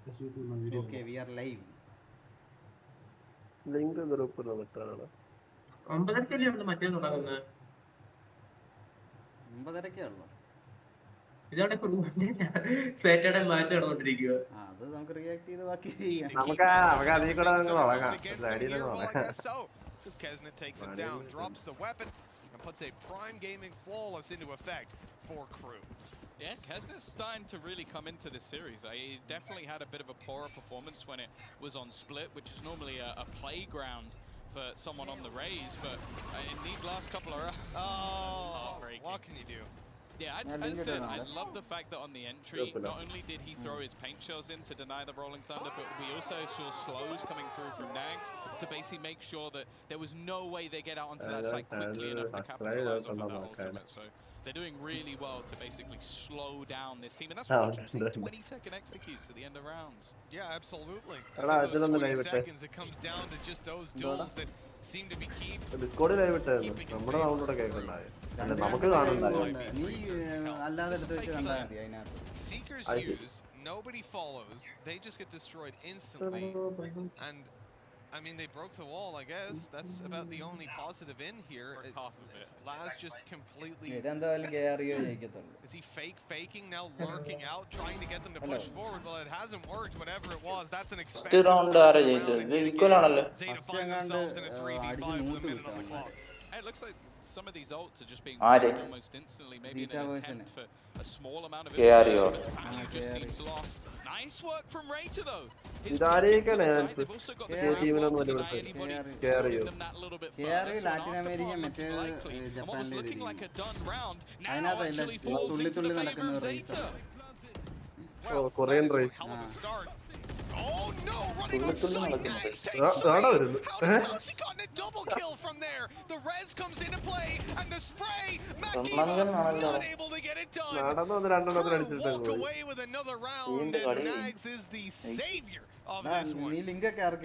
Okay, we are live. Link ഗ്രൂപ്പിൽ വിട്ടാണ് 9:30 ഉണ്ട് മറ്റേ തുടങ്ങുന്നത്. 9:30 ഉള്ളൂ. ഇതോടെ സാറ്റർഡേ മാച്ച് നടന്നുകൊണ്ടിരിക്കുക. അത് നമുക്ക് റിയാക്ട് ചെയ്ത് ബാക്കി ചെയ്യാം. നമുക്ക് അതിൽ കൂടെ തുടങ്ങാം. Because Kesnet takes him down, drops the weapon, and puts a prime gaming flawless into effect for Crew. Yeah, Kesnet's starting to really come into this series. He definitely had a bit of a poorer performance when it was on Split, which is normally a playground for someone on the Rays, but in these last couple of rounds... Oh, what can you do? Yeah, I love the fact that on the entry, not only did he throw his paint shells in to deny the Rolling Thunder, but we also saw slows coming through from Nags to basically make sure that there was no way they get out onto that site quickly enough to capitalize on that ultimate. So they're doing really well to basically slow down this team, and that's why we keep seeing 20-second executes at the end of rounds. Yeah, absolutely. Those 20 seconds, it comes down to just those duels that seem to be ഡിസ്കോഡിൽ ലൈവിട്ടായിരുന്നു. നമ്മുടെ സൗണ്ടോടെ കേൾക്കണ്ടായി. നമുക്ക് കാണുന്നുണ്ടായി. Seekers use, nobody follows. They just get destroyed instantly. And I mean, they broke the wall, I guess. That's about the only positive in here. Laz just completely... Is he faking now, lurking out, trying to get them to push forward? Well, it hasn't worked, whatever it was. That's an expensive start round. Zeta find themselves in a 3v5 with a minute on the clock. It looks like some of these ults are just being played almost instantly, maybe in an attempt for a small amount of it. But the value just seems lost. Nice work from Rayta though. His they've also got the ground to deny anybody, give them that little bit further. So after part looking likely, and what was looking like a done round, now actually falls into the favor of Zeta. Well, Korean that is race. a hell of a start. Oh no, running on site, Nags takes How does Halsey gotten a double kill from there? The res comes into play, and the spray, Makiba not able to get it done. Crew walk away with another round, and Nags is the savior of this one.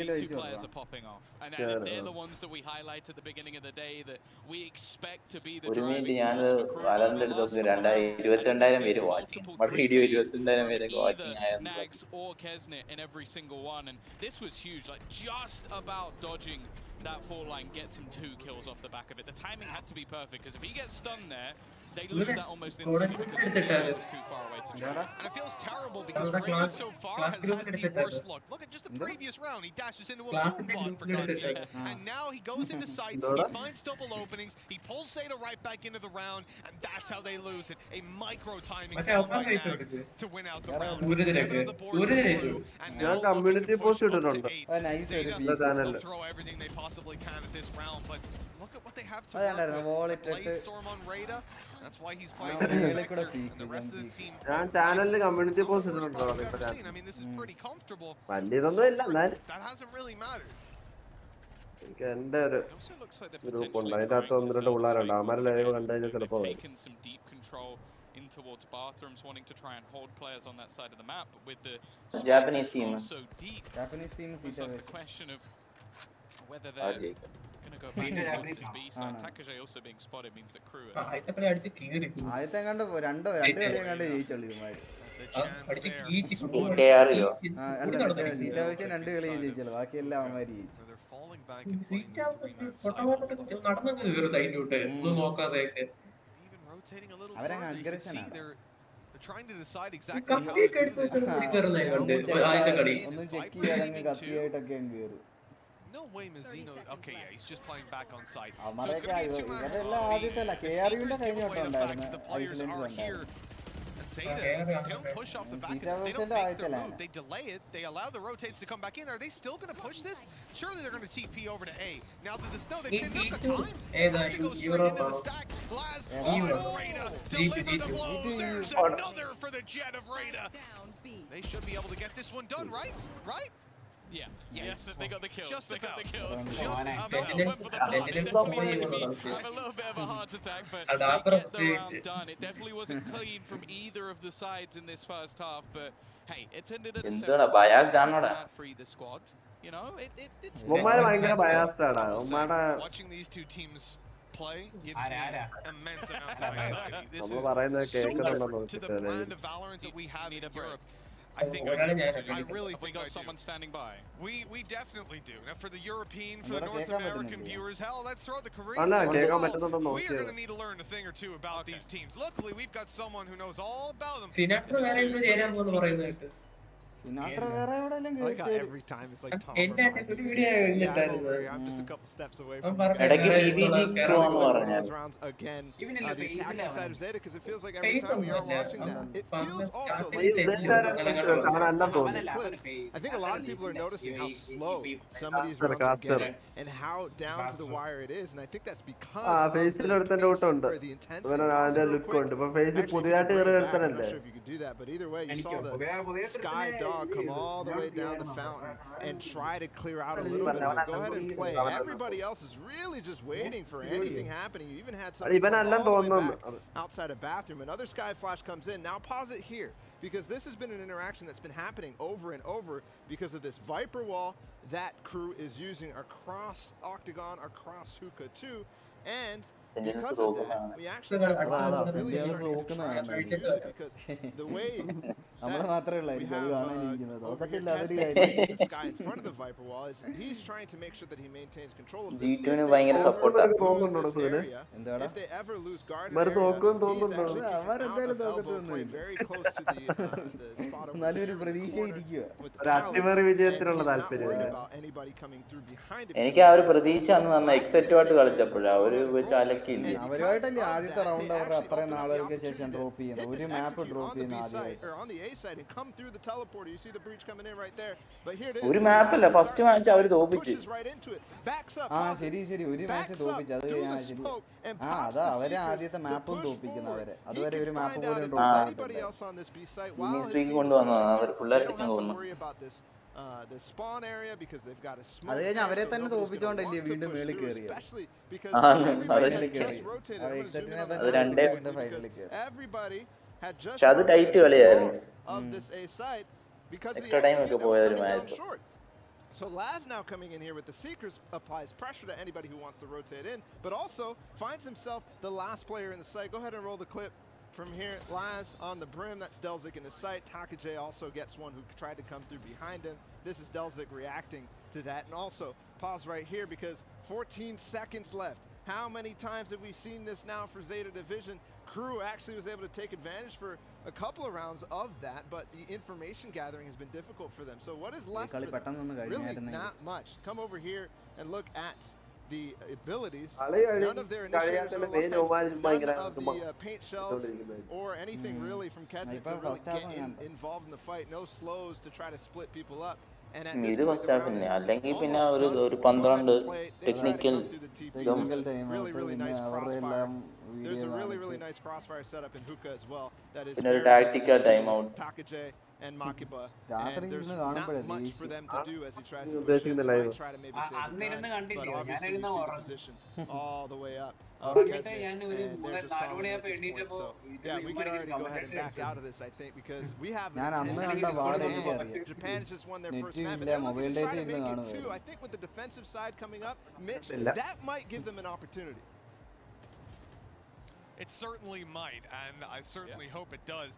These two players are popping off, and they're the ones that we highlight at the beginning of the day that we expect to be the driving force for Crew. Either Nags or Kesnet in every single one, and this was huge, like just about dodging that fall line gets him 2 kills off the back of it. The timing had to be perfect, because if he gets stunned there, they lose that almost instantly because the team was too far away to try. And it feels terrible because Rayta so far has had the worst luck. Look at just the previous round. He dashes into a boom bot, for God's sake. And now he goes into sight, he finds double openings, he pulls Zeta right back into the round, and that's how they lose it. A micro timing fail by Nags to win out the round. 7 on the board for Crew, and now community post Zeta will throw everything they possibly can at this round, but look at what they have to work with. Blade Storm on Rayta. That's why he's playing with Spectre, and the rest of the team. community post I mean, this is pretty comfortable. That hasn't really mattered. It also looks like they're potentially taken some deep control in towards bathrooms, wanting to try and hold players on that side of the map, but with the Japanese team so deep. Japanese team is the question of whether they're going to go back towards this B side. Takage also being spotted means that Crew are The chance there. So they're falling back and playing the 3-man side. Even rotating a little further, you can see they're trying to decide exactly how to do this. No way Mazzino. Okay, yeah, he's just playing back on site. So it's going to be a 2-man. The Seekers give away the fact that the players are here. And Zeta, they don't push off the back. They don't make the move. They delay it. They allow the rotates to come back in. Are they still going to push this? Surely they're going to TP over to A. Now that this, no, they didn't have the time. They have to go straight into the stack. Laz, Rayta, deliver the blows. There's another for the Jet of Rayta. They should be able to get this one done, right? Right? Yeah. Yes, they got the kill. Just they got the kill. Just I went for the blood. It definitely made me have a little bit of a heart attack, but they get the round done. It definitely wasn't clean from either of the sides in this first half, but hey, it's ended at a 7 for either squad. You know, it's watching these two teams play gives me immense amounts of anxiety. This is so different to the brand of Valorant that we have in Europe. I think I ഒരാളെ do. ഞാൻ I really Have we think I got do. someone standing by? We definitely do. Now for the European, for the Andora North കേൾക്കാൻ American പറ്റുന്നില്ല. viewers, hell, let's throw the അല്ല Koreans in as കേൾക്കാൻ well. പറ്റുന്നുണ്ടോ We are നോക്കിയത് going to need to learn a thing or two about these teams. Luckily, we've got someone who knows all about them. സിനാട്ര വേറെ എന്തോ ചേരാൻ പോകുന്നു പറയുന്നത് കേട്ട്. സിനാട്ര വേറെ എവിടെയെല്ലാം I like how കേറി every time it's like Tom എന്റെ reminds ഒരു me. Video Yeah, I'm കഴിഞ്ഞിട്ടായിരുന്നു. over here. I'm just a couple steps away അവൻ from പറഞ്ഞു ഇടയ്ക്ക് വേറെ BBG ഇതുള്ള crew കേരള ആണെന്ന് one of പറഞ്ഞാൽ those rounds again. Even in the The phase attacking 11. side of Zeta, because it feels like every face time we are ഒന്നുമില്ല. watching that, it feels also starting like Zeta കാണാനെല്ലാം തോന്നി. I think a lot of people are noticing how slow some of these Caster, rounds are caster. getting and how down to the wire it is, and I think that's because ആ of ഫേസിൽ the ഒരുത്തന്റെ pace ഊട്ടമുണ്ട് or the intensity. അവന് അതിന്റെ look ഉണ്ട് ഇപ്പൊ ഫേസിൽ Actually, if you പുതിയതായിട്ട് could കയറി bring it back, I'm not ഒരുത്തനല്ലേ sure if you could do that, but either way, you saw the sky dog come all the way down the fountain and try to clear out a little bit of it. Go ahead and play. Everybody else is really just waiting for anything happening. You even had somebody come ഇവനെല്ലാം all the way തോന്നുന്നു back outside a bathroom. Another sky flash comes in. Now pause it here, because this has been an interaction that's been happening over and over because of this Viper wall that crew is using across Octagon, across Hookah too, and because of that, we actually have really starting to try to use it because the way നമ്മള് മാത്രമേ ഉള്ളായിരിക്കും അത് കാണാനിരിക്കുന്നത് over here അതൊക്കെ അതൊരു testing കാര്യം the sky in front of the Viper wall is he's trying to make sure that he maintains control of this. If G2 ന് they ഭയങ്കര ever സപ്പോർട്ടാ. lose this area, എന്താടാ if they ever lose guard in ഇവര് area, തോക്കുമെന്ന് he's തോന്നുന്നുണ്ടോ? actually kicking out അവരെന്തായാലും of elbow തോക്കത്തൊന്നുമില്ല. play very close to the spot over നല്ലൊരു here in the പ്രതീക്ഷ corner ഇരിക്കുക with the ഒരു അട്ടിമറി palace, വിജയത്തിനുള്ള and he's not താല്പര്യം worried about anybody coming through behind him. എനിക്ക് ആ ഒരു പ്രതീക്ഷ അന്ന് നന്ന എക്സൈറ്റുമായിട്ട് കളിച്ചപ്പോഴാ ഒരു വെച്ച് അലക്കിയില്ലേ. അവരുമായിട്ടല്ലേ ആദ്യത്തെ റൗണ്ട് അവർ അത്രയും നാളുകൾക്ക് ശേഷം ഡ്രോപ്പ് ചെയ്യുന്നത് ഒരു മാപ്പ് ഡ്രോപ്പ് ചെയ്യുന്ന ആദ്യമായിട്ട് or on the A side and come through the teleporter. You see the breach coming in right there. But here it is. ഒരു മാപ്പല്ല ഫസ്റ്റ് മാച്ച് അവര് തോപ്പിച്ച്. Pushes right into it. Backs up. ആ ശരി ശരി ഒരു match തോപ്പിച്ചു അത് ശരി ആ അതാ അവരെ ആദ്യത്തെ മാപ്പും തോപ്പിക്കുന്നവരെ അതുവരെ ഒരു മാപ്പ് പോലും Anybody else on this B site? ഇനി സ്ട്രീക്ക് കൊണ്ടുവന്നതാണ് അവർ പിള്ളേരടിച്ചു തോന്നുന്നു. The spawn area because they've got a smoke. അത് കഴിഞ്ഞ് അവരെ തന്നെ തോപ്പിച്ചോണ്ടല്ലേ വീണ്ടും മേളിൽ കയറിയത് Especially because ഫൈനലിൽ കയറി rotated. എക്സെറ്റിനെ അത് തന്നെ രണ്ടേ ഫൈനലിൽ കയറി Everybody had just പക്ഷെ അത് ടൈറ്റ് കളിയായിരുന്നു. of this A site because of the Extra time execute ഒക്കെ that was പോയ ഒരു coming down match. short. So Laz now coming in here with the Seekers applies pressure to anybody who wants to rotate in, but also finds himself the last player in the site. Go ahead and roll the clip from here. Laz on the brim, that's Delzik in the site. Takajay also gets one who tried to come through behind him. This is Delzik reacting to that. And also, pause right here because 14 seconds left. How many times have we seen this now for Zeta Division? Crew actually was able to take advantage for a couple of rounds of that, but the information gathering has been difficult for them. So what is left for them? Really not much. Come over here and look at the abilities. None of their initiators are alive. None of the paint shells or anything really from Kesmet to really get involved in the fight. No slows to try to split people up. ഇത് first ഹാഫിന് അല്ലെങ്കിൽ പിന്നെ ഒരു 12 technical really nice crossfire. There's a really nice crossfire setup in Hookah as well. That is പിന്നെ ഒരു tactical time out. Takajay and Makiba. രാത്രി And there's ഇരുന്ന് not കാണുമ്പോഴേ much for ദേഷ്യം them to do as he tries to push in. They might try to maybe save the അന്നിരുന്ന് ground, but കണ്ടില്ലയോ? obviously you ഞാനിരുന്ന് see the ഉറങ്ങി. position all the way up. ഉറങ്ങിയിട്ട് ഞാൻ ഒരു And they're just 4 calling it മണിയായപ്പോ at this point. എണീറ്റപ്പോ So yeah, we can already go ahead and back out of this, I think, because we have ഞാൻ an അന്ന് intense കണ്ട series ward going on. എനിക്കറിയാം. Japan just won their first നെറ്റും map, and ഇല്ല they're looking mobile to try data to ഇരുന്ന് make it കാണുമായിരുന്നു. too. I think with the defensive side coming up, Mitch, that might give them an opportunity. It certainly might, and I certainly hope it does.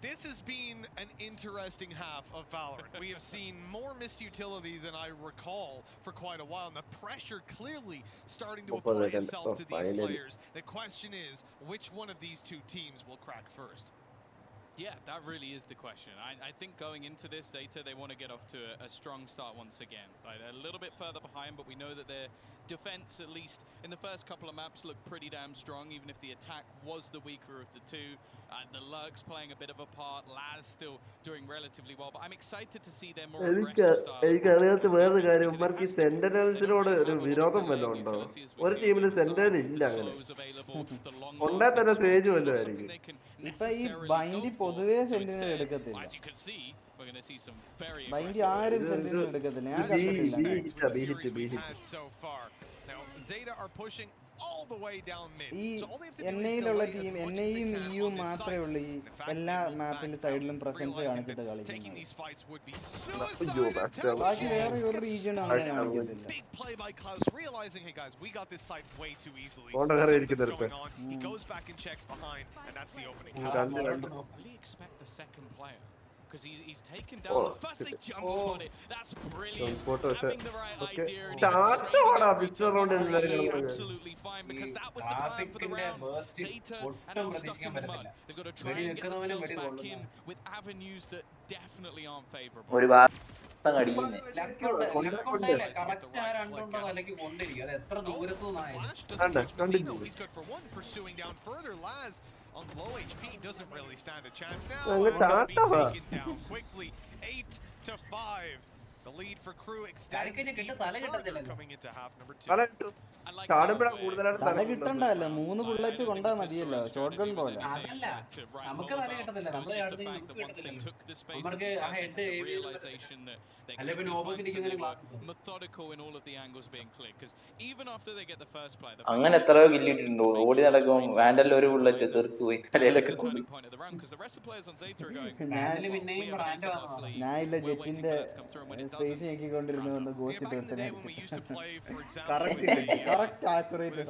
This has been an interesting half of Valorant. We have seen more missed utility than I recall for quite a while, and the pressure clearly starting to apply itself to these players. The question is, which one of these two teams will crack first? Yeah, that really is the question. I think going into this Zeta, they want to get off to a strong start once again. Right, they're a little bit further behind, but we know that their defense, at least in the first couple of maps, looked pretty damn strong, even if the attack was the weaker of the two. The Lurks playing a bit of a part, Laz still doing relatively well, but I'm excited to see their more aggressive style. എനിക്കറിയാത്ത വേറൊരു കാര്യം ഇവർക്ക് ഈ സെന്റിനൽസിനോട് ഒരു വിരോധം വല്ലതും ഉണ്ടോ? ഒരു ടീമിന് സെന്റിനൽ ഇല്ല അങ്ങനെ ഉണ്ടാ തന്നെ സേജ് വല്ലതായിരിക്കും. ഇപ്പൊ ഈ ബൈൻഡി പൊതുവേ സെന്റിനൽ എടുക്കത്തില്ല. ബൈൻഡി ആരും സെന്റിനൽ എടുക്കത്തില്ല. ഞാൻ കണ്ടിട്ടില്ല. ഈ എൻഐയിലുള്ള ടീം എൻഐയും ഇയും മാത്രമേ ഉള്ളൂ ഈ എല്ലാ മാപ്പിന്റെ സൈഡിലും പ്രസൻസ് കാണിച്ചിട്ട് കളിക്കുന്നത്. ബാക്കി വേറെ ഒരു റീജിയനും അങ്ങനെ കാണിക്കത്തില്ല. because he's taken down the first they jump spot it. That's brilliant. Having the right idea and is absolutely fine because that was the plan for the round. Zeta and now stuck in the mud. They've got to try and get themselves back in with avenues that definitely aren't favorable. He's good for one, pursuing down further. Laz on low HP doesn't really stand a chance now. Be taken down quickly, 8-5. The lead for Crew extends even further coming into half number 2. തല കിട്ടണ്ടല്ലോ 3 bullet കൊണ്ടാ മതിയല്ലോ shot gun പോലെ നമുക്ക് തല കിട്ടത്തില്ല നമ്മളെ അങ്ങനെ എത്രയോ കില്ലിട്ടുണ്ടോ ഓടി നടക്കും വാൻഡലിൽ ഒരു ബുള്ളറ്റ് തീർത്തു പോയി തലയിലൊക്കെ ഞാനില്ല ജെറ്റിന്റെ സ്പേസ് നോക്കിക്കൊണ്ടിരുന്നു വന്ന് ghost correct accurate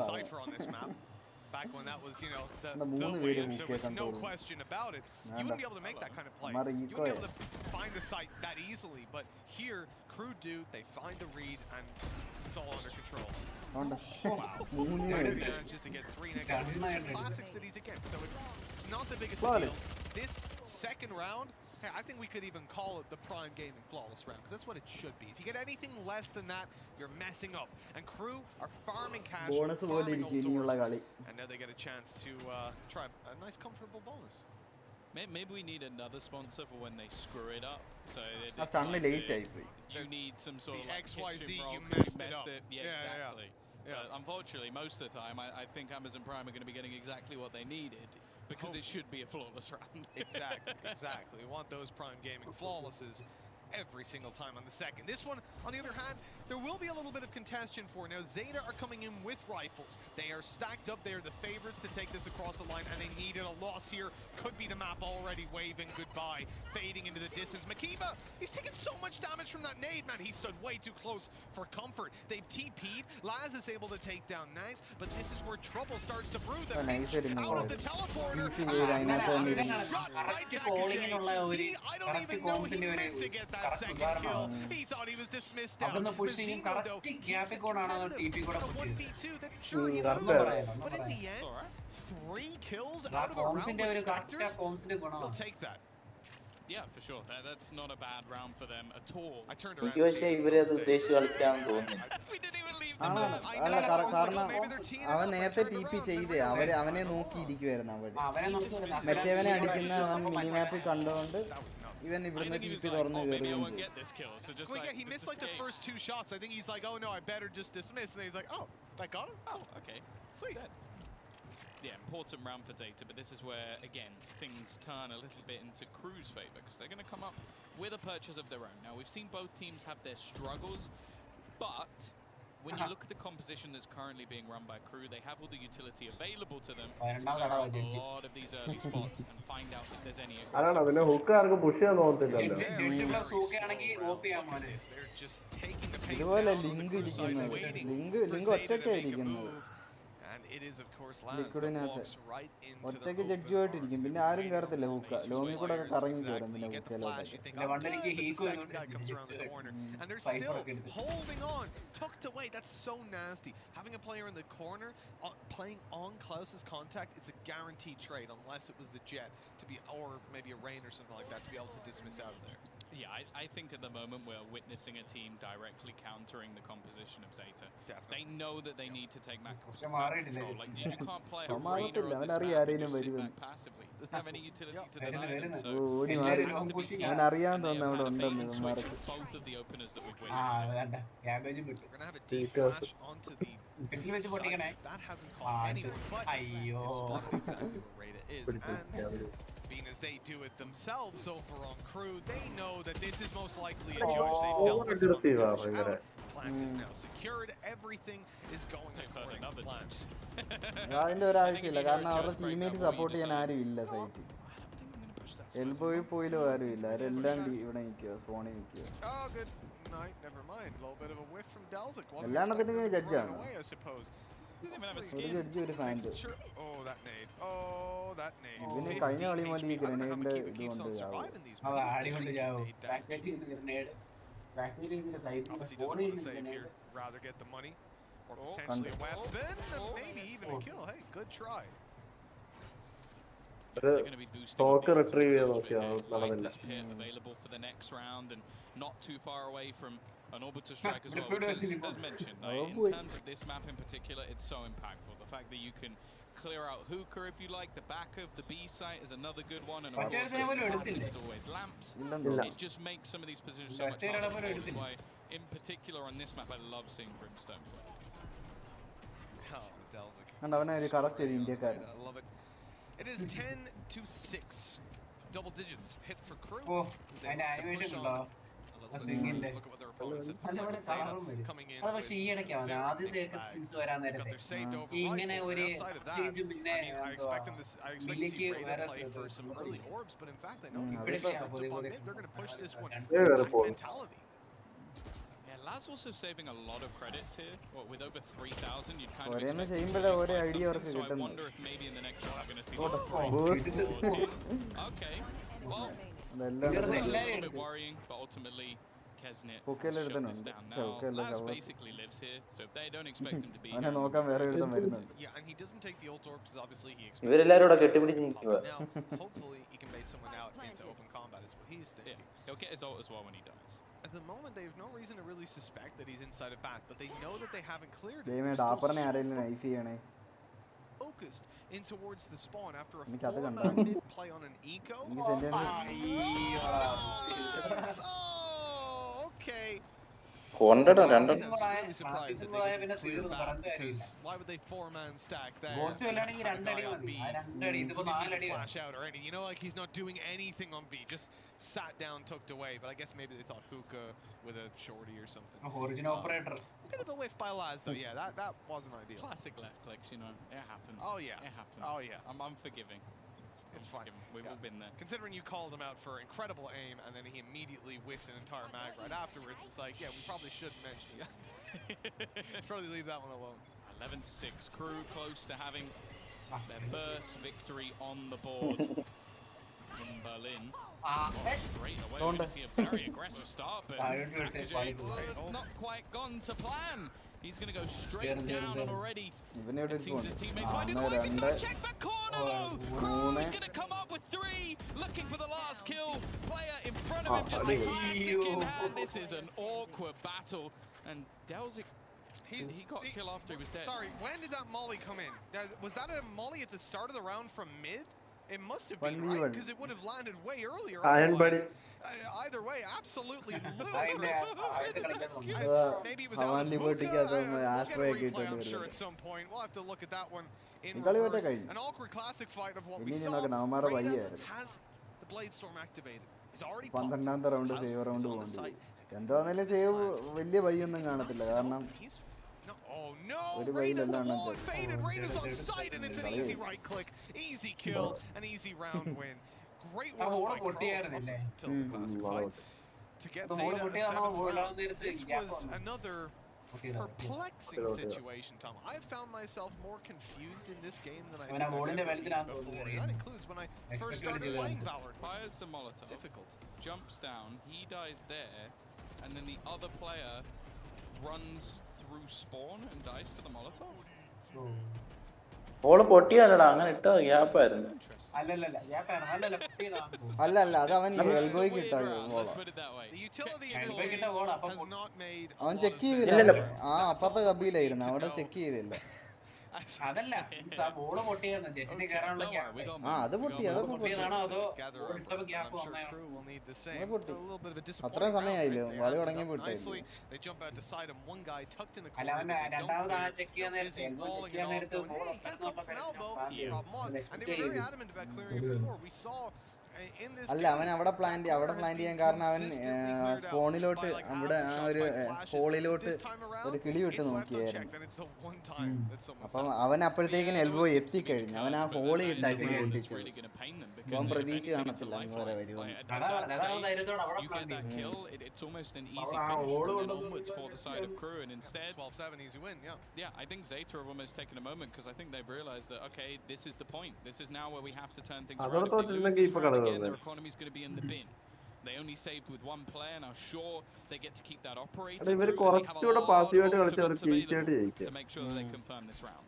back when that was, you know, the way there was no question about it. You wouldn't be able to make that kind of play. You wouldn't be able to find the site that easily. But here, Crew do, they find the read, and it's all under control. Wow. Just to get 3 negative. It's just classic cities again. So it's not the biggest deal. This second round, hey, I think we could even call it the prime gaming flawless round, because that's what it should be. If you get anything less than that, you're messing up. And Crew are farming cash, farming ultimatums, and now they get a chance to try a nice comfortable bonus. Maybe we need another sponsor for when they screw it up. So you need some sort of XYZ, you messed it up. Yeah, exactly. But unfortunately, most of the time, I think Amazon Prime are going to be getting exactly what they needed. Because it should be a flawless round. Exactly. We want those prime gaming flawlesses every single time on the second. This one, on the other hand, there will be a little bit of contention for. Now, Zeta are coming in with rifles. They are stacked up. They are the favorites to take this across the line, and they needed a loss here. Could be the map already waving goodbye, fading into the distance. Makiba, he's taken so much damage from that nade, man. He stood way too close for comfort. They've TP'd. Laz is able to take down Nags, but this is where trouble starts to brew. The pinch out of the teleporter. Shot by Takushi. I don't even know he meant to get that second kill. He thought he was dismissed out. Mazino, though, keeps it competitive. The 1v2 that sure he loses, but in the end, 3 kills out of a round with Spectres, we'll take that. Yeah, for sure. That's not a bad round for them at all. I turned around. We didn't even leave the map. അവൻ നേരത്തെ TP ചെയ്തേ അവനെ നോക്കിയിരിക്കുവായിരുന്നു അവിടെ മറ്റേവനെ അടിക്കുന്ന മിനിമാപ്പിൽ കണ്ടുകൊണ്ട് ഇവൻ ഇവിടുന്ന് TP തുറന്നു കയറുകയും he missed like the first 2 shots. I think he's like, oh no, I better just dismiss. And then he's like, oh, I got him? Oh, okay. Sweet. Yeah, important round for Data, but this is where, again, things turn a little bit into Crew's favor, because they're going to come up with a purchase of their own. Now, we've seen both teams have their struggles, but when you look at the composition that's currently being run by Crew, they have all the utility available to them to clear out a lot of these early spots and find out if there's any... They're just taking the pace ഇതുപോലെ down on the Crew side, waiting for Zeta to make a move. It is, of course, Laz that walks right into ഒറ്റയ്ക്ക് ജഡ്ജുമായിട്ടിരിക്കും പിന്നെ ആരും കയറത്തില്ല ഹൂക്ക ലോങ്ങിൽ കൂടെ ഒക്കെ കറങ്ങി കയറും പിന്നെ ഹൂക്കയിലോട്ടൊക്കെ and they're still holding on, tucked away. That's so nasty. Having a player in the corner playing on Klaus's contact, it's a guaranteed trade unless it was the Jet to be, or maybe a Rain or something like that, to be able to dismiss out of there. Yeah, I think at the moment we're witnessing a team directly countering the composition of Zeta. Definitely. They know that they need to take back control. Like, you can't play a Rainer on this map and just sit back passively. Doesn't have any utility to deny them. So it has to be അവൻ അറിയാൻ തോന്നുന്നു അവിടെ ഉണ്ടെന്ന് both of the openers that we've witnessed. We're going to have a deep flash onto the side. That hasn't caught anyone, but it's spotted exactly where Rada is. And being as they do it themselves over on Crew, they know that this is most likely a judge. They've dealt with the plant is now secured. Everything is going according to plan. അതിന്റെ ഒരാവശ്യമില്ല കാരണം അവരുടെ teammate support ചെയ്യാൻ ആരും ഇല്ല സൈറ്റിൽ എൽബോയിൽ പോയില്ലോ ആരും ഇല്ല അവരെല്ലാം ഇവിടെ നിൽക്കുക സ്പോണിൽ നിൽക്കുക Never mind. A little bit of a whiff from Delzik. എല്ലാണ്ണത്തിനും ജഡ്ജാണ് Doesn't even have a ഒരു skin. ജഡ്ജി ഒരു fans Sure. Oh, that nade. Oh, that nade. ഇവന് കഴിഞ്ഞ കളി മുതൽ ഈ 50 HP. I don't know how ഗ്രനേഡിന്റെ Makeba keeps on ഇതുകൊണ്ട് surviving these. അവ but he's ആടി കൊണ്ട് taking ചാവും nade ബാക്ക് damage. സൈഡിൽ നിന്ന് ഗ്രനേഡ് ബാക്ക് സൈഡിൽ നിന്ന് സൈഡിൽ Obviously doesn't want to save here. Rather get the money or potentially a weapon and maybe even a kill. Hey, good try. They're going to be boosting token the retrieve pit, നടന്നില്ല. this pit available for the next round and not too far away from an orbital strike as well, which is, as mentioned, in terms of this map in particular, it's so impactful. The fact that you can clear out hookah if you like, the back of the B site is another good one, and of course there's always lamps. It just makes some of these positions so much harder to hold. Why, in particular on this map, I love seeing Brimstone play. Oh, Delzik. And അവനെ ഒരു correct ഒരു ഇന്ത്യക്കാരൻ. I love it. It is 10-6. Double digits hit for crew. Oh, They and want to push animation on ഉണ്ടോ? a little bit. Look at what their opponents have നല്ല done. പോലെ കളറും വരും. Coming in അത് പക്ഷേ ഈ ഇടയ്ക്കാണ് ആദ്യത്തെ സ്കിൽസ് വരാൻ got നേരത്തെ their saved over ഈ ഇങ്ങനെ rifle, ഒരു and outside of that, change പിന്നെ I mean, I expect to see വില്ലേക്ക് Ray വേറെ to play for some early orbs, but in fact, I know he's ഇപ്പോഴൊക്കെ direct പൊടി upon പൊടി mid. They're going to push this one. Yeah, Mentality. Yeah, Laz also saving a lot of credits here. What, with over 3,000, you'd kind of ഒരേന്ന് expect ചെയ്യുമ്പോഴേ to ഒരു find idea അവർക്ക് something, so I കിട്ടുന്നു. wonder if maybe in the next round we're going to see Boost. Okay, well, അതെല്ലാം it's a little bit worrying, but ultimately Kesnet Hookah shut എടുത്തുണ്ട്. this down. പക്ഷെ Now, hookah എല്ലാം Laz cover. basically lives here, so if they don't expect him to be അവനെ here, നോക്കാൻ വേറെ ഒരുത്തം വരുന്നുണ്ട്. Yeah, and he doesn't take the ult orb because obviously he expects ഇവരെല്ലാരും ഇവിടെ കെട്ടിപ്പിടിച്ച് നിൽക്കുക. Now, hopefully he can bait someone out into open combat is what he's thinking. yeah, he'll get his ult as well when he dies. At the moment, they have no reason to really suspect that he's inside of back, but they know that they haven't cleared it. ദൈവമേ They're still ഡാപ്പറിനെ so ആരെങ്കിലും knife ചെയ്യണേ. focused in towards the spawn after a എനിക്കത് 4-man കണ്ടാ. mid play on an eco. എനിക്ക് sentinel Oh, okay. കൊണ്ടടാ രണ്ടെണ്ണം. Really surprised that they പിന്നെ didn't clear തീർന്നു that പറഞ്ഞ because കാര്യമില്ല. why would they 4-man stack there? Ghost വല്ലാണെങ്കിൽ Have a രണ്ടടി guy on മതി B. ആ രണ്ടടി ഇതിപ്പോ Didn't even നാലടി flash out or anything. You know, like he's not doing anything on B. Just sat down, tucked away. But I guess maybe they thought hookah with a shorty or something. Original operator Bit of a whiff by Laz though. Yeah, that wasn't ideal. Classic left clicks, you know, it happens. Oh yeah. It happens. Oh yeah. I'm forgiving. It's fine. We've all been there. Considering you called him out for incredible aim and then he immediately whiffed an entire mag right afterwards, it's like, yeah, we probably should mention it. Probably leave that one alone. 11-6. Crew close to having their first victory on the board in Berlin. Straight away, we're going to see a very aggressive start, but not quite gone to plan. He's going to go straight down on already. ഇവനെ ഇവിടെ It seems his എടുത്തുകൊണ്ട് teammates find it. Oh, he can go check the corner though. Crew is going to come up with 3, looking for the last kill. Player in front of him, just like classic in hand. This is an awkward battle, and Delzik, he got a kill after he was dead. Sorry, when did that molly come in? Was that a molly at the start of the round from mid? It must have been, right? Because it would have landed way earlier. Iron Buddy. Either way, absolutely ludicrous. Maybe it was out of Havani hookah. Boutique as We'll get a Ashray replay, I'm കിട്ടും sure, at some point. We'll have to look at that one in ഈ കളി reverse. കഴിഞ്ഞു. An awkward classic fight of what we ഇനി saw. നോക്കണം അവന്മാരുടെ Raider വയ്യായിരുന്നു. has the Blade Storm activated. He's already 12ാമത്തെ round popped. Save round He's on the പോകേണ്ടി site. എന്താണെങ്കിലും സേവ് വലിയ വയ്യൊന്നും കാണത്തില്ല കാരണം Oh no! ഒരു Raiders the വയ്യിലെല്ലാം wall faded. Raiders on site, and it's an easy right click, easy kill, an easy round win. Great work by Crow till the classic fight to get Zeta a 7th round. This was another perplexing situation, Tom. I've found myself more confused in this game than I have ever been before. That includes when I first started playing Valorant. Fires some Molotov. Difficult. Jumps down. He dies there, and then the other player runs through spawn and dies to the Molotov. ഓള് പൊട്ടിയല്ലടാ അങ്ങനെ ഇട്ട ഗ്യാപ്പായിരുന്നു. അല്ല അത് അവൻ എൽബോയ്ക്ക് ഇട്ട Let's put it that way. The utility in this game has not made a അവൻ lot check of ചെയ്തില്ല sense. ആ അപ്പുറത്തെ കബിയിലായിരുന്നു അവിടെ ചെക്ക് ചെയ്തില്ല അതല്ല ബോള് പൊട്ടിയായിരുന്നു ജെറ്റിന് കയറാനുള്ള ഗ്യാപ്പ് ആ അത് പൊട്ടി അതൊക്കെ പൊട്ടി പൊട്ടിയതാണോ അതോ Gather ബോൾ up, ഇട്ടപ്പോൾ I'm ഗ്യാപ്പ് sure വന്നോ crew will need the അത് same. A പൊട്ടി little bit of a അത്രയും disappointing round സമയമായില്ലേ right there. കളി Set തുടങ്ങി up പോയിട്ടില്ല nicely. They jump out to side him. One guy tucked in a അല്ല corner. അവൻ They don't രണ്ടാമത് ആ clear. ചെക്ക് ചെയ്യാൻ They're നേരത്തെ busy എൽബോ ചെക്ക് walling ചെയ്യാൻ it off, നേരത്ത് going, ball "Hey, can't go for an elbow." പെട്ടെന്ന് Problem was, and they were very adamant about clearing it before. We saw അല്ല അവൻ അവിടെ പ്ലാൻ ചെയ്യാൻ കാരണം അവൻ ഫോണിലോട്ട് അവിടെ ആ ഒരു ഹോളിലോട്ട് ഒരു കിളി വിട്ട് നോക്കിയായിരുന്നു. അപ്പം അവൻ അപ്പോഴത്തേക്കിന് എൽബോ എത്തിക്കഴിഞ്ഞു. അവൻ ആ ഹോളി ഇട്ടായിരുന്നു പൊട്ടിച്ചത്. അവൻ പ്രതീക്ഷ കാണത്തില്ല അങ്ങ് വരെ വരുവാൻ. I think Zeta have almost taken a moment because I think they've realized that okay, this is the point. This is now where we have to turn things around. If they lose this round again, their economy is going to be in the bin. They only saved with one player. Now, sure, they get to keep that operating. They have a lot of options available to make sure that they confirm this round.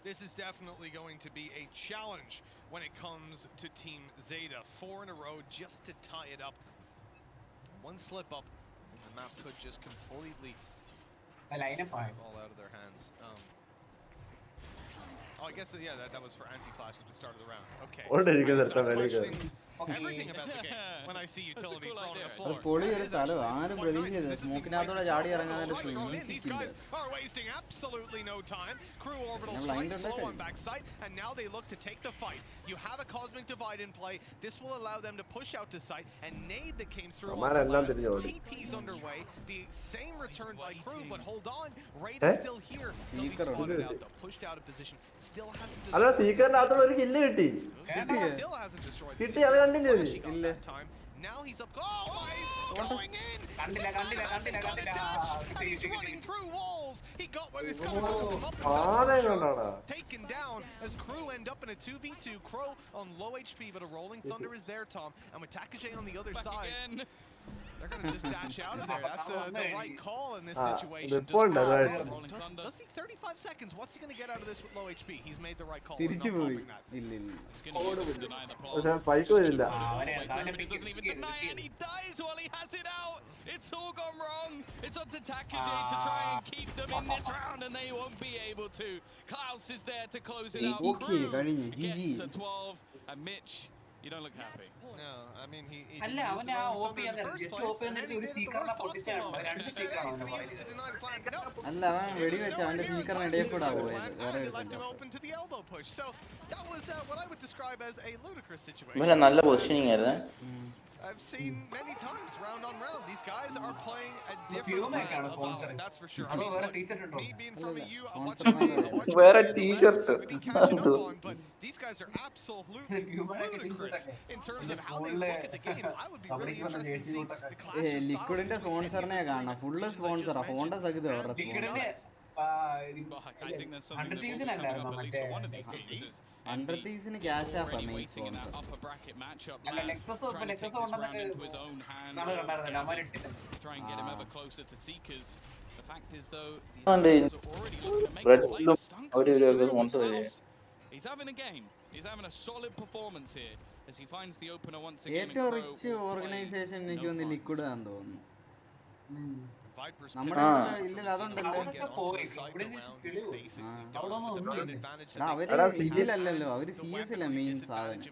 This is definitely going to be a challenge when it comes to Team Zeta. 4 in a row just to tie it up. One slip up, and the map could just completely fall out of their hands. Oh, I guess, yeah, that was for anti-flash at the start of the round. Okay. Everything about the game when I see utility thrown on the floor. These guys are wasting absolutely no time. Crew orbitals right slow on backside, and now they look to take the fight. You have a cosmic divide in play. This will allow them to push out to sight. And nade that came through on TP's underway. The same return by Crew, but hold on. Raid is still here. He'll be spotted out though. Pushed out of position. Still hasn't destroyed. Still hasn't destroyed the that time. Now he's up. Oh, he's going in. He's running through walls. He got what he's coming. Taken down as Crew end up in a 2v2. Crow on low HP, but a rolling thunder is there, Tom. And with Takage on the other side, they're going to just dash out of there. That's the right call in this situation. Does he 35 seconds? What's he going to get out of this with low HP? He's made the right call. He's going to deny the plot. He doesn't even deny it. He dies while he has it out. It's all gone wrong. It's up to Takage to try and keep them in this round, and they won't be able to. Klaus is there to close it out. Crew gets to 12, and Mitch, you don't look happy. No, I mean he in the first place, and then he did the worst possible. He's going to use it to deny the flag. No, they left him open to the elbow push. So that was what I would describe as a ludicrous situation. I've seen many times, round on round, these guys are playing a different brand of Valorant, that's for sure. I mean, me being from a wear a t-shirt. We've been catching up on, but these guys are absolutely ludicrous in terms of how they look at the game. I would be really interested to see the clash of styles. I think that's something that will be coming up at least for one of these seasons. Under thieves in a cash app, waiting in that upper bracket matchup. Trying to take this round into his own hand. Try and get him ever closer to Seekers. The fact is, though, the others are already looking to make the play. He's having a game. He's having a solid performance here as he finds the opener once again. Rich organization ഇതിലല്ലല്ലോ അവര് serious അല്ല main സാധനം.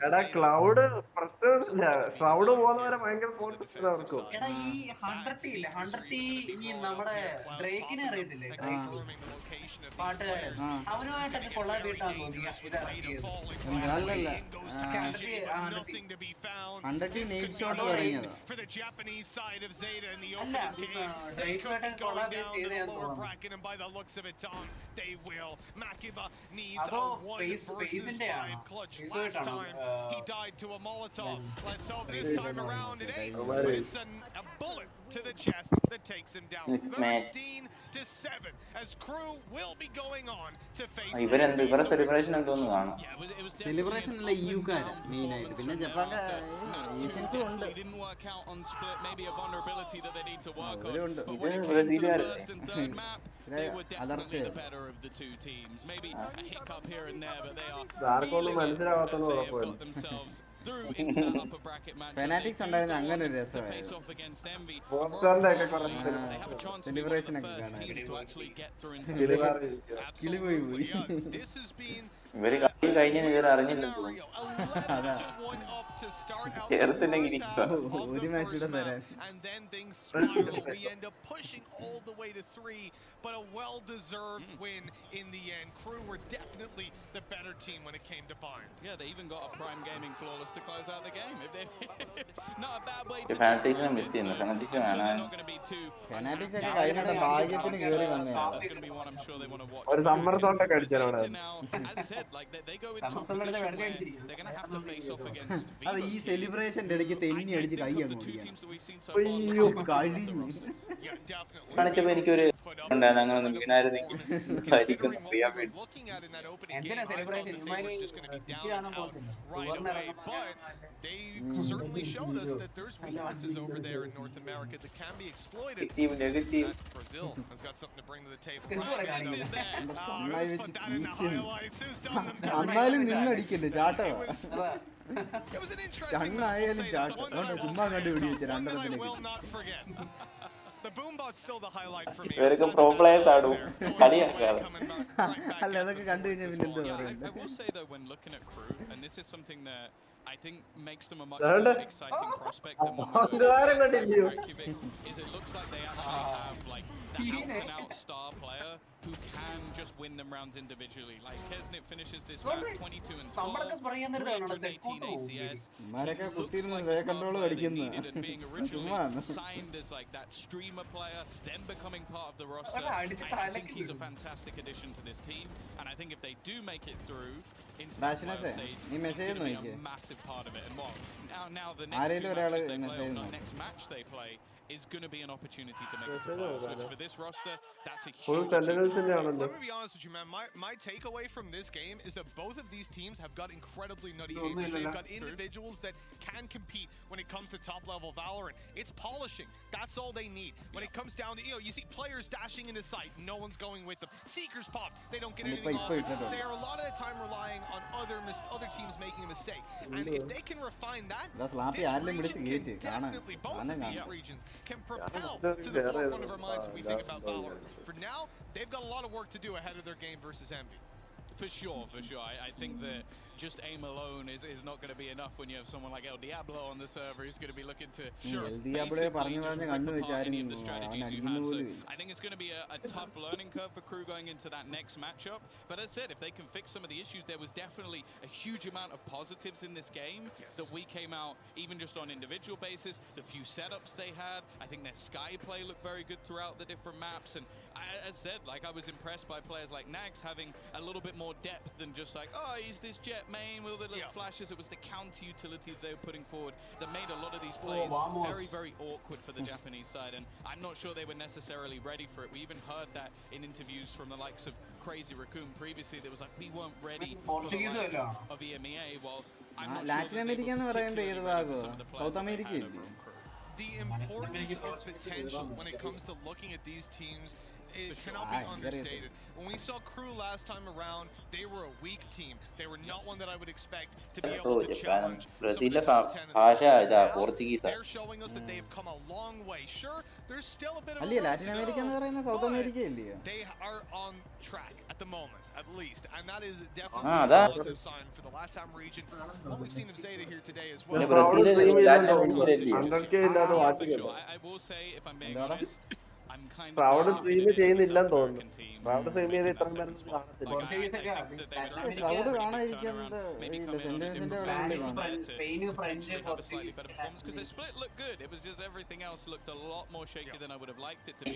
എടാ cloud പ്രശ്നമില്ല, cloud പോകുന്നവരെ ഭയങ്കര confidence ആർക്കും. എടാ ഈ 100T ഇനി നമ്മുടെ ഡ്രേക്കിനെ അറിയത്തില്ലേ, പാട്ടുകാരൻ, അവനുമായിട്ടൊക്കെ കൊള്ളാബിട്ടാന്ന് തോന്നിയ അല്ലല്ല 100T നെയ്റ്റ് ഷോട്ട് തുടങ്ങിയതാ. ഡ്രേക്കുമായിട്ടൊക്കെ കൊള്ളാബിറ്റ് ചെയ്തേന്ന് തോന്നുന്നു. അതോ ഫേസിന്റെ ആണോ? He died to a Molotov. Let's hope this time around it ain't. It's a bullet to the chest that takes him down. 13-7 as Crew will be going on to face. ഇവരെ celebration എന്തോന്ന് കാണാം. Celebration അല്ല യുകാര main ആയിട്ട്. പിന്നെ ജപ്പാന്റെ Asians ഉണ്ട്. Didn't work out on split, maybe a vulnerability that they need to work on. But when it came to the first and third map, they were definitely the better of the two teams. Maybe a hiccup here and there, but they are really as they have got themselves through into that upper bracket match. Fanatics ഉണ്ടായിരുന്ന അങ്ങനെ ഒരു രസമായിരുന്നു. Face off against Envy. പോസ്റ്ററിന്റെ ഒക്കെ കുറച്ച് They have a chance to be one of the first teams to actually get through into കിളി പോയി. This has been ഇവര് കളി കഴിഞ്ഞ ഇവർ അറിഞ്ഞില്ല ഒരു മാച്ച് തരാൻ. But a well-deserved win in the end. Crew were definitely the better team when it came to Bayern. Yeah, they even got a Prime Gaming flawless to close out the game. If they not a bad way to Fanatics miss ചെയ്യുന്നു. Fanatics they're ആണ്. not going to be too. Fanatics ഒക്കെ കഴിഞ്ഞ ഭാഗ്യത്തിന് കേറി വന്നതാണ്. That's going to be one I'm sure they want to watch. ഒരു സമ്മർദ്ദമൊക്കെ അടിച്ചാണ് അവിടെ. Now, as said, like they go into a position where they're going to have to face off against അത് ഈ സെലിബ്രേഷന്റെ ഇടയ്ക്ക് തെന്നി അടിച്ച് കൈ അങ്ങ് two ഓടിയാണ്. teams that we've seen so far. അയ്യോ കഴിഞ്ഞു. Yeah, definitely. കാണിച്ചപ്പോ എനിക്കൊരു ഉണ്ടായിരുന്നു അങ്ങനെ ഒന്നും വീണായിരുന്നെങ്കിൽ ഭരിക്കുന്നു അറിയാൻ വേണ്ടി. Looking at in that opening എന്തിനാ game, I thought celebration? that they were just going to be City down കാണാൻ and out പോകുന്നില്ല. right away, but they certainly showed us that there's weaknesses over there in North America that can be exploited. Negative And Brazil has got something to bring to the table. എന്ത് Right, പറയാനാ? let's put that in the highlights. Who's done the അന്നാലും നിന്നടിക്കല്ലേ ചാട്ടവാ. It was an interesting ചങ്ങായാലും ചാട്ടം. അതുകൊണ്ട് ചുമ്മാ കണ്ടു പിടിച്ചു one that I രണ്ടെണ്ണത്തിലേക്ക്. will not forget. The boombot's still the highlight for me. ഇവരൊക്കെ pro players ആടും കളിയാക്കാതെ. അല്ല അതൊക്കെ കണ്ടു കഴിഞ്ഞാൽ പിന്നെ എന്താ I പറയുന്നത്. will say though, when looking at Crew, and this is something that I think makes them a much more exciting prospect than one we were Reykjavik, is it looks like they actually have like the out-and-out star player who can just win them rounds individually. Like Kesnit finishes this match 22 and 12, 318 ACS. ഇമാരൊക്കെ കുത്തിയിരുന്ന് വേ control കളിക്കുന്നു. And being originally signed as like that streamer player, then becoming part of the roster. I think he's a fantastic addition to this team, and I think if they do make it through into the playoff stage, he's going to be a massive part of it. And now the next two matches they play, or the next match they play, is going to be an opportunity to make it to playoffs, which for this roster, that's a huge achievement. Let me be honest with you, man. My takeaway from this game is that both of these teams have got incredibly nutty gamers. They've got individuals that can compete when it comes to top-level Valorant. It's polishing. That's all they need. When it comes down to, you see players dashing into sight, no one's going with them. Seekers pop, they don't get anything off. They are a lot of the time relying on other teams making a mistake. And if they can refine that, this region can definitely, both of these regions, can propel to the forefront of our minds when we think about Valorant. For now, they've got a lot of work to do ahead of their game versus Envy. For sure. I think that just aim alone is not going to be enough when you have someone like El Diablo on the server who's going to be looking to basically just rip apart any of the strategies you have. So I think it's going to be a tough learning curve for Crew going into that next matchup. But as I said, if they can fix some of the issues, there was definitely a huge amount of positives in this game that we came out, even just on individual basis, the few setups they had. I think their sky play looked very good throughout the different maps. And as said, like I was impressed by players like Nags having a little bit more depth than just like, oh, he's this jet main with the little flashes. It was the counter utility they were putting forward that made a lot of these plays very, very awkward for the Japanese side. And I'm not sure they were necessarily ready for it. We even heard that in interviews from the likes of Crazy Raccoon previously. That was like, we weren't ready for the likes of EMEA. Well, I'm not Latin America എന്ന് പറയുമ്പോൾ ഏത് ഭാഗമോ? South America ഇല്ലേ? The importance of potential when it comes to looking at these teams, it cannot be understated. When we saw Crew last time around, they were a weak team. They were not one that I would expect to be able to challenge some of the top 10 in the world. They're showing us that they've come a long way. Sure, there's still a bit of a road to go, but they are on track at the moment, at least. And that is definitely a positive sign for the LATAM region. What we've seen of Zeta here today as well. I will say, if I'm being honest, I'm kind of crowd stream ചെയ്യുന്നില്ലെന്ന് തോന്നുന്നു. crowd stream ചെയ്ത് ഇത്ര പേര് കാണത്തില്ല. crowd കാണാതിരിക്കുന്നത് Spain French Portuguese because the split looked good. It was just everything else looked a lot more shaky than I would have liked it to be.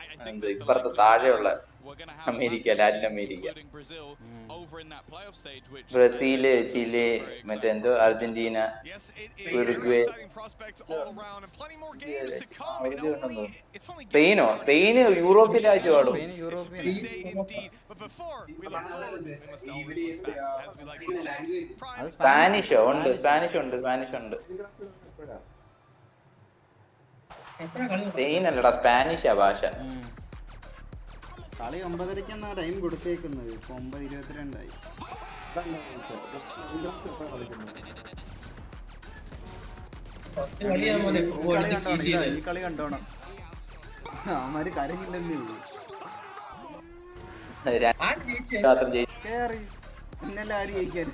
I think that ഇപ്പുറത്ത് താഴെയുള്ള America, Latin America, Brazil, Chile, മറ്റെന്തോ Argentina, Uruguay, Spain European രാജ്യമാണോ? സ്പാനിഷോ ഉണ്ട്, Spanish ഉണ്ട്. Spain അല്ലടാ, സ്പാനിഷാ ഭാഷ. കളി 9:30 ടൈം കൊടുത്തേക്കുന്നത്. ഇപ്പൊ 9:22 ഈ കളി കണ്ടോണം. അവന്മാര് കരഞ്ഞില്ലെന്നേ. രാത്രി കേറി പിന്നല്ല ആര് ജയിക്കാൻ?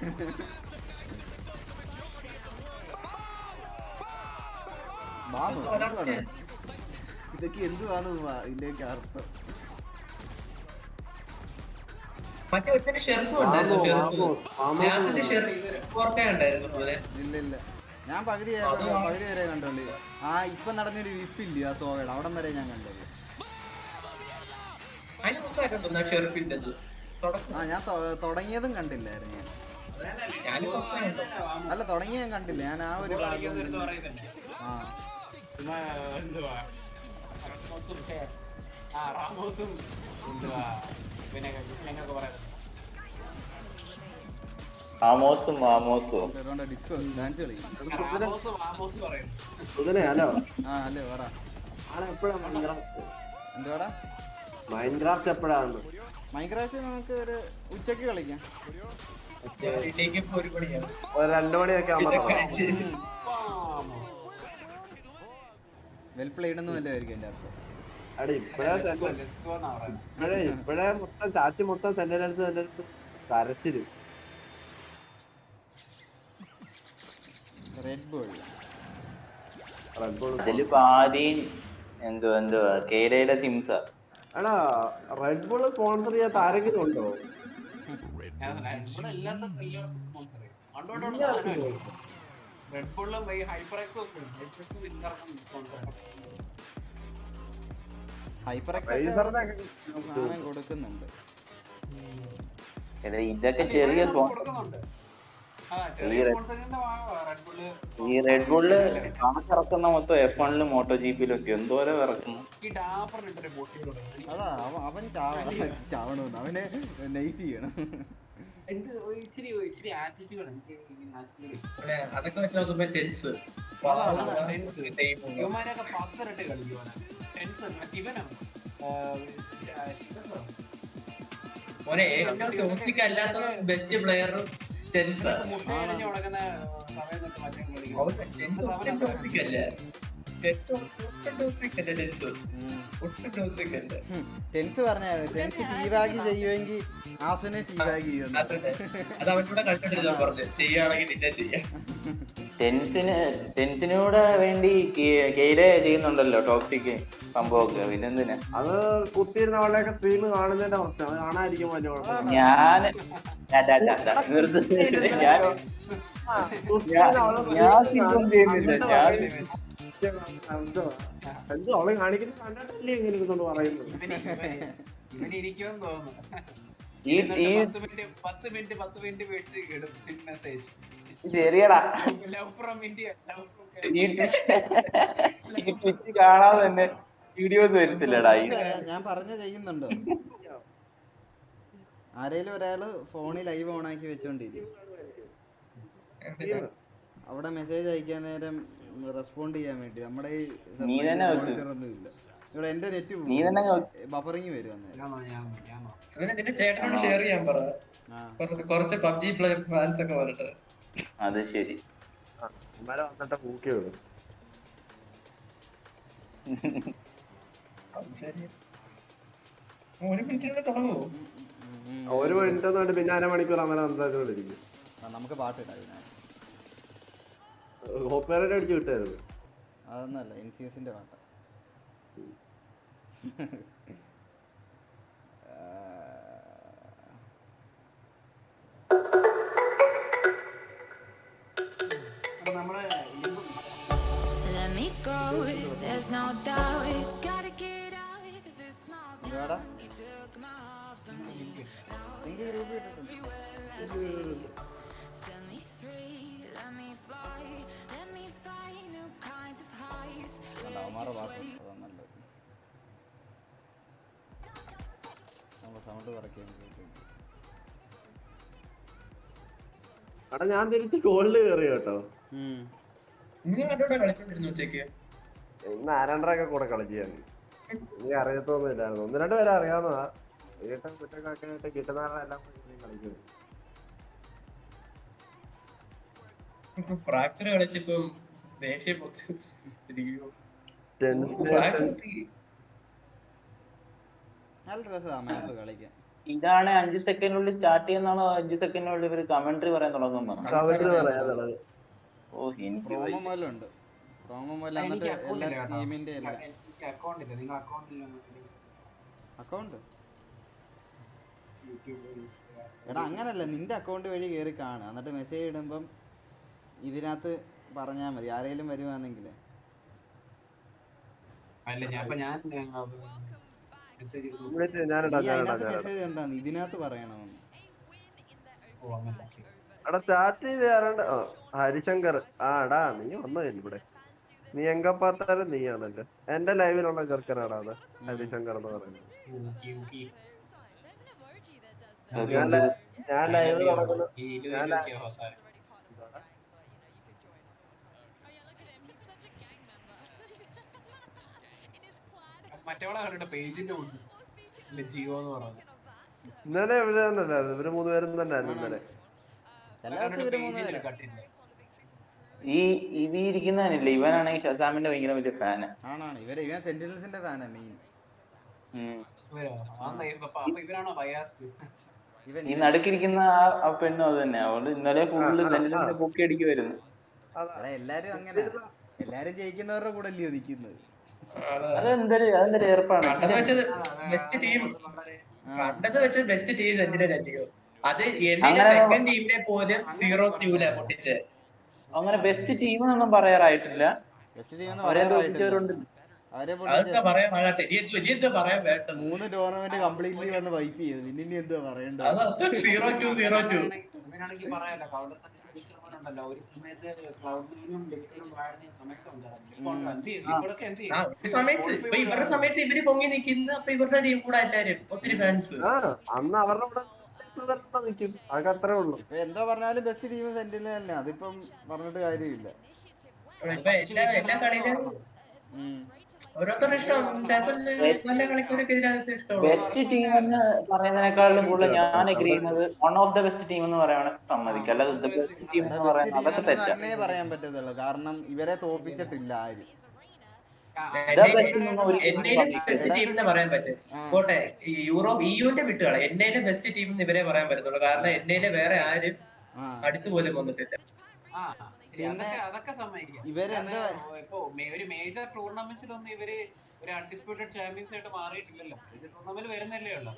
ഇതൊക്കെ എന്തുവാണ് ഇതിലേക്ക് അർത്ഥം? മറ്റേ ഒറ്റ ഷെർഫ് ഉണ്ടായിരുന്നു. ഇല്ല ഇല്ല, ഞാൻ പകുതി വരെ കണ്ടോണ്ട്. ആ ഇപ്പൊ നടന്നൊരു വിപ്പില്ല ആ സോവയുടെ അവിടം വരെ ഞാൻ കണ്ടത്. ആ ഞാൻ തുടങ്ങിയതും കണ്ടില്ലായിരുന്നു ഞാൻ. അല്ല തുടങ്ങിയ ഞാൻ കണ്ടില്ല, ഞാൻ ആ ഒരു ആമോസും മാമോസും എന്തുവാടാ മൈൻക്രാഫ്റ്റ് എപ്പോഴാണ്? മൈൻക്രാഫ്റ്റ് നമുക്ക് ഒരു ഉച്ചക്ക് കളിക്കാം. 2 മണിയൊക്കെ വെൽ പ്ലേഡ് ഒന്നും അല്ലായിരിക്കും എന്റെ അർത്ഥം. ഇപ്പഴേ മൊത്തം ചാച്ചി മൊത്തം സെന്റൻസ് കരച്ചില്. റെഡ് ബോൾ അതില് പാതി എന്തുവാ കേരയുടെ സിംസ. എടാ റെഡ് ബോൾ സ്പോൺസർ ചെയ്യാത്ത ആരെങ്കിലും ഉണ്ടോ? കൊടുക്കുന്നുണ്ട്. ഇതൊക്കെ ചെറിയ ഈ റെഡ് ബുള്ള് കാശ് ഇറക്കുന്ന മൊത്തം F1-ലും മോട്ടോ ജിപിയിലും ഒക്കെ എന്തോരം ഇറക്കുന്നു. അതാ അവൻ ചാവണമെന്ന് അവനെ നൈഫ് ചെയ്യണം. അതൊക്കെ വെച്ച് നോക്കുമ്പോ ടെൻസ് മോനെ ഏറ്റവും ടോക്സിക് അല്ലാത്ത ബെസ്റ്റ് പ്ലെയർ ടെൻസ് ടെൻസ് പറഞ്ഞായിരുന്നു. ടെൻസ് ടീവാഗി ചെയ്യുമെങ്കിൽ ആസുനെ ടീവാഗി ചെയ്യുന്നു. അത് അവനോട് കളിച്ചിട്ട് പറഞ്ഞു ചെയ്യുകയാണെങ്കിൽ നിന്നെ ചെയ്യാം. ടെൻസിനൂടെ വേണ്ടി കെയിലെ ചെയ്യുന്നുണ്ടല്ലോ ടോക്സിക് സംഭവമൊക്കെ. ഇതെന്തിനാ അത് കുത്തിയിരുന്ന അവളെയൊക്കെ സ്ട്രീം കാണുന്നതിന്റെ പ്രശ്നം. അത് കാണാതിരിക്കും വലിയ കുഴപ്പം. ഞാൻ എന്തോ അവളെ കാണിക്കുന്ന കണ്ടിട്ടല്ലേ ഇങ്ങനെ ഇരുന്നോണ്ട് പറയുന്നത്. ഇവനിരിക്കുമെന്ന് തോന്നുന്നു. 10 മിനിറ്റ് മെസ്സേജ് ശരിയടാ. കാണാതെ തന്നെ വീഡിയോസ് വരത്തില്ലടാ. ഞാൻ പറഞ്ഞ ചെയ്യുന്നുണ്ടോ? ആരേലും ഒരാള് ഫോണിൽ ലൈവ് ഓൺ ആക്കി വെച്ചോണ്ടിരിക്കും. അവിടെ മെസ്സേജ് അയക്കാൻ നേരം റെസ്പോണ്ട് ചെയ്യാൻ വേണ്ടി നമ്മുടെ ഈ ഇവിടെ എന്റെ നെറ്റ് ബഫറിങ് വരും. ചേട്ടനോട് ഷെയർ ചെയ്യാൻ പറ. കുറച്ച് പബ്ജി ഫാൻസ് ഒക്കെ വരട്ടെ. അത് ശരി. വന്നിട്ട് പൂക്കി വിടും. ഒരു മിനിറ്റ് തുടങ്ങുമോ? 1 മിനിറ്റ് ഒന്നും പിന്നെ 1/2 മണിക്കൂർ അങ്ങനെ സംസാരിച്ചോണ്ടിരിക്കും. നമുക്ക് പാട്ടിടാം. കോപ്പിറൈറ്റ് അടിച്ച് കിട്ടായിരുന്നു. അതൊന്നല്ല, NCSന്റെ പാട്ട. അവിടെ ഞാൻ തിരിച്ച് ഗോൾഡ് കയറി കേട്ടോ. ഇന്ന് ആരണ്ടൊക്കെ കൂടെ കളിച്ചാണ്. എനിക്ക് അറിയത്തൊന്നുമില്ലായിരുന്നു. 1-2 പേരെ അറിയാവുന്നതാ. കുറ്റക്കാക്കായിട്ട് കിട്ടുന്നവരെല്ലാം കളിക്കുന്നത്. ഫ്രാക്ചർ കളിച്ചപ്പോ നല്ല രസമാണ് മാപ്പ് കളിക്കാൻ. ഇതാണ് 5 സെക്കൻഡിനുള്ളിൽ സ്റ്റാർട്ട് ചെയ്യുന്നതാണോ 5 സെക്കൻഡിനുള്ളിൽ ഇവർ കമന്ററി പറയാൻ തുടങ്ങുമ്പോൾ? ഓ എനിക്ക് പ്രോമോ മുതലുണ്ട്. പ്രോമോ മുതൽ എന്നിട്ട് എല്ലാ ടീമിന്റെ അക്കൗണ്ട് എടാ അങ്ങനല്ല, നിന്റെ അക്കൗണ്ട് വഴി കയറി കാണുക, എന്നിട്ട് മെസ്സേജ് ഇടുമ്പം ഇതിനകത്ത് പറഞ്ഞാൽ മതി ആരെങ്കിലും വരുവാണെങ്കിൽ. മെസ്സേജ് എന്താണ് ഇതിനകത്ത് പറയണമെന്ന്. എടാ സ്റ്റാർട്ട് ചെയ്ത് ഹരിശങ്കർ ആടാ നീ വന്നതല്ലേ ഇവിടെ, നീ എങ്ക പാത്താലും നീയാണല്ലോ. എന്റെ ലൈവിലുള്ള ചെറുക്കനാടാ അത് ഹരിശങ്കർ എന്ന് പറയുന്നത്. ഞാൻ ലൈവ് നടക്കുന്നു. ഇന്നലെ ഇവിടെ തന്നെയല്ലായിരുന്നു, ഇവര് 3 പേരും തന്നെ ആയിരുന്നു ഇന്നലെ. ഈ ഇരിക്കുന്നവനില്ലേ, ഇവനാണെങ്കിൽ ഷസാമിന്റെ ഭയങ്കര വലിയ ഫാന്. ഇവൻ സെന്റിനൽസിന്റെ ഫാനാ മെയിൻ. ഈ നടുക്കിരിക്കുന്ന ആ പെണ്ണും അത് തന്നെ. അതുകൊണ്ട് ഇന്നലെ ഫുള്ള് സെന്റിനൽസിന്റെ പൊക്കി അടിക്കുമായിരുന്നു. എല്ലാരും അങ്ങനെ, എല്ലാരും ജയിക്കുന്നവരുടെ കൂടെ അല്ലയോ നിക്കുന്നത്. അതെന്തൊരു ഏർപ്പാടാണ്. കണ്ടത് വെച്ച് ബെസ്റ്റ് ടീം സെന്റിനൽ അല്ലയോ. അത് സെക്കൻഡ് ടീമിനെ പോലും 0-2 പൊട്ടിച്ച്. അങ്ങനെ ബെസ്റ്റ് ടീം എന്നൊന്നും പറയാറായിട്ടില്ല. പറയാൻ വേണ്ട 3 ടൂർണമെന്റ് കംപ്ലീറ്റ്ലി വന്ന് വൈപ്പ് ചെയ്തു. പിന്നെ എന്തുവാ പറയണ്ടത്? 0-2 അങ്ങനെയാണെങ്കിൽ പറയാല്ലോ. ഒരു സമയത്ത് ഇവരുടെ സമയത്ത് ഇവര് പൊങ്ങി നിൽക്കുന്ന, അപ്പൊ ഇവരുടെ ടീം കൂടെ എല്ലാരും ഒത്തിരി ഫാൻസ് അന്ന് അവരുടെ കൂടെ നിൽക്കും. അതൊക്കെ അത്രേ ഉള്ളൂ. എന്തോ പറഞ്ഞാലും ബെസ്റ്റ് ടീം സെന്റിനൽ തന്നെ, അതിപ്പം പറഞ്ഞിട്ട് കാര്യമില്ല. എല്ലാ കളിയിലും ഓരോരുത്തരുടെ ഇഷ്ടം. നല്ല കളിക്കാരൊക്കെ ഇതിനകത്ത് ഇഷ്ടമാണ്. ബെസ്റ്റ് ടീം എന്ന് പറയുന്നതിനേക്കാളും കൂടുതൽ ഞാൻ അഗ്രി ചെയ്യുന്നത് one of the best team എന്ന് പറയുകയാണെങ്കിൽ സമ്മതിക്കും. അല്ലാതെ ബെസ്റ്റ് ടീം എന്ന് പറയുന്നത് അതൊക്കെ തെറ്റാണ്. പറയാൻ പറ്റത്തുള്ളൂ, കാരണം ഇവരെ തോപ്പിച്ചിട്ടില്ല ആരും. എന്നേലും ബെസ്റ്റ് ടീം എന്ന് പറയാൻ പറ്റും. പോട്ടെ, യൂറോപ്പ് യുവിന്റെ വിട്ടുകളെ എന്നേലും ബെസ്റ്റ് ടീം എന്ന് ഇവരെ പറയാൻ പറ്റത്തുള്ളൂ. കാരണം എന്നേലും വേറെ ആരും അടുത്ത് പോലും വന്നിട്ടില്ല. അതൊക്കെ സമ്മതിക്കാം. ഇപ്പൊ ഒരു മേജർ ടൂർണമെന്റ്സിലൊന്നും ഇവര് ഒരു അൺഡിസ്പ്യൂട്ടഡ് ചാമ്പ്യൻസ് ആയിട്ട് മാറിയിട്ടില്ലല്ലോ. ഇത് ടൂർണമെന്റ് വരുന്നല്ലേ ഉള്ളൂ.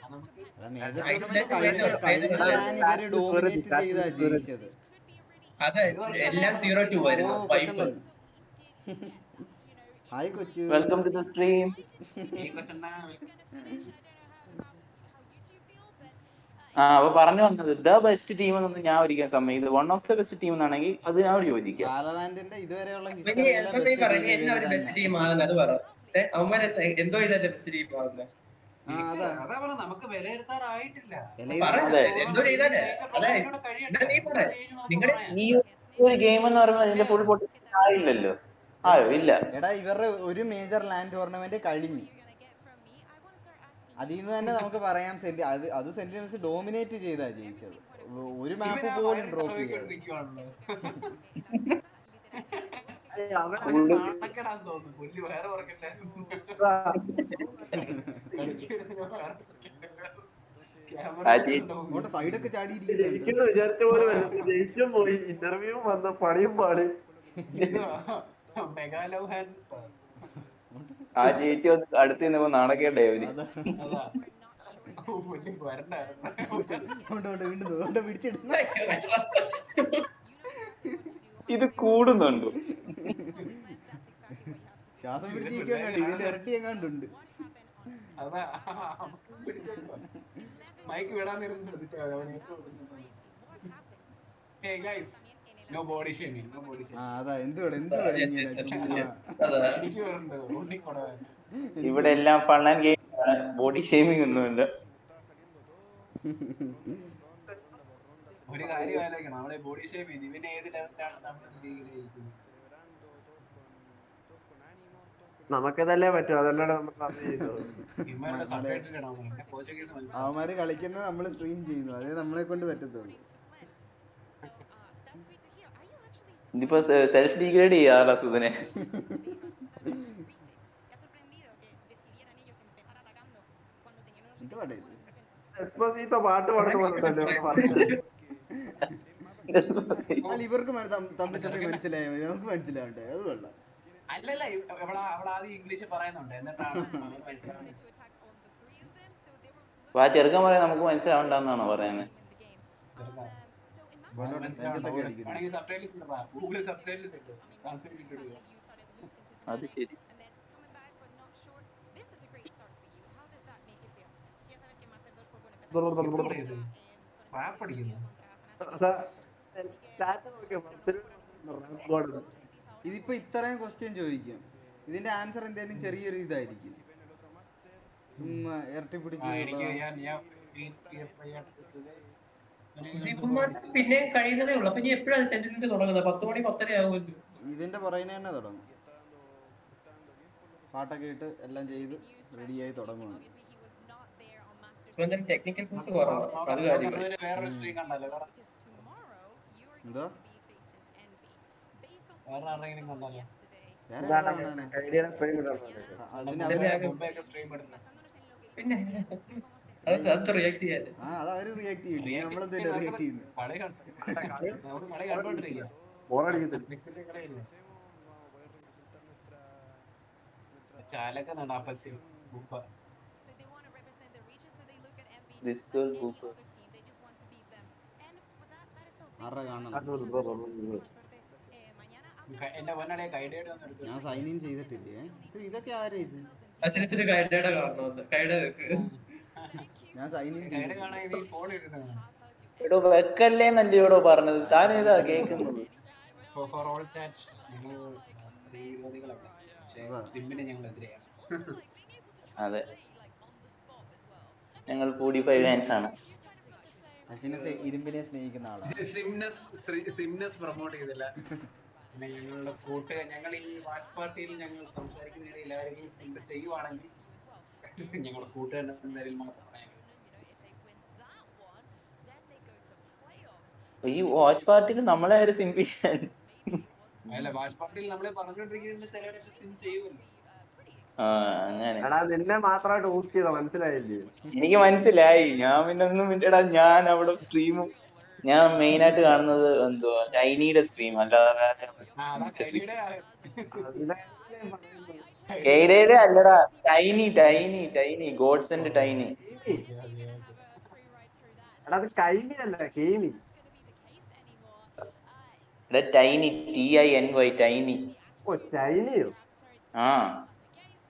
അതെ, എല്ലാം 0-2 ആയിരുന്നു. ഹായ് കൊച്ചു, വെൽക്കം ടു ദി സ്ട്രീം. അപ്പൊ പറഞ്ഞു വന്നത് ദ ബെസ്റ്റ് ടീം എന്നൊന്നും ഞാൻ ഒരിക്കലും സമ്മതിക്കുന്നത്. One of the best team എന്നാണെങ്കിൽ അത് ഞാൻ യോജിക്കാം. നമുക്ക് വിലയിരുത്താറായിട്ടില്ല. ഈ ഒരു ഗെയിം എന്ന് പറയുമ്പോൾ അതിന്റെ ഫുൾ പൊട്ടിഷൻ ആയില്ലല്ലോ. ഇല്ല. എടാ ഇവരുടെ ഒരു മേജർ ലാൻഡ് ടൂർണമെന്റ് കഴിഞ്ഞു. അതിൽ നിന്ന് തന്നെ നമുക്ക് പറയാം അത് സെന്റിനൽസ് ഡോമിനേറ്റ് ചെയ്താ ജയിച്ചത്. ഒരു മാപ്പ് പോലും ഡ്രോപ്പ് ചെയ്തു. സൈഡൊക്കെ ചാടിയിരിക്കുന്നു. വിചാരിച്ച പോലെ ജയിച്ചും പോയി, ഇന്റർവ്യൂ വന്ന പണിയും പാടി. ആ ചേച്ചി അടുത്ത് നിന്നപ്പോ നാണക്കേണ്ടേ അവര്. ഇത് കൂടുന്നുണ്ടോ? ശ്വാസം പിടിച്ചിരിക്കുന്നുണ്ട്, ഇതിന്റെ ഇരട്ടി എങ്ങാണ്ടുണ്ട്. മൈക്ക് വിടാൻ No body shaming. ഇവിടെ എല്ലാം ഫൺ ആൻഡ് ഗെയിം ആണ്, ബോഡി ഷേമിംഗ് ഒന്നുമില്ല. ഒരു കാര്യം ആലോചിക്കണം, നമ്മളെ ബോഡി ഷേം ചെയ്ത് ഇവനെ ഏത് ലെവലിലാണ് നമ്മൾ ജീവിക്കുന്നത്. നമുക്കതല്ലേ പറ്റും, അതല്ലേ അവന്മാര് കളിക്കുന്നത് നമ്മള് സ്ട്രീം ചെയ്യുന്നു, അതേ നമ്മളെ കൊണ്ട് പറ്റത്തുള്ളൂ. ഇതിപ്പോ സെൽഫ് ഡിഗ്രേഡ് ചെയ്യാറാത്തതിനെ. എക്സ്പോസിറ്റോ പാട്ട് പാടുന്ന പോലെ തന്നെ ഇവിടെ പറഞ്ഞത്. അല്ല ഇവർക്ക് തമ്മിൽ തമ്മിൽ മനസ്സിലായാൽ മതി, നമുക്ക് മനസ്സിലാവണ്ടേ? അത് കൊള്ളാം. അല്ലല്ല അവൾ ആദ്യം ഇംഗ്ലീഷ് പറയുന്നുണ്ട്, എന്നിട്ടാണ് മനസ്സിലാവുന്നത്. ആ ചെറുക്കൻ പറയാൻ നമുക്ക് മനസ്സിലാവണ്ടെന്നാണോ പറയുന്നത്? അത് ശരി. ഇതിപ്പോ ഇത്രയും ക്വസ്റ്റ്യൻ ചോദിക്കും, ഇതിന്റെ ആൻസർ എന്തായാലും ചെറിയൊരു ഇതായിരിക്കും. ഇരട്ടി പിടിച്ച് പിന്നെ കഴിയുന്നതേ ഉള്ളൂ. അപ്പൊ ഇനി എപ്പോഴാണ് സെന്റിനൽസ് തുടങ്ങുന്നത്? 10 മണി 10:30 ആകുമല്ലോ. ഇതിന്റെ പുറകിന് തന്നെ തുടങ്ങും. പാട്ടൊക്കെ ഇട്ട് എല്ലാം ചെയ്ത് റെഡിയായി തുടങ്ങുന്നു. ടെക്നിക്കൽ കോഴ്സ് കുറവാണ്. അത് കാര്യം വേറൊരു സ്ട്രീം കണ്ടല്ലോ, എന്തോ വേറെ ആരെങ്കിലും കണ്ടല്ലോ. പിന്നെ അത് റിയാക്ട് ചെയ്യാൻ അതവര് റിയാക്ട് ചെയ്യില്ല, നമ്മളെന്തായാലും റിയാക്ട് ചെയ്യുന്നു. ചാലൊക്കെ നടപ്പച്ചി എന്റെ പൊന്നടേ കൈഡേഡ് ഞാൻ സൈൻ ഇൻ ചെയ്തിട്ടില്ലേ? ഇതൊക്കെ ആരാ ഇത്? ഞാൻ സൈൻ ഇൻ എടോ വെക്കല്ലേ നല്ലയോടോ പറഞ്ഞത്, താൻ ഏതാ കേൾക്കുന്നത്? അതെ, ഞങ്ങൾ കൂടി ഫാൻസ് ആണ്. ഇരുമ്പിനെ സ്നേഹിക്കുന്ന ആളാണ്. സിംനെസ് പ്രൊമോട്ട് ചെയ്തില്ല. പിന്നെ ഞങ്ങളുടെ ഞങ്ങൾ ഈ വാച്ച് പാർട്ടിയിൽ ഞങ്ങൾ സംസാരിക്കുന്നതിൽ ആരെങ്കിലും സിംബ് ചെയ്യുവാണെങ്കിൽ ഞങ്ങളുടെ കൂട്ടുകാരിൽ മാത്രമാണ്. ഈ വാച്ച് പാർട്ടിയിൽ നമ്മളെ ആര് സിംപിക്കാൻ? അല്ല, വാച്ച് പാർട്ടിയിൽ നമ്മളെ പറഞ്ഞോണ്ടിരിക്കുന്നതിൽ ചിലവരൊക്കെ സിം ചെയ്യുമല്ലോ. നിന്നെ മാത്രമായിട്ട് ഊസ് ചെയ്ത മനസ്സിലായില്ലേ? എനിക്ക് മനസ്സിലായി. ഞാൻ പിന്നെ ഒന്നും എടാ, ഞാൻ അവിടെ സ്ട്രീമും ഞാൻ മെയിൻ ആയിട്ട് കാണുന്നത് എന്തുവാ ടൈനിയുടെ സ്ട്രീം, അല്ലാതെ അല്ലടാ. Tiny Tiny Tiny gods and Tiny. Tiny TINY Tiny. ആ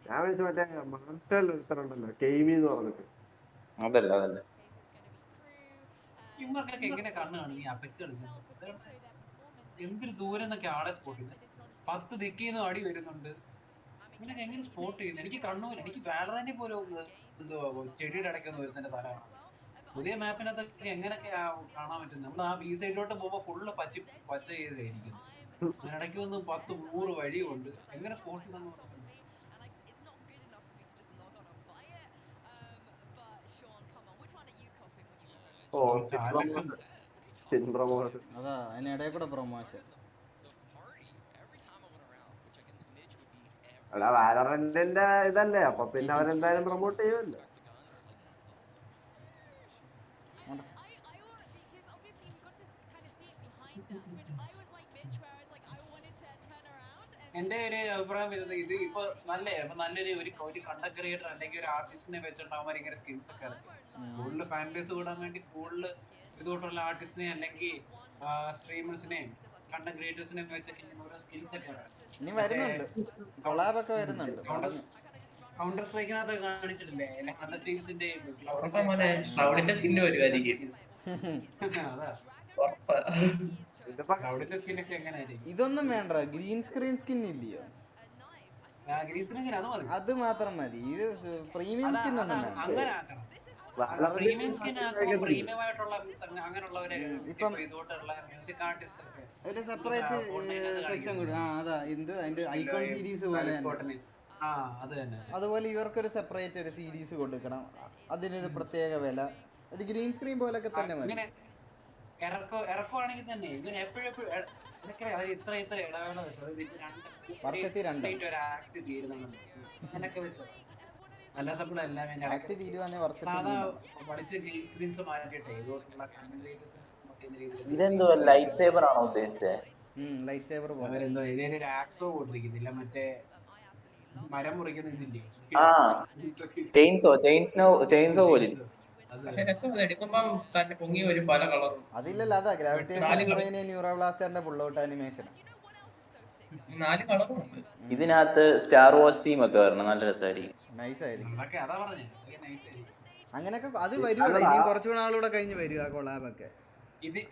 ഞാൻ വിളിച്ച മറ്റേ മാർഷൽ ഒരുത്തരുണ്ടല്ലോ, കെയ്മി എന്ന് പറഞ്ഞിട്ട്. അതല്ല അതല്ല. ഇവർക്കൊക്കെ എങ്ങനെ കണ്ണ് കാണും ഈ അപെക്സ് കളിക്കുന്നത്? എന്തൊരു ദൂരം എന്നൊക്കെ ആളെ സ്പോട്ട് ചെയ്യുന്നത്. 10 ദിക്കിന്ന് അടി വരുന്നുണ്ട്. ഇങ്ങനെയൊക്കെ എങ്ങനെ സ്പോട്ട് ചെയ്യുന്നത്? എനിക്ക് കണ്ണൂര്, എനിക്ക് വാലറന്റിൽ പോലും എന്തോ ചെടിയുടെ ഇടയ്ക്കൊന്നും വരുന്നതിന്റെ തലമാണ്. പുതിയ മാപ്പിനകത്തൊക്കെ എങ്ങനെയൊക്കെ കാണാൻ പറ്റും? നമ്മൾ ആ ബി സൈഡിലോട്ട് പോകുമ്പോൾ ഫുള്ള് പച്ച ചെയ്തായിരിക്കും. അതിനിടയ്ക്ക് വന്ന് 10-100 വഴിയുണ്ട്. എങ്ങനെ സ്പോട്ട് ചെയ്യുന്ന അതാ അതിനിടയിൽ കൂടെ പ്രൊമോഷൻ. വാലറന്റിന്റെ ഇതല്ലേ, അപ്പൊ പിന്നെ അവരെന്തായാലും പ്രൊമോട്ട് ചെയ്യുമല്ലോ. എന്റെ ഒരു അഭിപ്രായം വരുന്നത്, ഇത് ഇപ്പൊ നല്ലൊരു കണ്ടന്റ് ക്രിയേറ്റർ അല്ലെങ്കിൽ ഒരു ആർട്ടിസ്റ്റിനെ വെച്ചിട്ടുണ്ടാവുമ്പോൾ ഇങ്ങനെ സ്കിൽസ് ഒക്കെ കൂടുതൽ ഫാൻ ബേസ് കൂടാൻ വേണ്ടി കൂടുതൽ ഇതുകൊണ്ടുള്ള ആർട്ടിസ്റ്റിനെ അല്ലെങ്കിൽ സ്ട്രീമേഴ്സിനെയും കണ്ടന്റ് ക്രിയേറ്റേഴ്സിനെ വെച്ചൊക്കെ ഓരോ സ്കിൽസ് ഒക്കെ കൗണ്ടർ സ്ട്രൈക്കിനകത്ത് കാണിച്ചിട്ടില്ലേ? ഹൺഡ്രഡ് ടീംസിന്റെ ഇതൊന്നും വേണ്ട, ഗ്രീൻ സ്ക്രീൻ സ്കിൻ ഇല്ലയോ? അത് മാത്രം മതി. ഇത് പ്രീമിയം സ്കിൻ ഒന്നും വേണ്ട. ഒരു സെപ്പറേറ്റ് സെക്ഷൻ കൂടി. അതാ എന്ത് അതിന്റെ ഐക്കോൺ സീരീസ് പോലെ അതുപോലെ ഇവർക്കൊരു സെപ്പറേറ്റ് ഒരു സീരീസ് കൊടുക്കണം. അതിനൊരു പ്രത്യേക വില. അത് ഗ്രീൻ സ്ക്രീൻ പോലൊക്കെ തന്നെ മതി. ഇറക്കുവാണെങ്കിൽ തന്നെ ഇതിന് എപ്പോഴും ഇത്ര ഇടവേള വെച്ചത് വർഷത്തിൽ 2 ആക്ട് തീരുന്നുണ്ട് അങ്ങനൊക്കെ വെച്ചത്. അല്ലാത്തപ്പോഴെല്ലാം ആക്ട് തീരുവാണെങ്കിൽ കുറച്ച് സാധാ പഠിച്ച ഗ്രീൻ സ്ക്രീൻസ് മാറ്റിയിട്ടേ ഇതുപോലുള്ള കണ്ടന്റ് ക്രിയേറ്റേഴ്സ് ഇതെന്തോ ലൈറ്റ് സേബർ ആണോ ഉദ്ദേശിച്ചത്? ലൈറ്റ് സേബർ പോലെ അവരെന്തോ ഇതിനൊരു ആക്സോ പോട്ടിരിക്കുന്നില്ല, മറ്റേ മരം മുറിക്കുന്ന ഇതില്ലേ ചെയിൻസോ പോലെ. എടുക്കുമ്പം തന്നെ പൊങ്ങി വരും പല കളറും. അതില്ലല്ലോ, അതാ ഗ്രാവിറ്റേഷൻ ന്യൂറോബ്ലാസ്റ്ററിന്റെ പുള്ളൗട്ട് ആനിമേഷൻ. 4 കളറും ഉണ്ട് ഇതിനകത്ത് സ്റ്റാർ വാച്ച് തീം ഒക്കെ വരണം, നല്ല രസമായിരിക്കും. അങ്ങനെയൊക്കെ അത് വരുമല്ലോ, ഇനി കുറച്ചുകൂടെ നാളൂടെ കഴിഞ്ഞ് വരും ആ കൊളാബൊക്കെ.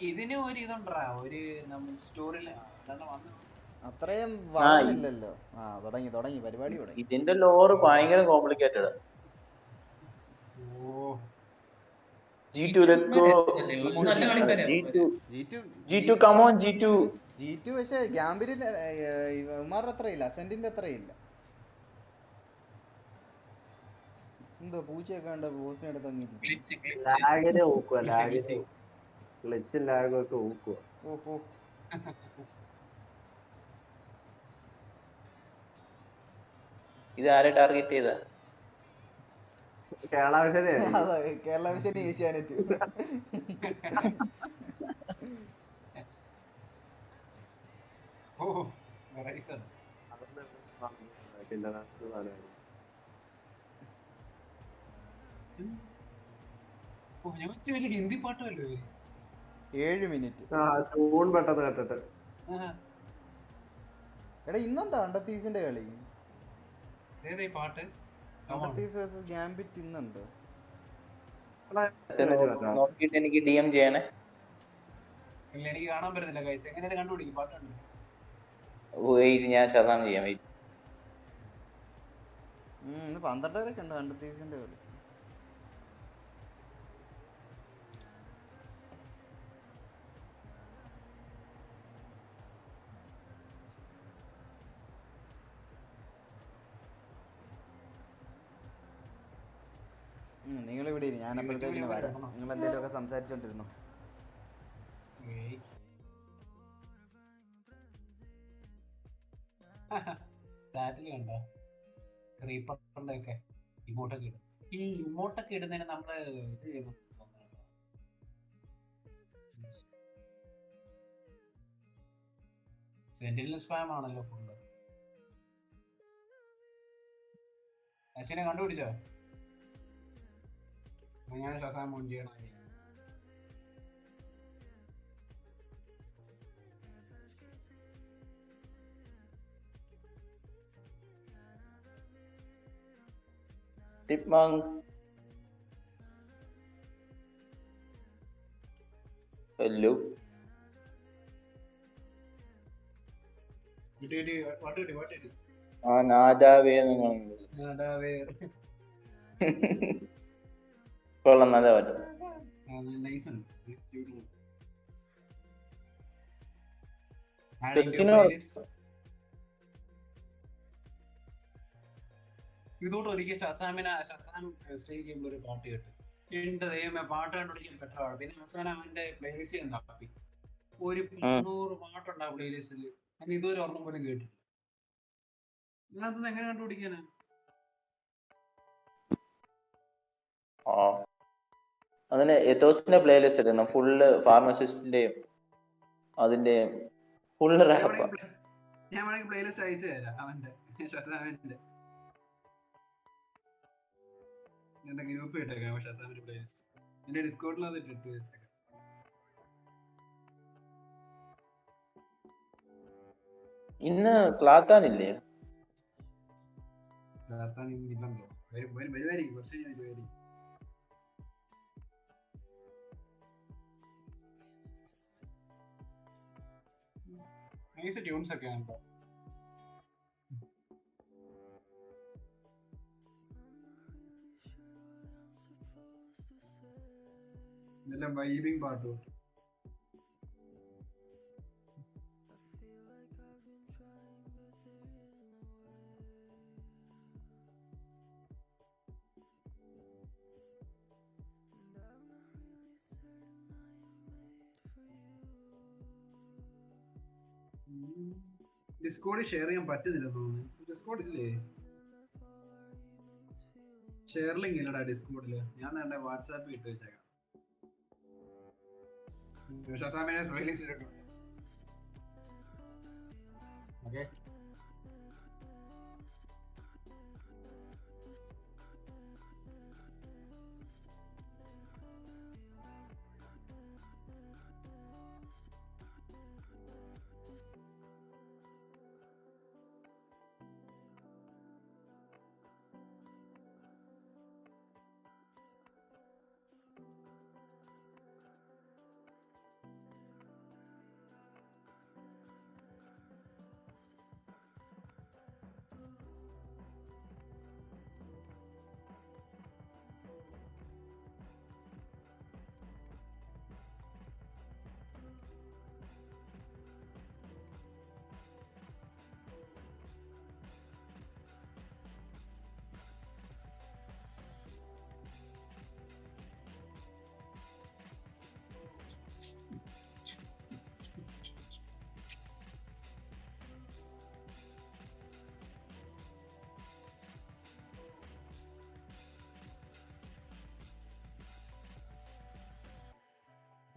ഇതിന് ഒരു ഇതുണ്ടാ, ഒരു സ്റ്റോറിൽ അത്രയും വളർന്നില്ലല്ലോ. തുടങ്ങി പരിപാടി തുടങ്ങി. ഇതിന്റെ ലോറ് ഭയങ്കര complicated. G2 let's go. G2 come on G2. G2 പക്ഷേ ഗാംബിരിന്റെ ഉമാറിന്റെ അത്രയില്ല, അസെന്റിന്റെ അത്രയില്ല. എന്തോ പൂച്ചയൊക്കെ ഉണ്ട് ബോസിനെ എടുത്ത് ഓഹോ. ഇത് ആരെ ടാർഗറ്റ് ചെയ്താ? കേരള വിഷൻ ഏഷ്യാനെറ്റ്. ഹിന്ദി പാട്ടല്ലോ 7 മിനിറ്റ്. എടാ ഇന്നെന്താ അണ്ടത്തീസിന്റെ കളി? പാട്ട് അണ്ടത്തീസ് വേഴ്സസ് ഗാംബിറ്റ് ഇന്നുണ്ട്. നോക്കിയിട്ട് എനിക്ക് DM ചെയ്യണേ. ഇല്ല, എനിക്ക് കാണാൻ പറ്റുന്നില്ല ഗൈസ്. എങ്ങനെയാണ് കണ്ടുപിടിക്കും പാട്ടുണ്ട്? ഞാൻ ശതമാനം ചെയ്യാം. 12 വരെയൊക്കെ ഉണ്ട് അണ്ടത്തീസിന്റെ കളി. നിങ്ങൾ ഇവിടെ ഞാൻ അപ്പോഴത്തേക്കിന് വരാം. നിങ്ങൾ എന്തെങ്കിലുമൊക്കെ സംസാരിച്ചോണ്ടിരുന്നു. ചാറ്റിൽ കണ്ടോ ക്രീപ്പറിന്റെ ഒക്കെ ഇമോട്ടൊക്കെ ഇടും. ഈ ഇമോട്ടൊക്കെ ഇടുന്നതിന് നമ്മള് ഇത് ചെയ്യുന്നു. സെന്റിനൽ സ്പാം ആണല്ലോ ഫുള്ള്. അശ്വിനെ കണ്ടുപിടിച്ചോ? ഞാൻ ശസാം മോൺ ചെയ്യണം. ടിപ്മാങ് ഹലോ നാദാവേ കൊള്ളാം, നല്ല പറ്റും. ഇതോട്ട് ഒരിക്കൽ ഷസാം സ്റ്റേ ചെയ്യുമ്പോൾ ഒരു പാട്ട് കേട്ടു. എന്റെ ദൈവമേ, പാട്ട് കണ്ടുപിടിക്കാൻ ബെറ്റർ ആണ്. പിന്നെ അവസാനം അവന്റെ പ്ലേലിസ്റ്റ് ഞാൻ തപ്പി. ഒരു 300 പാട്ടുണ്ട് ആ പ്ലേലിസ്റ്റിൽ. ഞാൻ ഇതുവരെ ഒരെണ്ണം പോലും കേട്ടില്ല. അല്ലാത്തത് എങ്ങനെ കണ്ടുപിടിക്കാനാ? അതിന് എത്തോസിന്റെ പ്ലേലിസ്റ്റ് എടുക്കണം. ഫുള്ള് ഫാർമസിസ്റ്റിന്റെയും അതിന്റെ ഫുള്ള് റാപ്പ്. ഞാൻ വേണമെങ്കിൽ പ്ലേലിസ്റ്റ് അയച്ചു തരാം അവന്റെ ഷസാമിന്റെ. എന്റെ ഗ്രൂപ്പ് ഇട്ടേക്കാം ഷസാമിന്റെ പ്ലേലിസ്റ്റ്. എന്റെ ഡിസ്കോഡിൽ അത് ഇട്ട് വെച്ചേക്കാം. ഇന്ന് സ്ലാത്താനില്ലേ? സ്ലാത്താൻ ഇന്നില്ലെന്നോ? വരുമായിരിക്കും, കുറച്ച് കഴിഞ്ഞ് വരുമായിരിക്കും. നൈസ് ട്യൂൺസ് ഒക്കെ ഉണ്ടോ? നല്ല വൈബിങ് പാട്ട്. ഡിസ്കോഡ് ഷെയർ ചെയ്യാൻ പറ്റുന്നില്ല തോന്നുന്നു. ഡിസ്കോഡ് ഇല്ലേ? ഷെയർലിങ്ക് ഇല്ലടാ ഡിസ്കോഡില്. ഞാൻ എന്റെ വാട്സാപ്പിൽ ഇട്ട് വെച്ചേക്കാം. വിശ്വാസാമനെ റിലീസ് ചെയ്തിട്ടുണ്ട്. ഓക്കെ.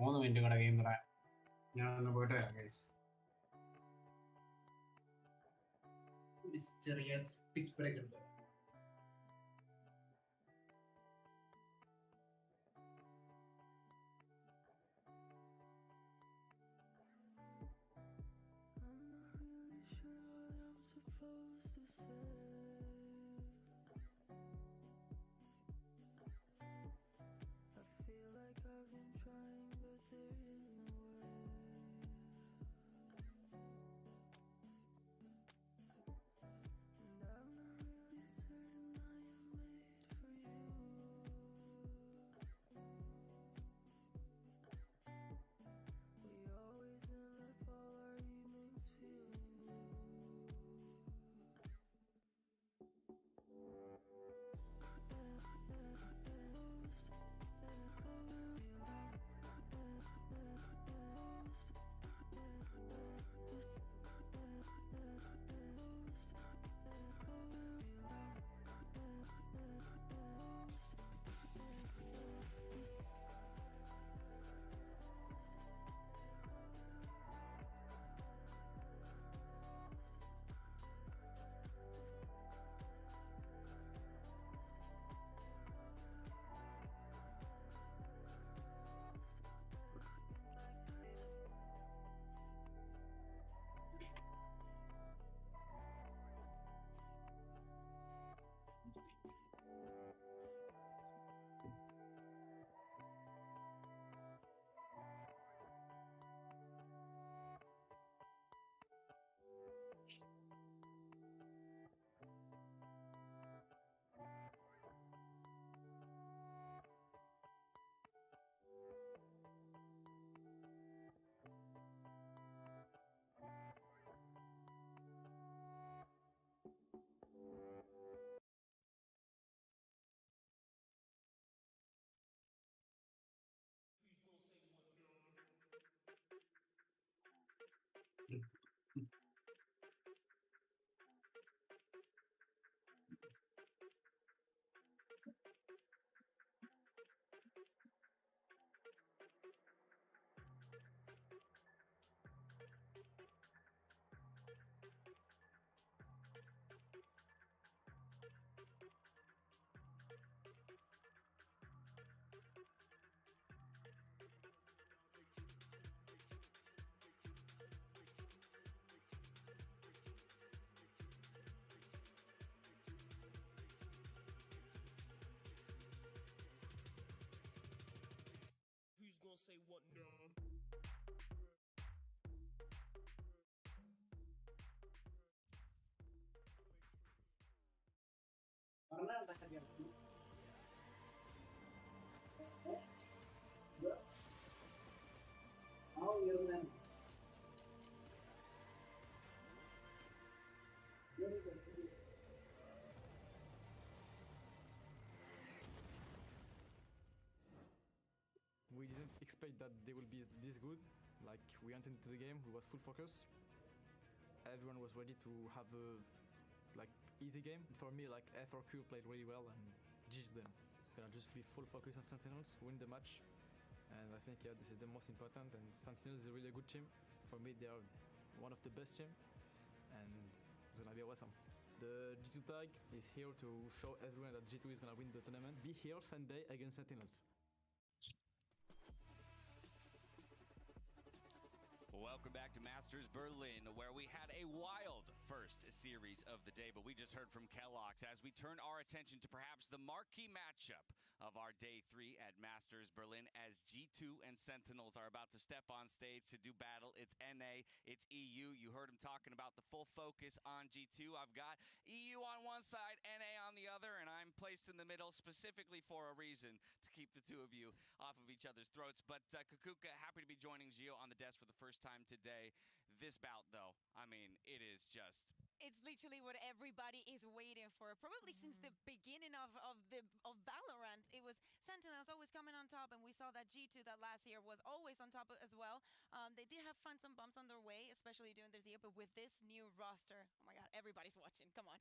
മൂന്ന് മിനിറ്റ് കൂടെ ഗെയിം പറയാം. ഞാനൊന്ന് പോയിട്ട് വരാം ഗൈസ്. ചെറിയ സ്പീസ് ബ്രേക്ക് ഉണ്ട്. Say what now? We didn't expect that they will be this good. Like, we went into the game, we was full focus. Everyone was ready to have a like easy game. For me, like F or Q played really well, and GG them. Gonna just be full focus on Sentinels, win the match, and I think this is the most important. And Sentinels is a really good team. For me, they are one of the best team, and it's gonna be awesome. The G2 tag is here to show everyone that G2 is gonna win the tournament. Be here Sunday against Sentinels. Welcome back to Masters Berlin, where we had a wild first series of the day, but we just heard from Kellogg's as we turn our attention to perhaps the marquee matchup of our day 3 at Masters Berlin, as G2 and Sentinels are about to step on stage to do battle. It's NA, it's EU. You heard him talking about the full focus on G2. I've got EU on one side, NA on the other, and I'm placed in the middle specifically for a reason, to keep the two of you off of each other's throats. But Kukuka, happy to be joining Gio on the desk for the first time today. This bout, though, I mean, it is just... It's literally what everybody is waiting for. Probably since the beginning of Valorant, it was Sentinels always coming on top, and we saw that G2 that last year was always on top as well. They did have some bumps on their way, especially during this year, but with this new roster, oh my god, everybody's watching. Come on.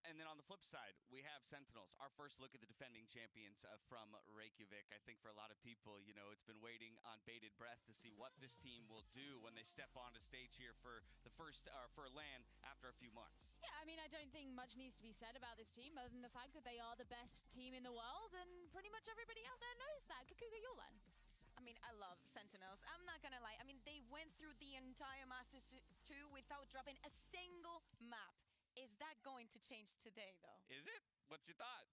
And then on the flip side, we have Sentinels, our first look at the defending champions from Reykjavik. I think for a lot of people, you know, it's been waiting on bated breath to see what this team will do when they step onto stage here for the first, for LAN after a few months. Yeah, I mean, I don't think much needs to be said about this team other than the fact that they are the best team in the world, and pretty much everybody out there knows that. Kukuga, your LAN. I mean, I love Sentinels. I'm not gonna lie. I mean, they went through the entire Masters 2 without dropping a single map. Is that going to change today, though? Is it? What's your thought?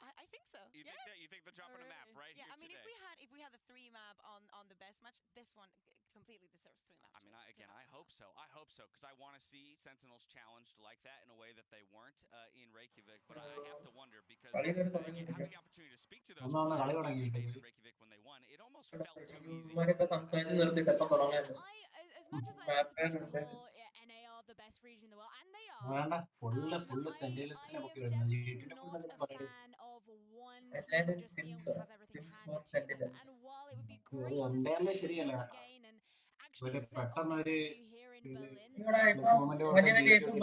I think so. You think they're dropping a map right here I mean, today? if we had the 3 map on the best match, this one completely deserves 3 maps. I mean, I hope so. I hope so, because I want to see Sentinels challenged like that in a way that they weren't in Reykjavik. But I have to wonder, because having the opportunity to speak to those players on the stage in Reykjavik when they won, it almost felt too easy. NA are the best region in the world, and they are. I am not a fan of one team just being able to have everything handed to them. And while it would be great to see them gain and actually set off their debut here in Berlin,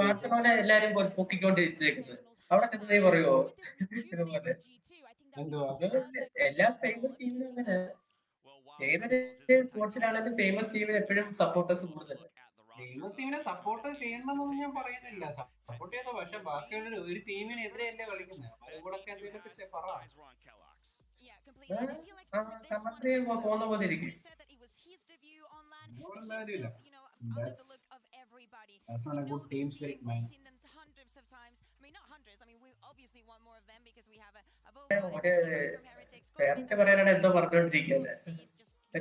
Barcelona എല്ലാരും പൊക്കിക്കൊണ്ടിരിച്ചേക്കുന്നത് അവിടെ ചെന്ന് പറയോ ഇതുപോലെ എല്ലാ famous ടീമിനും അങ്ങനെ ഏതൊരു സ്പോർട്സിലാണെങ്കിലും famous ടീമിന് എപ്പോഴും സപ്പോർട്ടേഴ്സ് കൂടുതൽ. ഫേമസ് ടീമിനെ സപ്പോർട്ട് ചെയ്യണമെന്നൊന്നും ഞാൻ പറയുന്നില്ല, സപ്പോർട്ട് ചെയ്ത, പക്ഷെ ബാക്കിയുള്ള ഒരു ടീമിനെതിരെയല്ലേ കളിക്കുന്നത്. അതുകൂടൊക്കെ എന്തെങ്കിലുമൊക്കെ പറ. പോകുന്ന പോലെ ഇരിക്കും. That's not a good team spirit, man. Parent പറയാനാണ് എന്തോ പറഞ്ഞോണ്ടിരിക്കുന്നത്.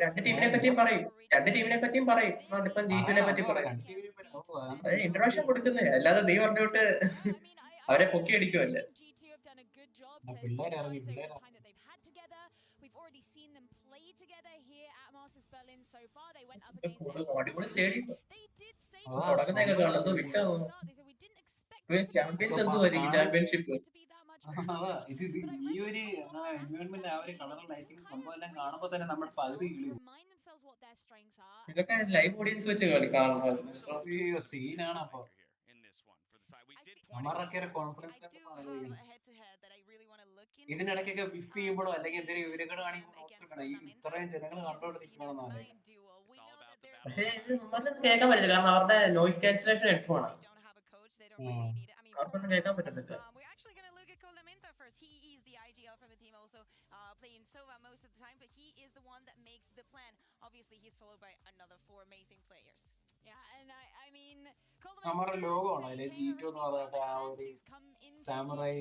രണ്ട് ടീമിനെ പറ്റിയും പറയും, ഇപ്പം G2നെ പറ്റി പറയും. അത് ഇൻട്രൊഡക്ഷൻ കൊടുക്കുന്നേ, അല്ലാതെ നീ പറഞ്ഞോട്ട് അവരെ പൊക്കി അടിക്കുമല്ലേ. അടിപൊളി സ്റ്റേഡിയം തുടങ്ങുന്നതൊക്കെ കാണുന്നത് വിറ്റാവും. Champions എന്തുമായിരിക്കും championship. ഇത് ഈ ഒരു എൻവയോൺമെന്റ്, ആ ഒരു കളർ ലൈറ്റിംഗ് സംഭവം എല്ലാം കാണുമ്പോ തന്നെ നമ്മുടെ പകുതി ഇതൊക്കെ ലൈവ് ഓഡിയൻസ് വെച്ച് കാണുന്നത് സീനാണ്. അപ്പൊ കോൺഫിഡൻസ് ഇതിനിടയ്ക്കൊക്കെ വിഫ് ചെയ്യുമ്പോഴോ അല്ലെങ്കിൽ എന്തെങ്കിലും ഇവരൊക്കെ കാണിക്കുമ്പോൾ ഇത്രയും ജനങ്ങൾ കണ്ടോണ്ടിരിക്കണമെന്നാണ്. പക്ഷേ ഇത് നമ്മളൊന്നും കേൾക്കാൻ പറ്റില്ല, കാരണം അവരുടെ നോയിസ് ക്യാൻസലേഷൻ ഹെഡ്ഫോണാണ്, അവർക്കൊന്നും കേൾക്കാൻ പറ്റത്തില്ല. Playing Sova most of the time, but he is the one that makes the plan. Obviously, he's followed by another 4 amazing players. Yeah, and I mean, നമ്മുടെ ലോഗോണോ അല്ലെ G2 എന്ന് പറഞ്ഞിട്ട് ആ ഒരു സാമുറൈ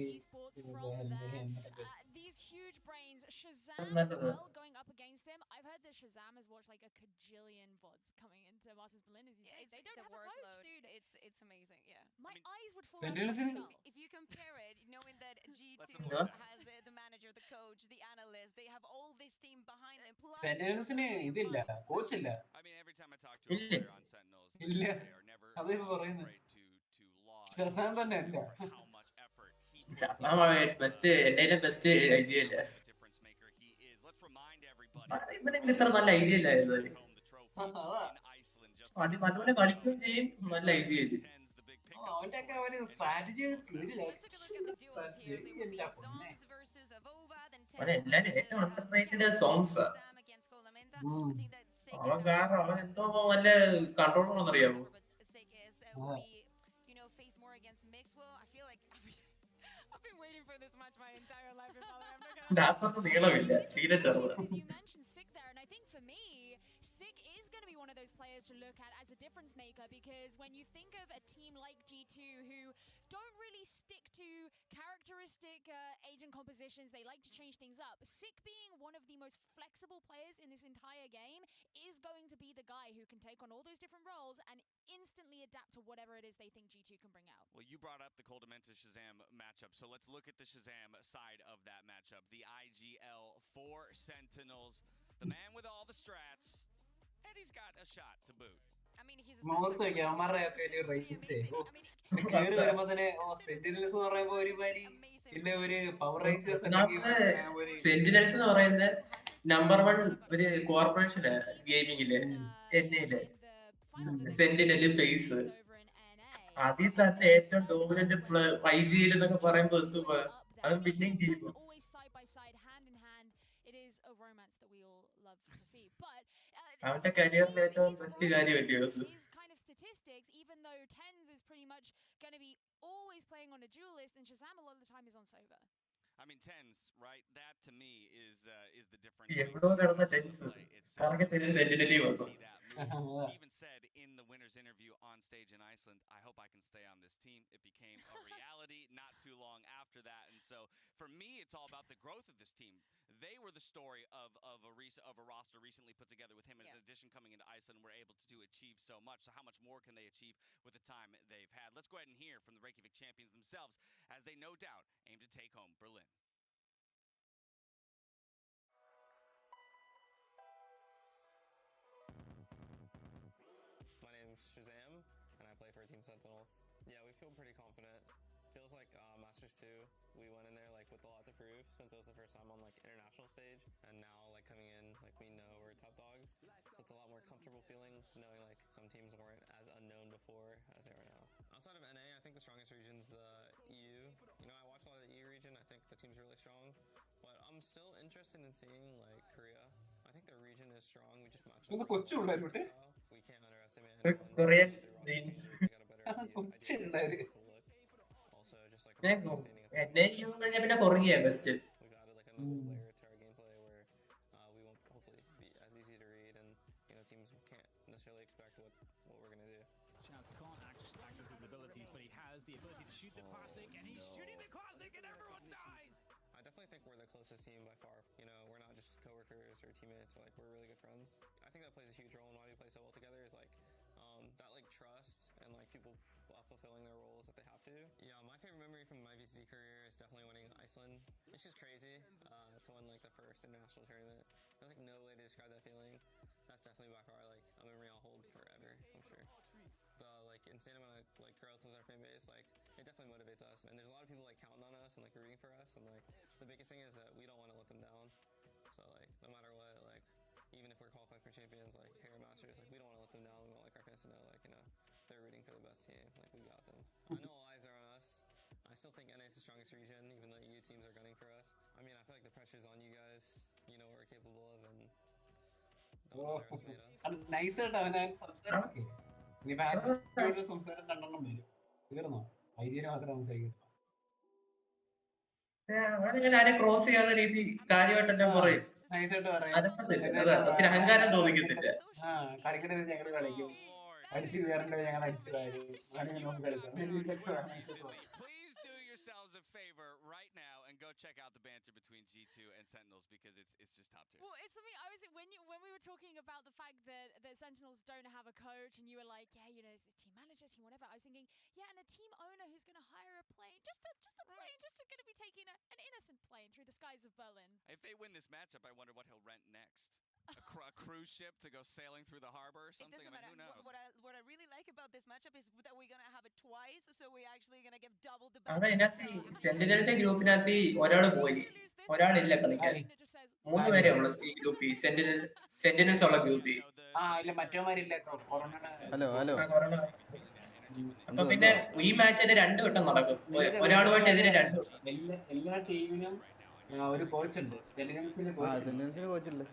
these huge brains, Shazam as well going up against them. I've heard that Shazam has watched like a kajillion VODs coming into Masters Berlin, as you say. They don't have a coach, dude. It's amazing, yeah. My eyes would fall out. If you compare it, knowing that G2 has the manager, the coach, the analyst, they have all this team behind them. Plus, Sentinelsന് ഇതില്ല, coach ഇല്ല. I mean, every time I talk to a player on Sentinels, they are never afraid to log തന്നെ അല്ല. how much effort he best എന്റെ best idea അല്ല. ഇവനെങ്കിലും ഇത്ര നല്ല idea ഇല്ലായിരുന്നു. അതുപോലെ കളിക്കുകയും ചെയ്യും, നല്ല ഐഡിയ ഇല്ല. അവന്റെ ഒക്കെ ഒരു സ്ട്രാറ്റജി എല്ലാരും ഏറ്റവും അണ്ടർറേറ്റഡ് സോങ്സ് അവൻ കാരണം അവൻ എന്തോ നല്ല കൺട്രോൾ അറിയാമോ ഡാപ്പൊന്നും നീളമില്ല തീരെ ചെറുത് Sick is going to be one of those players to look at as a difference maker, because when you think of a team like G2 who don't really stick to characteristic agent compositions, they like to change things up. Sick, being one of the most flexible players in this entire game, is going to be the guy who can take on all those different roles and instantly adapt to whatever it is they think G2 can bring out. Well, you brought up the Coldamenta Shazam matchup, so let's look at the Shazam side of that matchup. The IGL for Sentinals, the man with all the strats, and he's got a shot to boot. I mean, he's sentinels എന്ന് പറയുന്ന number 1 ഒരു corporation ഗെയിമിങ്ങില് എന്നയില് sentinel face അതിൽ തന്നെ ഏറ്റവും dominant 5G എന്നൊക്കെ പറയുമ്പോ എന്തുവാ അത് പിന്നെയും ചെയ്യുമ്പോ അവന്റെ കരിയറിൽ ഏറ്റവും ബെസ്റ്റ് കാര്യമല്ലേ അത് even though Tens is pretty much going to be always playing on a dual list, and Shazam a lot of the time is on Sova. I mean, Tens, right? That to me is the difference. He even said in the winner's interview on stage in Iceland, I hope I can stay on this team. It became a reality not too long after that. And so for me, it's all about the growth of this team. They were the story of a roster recently put together with him as an addition coming into Iceland. Were able to achieve so much. So how much more can they achieve with the time they've had? Let's go ahead and hear from the Reykjavik champions themselves, as they no doubt aim to take home Berlin. My name's Shazam, and I play for Team Sentinels. Yeah, we feel pretty confident. Feels like Masters 2, we went in there like with a lot to prove, since it was the first time on like international stage, and now like coming in, like we know we're top dogs, so it's a lot more comfortable feeling knowing like some teams weren't as unknown before as they are now. Outside of NA, I think the strongest region's the EU. You know, I watch a lot of the EU region. I think the team's really strong, but I'm still interested in seeing like Korea. I think their region is strong. We just matched up. We can't underestimate anyone. Korean means പിന്നെ Korea best I definitely think we're the closest team by far. You know, we're not just coworkers or teammates. We're really good friends. I think that plays a huge role in why we play so well together. Is like that like trust and like people fulfilling their roles that they have to. Yeah, my favorite memory from my VCT career is definitely winning Iceland. It's just crazy to win like the first international tournament. There's like no way to describe that feeling. That's definitely by far like a memory I'll hold forever. I'm sure. The like insane amount of like growth with our fan base, like it definitely motivates us. And there's a lot of people like counting on us and like rooting for us. And like the biggest thing is that we don't want to let them down. So like no matter what, like even if we're qualified for champions, like Hero Masters, like we don't want to let them down. We want like our fans to know, like, you know, they're rooting for the best team. Like we got them. I know all eyes are on us. I still think NA is the strongest region, even though EU teams are gunning for us. I mean, I feel like the pressure's on you guys. You know what we're capable of, and don't underestimate us. Nice സംസാരം രണ്ടെണ്ണം വരും തീർന്നോ വൈദ്യുതി മാത്രം സംസാരിക്കുന്നു ആരെ cross ചെയ്യാത്ത രീതി കാര്യമായിട്ടെല്ലാം പറയും ഒത്തിരി അഹങ്കാരം തോന്നിക്കത്തില്ല കളിക്കണത് ഞങ്ങൾ കളിക്കും അടിച്ചു കയറേണ്ടത് ഞങ്ങൾ അടിച്ചു കയറി yourselves a favor right now and go check out the banter between G2 and Sentinels, because it's just top tier. Well, it's something I was when we were talking about the fact that Sentinels don't have a coach, and you were like, yeah, you know, it's a team manager, team whatever. I was thinking, yeah, and a team owner who's going to hire a plane, just a plane, just going to be taking an innocent plane through the skies of Berlin. If they win this matchup, I wonder what he'll rent next. A cruise ship to go sailing through the harbor or something? I mean, who knows? What I really like about this matchup is that we're going to have it twice, so we're actually going to give double the സെന്റിനലിന്റെ ഗ്രൂപ്പിനകത്ത് ഒരാള് പോയി ഒരാളില്ല കളിക്കാൻ 3 പേരെ ഉള്ളു ഈ ഗ്രൂപ്പിൽ sentinels ഉള്ള ഗ്രൂപ്പിൽ അപ്പൊ പിന്നെ ഈ മാച്ച് 2 വട്ടം നടക്കും ഒരാളുമായിട്ട് എതിരെ 2 എല്ലാ ടീമിനും ഒരു കോച്ച് ഉണ്ട് സെന്റിനൽസിന് കോച്ചില്ല.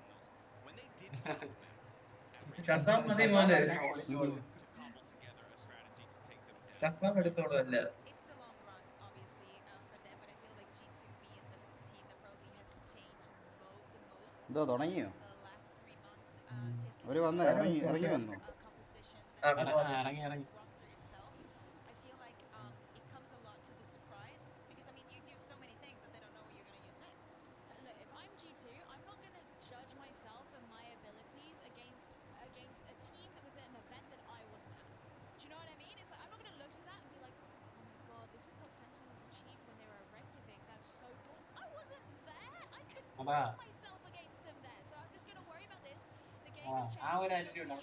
ഷസാം മതി മോനെ. ഷസാം എടുത്തോളൂ അല്ല. എന്തോ തുടങ്ങിയോ? അവര് വന്നോ? ഇറങ്ങി വന്നോ? ഇറങ്ങി. ആ ഒരു ആറ്റിറ്റ്യൂഡ്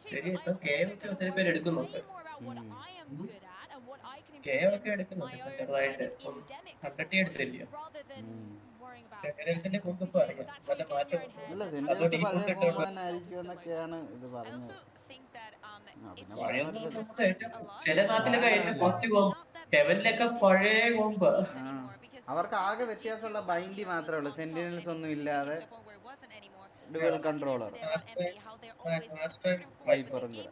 ശരി, ഇപ്പൊ കേവൊക്കെ ഒത്തിരി പേര് എടുക്കുന്നുണ്ട്. കേവൊക്കെ എടുക്കുന്നുണ്ട് ചെറുതായിട്ട്. 100 എടുത്തില്ലയോ? സെന്റിനൽസിന്റെ മുമ്പ് ഇപ്പൊ അറിയാം നല്ല മാറ്റം. എന്നൊക്കെയാണ് ഇത് പറഞ്ഞത്. ചില മാപ്പിലൊക്കെ ഏറ്റവും ഫസ്റ്റ് കോമ്പ്, കെവനിലൊക്കെ പഴയ കോമ്പ്. അവർക്ക് ആകെ വ്യത്യാസമുള്ള ബൈൻഡി മാത്രമേ ഉള്ളൂ. സെന്റിനൽസ് ഒന്നും ഇല്ലാതെ ഡുവൽ കൺട്രോളർ വൈപ്പറും കൂടെ.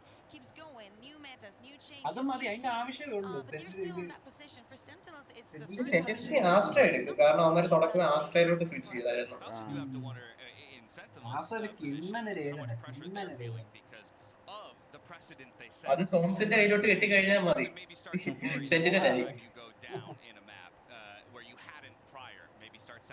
അത് മതി, അതിന്റെ ആവശ്യമേ ഉള്ളൂ. ആസ്ട്ര എടുക്കും, കാരണം അവന്മാര് തുടക്കമേ ആസ്ട്രയിലോട്ട് സ്വിച്ച് ചെയ്തായിരുന്നു. അത് സോംസിന്റെ കയ്യിലോട്ട് കെട്ടിക്കഴിഞ്ഞാൽ മതി. സെന്റിനലായി.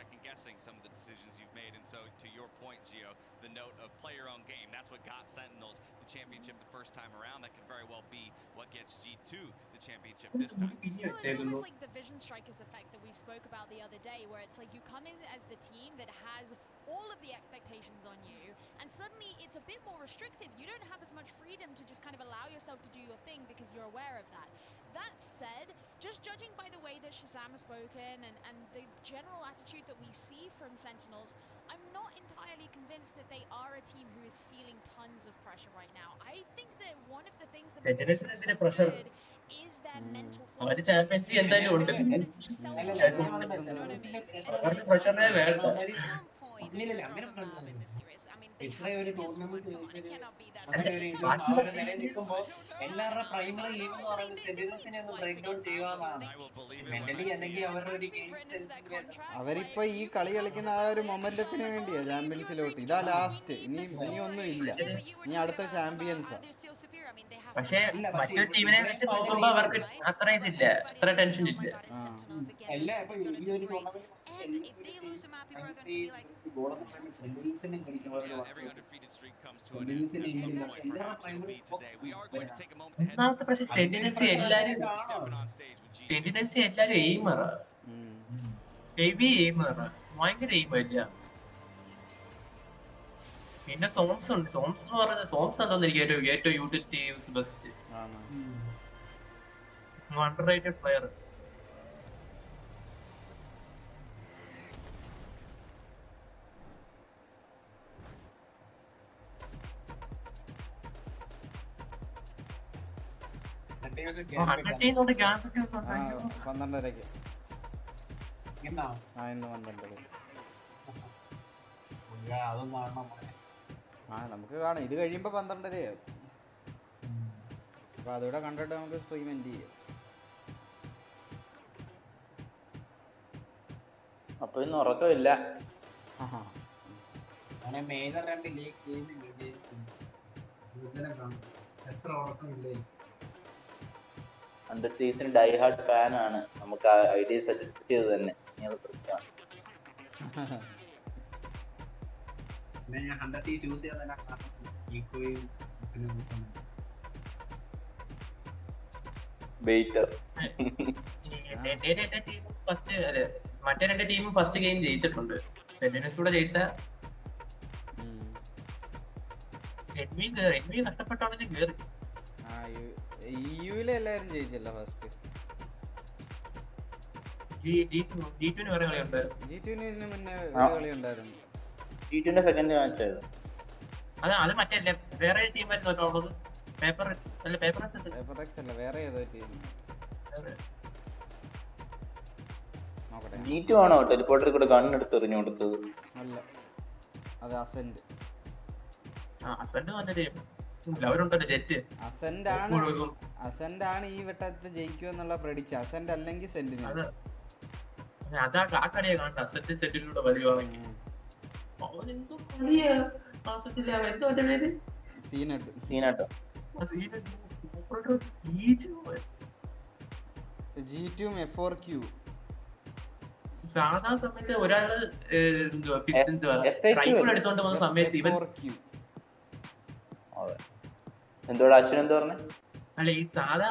Second guessing some of the decisions you've made, and so to your point, Gio, the note of play your own game, that's what got Sentinels the championship the first time around. That could very well be what gets G2 the championship this time. Well, it's almost like the Vision Strikers effect that we spoke about the other day, where it's like you come in as the team that has all of the expectations on you, and suddenly it's a bit more restrictive. You don't have as much freedom to just kind of allow yourself to do your thing because you're aware of that. That said, just judging by the way that Shazam has spoken and the general attitude that we see from Sentinels, I'm not entirely convinced that they are a team who is feeling tons of pressure right now. I think that one of the things that makes them so good is their mental അവര് ചാമ്പ്യൻസി എന്തായാലും ഉണ്ട്. അവർക്ക് പ്രഷറിനെ വേണ്ട. ഇത്രയൊരു tournament നിൽക്കുമ്പോ എല്ലാവരുടെ primary leave എന്ന് പറയുന്നത് സെന്റിനൽസിനെ ഒന്ന് ബ്രേക്ക് ഡൗൺ ചെയ്യുവാന്നാണ്. മെന്റലി അല്ലെങ്കിൽ അവരുടെ ഒരു അവരിപ്പോ ഈ കളി കളിക്കുന്ന ആ ഒരു മൊമെന്റത്തിന് വേണ്ടിയാ ചാമ്പ്യൻസിലോട്ട്. ഇതാ ലാസ്റ്റ്, ഇനി ഒന്നും ഇല്ല, ഇനി അടുത്ത ചാമ്പ്യൻസാ. പക്ഷേ മറ്റൊരു ടീമിനെ വെച്ച് നോക്കുമ്പോ അവർക്ക് അത്ര ഇതില്ല, അത്ര ടെൻഷൻ ഇല്ല. എല്ലാ ഇപ്പൊ ഈ ഒരു ടൂർണമെന്റ് ഒന്നാമത്തെ പക്ഷെ സെന്റിനൽസ് എല്ലാരും എയിമറാ, ഹെവി എയിമറാ, ഭയങ്കര എയിമില്ല. പിന്നെ സോംസ് ഉണ്ട്. സോംസ് എന്ന് പറഞ്ഞാൽ സോംസ് എന്താന്ന് എനിക്ക് ഏറ്റവും utility use best, underrated player. നമുക്ക് കാണാം. ഇത് കഴിയുമ്പോ 12:30 അപ്പൊ അതോടെ കണ്ടിട്ട് നമുക്ക് സ്ട്രീം എൻഡ് ചെയ്യാം. അപ്പൊ ഇന്ന് ഉറക്കമില്ല. മേജർ 2 എത്ര ഉറക്കമില്ലേ? Under season die hard fan ആണ്. നമുക്ക് ഐഡിയ സജസ്റ്റ് ചെയ്ത് തന്നെ ഞാൻ 100 ചൂസ് ചെയ്യാൻ മറ്റേ രണ്ട് ടീമും ഫസ്റ്റ് ഗെയിം ജയിച്ചിട്ടുണ്ട്. സെന്റിനൽസ് കൂടെ ജയിച്ച നഷ്ടപ്പെട്ടാണെങ്കിൽ കേറി. എല്ലാരും ജയിച്ചല്ല ഫസ്റ്റ്. G2 വേറെ കളിയുണ്ട്. G2 മുന്നേ കളി ഉണ്ടായിരുന്നു. G2 സെക്കൻഡ് മാച്ച് ആയിരുന്നു. അത് മറ്റേ വേറെ ടീമായിരുന്നു ഉള്ളത്. പേപ്പർ അല്ല വേറെ ഏതോ ടീം G2 ആണോ ടെലിപ്പോർട്ടറിൽ കൂടെ കണ്ണെടുത്ത് എറിഞ്ഞു കൊടുത്തത്? അല്ല, അത് അസെന്റ്. അസെന്റ് നല്ല ടീം. അവരുണ്ടല്ലോ ജെറ്റ്. അസെന്റ് ആണ് ഈ വട്ടത്ത് ജയിക്കുമെന്നുള്ള പ്രഡിക്ഷൻ. അസെന്റ് അല്ലെങ്കിൽ സെന്റിനൽ. അതാ ആ കളിയാ കാണണ്ട. അസെന്റ് സെന്റിനൂടെ വരുവാണെങ്കിൽ അവനെന്തോ കളിയാ. G2 F4Q. സാധാ സമയത്ത് ഒരാള് റൈഫിൾ എടുത്തോണ്ട് പോകുന്ന സമയത്ത് ഇവൻ എന്തോടാ അശ്വിൻ എന്താ പറഞ്ഞ? അല്ല, ഈ സാധാ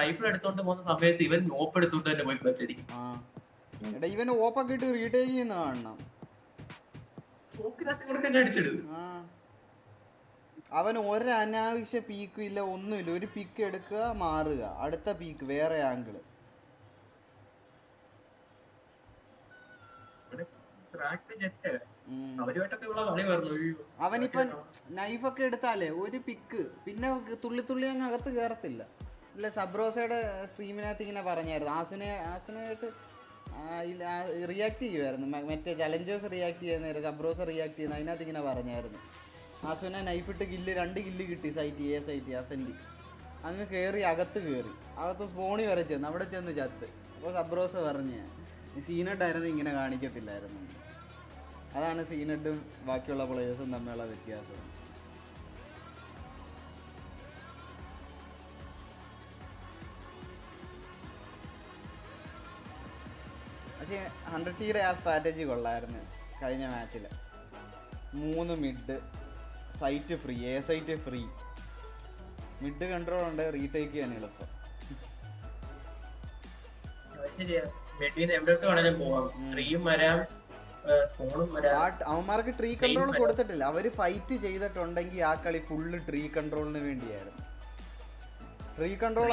റൈഫിൾ എടുത്തോണ്ട് പോകുന്ന സമയത്ത് ഇവൻ ഓപ്പ് എടുത്തോണ്ട് തന്നെ പോയി വെച്ചടിക്കും. ഇവൻ ഓപ്പൊക്കെ ഇട്ട് റീടേക്ക് ചെയ്യുന്ന കാണണം. അവൻ ഒരു അനാവശ്യ പീക്കും ഇല്ല, ഒന്നുമില്ല. ഒരു പിക്ക് എടുക്കുക, മാറുക, അടുത്ത പീക്ക് വേറെ ആംഗിള്. അവനിപ്പം നൈഫൊക്കെ എടുത്താലേ ഒരു പിക്ക് പിന്നെ തുള്ളി അങ്ങ് അകത്ത് കയറത്തില്ല. ഇല്ല, സബ്രോസയുടെ സ്ട്രീമിനകത്ത് ഇങ്ങനെ പറഞ്ഞായിരുന്നു. ആസുനായിട്ട് റിയാക്ട് ചെയ്യുമായിരുന്നു. മറ്റേ ചലഞ്ചേഴ്സ് റിയാക്ട് ചെയ്യുന്ന നേരം സബ്രോസ റിയാക്ട് ചെയ്യുന്ന അതിനകത്ത് ഇങ്ങനെ പറഞ്ഞായിരുന്നു. ആസുന നൈഫിട്ട് 2 കില്ല് കിട്ടി സൈറ്റ് അസെന്റ്. അങ്ങ് കയറി അകത്ത് സ്പോണി വരെ ചെന്ന് അവിടെ ചെന്ന് ചത്ത്. അപ്പോൾ സബ്രോസ പറഞ്ഞ സീനട്ടായിരുന്നു ഇങ്ങനെ കാണിക്കത്തില്ലായിരുന്നു. അതാണ് സീനട്ടും ബാക്കിയുള്ള പ്ലേയേഴ്സും തമ്മിലുള്ള വ്യത്യാസം. പക്ഷേ 100Tയുടെ ആ സ്ട്രാറ്റജി കൊള്ളായിരുന്നു കഴിഞ്ഞ മാച്ചിൽ. 3 mid, site free, site free, mid control ഉണ്ട്, റീടേക്ക് ചെയ്യാൻ എളുപ്പം. അവന്മാർക്ക് ട്രീ കൺട്രോൾ കൊടുത്തിട്ടില്ല. അവര് ഫൈറ്റ് ചെയ്തിട്ടുണ്ടെങ്കിൽ ആ കളി ഫുള്ള് ട്രീ കൺട്രോളിന് വേണ്ടിയായിരുന്നു. ട്രീ കൺട്രോൾ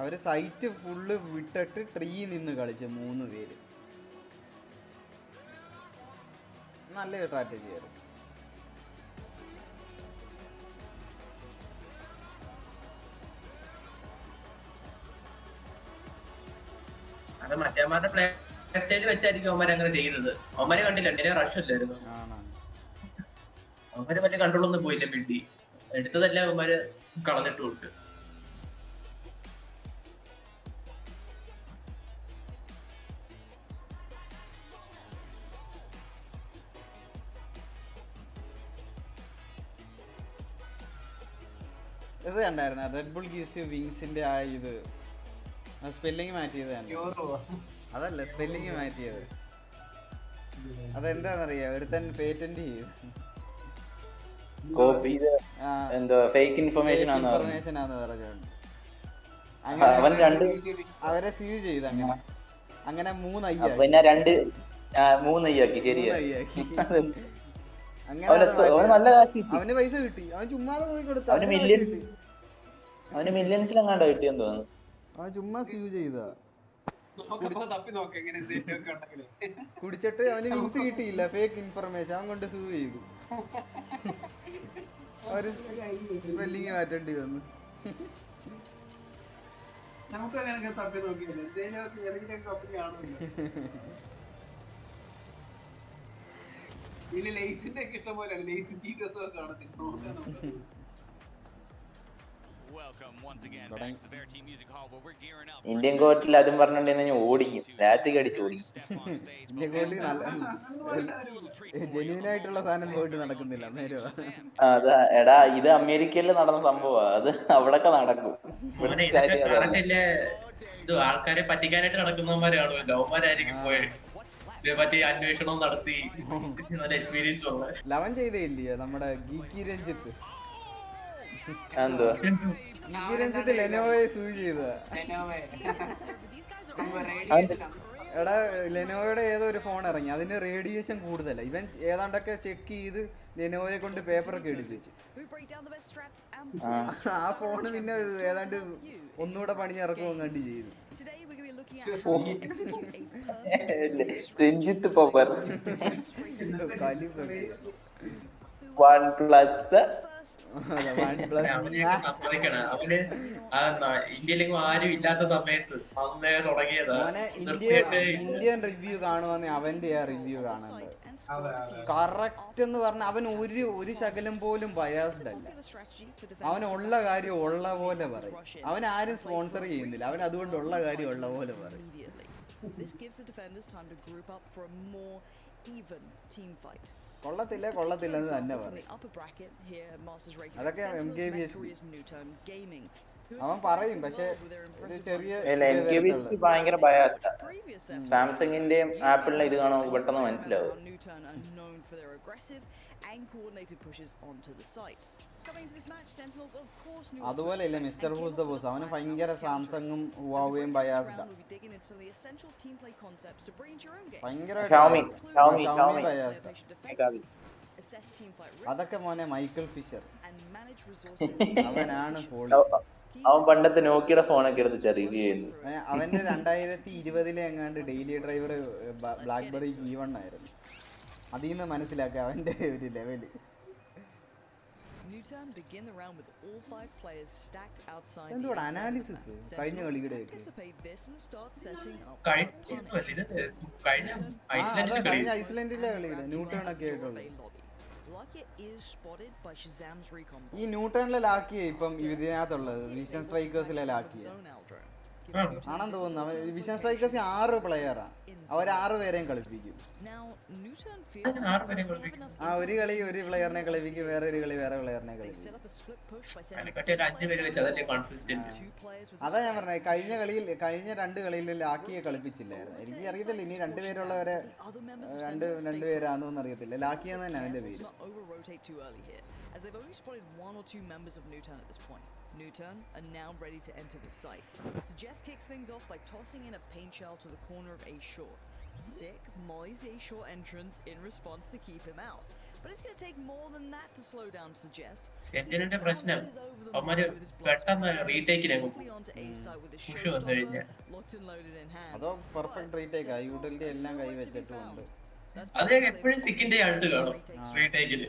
അവര് സൈറ്റ് ഫുള്ള് വിട്ടിട്ട് ട്രീ നിന്ന് കളിച്ച് 3 പേര്. നല്ല സ്ട്രാറ്റജി ആയിരുന്നു. അത് മറ്റേമാരുടെ പ്ലേ സ്റ്റൈൽ വെച്ചായിരിക്കും അവന്മാർ അങ്ങനെ ചെയ്യുന്നത്. അവന്മാരെ കണ്ടില്ല, എന്റെ റഷ് ഇല്ലായിരുന്നു. അവന്മാര് മറ്റേ കൺട്രോൾ ഒന്നും പോയില്ല. മിഡി എടുത്തതല്ല അവന്മാര് കളഞ്ഞിട്ട് വിട്ട്. ഇത് കണ്ടായിരുന്ന റെഡ് ബുൾ ഗീവ്സ് വിങ്സിന്റെ ആ ഇത് സ്പെല്ലിങ് മാറ്റിയത് അതല്ല, സ്പെല്ലിങ് മാറ്റിയത്. അതെന്താന്നറിയാ, ഒരുത്തൻ പേറ്റന്റ് ചെയ്തു. ഇൻഫർമേഷൻ പറഞ്ഞോണ്ട് അവരെ സീവ് ചെയ്ത് അങ്ങനെ 3 അവന് പൈസ കിട്ടി. അവൻ ചുമ്മാതെ പോയി കൊടുത്തു. അവന് മില്യൺസിലെങ്ങാണ്ടോ കിട്ടിയെന്ന് തോന്നുന്നു. അവൻ ചുമ്മാ സീവ് ചെയ്താ. കുടിച്ചിട്ട് അവന് വിങ്സ് കിട്ടിയില്ല, ഫേക്ക് ഇൻഫർമേഷൻ. അവൻ കൊണ്ട് സൂവ് ചെയ്തു. അവര് സ്പെല്ലിങ് മാറ്റേണ്ടി വന്നു. ഇന്ത്യൻ കോർട്ടിൽ അതും പറഞ്ഞോണ്ട് ഞാൻ ഓടിക്കും, രാത്രി അടിച്ച് ഓടിക്കും. ഇന്ത്യൻ കോർട്ടിൽ ജെന്യൂൻ ആയിട്ടുള്ള സാധനം പോയിട്ട് നടക്കുന്നില്ല. അതാ എടാ, ഇത് അമേരിക്കയിൽ നടന്ന സംഭവമാണ്. അത് അവിടൊക്കെ നടക്കും. ആൾക്കാരെ പറ്റിക്കാനായിട്ട് നടക്കുന്നവന്മാരാണല്ലോ. അവന്മാരായിരിക്കും പോയത് മറ്റേ അന്വേഷണം നടത്തി നല്ല എക്സ്പീരിയൻസ് ഉള്ള. ലവൻ ചെയ്തേ ഇല്ലയോ നമ്മുടെ ഗീക്കി രഞ്ജിത്ത്? രഞ്ജിത്ത് ലെനോവയെ സൂചി ചെയ്തതാ. എടാ, ലെനോവയുടെ ഏതോ ഒരു ഫോൺ ഇറങ്ങി, അതിന് റേഡിയേഷൻ കൂടുതലാ. ഇവൻ ഏതാണ്ടൊക്കെ ചെക്ക് ചെയ്ത് ലെനോവയെ കൊണ്ട് പേപ്പറൊക്കെ എടുപ്പിച്ചു. ആ ഫോണ് പിന്നെ ഏതാണ്ട് ഒന്നുകൂടെ പണിഞ്ഞിറക്കുമോ കണ്ടി ചെയ്തു. രഞ്ജിത്ത് പവർ 1+. അവനെയൊക്കെ സമ്മതിക്കണം. അവന് ഇന്ത്യയിലെങ്ങും ആരും ഇല്ലാത്ത സമയത്ത് അന്നേ തുടങ്ങിയതാ. ഇന്ത്യൻ റിവ്യൂ കാണുവാന്നെ അവന്റെ ആ റിവ്യൂ കാണുന്നത് കറക്റ്റ് എന്ന് പറഞ്ഞ അവൻ ഒരു ശകലം പോലും ബയാസ്ഡ് അല്ല. അവൻ ഉള്ള കാര്യം ഉള്ള പോലെ പറയും. അവൻ ആരും സ്പോൺസർ ചെയ്യുന്നില്ല, അവൻ അതുകൊണ്ട് ഉള്ള കാര്യം ഉള്ള പോലെ പറയും. കൊള്ളത്തില്ല എന്ന് തന്നെ പറയും. അതൊക്കെ MKBHD അവൻ പറയും, പക്ഷെ ചെറിയ MKBHD ഭയങ്കര ബയാസ്ഡാ. സാംസങ്ങിന്റെയും ആപ്പിളിന്റെ ഇത് കാണുമ്പോൾ പെട്ടെന്ന് മനസ്സിലാവും. അതുപോലെ ഇല്ല മിസ്റ്റർ ഹൂസ് ദ ബോസ്, അവന് ഭയങ്കര സാംസങ്ങും ഹുവാവേയും ബയാസ്ഡാ. അതൊക്കെ മോനെ മൈക്കിൾ ഫിഷർ അവനാണ് പോളി. അവൻ പണ്ടത്തെ നോക്കിയുടെ ഫോണൊക്കെ എടുത്ത് റിവ്യൂ ചെയ്യുന്നു. അവന്റെ 2020 എങ്ങാണ്ട് ഡെയിലി ഡ്രൈവർ ബ്ലാക്ക്ബെറി E1 ആയിരുന്നു. അതിൽ നിന്ന് മനസ്സിലാക്കുക അവന്റെ ഒരു ലെവല്. എന്തുവാ അനാലിസിസ് കഴിഞ്ഞ കളിയുടെ ഐസ്ലൻഡിലെ കളിയുടെ ന്യൂട്ടൺ ഒക്കെ ആയിട്ടുള്ളത്. ഈ ന്യൂട്ടണിലെ ലാക്കിയ ഇപ്പം ഇതിനകത്തുള്ളത് വിഷൻ സ്ട്രൈക്കേഴ്സിലെ ലാക്കിയ ആണെന്ന് തോന്നുന്നു. വിഷൻ സ്ട്രൈക്കേഴ്സ് 6 പ്ലെയറാ, അവർ 6 പേരെയും കളിപ്പിക്കും. ഒരു കളി ഒരു പ്ലെയറിനെ കളിപ്പിക്കും, വേറെ ഒരു കളി വേറെ പ്ലെയറിനെ കളിപ്പിക്കും. അതാ ഞാൻ പറഞ്ഞത്, കഴിഞ്ഞ 2 കളിയിൽ ലാക്കിയെ കളിപ്പിച്ചില്ലായിരുന്നു. എനിക്ക് അറിയത്തില്ല ഇനി 2 പേരുള്ളവരെ രണ്ടുപേരാണെന്നൊന്നും അറിയത്തില്ല. ലാക്കിയെന്ന് തന്നെ അവന്റെ പേര്. As they've only spotted 1 or 2 members of Newtown at this point. Newtown are now ready to enter the site. Suggest kicks things off by tossing in a paint shell to the corner of A short. Sick mollies the A short entrance in response to keep him out. But it's going to take more than that to slow down Suggest. Sentinelന്റെ പ്രശ്നം അവന്മാര് പെട്ടെന്ന് റീടേക്കിനെ push വന്നു കഴിഞ്ഞാൽ അതോ perfect retake ആ utility എല്ലാം കൈ വെച്ചിട്ടുണ്ട്. അത് എപ്പോഴും സിക്കിന്റെ അടുത്ത് കാണും റീടേക്കില്.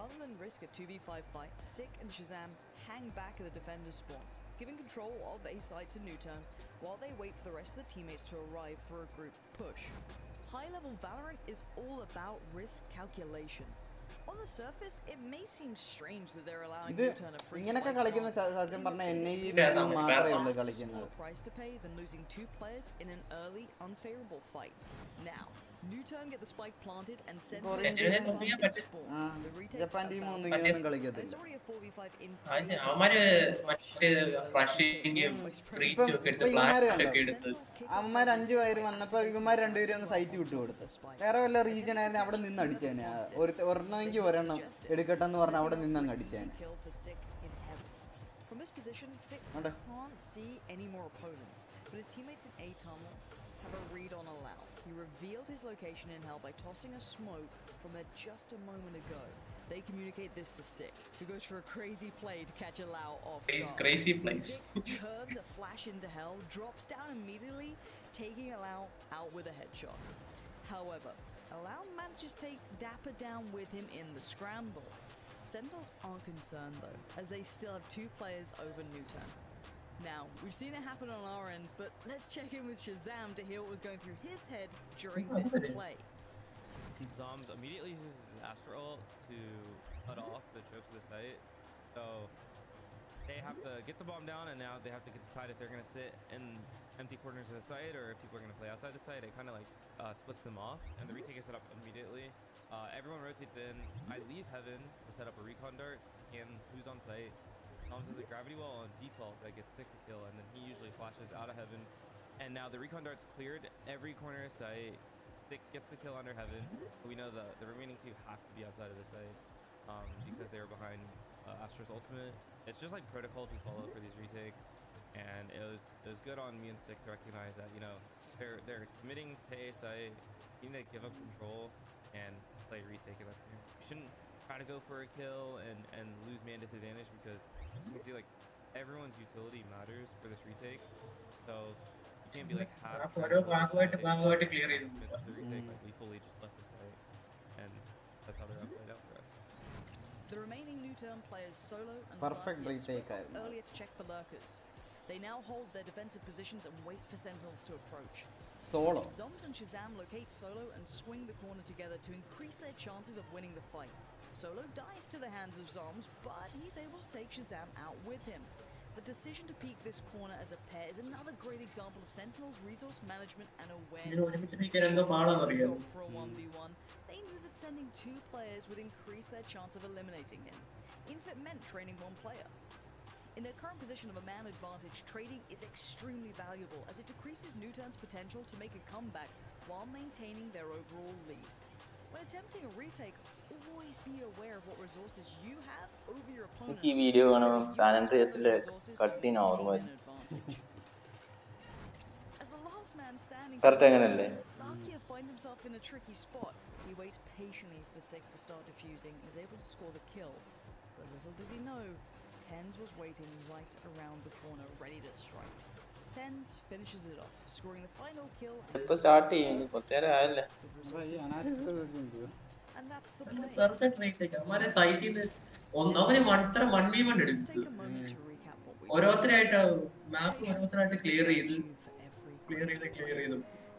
Rather than risk a 2v5 fight, Sick and Shazam hang back at the defender's spawn, giving control of A side to Newtown while they wait for the rest of the teammates to arrive for a group push. High-level Valorant is all about risk calculation. On the surface, it may seem strange that they're allowing Newtown a free ഇങ്ങനൊക്കെ കളിക്കുന്ന സത്യം പറഞ്ഞാൽ NIE മാത്രമേ ഉള്ളൂ കളിക്കുന്നത്. Price to pay than losing 2 players in an early unfavorable fight. Now Newtown get the spike planted and send the Japan team ഒന്നും ഇങ്ങനെയൊന്നും കളിക്കത്തില്ല. അവന്മാർ 5 പേര് വന്നപ്പോ ഇവന്മാർ 2 പേരും ഒന്ന് സൈറ്റ് വിട്ടു കൊടുത്തു. വേറെ വല്ല റീജിയൻ ആയിരുന്നു അവിടെ നിന്ന് അടിച്ചേനെ. ഒരെണ്ണമെങ്കിൽ ഒരെണ്ണം എടുക്കട്ടെന്ന് പറഞ്ഞ അവിടെ നിന്നങ്ങ് അടിച്ചേനെ. From this position, Sick can't see any more opponents, but his teammates in A tunnel have a read on Allow. He revealed his location in Hell by tossing a smoke from there just a moment ago. They communicate this to Sick, who goes for a crazy play to catch Allow off guard. Crazy play. Sick curves a flash into Hell, drops down immediately, taking Allow out with a headshot. However, Allow manages to take Dapper down with him in the scramble. Sentinels aren't concerned though, as they still have 2 players over Newtown. Now, we've seen it happen on our end, but let's check in with Shazam to hear what was going through his head during this play. Zombs immediately uses his Astro ult to cut off the troops of the site. So they have to get the bomb down, and now they have to decide if they're going to sit in empty corners of the site or if people are going to play outside the site. It kind of like splits them off, and the retake is set up immediately. Everyone rotates in. I leave Heaven to set up a recon dart, scan who's on site. Zombs has a gravity wall on default that gets Sick to kill, and then he usually flashes out of Heaven. And now the recon dart's cleared every corner of site. Sick gets the kill under Heaven. We know the remaining 2 have to be outside of the site because they were behind Astra's ultimate. It's just like protocol to follow for these retakes, and it was good on me and Sick to recognize that, you know, they're committing to A site, you need to give up control and play retake, and that's, you know, you shouldn't try to go for a kill and lose man disadvantage, because as you can see, like, everyone's utility matters for this retake. So You can't be like half. ഓരോ ഭാഗമായിട്ട് clear ചെയ്തു. The retake, like we fully just left the site, and that's how the round played out for us. The remaining new turn players Solo and Perfect Clark retake swap off earlier to check for lurkers. They now hold their defensive positions and wait for Sentinels to approach. Solo. Zoms and Shazam locate Solo and swing the corner together to increase their chances of winning the fight. Solo dies to the hands of Zoms, but he's able to take Shazam out with him. The decision to peek this corner as a pair is another great example of Sentinel's resource management and awareness. For a 1v1, they knew that sending 2 players would increase their chance of eliminating him, even if it meant training 1 player. In their current position of a man advantage, trading is extremely valuable as it decreases Newturn's potential to make a comeback while maintaining their overall lead. When attempting a retake, always be aware of what resources you have over your opponents. ഈ video കാണുമ്പോൾ San Andreasലെ cutscene ഓർമ്മ വരും. As the last man standing, Correct അങ്ങനല്ലേ? Lakia finds himself in a tricky spot. He waits patiently for Sick to start defusing and is able to score the kill. But little did he know, Tens was waiting right around the corner, ready to strike. Tens finishes it off, scoring the final kill. ഇപ്പോൾ start ചെയ്യും, കുറച്ച് നേരം ആയല്ലേ? And that's the play. Perfect retake. അവന്മാരെ സൈറ്റിൽ നിന്ന് അവന് 1v1 എടുത്തു. ഓരോരുത്തരായിട്ട് മാപ്പ് ഓരോരുത്തരായിട്ട് ക്ലിയർ ചെയ്തു.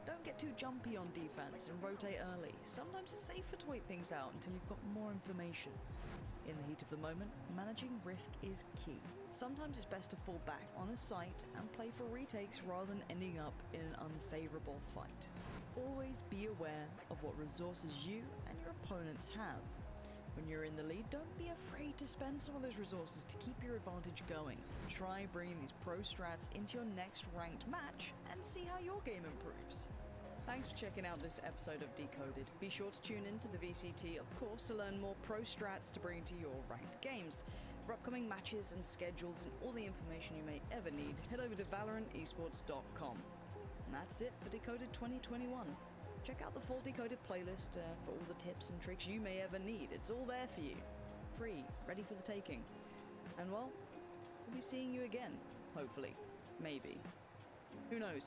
Don't get too jumpy on defense and rotate early. Sometimes it's safer to wait things out until you've got more information. In the heat of the moment, managing risk is key. Sometimes it's best to fall back on a site and play for retakes rather than ending up in an unfavorable fight. Always be aware of what resources you and your opponents have. When you're in the lead, don't be afraid to spend some of those resources to keep your advantage going. Try bringing these pro strats into your next ranked match and see how your game improves. Thanks for checking out this episode of Decoded. Be sure to tune in to the VCT, of course, to learn more pro strats to bring to your ranked games. For upcoming matches and schedules and all the information you may ever need, head over to ValorantEsports.com. And that's it for Decoded 2021. Check out the full Decoded playlist for all the tips and tricks you may ever need. It's all there for you. Free, ready for the taking. And well, we'll be seeing you again, hopefully. Maybe. Who knows?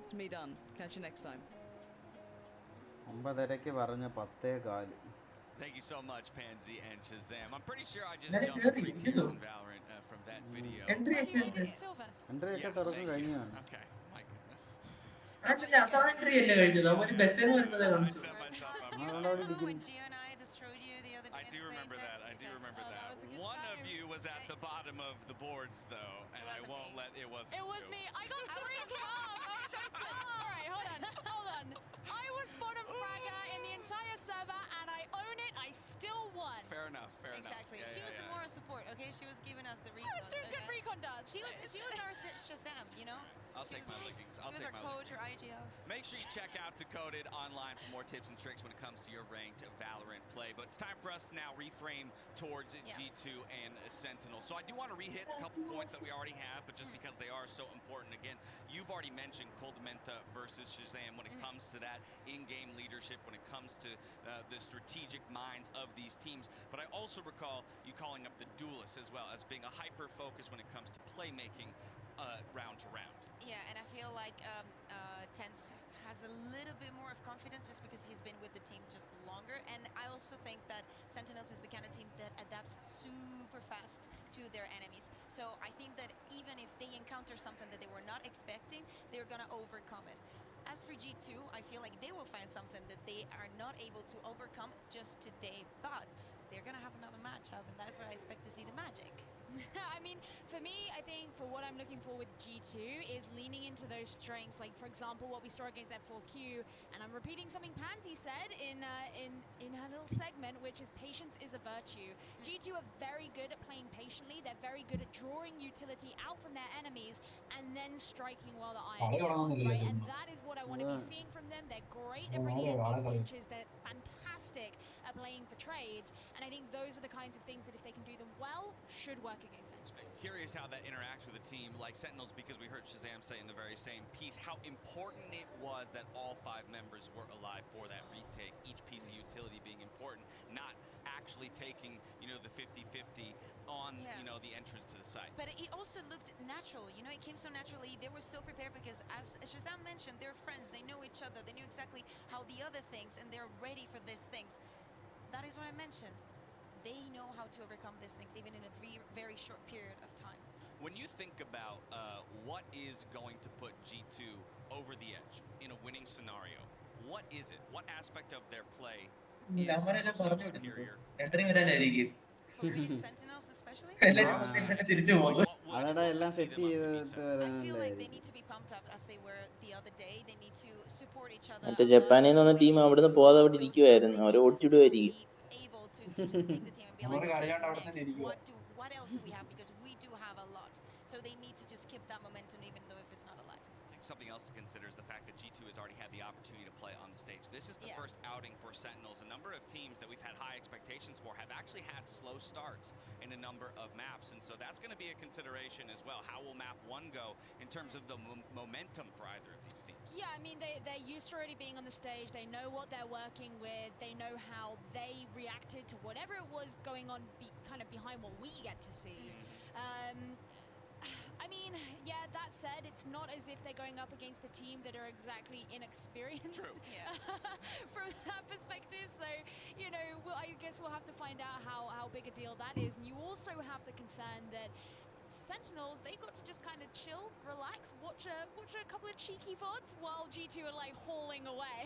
It's me done. Catch you next time. 9:30 പറഞ്ഞ 10:15. Thank you so much, Pansy and Shazam. I'm pretty sure I just jumped 3 tiers in Valorant from that video. Entry ഒക്കെ തുറന്നു കഴിഞ്ഞാണ്. Okay, my goodness. അതല്ല അതാൻട്രി അല്ലേ കഴിഞ്ഞത് അവര് ബസ്സിൽ വരുന്നത് കാണിച്ചു. I do remember that. One of you was at the bottom of the boards, though, and I won't let it was. It was me. I got freaking off. I was so sad. All right, hold on. I was bottom fragger in the entire server, and I own it. I still won. Fair enough. Exactly. She was the moral support. Okay, she was giving us the recon. I was doing good recon dubs. She was our Shazam, you know. I'll take my leggings. She was our coach, our IGL. Make sure you check out Decoded online for more tips and tricks when it comes to your ranked Valorant play. But it's time for us to now reframe towards G2 and Sentinels. So I do want to re-hit a couple points that we already have, but just because they are so important. Again, you've already mentioned Coldmenta versus Shazam when it comes to that in-game leadership, when it comes to the strategic minds of these teams. But I also recall you calling up the duelists as well as being a hyper-focus when it comes to playmaking round to round. Yeah, and I feel like Tense has a little bit more of confidence just because he's been with the team just longer. And I also think that Sentinels is the kind of team that adapts super fast to their enemies. So I think that even if they encounter something that they were not expecting, they're going to overcome it. As for G2, I feel like they will find something that they are not able to overcome just today. But they're going to have another matchup, and that's where I expect to see the magic. I mean, for me, I think for what I'm looking for with G2 is leaning into those strengths. Like, for example, what we saw against F4Q, and I'm repeating something Pansy said in her little segment, which is patience is a virtue. G2 are very good at playing patiently. They're very good at drawing utility out from their enemies and then striking while the iron is hot, right? And that is what I want to be seeing from them. They're great at bringing in these pinches. They're fantastic at playing for trades. And I think those are the kinds of things that if they can do them well, should work against Sentinels. Curious how that interacts with a team like Sentinels, because we heard Shazam say in the very same piece how important it was that all 5 members were alive for that retake, each piece of utility being important, not actually taking, the 50-50 on, the entrance to the site. But it also looked natural, it came so naturally. They were so prepared because, as Shazam each other. They knew exactly how the other thinks, and they're ready for these things. That is what I mentioned. They know how to overcome these things, even in a very short period of time. When you think about what is going to put G2 over the edge in a winning scenario, what is it? What aspect of their play is so superior? For Korean Sentinels especially? അതെടാ എല്ലാം set ചെയ്തിട്ട് I feel like they വരാനല്ലായിരിക്കും. need to be pumped up as they were the other day. They need to support each other. മറ്റേ ജപ്പാനിൽ നിന്ന് വന്ന team അവിടുന്ന് പോകാതെ അവിടെ ഇരിക്കുവായിരുന്നു. അവർ ഓടിച്ചിടുമായിരിക്കും. Able to just take the team and be like, okay, next, what else do we have? Because we do have a lot. So they need to just keep that momentum even though if it's not alive. I think something else to consider is the fact that G2 has already had the opportunity to play on the stage. This is the first outing for Sentinels. A number of teams that we've had high expectations for have actually had slow starts in a number of maps, and so that's going to be a consideration as well. How will map 1 go in terms of the momentum for either of these teams? Yeah, I mean, they're used to already being on the stage. They know what they're working with. They know how they reacted to whatever it was going on kind of behind what we get to see. I mean, yeah, that said, it's not as if they're going up against a team that are exactly inexperienced. True. From that perspective. So, you know, I guess we'll have to find out how big a deal that is. And you also have the concern that Sentinels, they got to just kind of chill, relax, watch a couple of cheeky VODs while G2 are like hauling away.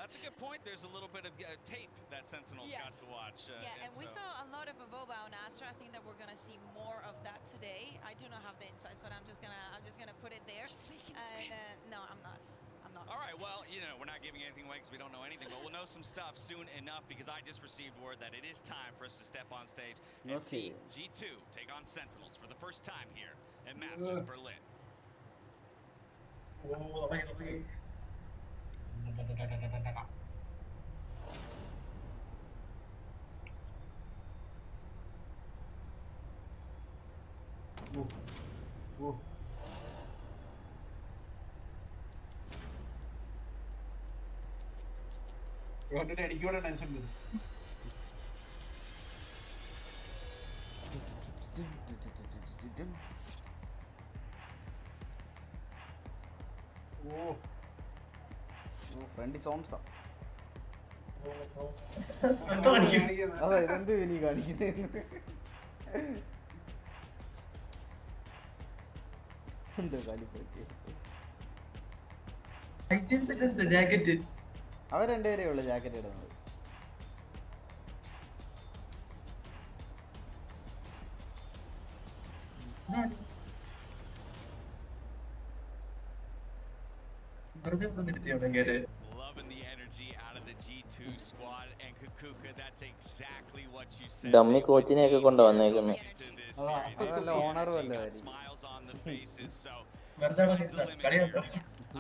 That's a good point. There's a little bit of tape that Sentinels got to watch. And we saw a lot of Avova on Astra. I think that we're gonna see more of that today. I do not have the insights, but I'm just gonna put it there. No, I'm not. All right, well, you know, we're not giving anything away because we don't know anything, but we'll know some stuff soon enough because I just received word that it is time for us to step on stage and see G2 take on Sentinels for the first time here at Masters Berlin. എനിക്കൂടെ tension വരും. Front സോംസാ എന്തോ കാണിക്കും. അതെ ഇതെന്ത് ഇനി കാണിക്കുന്നത് എന്തോ കാലിപ്പോയി ജാക്കറ്റ് അവർ രണ്ടുപേരേ ഉള്ളു ജാക്കറ്റ് ഇടുന്നത്. Loving the energy out of the G2 squad and Kukuka, that's exactly what you said. Dummy കോച്ചിനെയൊക്കെ കൊണ്ടുവന്നേക്കുന്നു. അതല്ല ഓണറും അല്ലേ Smiles on the faces. So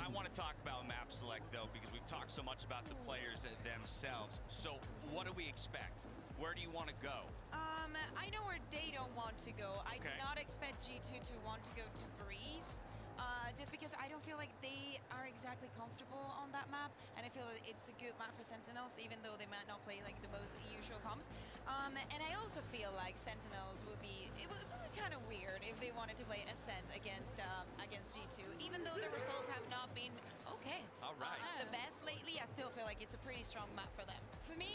I want to talk about map select though because we've talked so much about the players themselves. So what do we expect? Where do you want to go? I know where they don't want to go. I do not expect G2 to want to go to Breeze. Just because I don't feel like they are exactly comfortable on that map, and I feel like it's a good map for Sentinels, even though they might not play like the most usual comps. And I also feel like Sentinels would be kind of weird if they wanted to play Ascent against G2, even though the results have not been the best lately. I still feel like it's a pretty strong map for them. For me,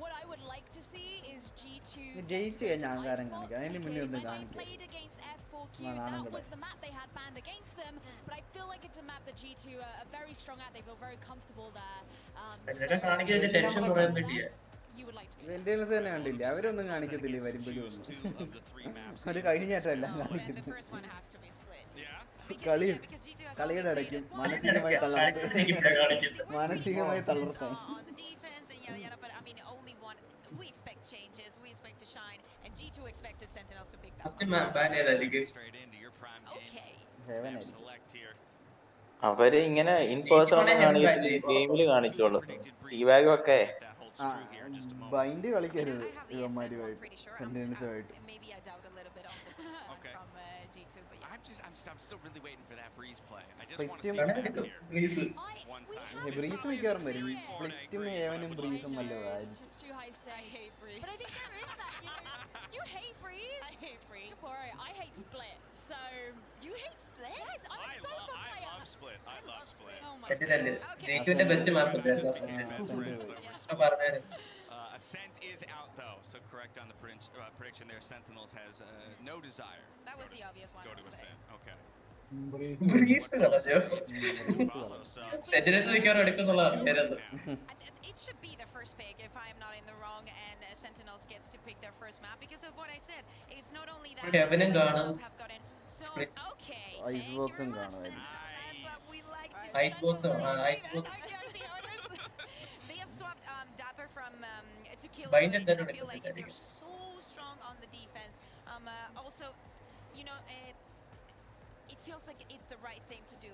what I would like to see is G2 ജയിച്ചു കഴിഞ്ഞാൽ ആകാരം കാണിക്കാം. അതിന് മുന്നേ ഒന്നും when they കാണിക്കാം. played against F4Q, that was the map they had banned against them. But I feel like it's a map that G2 are very strong at. They feel very comfortable there. You would like to be. Sentinels തന്നെ കണ്ടില്ലേ, അവരൊന്നും കാണിക്കത്തില്ല വരുമ്പോഴും ഒന്നും. അവര് കഴിഞ്ഞാറ്റെല്ലാം കാണിക്കുന്നു. കളിയുടെ ഇടയ്ക്കും മാനസികമായി തളർത്താൻ. We expect changes. We expect to shine, and G2 expected Sentinels to pick that. Straight into your prime game. Select here. അവര് ഇങ്ങനെ ഇൻ പേഴ്സൺ ഒന്നും കാണിക്കത്തില്ല, ഗെയിമില് കാണിച്ചോളൂ. ടീബാഗൊക്കെ ബൈൻഡ് കളിക്കരുത് ഇവന്മാരുമായിട്ട്, സെന്റിനൽസുമായിട്ട്. I'm still really waiting for that Breeze play. I just want to see that here. Breeze മിക്കവാറും വരും. സ്പ്ലിറ്റും ഏവനും ബ്രീസും നല്ലതായിരിക്കും. I hate Breeze. But I think there is that, you know. You hate Breeze? I hate Breeze. Don't worry, I hate Split. So you hate Split? Yes, I'm a Sofa player. I love love Split. I love Split. G2ന്റെ best map Ascent is out though, so correct on the prediction there. Sentinels has no desire. That was the obvious one. Go to Ascent. Okay. It should be the first pick if I am not in the wrong, and Sentinels gets to pick their first map because of what I said. It's not only that Sentinels have gotten so okay. Ice box and but we like to Icebox. They have swapped Dapper from to kill. I feel like they're so strong on the defense. Also, you know, it feels like it's the right thing to do.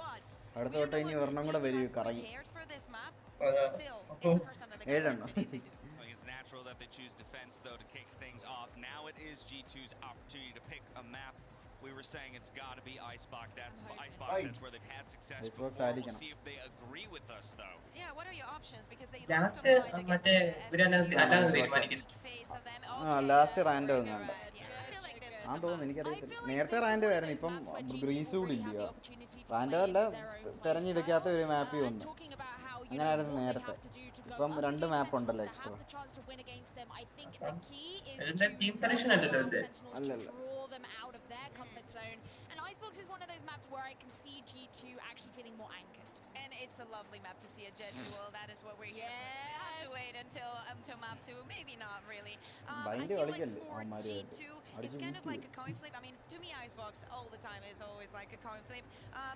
But അടുത്ത വട്ടം ഇനി ഒരെണ്ണം കൂടെ വരും കറങ്ങി. Still, it's the first time that they It's natural that they choose defense though to kick things off. Now it is G2's opportunity to pick a map. We were saying it's got to be Icebox. That's Icebox. That's where they've had success before. We'll see if they agree with us though. Yeah, what are your options? Because they last last round വന്നുണ്ട്. ആ തോന്നുന്നു എനിക്കറിയത്തില്ല. നേരത്തെ rand ആയിരുന്നു, ഇപ്പം Greece കൂടി ഇല്ല. Rand അല്ല, തെരഞ്ഞെടുക്കാത്ത ഒരു മാപ്പി വന്നു. അങ്ങനെയായിരുന്നു നേരത്തെ. ഇപ്പം 2 മാപ്പ് ഉണ്ടല്ലോ എക്സ്ട്രാ. അല്ലല്ല. And Icebox is one of those maps where I can see G2 actually feeling more anchored. And it's a lovely map to see a jet duel. That is what we're here for. We have to wait until map 2. Maybe not really. I feel like for G2, it's kind of like a coin flip. I mean, to me, Icebox all the time is always like a coin flip.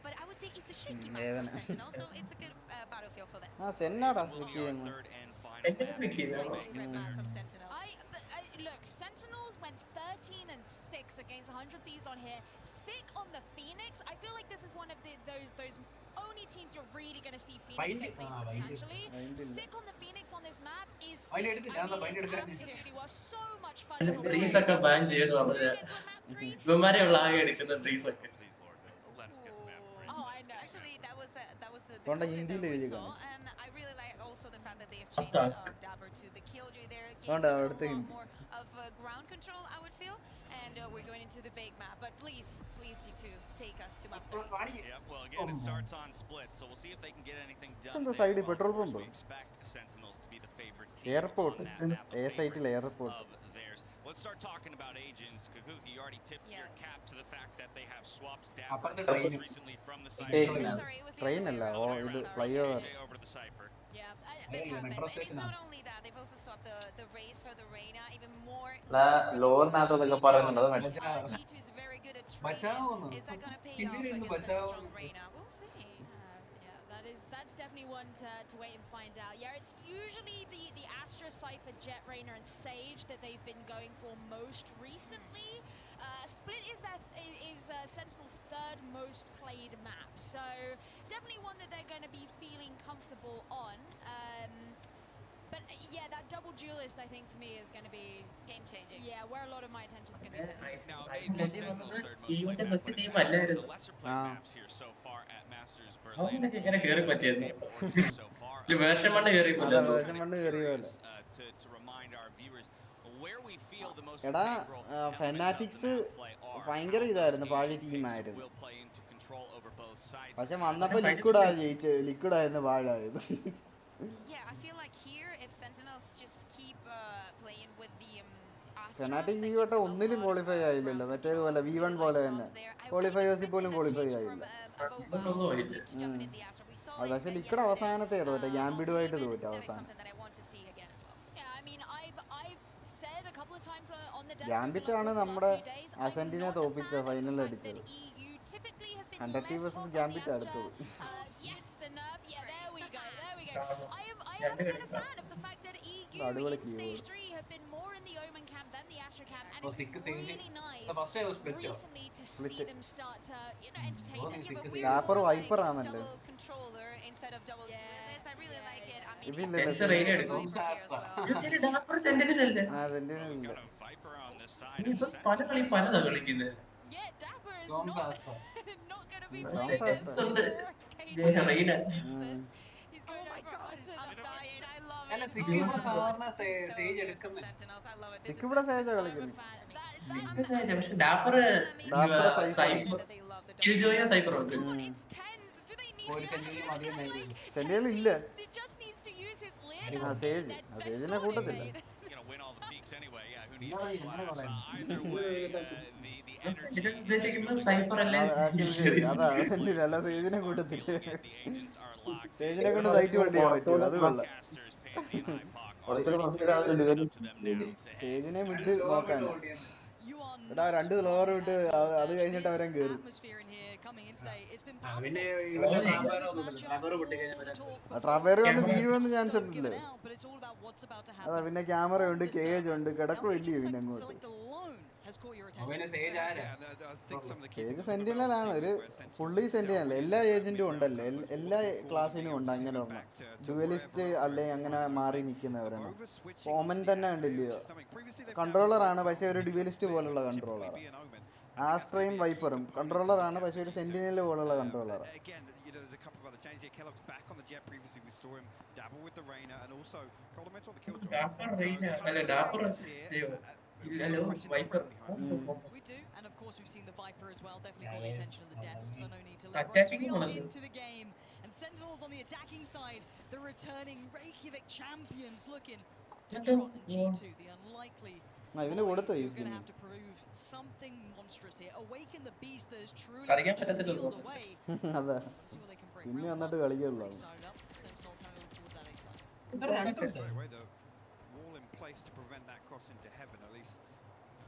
But I would say it's a shaky map for Sentinel, so it's a good battlefield for them. സെന്നാടാ Look, Sentinels went 13-6 against 100 Thieves on here. Sick on the Phoenix. I feel like this is one of those only teams you're really going to see Phoenix get played substantially. Sick on the Phoenix on this map is sick. I mean, it's absolutely was so much fun to watch. ഒക്കെ ban ചെയ്തു അവര് ഇവന്മാരെ ഉള്ള ആകെ എടുക്കുന്ന ഡ്രീസ് ഒക്കെ. Oh, I know. Actually, that was the തൊണ്ട ഹിന്ദിയിൽ എഴുതി and I really like also the fact that they have changed Dapper to the Killjoy there. Gives more of ground control, I would feel. And we're going into the big map, but please G2 take us to map 3. Yeah, well again it starts on Split, so we'll see if they can get anything done. On the side petrol pump. We expect Sentinels to be the favorite team. Airport. A site airport. Let's start talking about agents. Kakuki, you already tipped your cap to the fact that they have swapped Apart Dapper train. recently from the Train. Cypher. Sorry, it was the train alla or idu flyover. Over to the Cypher. Yeah, this happens. And it's not only that, they've also swapped the race for the Reyna even more. Lower map ഒക്കെ പറയുന്നുണ്ട്. G2 is very good at trading. Is that going to pay off against a strong Reyna? We'll see. That's definitely one to wait and find out. Yeah, it's usually the Astra, Cypher, Jet, Reyna, and Sage that they've been going for most recently. Split is Sentinel's 3rd most played map, so definitely one that they're going to be feeling comfortable on. But yeah, that double duelist I think for me is going to be game changing. Yeah, where a lot of my attention is going to be. Now, teamന്റെ best team അല്ലായിരുന്നു. Maps here so far at Masters Berlin. ഇങ്ങനെ കേറി പറ്റിയായിരുന്നു. ഈ version 1 കേറിയല്ലോ. Version 1 കേറിയല്ലോ. To remind our viewers where we feel the most എടാ ഫെനാറ്റിക്സ് ഭയങ്കര ഇതായിരുന്നു, പാഴി ടീമായിരുന്നു. പക്ഷെ വന്നപ്പോൾ ലിക്വിഡ് ആയിരുന്നു പാഴായത്. Yeah, I feel like here if Sentinels just keep playing with the ഫെനാറ്റിക്സ് ഈ വട്ടം ഒന്നിലും ക്വാളിഫൈ ആയില്ലല്ലോ, മറ്റേ പോലെ V1 പോലെ തന്നെ ക്വാളിഫയേഴ്സിൽ പോലും ക്വാളിഫൈ ആയില്ല. അത് പക്ഷെ ലിക്വിഡ് അവസാനത്തെ തോറ്റ ഗ്യാമ്പിഡുമായിട്ട് തോറ്റ അവസാനം. ഗ്യാമ്പിറ്റ് ആണ് നമ്മുടെ അസെന്റിനെ തോപ്പിച്ച ഫൈനലിൽ അടിച്ചത്. 100 വേഴ്സസ് ഗ്യാമ്പിറ്റ് അടുത്തത്. I am a fan of the fact that EU in stage 3 have been more in the Omen camp than the Astra camp, and it's really nice recently to see them start to, entertain it. Yeah, but we're like double controller instead of double duelist. I really like it. I mean, Viper on this side. Yeah, Dapper is not going to be അല്ല സിക്കിവിടെ സാധാരണ sage എടുക്കുന്നത്. സിക്കിവിടെ sage കളിക്കുന്നത്. Killjoy Cypher ഉണ്ട്. Sentinel ഇല്ല. സേജിനെ കൂട്ടത്തില്ല. അതാ sentinel അല്ല സേജിനെ കൂട്ടത്തില്ല. സേജിനെ കൊണ്ട് site വണ്ടി ചെയ്യാൻ പറ്റുമോ? അത് കൊള്ളാം. സേജിനെ വിട്ട് നോക്കാൻ എടാ 2 ഫ്ലോർ വിട്ട് അത് കഴിഞ്ഞിട്ട് അവരെ കയറി. ട്രാവേർ വന്ന് വീഴുമെന്ന് ചാൻസ് ഉണ്ടല്ലേ? അതാ പിന്നെ ക്യാമറ ഉണ്ട്, കേജ് ഉണ്ട്, കിടക്കും ഇല്ലയോ പിന്നെ അങ്ങോട്ട്. ഏജ് സെന്റിനലാണ് ഒരു ഫുള്ളി സെന്റിനൽ. എല്ലാ ഏജന്റും ഉണ്ടല്ലോ, എല്ലാ ക്ലാസ്സിനും ഉണ്ട് അങ്ങനെ ഒരെണ്ണം. ഡുവലിസ്റ്റ് അല്ലെ അങ്ങനെ മാറി നിൽക്കുന്നവരാണ്. ഓമൻ തന്നെ ഉണ്ടല്ലയോ, കൺട്രോളറാണ് പക്ഷെ ഒരു ഡുവലിസ്റ്റ് പോലുള്ള കൺട്രോളർ. ആസ്ട്രയും വൈപ്പറും കൺട്രോളറാണ് പക്ഷെ ഒരു സെന്റിനൽ പോലുള്ള controller. We do, and of course we've seen the Viper as well. Definitely caught the attention of the desk, so no need to leverage. We are into the game, and Sentinels on the attacking side, the returning Reykjavik champions, looking to Trot and G2, the unlikely. You're going to have to prove something monstrous here. Awaken the beast that is truly just sealed away. See what they can bring. എന്നിട്ട് കളിക്കുള്ളൂ. Sentinels having towards that A side. Wall in place to prevent that cross into heaven, at least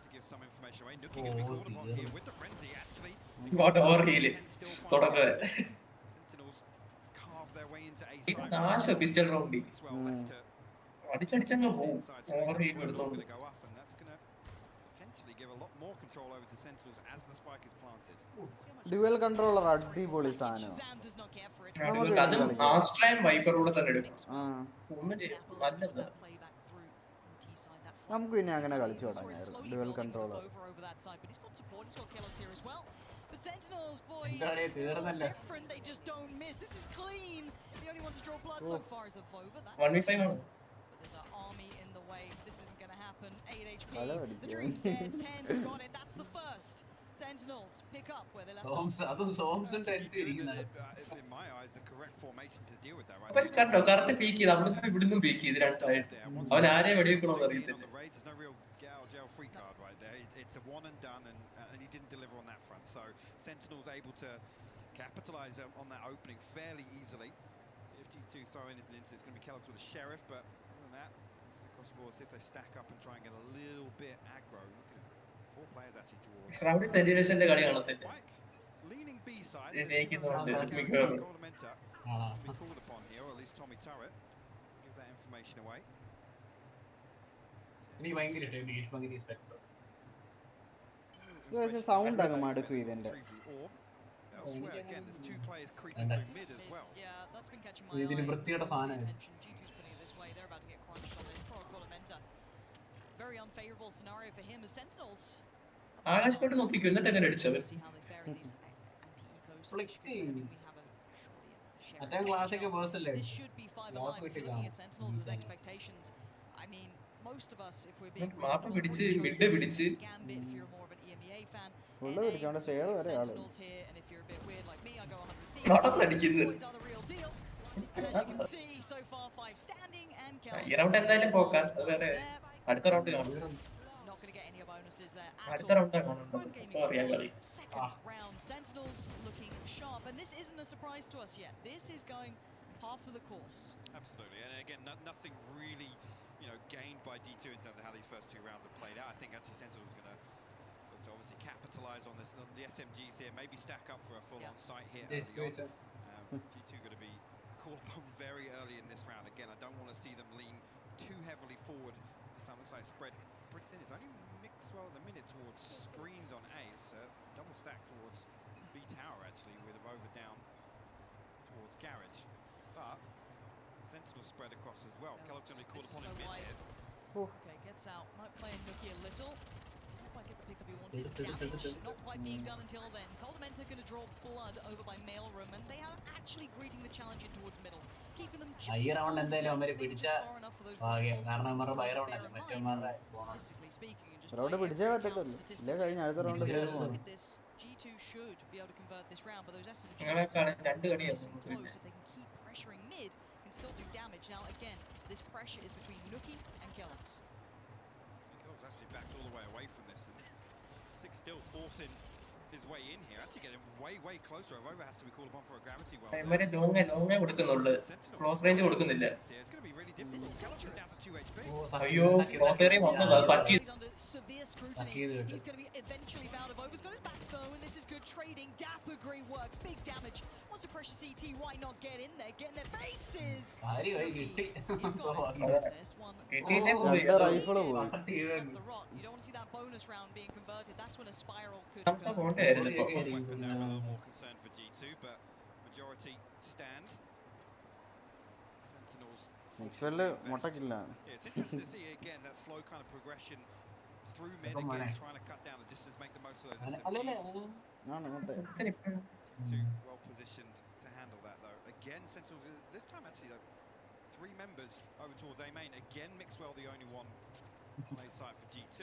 to give some information away. Nuki going to be called upon here with the frenzy, actually. Got over heal. Sentinels carve their way into A side. Nice pistol round. Aടിച്ചടിച്ചങ്ങ് പോകും. Over heal എടുത്തോണ്ട്. And that's going to potentially give a lot more control over the Sentinels as the spike is planted. Dual controller അടിപൊളി സാധനം. അതും ആസ്ട്രയും വൈപ്പറൂടെ തന്നെ എടുക്കും. നമുക്ക് പിന്നെ അങ്ങനെ കളിച്ചു തുടങ്ങായിരുന്നു dual controller. But Sentinels, boys, different. They just don't miss. This is clean. The only one to draw blood so far is a Vova. That's 1v5. But there's an army in the way. This isn't going to happen. 8 HP. The Dream's dead. 10's got it. That's the first. Sentinels pick up where they left off. In my eyes, the correct formation to deal with that right now. കണ്ടോ correct peak ചെയ്ത് അവിടുന്ന് ഇവിടുന്നും peak ചെയ്ത് രണ്ടായിട്ട്. അവൻ ആരെ വെടിവെക്കണമെന്ന് അറിയത്തില്ല. There's no real jail free card right there. It's a one and done, and he didn't deliver on that front. So Sentinels able to capitalize on that opening fairly easily. If G2 throw anything into it's going to be Kellogg's with a sheriff, but other than that, it's across the board. See if they stack up and try and get a little bit aggro. Look at 4 players actually towards. Crowd celebration കളി കാണത്തില്ല. Leaning B side. Colomenta be called upon here, or at least Tommy Turret. Give that information away. എനിക്ക് ഭയങ്കര ഭീഷ്മഗിരി spectre. പക്ഷേ sound അങ്ങ് മടുക്കും ഇതിന്റെ. Again, there's 2 players creeping through mid as well. Yeah, that's been catching my eye. ഇതിന് വൃത്തിയുടെ സാധനം. G2's putting it this way. They're about to get crunched on this. Colomenta. Very unfavorable scenario for him as Sentinels. ആകാശത്തോട്ട് നോക്കിക്കോ എന്നിട്ട് എങ്ങനെ അടിച്ചവൻ. Attack classic verse അല്ലേ? This should be 5 alive looking at Sentinels' expectations. I mean, most of us, if we're being മാപ്പ് പിടിച്ച് mid പിടിച്ച് Gambit, if you're more of an EMEA fan, Sentinels here, and if you're a bit weird like me, I go 100 boys are the real deal. And as you can see, so far 5 standing and counting. ഈ round എന്തായാലും പോക്കാം. അത് വേറെ അടുത്ത round കാണും. Not going to get any bonuses there അടുത്ത round കാണും. അറിയാൻ കളി. Second round, Sentinels looking sharp, and this isn't a surprise to us yet. This is going par for the course. Absolutely, and again, nothing really, gained by D2 in terms of how these first 2 rounds have played out. I think actually Sentinels are going to obviously capitalise on this, on the SMGs here, maybe stack up for a full-on sight hit early on. G2 going to be called upon very early in this round. Again, I don't want to see them lean too heavily forward. This time looks like spread pretty thin. It's only mixed well in the minute towards screens on A. It's double stack towards B tower actually, with a rover down towards garage. But Sentinel spread across as well. Kellogg's going to be called upon in mid here. Okay, gets out. Might play Nuki a little. Not quite get the pickup he wanted. Damage not quite being done until then. Colomenta going to draw blood over by Mailroom, and they are actually greeting the challenge in towards middle, keeping them just round എന്തായാലും അവരെ പിടിച്ച ഭാഗ്യം. കാരണം അവരുടെ by round അല്ല മറ്റേമാരുടെ round പിടിച്ചേ പറ്റത്തുള്ളൂ. ഇല്ല കഴിഞ്ഞ അടുത്ത round G2 should be able to convert this round, but those SMGs നിങ്ങളെക്കാളും രണ്ട് nice കളിയാണ് and close. If they can keep pressuring mid, can still do damage. Now again, this pressure is between Nuki and Kellogg's. Kellogg's actually backed all the way away from this, and Six still forcing his way in here, actually getting way closer. Avova has to be called upon for a gravity well. ഇവര് ലോങ്ങേ കൊടുക്കുന്നുള്ളു, close range കൊടുക്കുന്നില്ല. It's going to be really difficult. Kellogg's is down to 2 HP. അയ്യോ cross area വന്നതാ സക്കി. Severe scrutiny. He's going to be eventually found. Avova's got his backbone, and this is good trading. Dapper great work, big damage. Wants to pressure CT, why not get in there? Get in their faces. He's got this one. rifle Stop the rot. You don't want to see that bonus round being converted. That's when a spiral could നമുക്ക് occur. പോണ്ടായിരുന്നു ഇപ്പൊ. Weapon there, a little more concern for G2, but majority stand. Sentinels. Maxwell മൊട്ടക്കില്ല. Yeah, it's interesting to see again that slow kind of progression through mid again, trying to cut down the distance, make the most of those SMGs. Too well positioned to handle that though. Again, Sentinels this time actually though, 3 members over towards A main. Again, Mixwell the only one on A side for G2.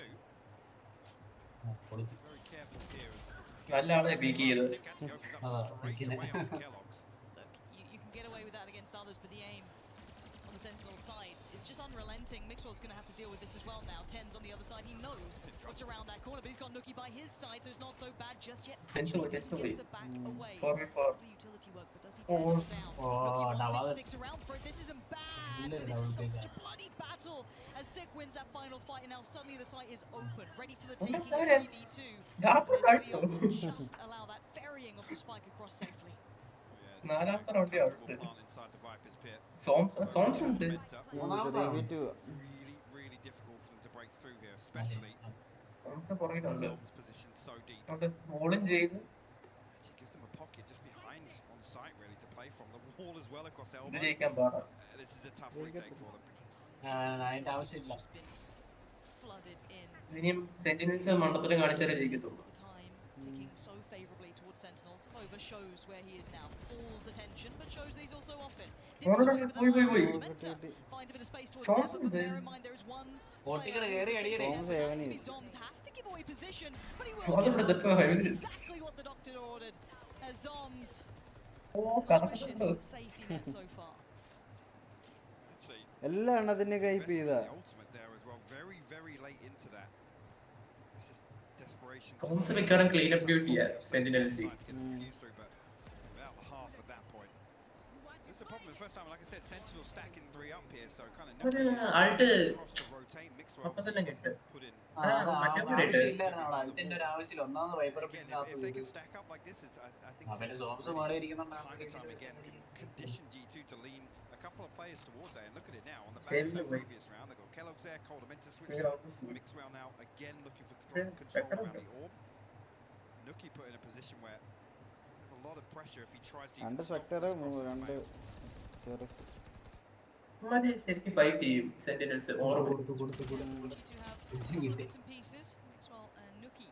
Very careful here. നല്ല ആളെ beak ചെയ്ത്. Look, you can get away with that against others, but the aim on the Sentinel side is just unrelenting. Mixwell's going to have to deal with this as well now. Ten's on the other side. He knows what's around that corner, but he's got Nuki by his side, so it's not so bad just yet. Gets a back away. The utility work, but does he get it down? Nuki once it sticks around for it. This isn't bad, but this is such a bloody battle as Sick wins that final fight, and now suddenly the site is open, ready for the taking of 3v2. Just allow that ferrying of the spike across safely. നാലാമത്തെ round out. Inside the Viper's pit. Soames ഉണ്ട്. Really difficult for them to break through here, especially. Zombs പുറകിലുണ്ട്. Positioned so deep. അതുകൊണ്ട് മോളും ചെയ്ത്. Actually gives them a pocket just behind on site really to play from. The wall as well across elbow. ഇത് ജയിക്കാൻ പാടാ. This is a tough retake for them. അതിന്റെ ആവശ്യമില്ല. ഇനിയും സെന്റിനൽസ് മണ്ടത്തരം കാണിച്ചാലേ ജയിക്കത്തുള്ളൂ. Ticking so favorably towards Sentinels. Avova shows where he is now. Pulls attention, but shows that he's also off it. Dips away with the momentum. Finds a bit of space towards Desert, but bear in mind there is one player who's the safety net. Zoms has to give away position, but he will get out. That's exactly what the doctor ordered. As Zoms precious safety net so far. എല്ലാ എണ്ണത്തിന്റെ കൈപ്പ് ചെയ്ത Ultimate there as well. Very late into that. It's just desperation. Zombs മിക്കവാറും clean up ഡ്യൂട്ടിയാ Sentinels. About half at that point. It's a problem the first time, like I said, Sentinel stacking 3 up here, so kind of ഒരു Alt അപ്പത്തന്നെ കിട്ടും. ആവശ്യമില്ലായിരുന്നു ഒരു ആവശ്യമില്ല. ഒന്നാമത് wiper if they can stack up like this, I think അവന് Soames മാറിയിരിക്കുന്നുണ്ട്. time again can condition G2 to lean a couple of players towards there. And look at it now on the back of the previous round. They've got Kellogg's there, Coldamenta switch out, Mixwell now again looking for control around the orb. Nuki put in a position where there's a lot of pressure if he tries to രണ്ട് spectre രണ്ട് ചെറു മതി ശരിക്കും fight ചെയ്യും sentinels over കൊടുത്തു. Bits and pieces. Mixwell and Nuki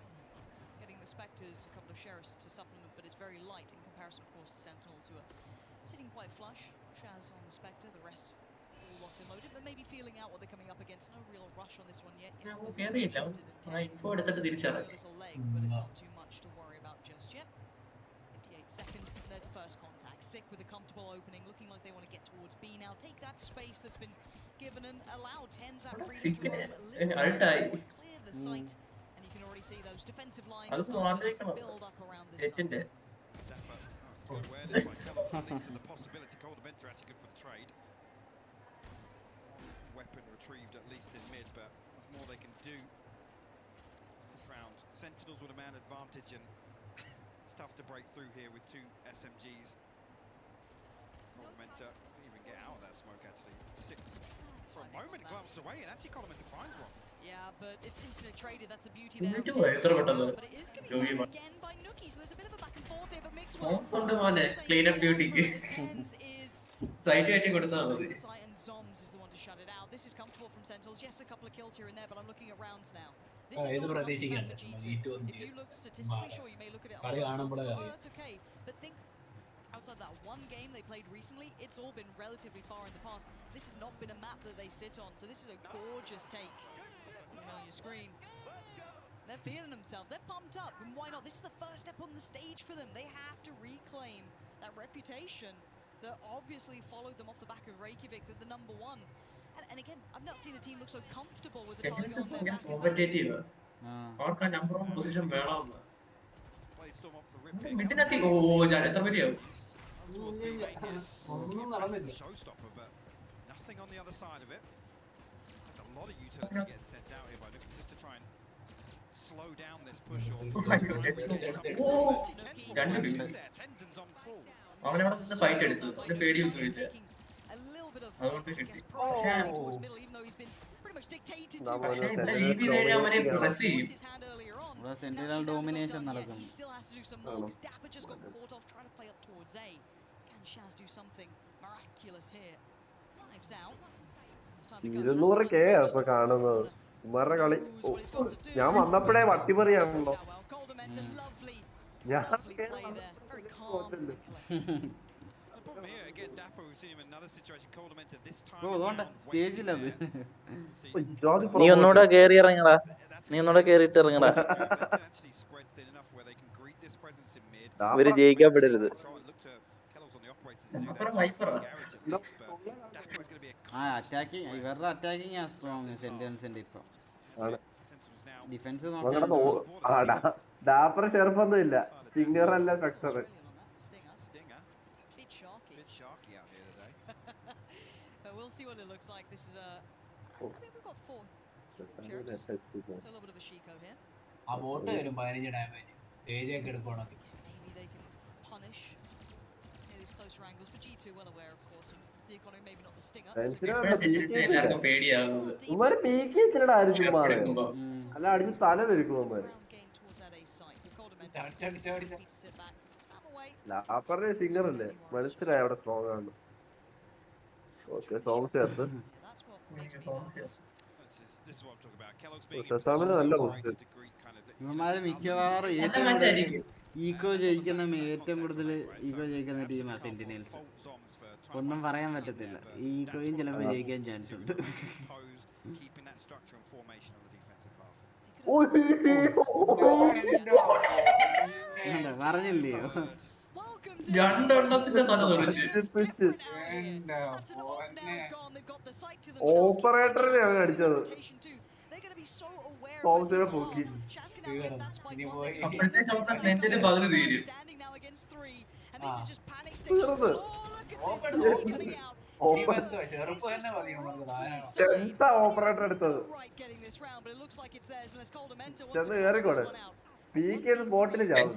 getting the Spectres, a couple of Sheriffs to supplement, but it's very light in comparison, of course, to Sentinels, who are sitting quite flush. Shaz on the Spectre, the rest all locked and loaded, but maybe feeling out what they're coming up against. No real rush on this one yet. Yes, the info എടുത്തിട്ട് തിരിച്ചറിയാം. little leg, but it's not too much to worry about just yet. 58 seconds, there's the first contact. Sick with a comfortable opening, looking like they want to get towards B now. Take that space that's been given and allow Tens that freedom to roam a little bit, clear the site, and you can already see those defensive lines starting to build up around this site. good awareness by Kellogg. At least the possibility. Coldamenta actually good for the trade. Weapon retrieved at least in mid, but there's more they can do this round. Sentinels with a man advantage, and it's tough to break through here with 2 SMGs. Coldamenta didn't even get out of that smoke actually. Sick for a moment glanced away, and actually Coldamenta finds one. Yeah, but it's instant traded. That's the beauty there. But it is going to be found again by Nuki, so there's a bit of a back and forth here, but Mixwell clean up duty. Site and Zoms is the one to shut it out. This is comfortable from Sentinels. Yes, a couple of kills here and there, but I'm looking at rounds now. This is not for G2. If you look statistically, sure, you may look at it on that's okay. But think outside that one game they played recently, it's all been relatively far in the past. This has not been a map that they sit on, so this is a gorgeous take on your screen. They're feeling themselves. They're pumped up. And why not? This is the first step on the stage for them. They have to reclaim that reputation that obviously followed them off the back of Reykjavik, that the number one. And again, I've not seen a team look so comfortable with the target on their back as they competitive അവർക്ക് number 1 position വേണമെന്ന് മിഡിനകത്ത് ഞാൻ എത്ര പേരെയാവും Nothing on the other side of it. There's a lot of utility getting sent out here by looking just to try and slow down this push or അവനവിടെ നിന്ന് fight എടുത്തു അവന് പേടിയൊന്നുമില്ല അതുകൊണ്ട് കിട്ടി സെന്റിനൽ ഡോമിനേഷൻ നടക്കുന്നു. ഇപ്പൊ കാണുന്നത് ഉമ്മാരുടെ കളി. ഞാൻ വന്നപ്പോഴേ വട്ടിപ്പറിയാണല്ലോ. ഞാൻ നീ ഒന്നുകൂടെ കേറി ഇറങ്ങടാ, നീ ഒന്നുകൂടെ കേറിട്ട് ഇറങ്ങടാ. ഇവര് ജയിക്കപ്പെടരുത്. അറ്റാക്കിങ് ഇവരുടെ അറ്റാക്കിങ് ആ സ്ട്രോങ് സെന്റിനൽസിന്റെ ഇപ്പൊ. ഡിഫൻസ് ഡാപ്പർ ഷെർഫൊന്നും ഇല്ല, സിംഗർ അല്ല structure. We'll see what it looks like. This is a. I think we've got 4 sheriffs. So a little bit of a Shiko here. ആ ബോട്ട് വരും 15 ഡാമേജ് ഏജ് ഒക്കെ എടുക്കണമെങ്കിൽ. Maybe they can punish these closer angles. For G2, well aware, of course, of the economy. Maybe not the stinger. എല്ലാവർക്കും പേടിയാവുന്നത് ഉമ്മാര് peaky വെച്ചിട്ട് ആരും ചുമ്മാ അല്ല അടിച്ച് തല വരിക്കും ഉമ്മാര്. ലാപ്പറിന്റെ സിംഗർ അല്ലേ, മനസ്സിലായി അവിടെ സ്ട്രോങ് ആണ്. ഓക്കെ സോങ്സ് ചേർത്ത് നല്ല ഇവന്മാര് മിക്കവാറും ഈക്കോ ജയിക്കുന്ന ഏറ്റവും കൂടുതൽ ഈക്കോ ജയിക്കുന്ന ടീമാണ് സെന്റിനൽസ്. ഒന്നും പറയാൻ പറ്റത്തില്ല, ഈക്കോയും ചിലപ്പോൾ ജയിക്കാൻ ചാൻസ് ഉണ്ട്. പറഞ്ഞില്ലയോ രണ്ടെണ്ണത്തിന്റെ തല തെറിച്ച്. ഓപ്പറേറ്ററിനെ അവൻ അടിച്ചത് പൊക്കി. അപ്പോഴത്തേക്ക് അവരുടെ നെറ്റിന്റെ പകുതി തീരും. എന്താ ഓപ്പറേറ്റർ എടുത്തത്? ചെന്ന് കേറിക്കോടെ പീക്ക് സ്പോട്ടില് ചാവും.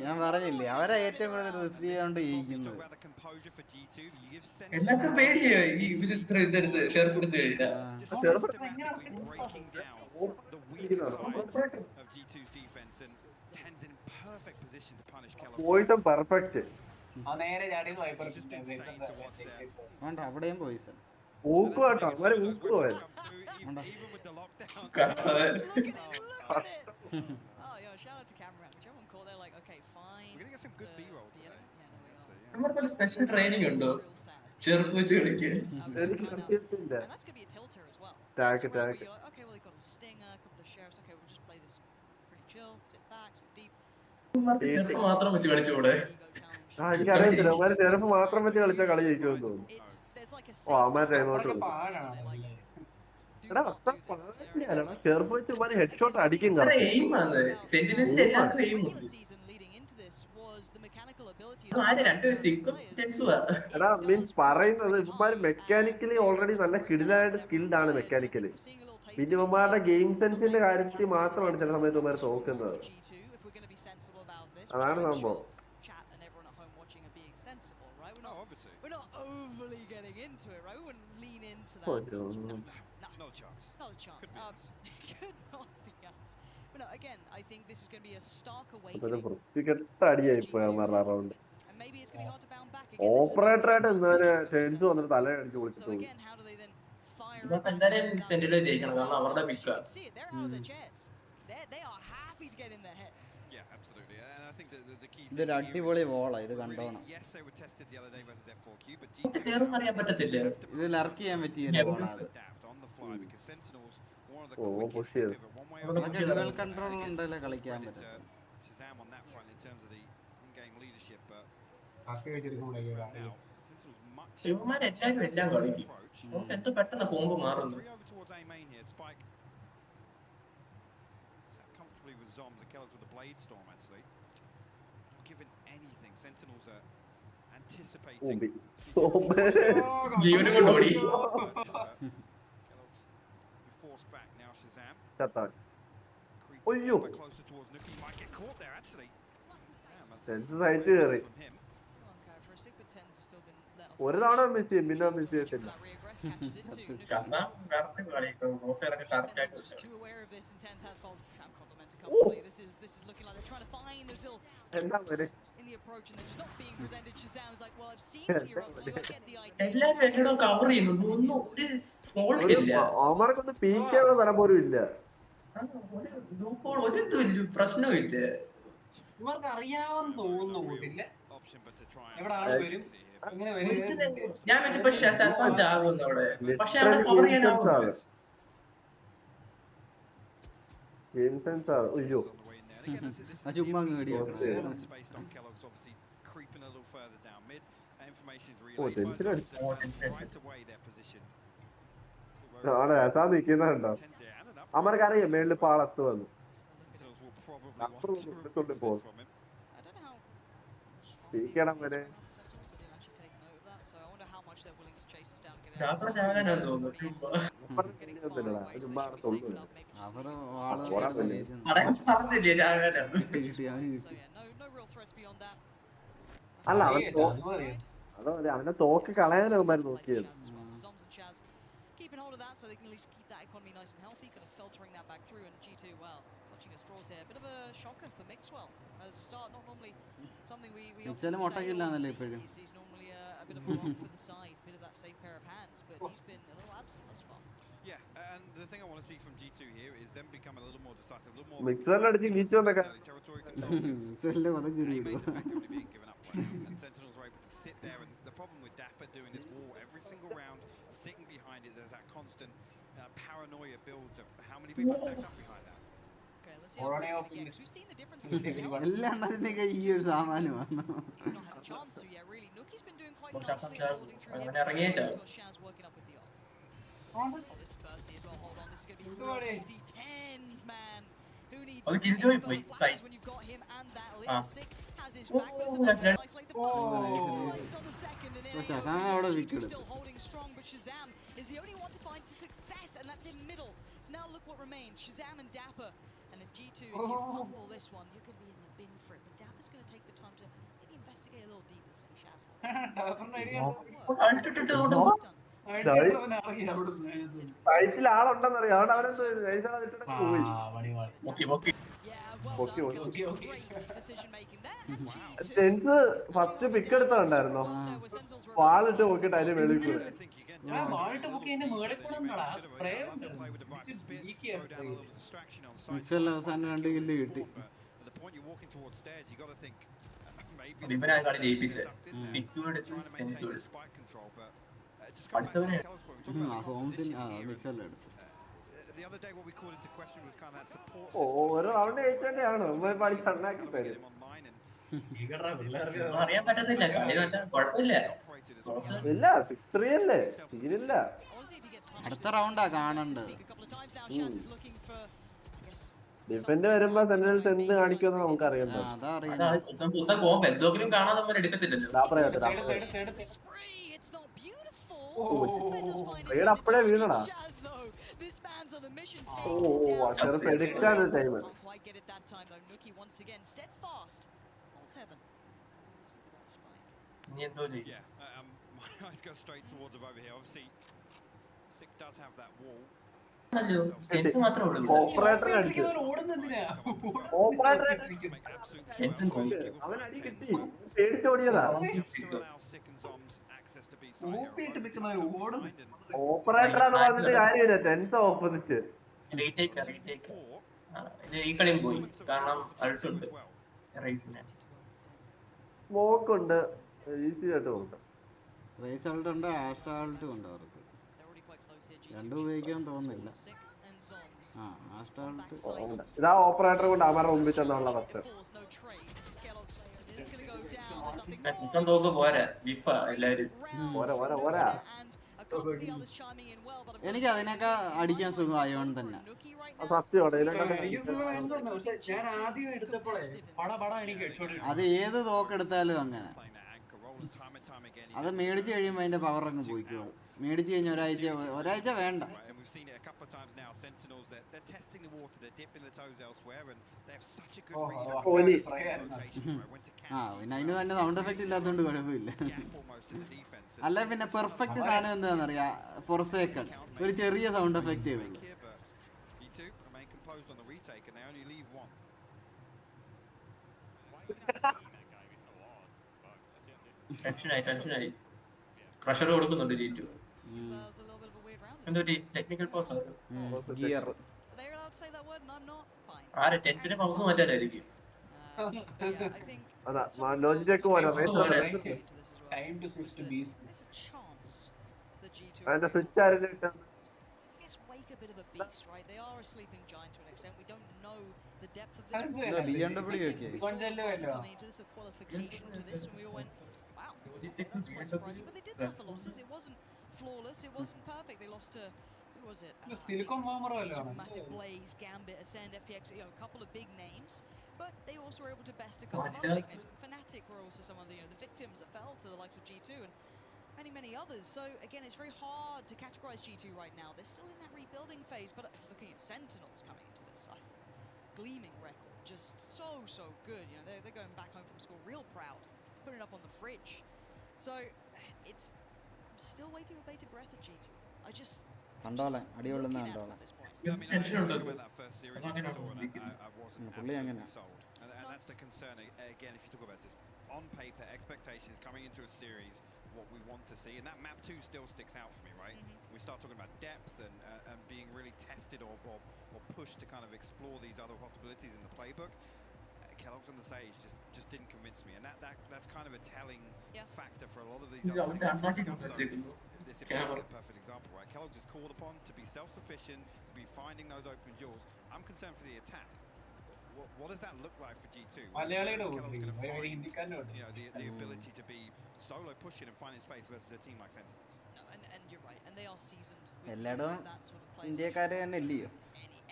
ഞാൻ പറഞ്ഞില്ലേ അവരെ ഏറ്റവും കൂടുതൽ ദൃഷ്ടി കൊണ്ട് ജയിക്കുന്നത്. എല്ലാവർക്കും പേടിയായി ഇവര് ഇത്ര ഇതെടുത്ത് ഷെർഫ് എടുത്ത് കഴിഞ്ഞാൽ. പോയിസം പെർഫെക്റ്റ്. അവിടെയും പോയിസം ഊക്കുവാട്ടോ അവരെ ഊക്കുപോയത്. സ്പെഷ്യൽ ട്രെയിനിങ് ഉണ്ടോ ഷെർഫ് വെച്ച് കളിക്കാൻ? ഷെർഫ് മാത്രം വെച്ച് കളിച്ചുകൂടെ? എനിക്കറിയത്തില്ല, അവന്മാര് ഷെർഫ് മാത്രം വെച്ച് കളിച്ചാൽ കളി ജയിക്കുമെന്ന് തോന്നുന്നു. ഓ അവന്മാരുടെ ചെറുപ്പ് വെച്ച് ഉമ്മാര് ഹെഡ് ഷോട്ട് അടിക്കും. എടാ മീൻസ് പറയുന്നത് ഇവന്മാര് മെക്കാനിക്കലി ഓൾറെഡി നല്ല സ്കിൽഡ് ആണ് മെക്കാനിക്കലി. പിന്നെ ഇവന്മാരുടെ ഗെയിം സെൻസിന്റെ കാര്യത്തിൽ മാത്രമാണ് ചില സമയത്ത് ഇവന്മാര് തോക്കുന്നത്. അതാണ് സംഭവം. We're not overly getting into it, right? We wouldn't lean into that. No chance. Not a chance. Could not be us. But no, again, I think this is going to be a stark awakening. And maybe it's going to be hard to bounce back again. Operator ആയിട്ട് ഇന്നലെ tense വന്നിട്ട് തല അടിച്ച് വിളിച്ചിട്ട് പോയി. എല്ലാവരും sentinel ജയിക്കണം, കാരണം അവരുടെ പിക്കാ. They are happy to get in their heads. Yeah, absolutely. And I think the key ഇതൊരു അടിപൊളി വോളാ, ഇത് കണ്ടോണം. yes, they were tested the other day versus F4Q, but അറിയാൻ പറ്റത്തില്ല. ഇത് ലർക്ക് ചെയ്യാൻ പറ്റിയ ഒരു വോളാ അത്. on the fly because Sentinels one of the Oh, quickest to pivot one way or മറ്റേ ഡുവൽ കൺട്രോൾ ഉണ്ടല്ലേ കളിക്കാൻ പറ്റും. Shazam on that front in terms of the in-game leadership, but ഇവന്മാരെല്ലാരും എല്ലാം കളിക്കും. എന്ത് പെട്ടെന്ന് കോമ്പ് മാറുന്നു. towards A main here. Spike sat comfortably with Zombs and Kellogg's with the blade storm actually. Not given anything. Sentinels are anticipating. ജീവനും കൊണ്ട് ഓടി. Kellogg's forced back now. Shazam. Oyyo. Closer towards Nuki. Might get caught there actually. Site കയറി. ഒരു തവണ miss ചെയ്യും, പിന്നെ miss ചെയ്യത്തില്ല. എല്ലാരും കവർ ചെയ്യുന്നു. അവന്മാർക്കൊന്നും പീക്കാനുള്ള തരം പോലും ഇല്ല. ഒരു പ്രശ്നവും ഇല്ല. ഇവർക്ക് അറിയാമെന്ന് തോന്നുന്നു കൂട്ടില്ല. എവിടെ ആള് വരും, എങ്ങനെ വരും? ഞാൻ വെച്ചപ്പോ ചാകുന്നു അവിടെ. പക്ഷെ അവിടെ കവർ ചെയ്യാനാവും. അയ്യോ ചുമ്മാ നിക്കുന്നുണ്ടോ? അമ്മർക്കറിയാം മേളിൽ പാളത്ത് വന്നു. പോകും വരെ അല്ല അതോ അവനെ തോക്ക് കളയാനാവുമായിരുന്നു നോക്കിയത്. Keeping hold of that so they can at least keep that economy nice and healthy, kind of filtering that back through. And G2, well, watching his draws here, a bit of a shocker for Mixwell as a start. Not normally something we often say. He's normally a bit of a rock for the side, bit of that safe pair of hands, but he's been a little absent thus far. Yeah, and the thing I want to see from G2 here is them become a little more decisive, a little more മിക്സറിലടിച്ച് നീച്ചോണ്ടൊക്കെ territory control. Effectively being given up, and Sentinels are able to sit there. And the problem with Dapper doing this wall every single round, sitting behind it, there's that constant paranoia builds of how many people stacked up behind that. Okay, let's see how we've seen the difference. ഈ ഒരു സാമാനം വന്നു. He's not had a chance to yet, really. Nuki's been doing quite nicely holding through here. He's got Shaz working up with the ult. Oh, this is Bursty as well. Hold on, this is going to be real easy. Tens, man. Who needs flashes when you've got him and that list? Sick has his back, but it's about to isolate the first on the second, and G2 still holding strong, but Shazam is the only one to find success, and that's in middle. So now look what remains, Shazam and Dapper. And if G2, if you fumble this one, you could be in the bin for it, but Dapper's going to take the time to maybe investigate a little deeper, say Shaz. സൈറ്റിൽ ആളുണ്ടെന്നറിയാം, അവിടെ tense first പിക്ക് എടുത്തുണ്ടായിരുന്നോ? പാലിട്ട് നോക്കിട്ട് അതിന്റെ വെളിയിൽ കൂടെ അവസാനം 2 kill കിട്ടി. ഓരോ round കഴിച്ചോണ്ടാണ് പണി കണ്ണാക്കി തരും. അറിയാൻ പറ്റത്തില്ല, ഇല്ല 6-3 അല്ലേ, സീനില്ല. അടുത്ത റൗണ്ടാ കാണണ്ടത്. ഡിഫൻഡ് വരുമ്പോ സെന്റിനൽസ് എന്ത് കാണിക്കുമെന്ന് നമുക്കറിയണ്ടോ? എന്തെങ്കിലും കാണാൻ നമ്മൾ എടുക്കത്തില്ലല്ലോ. അപ്പഴേ വീണടാ. ചെറുപ്പ് എടുക്കാനൊരു time. My eyes go straight towards over here. Obviously, Sick does have that wall. Operator അടിച്ചു. ഓപ്പറേറ്റർ അവൻ അടി കിട്ടി, പേടിച്ചോടിയതാ. ഓപ്പറേറ്റർ എന്ന് പറഞ്ഞിട്ട് കാര്യമില്ല, ടെൻസ് ഓപ്പോസിറ്റ്. ഈ കളിയും പോയി കാരണം അൾട്ടുണ്ട് റൈസിന്. സ്മോക്ക് ഉണ്ട്, ഈസി ആയിട്ട് ഉണ്ട്. റേസ് ഉണ്ട്, ആസ്ട്രാൾട്ടും ഉണ്ട് അവർക്ക്. രണ്ടും ഉപയോഗിക്കാൻ തോന്നുന്നില്ല. ഇതാ ഓപ്പറേറ്റർ കൊണ്ട് അവരുടെ മുമ്പിൽ തന്നുള്ള അവസ്ഥ. തോന്നു പോരാ വിഫ എല്ലാരും പോരാ. എനിക്ക് അതിനൊക്കെ അടിക്കാൻ സുഖം അയോൺ തന്നെ. അത് ഏത് തോക്കെടുത്താലും അങ്ങനെ. അത് മേടിച്ചു കഴിയുമ്പോ അതിന്റെ പവർ അങ്ങ് പോയിക്കോളും. മേടിച്ചു കഴിഞ്ഞ ഒരാഴ്ച വേണ്ട. പിന്നെ അതിന് തന്നെ സൗണ്ട് എഫക്ട് ഇല്ലാത്തതുകൊണ്ട് കുഴപ്പമില്ല. അല്ല പിന്നെ പെർഫെക്റ്റ് സാധനം എന്താണെന്നറിയാ, ഫോർസേക്കൺ ഒരു ചെറിയ സൗണ്ട് എഫക്റ്റ് ചെയ്യുള്ളൂ. ടെൻഷനായി പ്രഷർ കൊടുക്കുന്നുണ്ട് G2. ടെക്നിക്കൽ പോസ് ഗിയർ ആരെ ടെൻഷനെ പൗസ് മാറ്റാനായിരിക്കും. അതാ ലോജിറ്റേക്ക് പോലെ അതിന്റെ സ്വിച്ച് ആരും flawless, it wasn't perfect. They lost to, who was it? Silicon Bomber Massive Blaze, Gambit, Ascend, FPX, you know, a couple of big names, but they also were able to best a couple of other big names. Fnatic were also some of the, the victims that fell to the likes of G2 and many others. So again, it's very hard to categorize G2 right now. They're still in that rebuilding phase, but looking at Sentinels coming into this, gleaming record, just so good. You know, they're going back home from school real proud, putting it up on the fridge. So it's still waiting with bated breath at G2. I just കണ്ടോളെ അടികൊള്ളുന്ന കണ്ടോളെ. That's the concern again. If you talk about just on paper expectations coming into a series, what we want to see, and that map 2 still sticks out for me, right? We start talking about depth and being really tested or pushed to kind of explore these other possibilities in the playbook. Kellogg's on the stage just didn't convince me, and that's kind of a telling factor for a lot of these other things. This is a perfect example, right? Kellogg's is called upon to be self-sufficient, to be finding those open jewels. I'm concerned for the attack. What does that look like for G2? Kellogg's going to find, you know, the ability to be solo pushing and finding space versus a team like Sentinels. No, and you're right, and they are seasoned with എല്ലായിടും that sort of play. ഇന്ത്യക്കാരെ തന്നെ ഇല്ലയോ?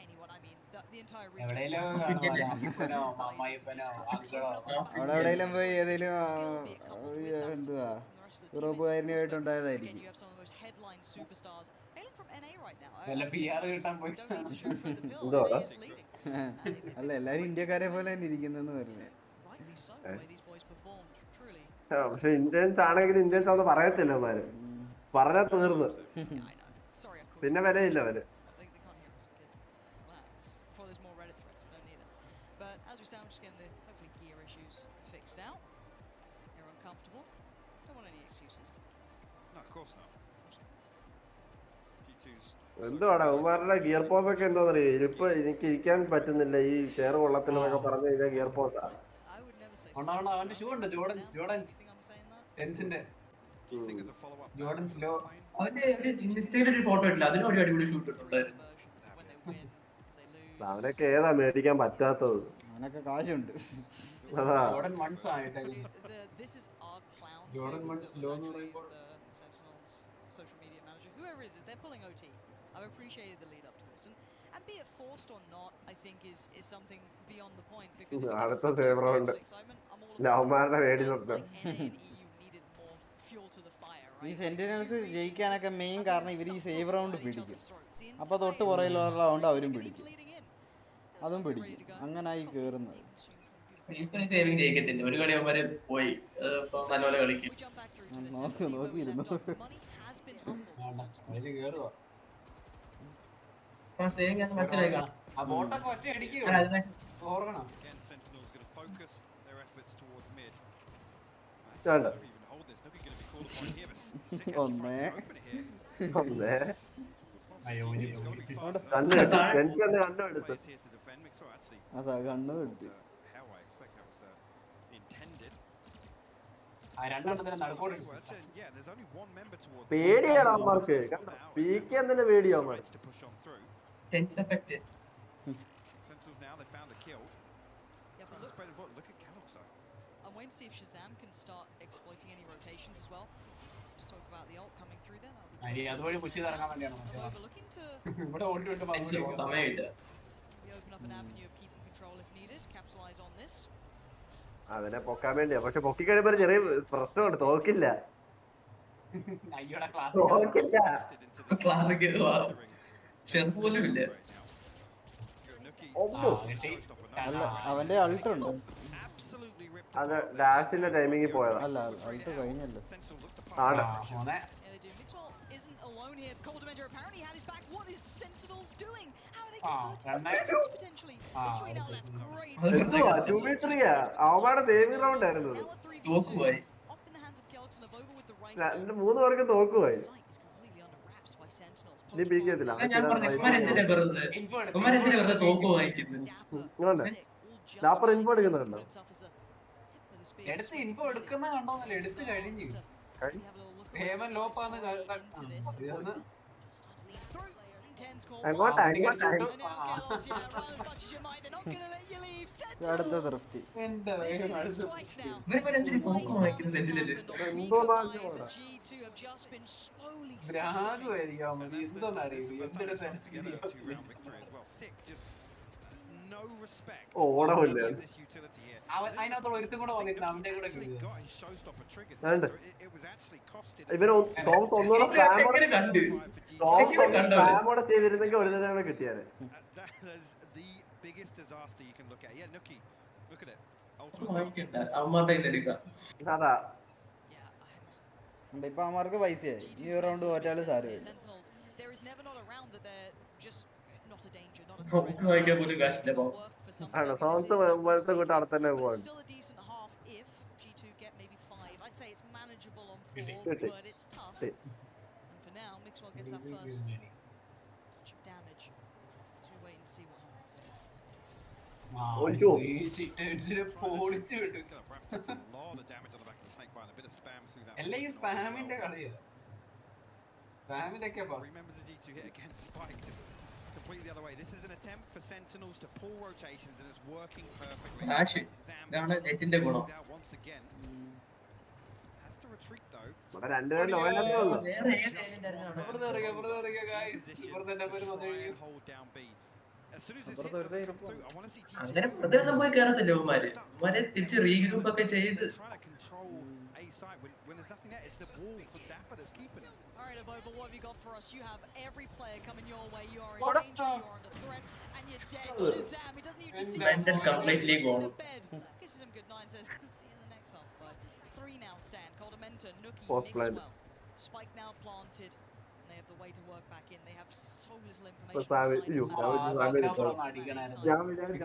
Anyone, I mean, the entire അവിടെ എവിടെയെങ്കിലും പോയി ഏതെങ്കിലും എന്തുവാ യൂറോപ്പുകാരനുമായിട്ടുണ്ടായതായിരിക്കും. അല്ല എല്ലാരും ഇന്ത്യക്കാരെ പോലെ തന്നെ ഇരിക്കുന്നെന്ന് പറഞ്ഞേ. പക്ഷെ ഇന്ത്യൻസ് ആണെങ്കിൽ ഇന്ത്യൻസ് ഒന്ന് പറയത്തില്ല അവന്മാര്, പറഞ്ഞാൽ തീർന്ന് പിന്നെ വിലയില്ല അവര്. എന്തുവാടാ അവന്മാരുടെ ഗിയർ പോസ് ഒക്കെ എന്തോന്നറിയോ, ഇപ്പൊ എനിക്ക് ഇരിക്കാൻ പറ്റുന്നില്ല ഈ ചെയർ കൊള്ളത്തിലെന്നൊക്കെ പറഞ്ഞു കഴിഞ്ഞാൽ ഗിയർ പോസാ. അവന്റെ ഷൂ ഉണ്ട് ജോർഡൻസ് ലോ. അവന്റെ ഇൻസ്റ്റയിൽ ഒരു ഫോട്ടോ ഇട്ടില്ല, അതിന് ഒരു അടിപൊളി ഷൂട്ട് ഇട്ടുണ്ടായിരുന്നു. അവനൊക്കെ ഏതാ മേടിക്കാൻ പറ്റാത്തത്? അവനൊക്കെ കാശുണ്ട്. ജോർഡൻ മൺസ് ആയിട്ട് ജോർഡൻ മൺസ് ലോ എന്ന് പറയുമ്പോൾ I've appreciated the lead up to this, and be it forced or not, I think is something beyond the point, because അടുത്ത ഫേവറുണ്ട് ലവന്മാരുടെ വേടി നിർത്താൻ. ഈ സെന്റിനൽസ് ജയിക്കാനൊക്കെ മെയിൻ കാരണം ഇവർ ഈ സേവ് റൗണ്ട് പിടിക്കും. അപ്പൊ തൊട്ട് പുറയിലുള്ള റൗണ്ട് അവരും പിടിക്കും, അതും പിടിക്കും, അങ്ങനായി കേറുന്നത്. ഒരു കളി അവന്മാര് പോയി നല്ലപോലെ കളിക്കും. നോക്കിയിരുന്നു അതാ കണ്ണു കിട്ടി. പേടിയാണ് അവന്മാർക്ക്. പീക്ക് എന്തിന്റെ പേടിയോ അവന്മാർ? I'm waiting to see if Shazam can start exploiting any rotations as well. Just talk about the ult coming through there. അതുവഴി പുഷ് ചെയ്തിറങ്ങാൻ വേണ്ടിയാണ് ഇവിടെ ഓടി വിട്ട് സമയമില്ല. Open up an avenue of keeping control if needed. Capitalize on this. അതിനെ പൊക്കാൻ വേണ്ടിയാ. പക്ഷെ പൊക്കി കഴിയുമ്പോ ചെറിയ പ്രശ്നമുണ്ട്. തോക്കില്ല. തോക്കില്ല. ക്ലാസിക് പോലും ഇല്ല. അവന്റെ അൾട്ട് ഉണ്ട്. അത് ഡാഷിന്റെ ടൈമിംഗിൽ പോയതാ. അല്ല അൾട്ട് കഴിഞ്ഞല്ലോ. ആണ്. Isn't alone here. Coldamander apparently had his back. What is Sentinels doing? How are they potentially? Between now left. Great. 2v3 ആ. അവന്മാരുടെ സേവിംഗ് റൗണ്ട് ആയിരുന്നു. തോക്കുപോയി. Up in the hands of Kelton of over with the right. മൂന്ന് പേർക്ക് തോക്കുപോയി. നീ പീക്കത്തില്ല. ഞാൻ പറഞ്ഞു കുമാരെന്തിനാ വെറുതെ തോക്ക് വാങ്ങിക്കുന്നത്? ഡാപ്പർ ഇൻഫോ എടുക്കുന്നുണ്ടോ? എടുത്ത് ഇൻഫോ എടുക്കുന്ന കണ്ടോന്നല്ല, എടുത്ത് കഴിഞ്ഞു. ഹേമൻ ലോപ്പാന്ന് അങ്ങോട്ടാ അടുത്ത തൃപ്തി. ഓടമില്ല. അതിനകത്തുള്ള ഒരുത്തും കൂടെ വന്നിട്ട് അവന്റെ കൂടെ ഇവര് ഒന്നുകൂടെ സ്പാമോടെ ചെയ്തിരുന്നെങ്കിൽ ഒരു തന്നെ കിട്ടിയാല്. അതാ ഇപ്പൊ അവന്മാർക്ക് പൈസയായി. ഈ റൗണ്ട് തോറ്റാലും സാരമില്ല. ആണോ? സോൺസ് പോലത്തെ കൂട്ടം അവിടെ തന്നെ പോവാണ്. എല്ലാം ഈ സ്പാമിന്റെ കളിയാ. സ്പാമിന്റെ ഒക്കെ completely the other way. This is an attempt for Sentinels to pull rotations and it's working perfectly. ഇതാണ് നെറ്റിന്റെ ഗുണം. Once again has to retreat though. ഇവിടെ രണ്ടുപേരും ലോയലല്ലേ ഉള്ളൂ. അങ്ങനെ വെറുതെ ഒന്നും പോയി കയറത്തില്ല ഇവന്മാര്. ഇവന്മാരെ തിരിച്ച് റീഗ്രൂപ്പ് ഒക്കെ ചെയ്ത് Alright, Abova, what have you got for us? You have every player coming your way. You are in danger, you are under threat, and you're dead. Shazam, he doesn't even see Bended completely gone. This is some good nines. See you in the next half, but 3 now stand. Coldamenta, Nookie, Postline. Mixwell. Spike now planted. And they have the way to work back in. They have so little information. ഞാൻ വിചാരിച്ചു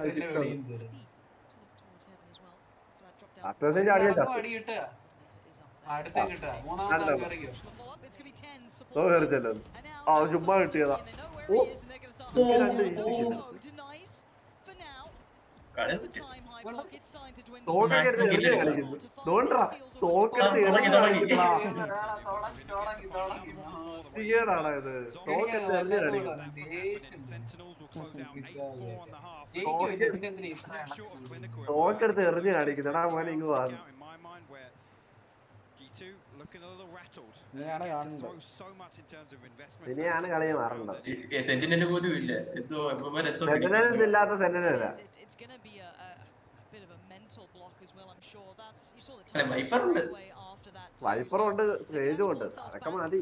ചുമ്മാ കിട്ടിയതാ. തോക്കെടുത്ത് എറിഞ്ഞ് കാണിക്കുന്നടാ മോനെ ഇങ്ങ് വാ. ഇനിയാണ് കളി മാറേണ്ടത്. സെന്റിനൽ പോലും ഇല്ല. ഇല്ലാത്ത സെന്റിനല്ല. വൈപ്പറുണ്ട്, സ്റ്റേജും ഉണ്ട്. അതൊക്കെ മതി.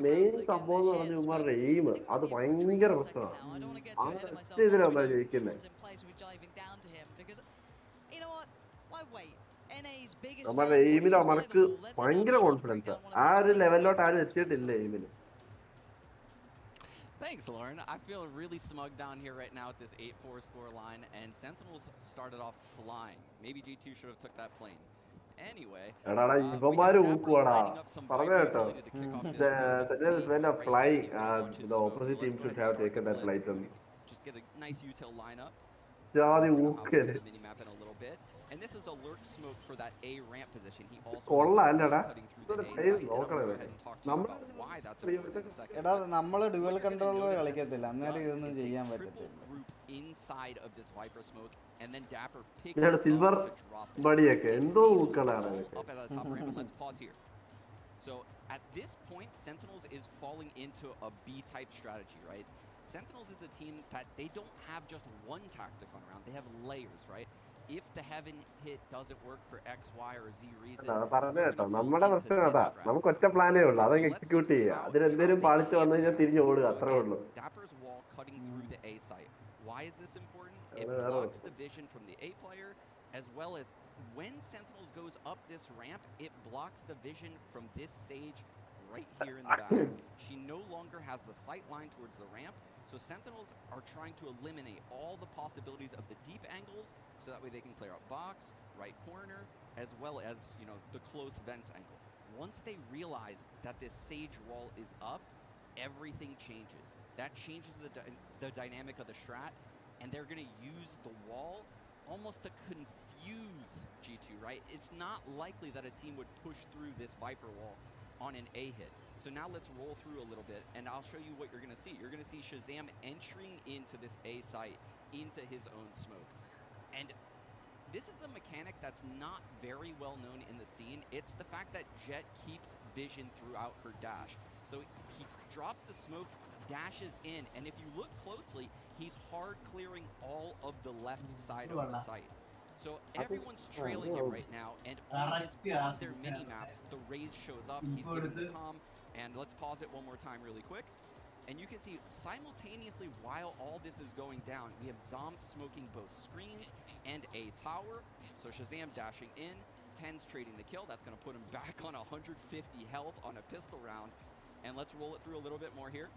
മെയിൻ സംഭവം എന്ന് പറഞ്ഞ ഇവന്മാരുടെ എയിം അത് ഭയങ്കര പ്രശ്നമാണ്. ഇതിലാണ് ജയിക്കുന്നത്. നമ്മുടെ എയിമിൽ അവർക്ക് ഭയങ്കര കോൺഫിഡൻസ്. ആ ഒരു ലെവലിലോട്ട് ആരും എത്തിയിട്ടില്ല എയിമില്. Thanks, Lauren. I feel really smug down here right now at this 8-4 score line, and Sentinels started off flying. Maybe G2 should have took that plane. anyway. എടാടാ ഇവന്മാര് ഊക്കുവാടാ പറഞ്ഞ കേട്ടോ when a flying the opposite team should have taken that flight and just get a nice util lineup. ജാതി ഊക്കല് Minimap in a little bit, and this is a lurk smoke for that A ramp position. He also കൊള്ളാം അല്ലടാ cutting through the A side. And I'll go ahead and talk to you about why that's important in a second. എടാ നമ്മള് dual controller കളിക്കത്തില്ല അന്നേരം ഇതൊന്നും ചെയ്യാൻ പറ്റത്തില്ല. Inside of this Viper smoke, and then Dapper picks ഇതാണ് it silver up to drop it. ബടിയൊക്കെ എന്തോ ഊക്കളാണ് Up at the top ramp, and let's pause here. So at this point, Sentinels is falling into a B-type strategy, right? Sentinels is a team that they don't have just one tactic on around. They have layers, right? If the heaven hit doesn't work for X, Y, or Z reason, പറഞ്ഞ കേട്ടോ നമ്മുടെ പ്രശ്നം അതാ നമുക്ക് ഒറ്റ പ്ലാനേ ഉള്ളൂ അതങ്ങ് execute ചെയ്യുക അതിലെന്തേലും പാളിച്ച് വന്നു കഴിഞ്ഞാൽ തിരിഞ്ഞ് ഓടുക അത്രേ ഉള്ളൂ. Dapper's wall cutting through the A site. Why is this important? It blocks the vision from the A player, as well as when Sentinels goes up this ramp, it blocks the vision from this Sage right here in the back. She no longer has the sight line towards the ramp, so Sentinels are trying to eliminate all the possibilities of the deep angles, so that way they can clear up box, right corner, as well as, you know, the close vents angle. Once they realize that this Sage wall is up, everything changes. That changes the dynamic of the strat, and they're going to use the wall almost to confuse G2, right? It's not likely that a team would push through this Viper wall on an A hit. So now let's roll through a little bit, and I'll show you what you're going to see. You're going to see Shazam entering into this A site, into his own smoke. And this is a mechanic that's not very well known in the scene. It's the fact that Jet keeps vision throughout her dash. So he drops the smoke, dashes in, and if you look closely, he's hard clearing all of the left side of the site. So everyone's trailing him right now, and on their mini-maps, the Raze shows up, he's getting the comm, and let's pause it one more time really quick. And you can see simultaneously while all this is going down, we have Zom smoking both screens and a tower. So Shazam dashing in, Ten's trading the kill. That's going to put him back on 150 health on a pistol round. And let's roll it through a little bit more here.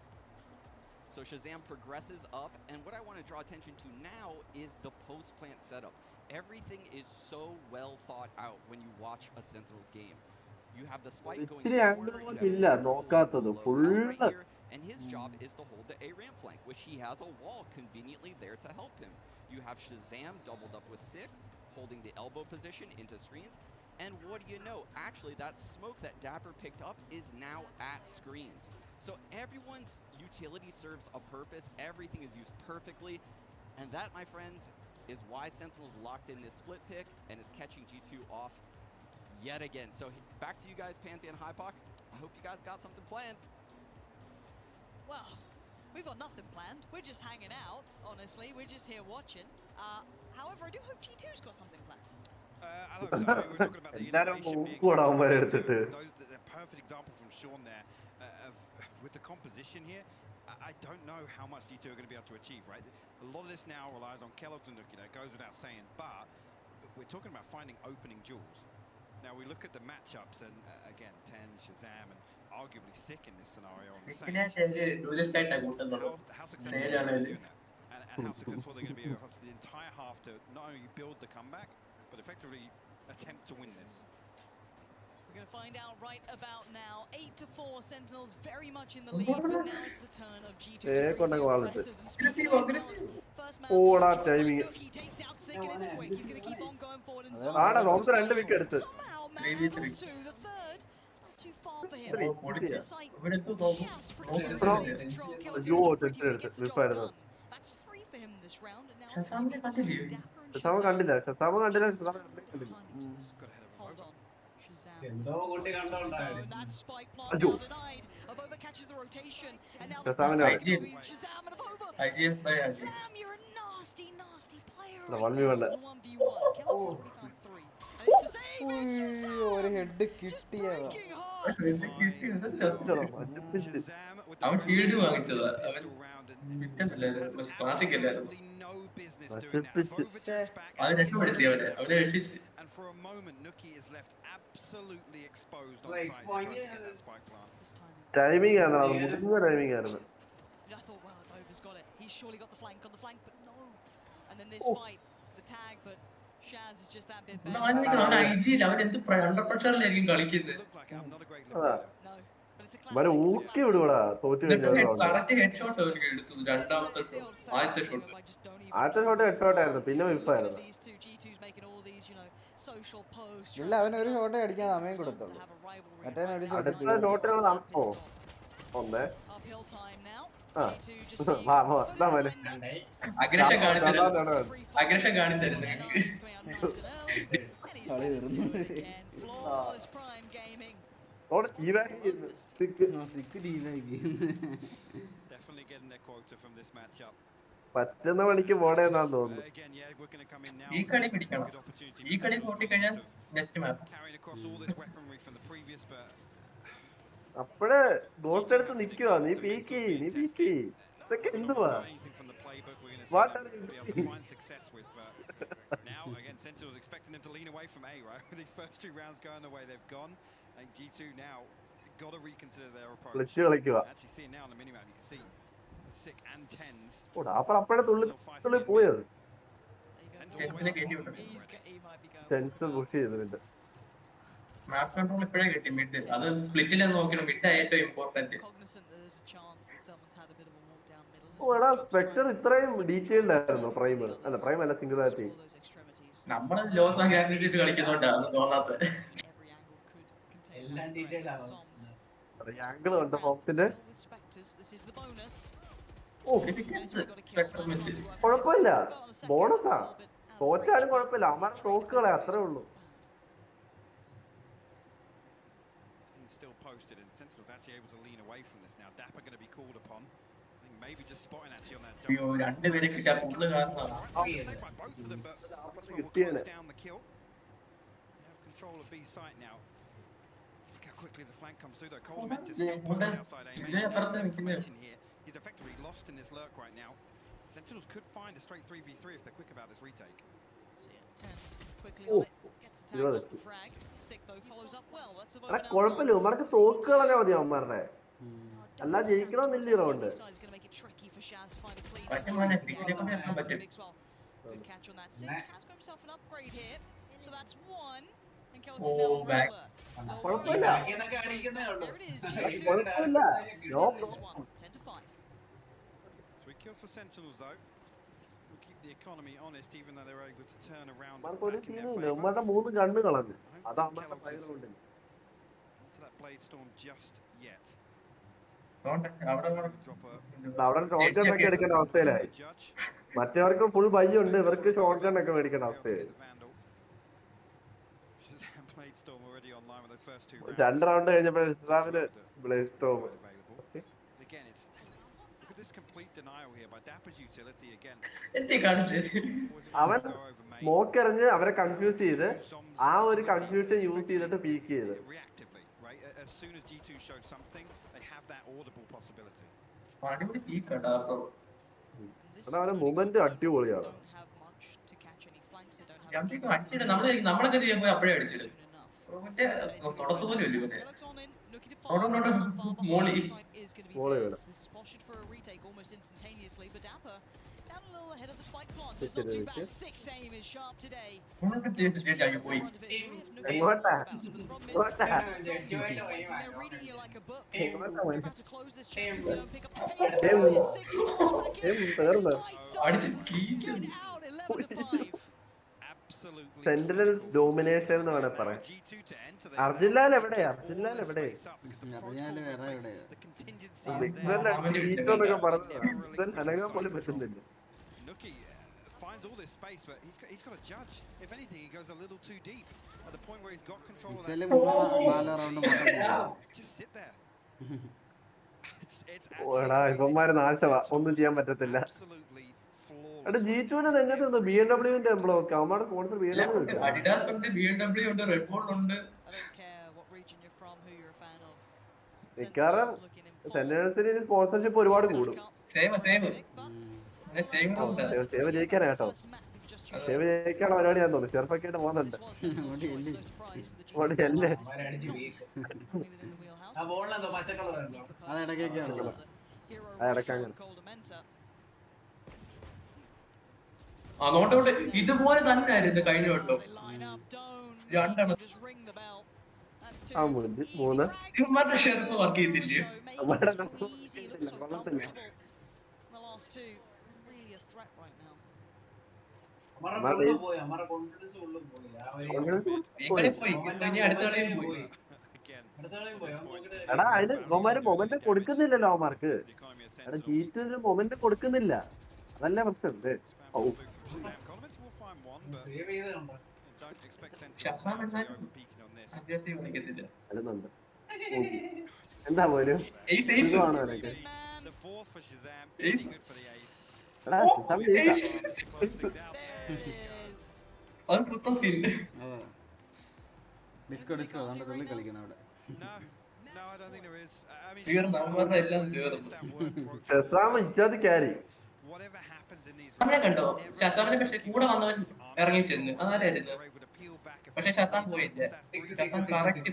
So Shazam progresses up, and what I want to draw attention to now is the post-plant setup. Everything is so well thought out when you watch a Sentinels game. You have the spike going forward, and his job is to hold the A ramp flank, which he has a wall conveniently there to help him. You have Shazam doubled up with Sick, holding the elbow position into screens, and what do you know? Actually, that smoke that Dapper picked up is now at screens. So everyone's utility serves a purpose, everything is used perfectly, and that, my friends, is why Sentinels locked in this split pick and is catching G2 off yet again. So back to you guys, Pansy and Hypoc. I hope you guys got something planned. Well, we've got nothing planned. We're just hanging out, honestly. We're just here watching. However, I do hope G2's got something planned. I hope so. I mean, we're talking about the innovation being a perfect example from Sean there with the composition here. I don't know how much G2 are going to be able to achieve, right? A lot of this now relies on Kellogg's and Nuki, it goes without saying, but we're talking about finding opening jewels. Now we look at the matchups, and again, Ten, Shazam, and arguably Sick in this scenario on the same. How successful are they doing that? And how successful are they going to be across the entire half to not only build the comeback, but effectively attempt to win this? We're going to find out right about now. 8-4, Sentinels very much in the lead, but now it's the turn of G2 to first man, Nuki takes out Sick, and it's quick. He's going to keep on going forward, and somehow manages to the third. Not too far for him. The sight just control kills him, gets the job done. That's 3 for him this round, and now Dapper and Shazam. Hold on. That spike plant now denied. Avova catches the rotation, and now Shazam and Avova. Shazam, you're a nasty, nasty player. 1v1. Kellogg's has only found 3. And it's to save it. Shazam just breaking hearts. അവൻ field വാങ്ങിച്ചതാ അവൻ classic അല്ലായിരുന്നു അവൻ രക്ഷപ്പെടുത്തി അവനെ രക്ഷിച്ച് And for a moment, Nuki is left absolutely exposed on site to try to get that spike plant. Timing I thought, well, Avova's got it. He's surely got the flank on the flank, but no. And then this fight, the tag, but അവരെന്ത് under പ്രഷറിലായിരിക്കും കളിക്കുന്നത്. ഊക്കി വിടുവാടാ തോറ്റു കഴിഞ്ഞാൽ. Head shot അവർക്ക് എടുത്തത് രണ്ടാമത്തെ shot. ആദ്യത്തെ shot head shot ആയിരുന്നു, പിന്നെ വിപ്പായിരുന്നു. ഇല്ല, അവനൊരു ഷോട്ടേ അടിക്കാൻ സമയം കൊടുത്തുള്ളൂ. മറ്റേ ഒരു അടുത്ത ഷോട്ടിനുള്ള നടപ്പോ ഒന്നേ അഗ്രഷൻ കാണിച്ചായിരുന്നു. പറ്റുന്ന പണിക്ക് പോടേന്നാന്ന് തോന്നുന്നു. ഈ കളി പിടിക്കണം. ഈ കളി കൂട്ടിക്കഴിഞ്ഞാൽ നെക്സ്റ്റ് മാപ്പ്. അപ്പഴേ ഗോസ്റ്റ് എടുത്ത് നിക്കുവാ. നീ പീക്കി ഇതൊക്കെ എന്തുവാ? Now again, Sentinels expecting them to lean away from A, right? With these first 2 rounds going the way they've gone, and G2 now got to reconsider their approach. Actually, see it now on the minimap, you can see sick and tens. അപ്പഴേ തുള്ളി പോയത്. Tense push ചെയ്തു. മാപ്പ് control ഇപ്പോഴേ കിട്ടി mid. അത് സ്പ്ലിറ്റിലെ നോക്കണം. Mid ഏറ്റവും important. Spectre ഇത്രയും ഡീറ്റെയിൽഡ് ആയിരുന്നു പ്രൈമർ? അല്ല, പ്രൈം അല്ല, സിംഗുലാരിറ്റി. നമ്മള് ലോസ് ഗ്രാഫിക്സ് കളിക്കുന്നോണ്ടാണ് തോന്നാത്തത്. എല്ലാം ഡീറ്റെയിൽഡ് ആണ്. ആംഗിൾ കണ്ടോ ഫോക്സിന്റെ? കുഴപ്പമില്ല, ബോണസാ. തോറ്റാലും കുഴപ്പമില്ല, അവന്മാരുടെ ഷോക്കുകളെ അത്രേ ഉള്ളൂ. Still posted, and Sentinels actually able to lean away from this now. Dapper going to be called upon. I think maybe just spotting actually on that. രണ്ടുപേരെ കിട്ടാ പുള്ള് കാരണം. Both of them, but will close down the kill. They have control of B site now. Look how quickly the flank comes through though. Coleman outside aim. Here. He's effectively lost in this lurk right now. Sentinels could find a straight 3v3 if they're quick about this retake. കുഴപ്പമില്ല, ഉമ്മാർക്ക് തോക്കുകളൊക്കെ മതി അവന്മാരുടെ. അല്ല ജയിക്കണമെന്നില്ല round. കുഴപ്പമില്ല. Kills for Sentinels though. Will keep the economy honest even though they're able to turn around. ഒരു സീനുമില്ല, ഉമ്മാരുടെ 3 കണ്ണ് കളഞ്ഞു. അതാ അമ്മയുടെ ഫൈനലുണ്ട്. To that blade storm just yet. അവിടെ ഷോട്ട് ഗൺ ഒക്കെ എടുക്കേണ്ട അവസ്ഥയിലായി. മറ്റവർക്ക് ഫുൾ ബയ്യുണ്ട്, ഇവർക്ക് ഷോട്ട് ഗൺ ഒക്കെ മേടിക്കേണ്ട അവസ്ഥയായി. 2 റൗണ്ട് കഴിഞ്ഞപ്പോൾ ബ്ലേഡ് സ്റ്റോം. അവൻ സ്മോക്ക് എറിഞ്ഞ് അവരെ കൺഫ്യൂസ് ചെയ്ത് ആ ഒരു കൺഫ്യൂഷൻ യൂസ് ചെയ്തിട്ട് പീക്ക് ചെയ്ത്. അവന്റെ മൊമെന്റ് അടിപൊളിയാണ്. നമ്മളൊക്കെ ചെയ്യുമ്പോ അപ്പഴേ അടിച്ചിടും. തുടക്കപോലും ഇല്ല ഇവനെ. മോളി വേണം. എങ്ങോട്ടാ? സെന്റിനൽസ് ഡോമിനേഷൻ എന്ന് വേണേ പറയാം. അർജുൻലാൽ എവിടെ? അർജുൻലാൽ എവിടെ? അനങ്ങാൻ പോലും പറ്റുന്നില്ല. Finds all this space, but he's got to judge. If anything, he goes a little too deep at the point where he's got control of that. Just sit there. ഓടാ, ഇവന്മാര് നാശമാ, ഒന്നും ചെയ്യാൻ പറ്റത്തില്ല. എടാ G2ന്റെ നെഞ്ചത്ത് BMW എംബ്ലം ഒക്കെ അവന്മാരുടെ sponsor BMW ഉണ്ട്. അഡിഡാസ് ഉണ്ട്, BMW ഉണ്ട്, റെഡ് ബുൾ ഉണ്ട്. മിക്കവാറും സെന്റിനൽസിന് സ്പോൺസർഷിപ്പ് ഒരുപാട് കൂടും. സേവ് ജയിക്കാനാ കേട്ടോ. സേവ് ജയിക്കാനുള്ള പരിപാടിയാന്ന് തോന്നുന്നു. ചെറുപ്പക്കായിട്ട് പോകുന്നുണ്ട്. അങ്ങോട്ടോട്ട് ഇതുപോലെ തന്നെ ആയിരുന്നു കഴിഞ്ഞ വട്ടം. രണ്ടെണ്ണം ഇവന്മാരുടെ ഷെർപ്പ് വർക്ക് ചെയ്തില്ലേ? ഇവനെ പോയി ഇനി അടുത്ത കളിയും പോയി. എടാ അതിന് അവന്മാര് മൊമെന്റ് കൊടുക്കുന്നില്ലല്ലോ അവന്മാർക്ക്. എടാ ജീറ്റിന് മൊമെന്റ് കൊടുക്കുന്നില്ല, അതല്ല പ്രശ്നം. എന്താ പോലും ഡിസ്കോ അതുകൊണ്ട് തുള്ളി കളിക്കണം അവിടെ. അവനെ കണ്ടോ? ശസാമിനെ പക്ഷെ കൂടെ വന്നവൻ ഇറങ്ങി ചെന്ന് ആരായിരുന്നു? പക്ഷെ ശസാം പോയില്ല. ശസാം കറക്റ്റ്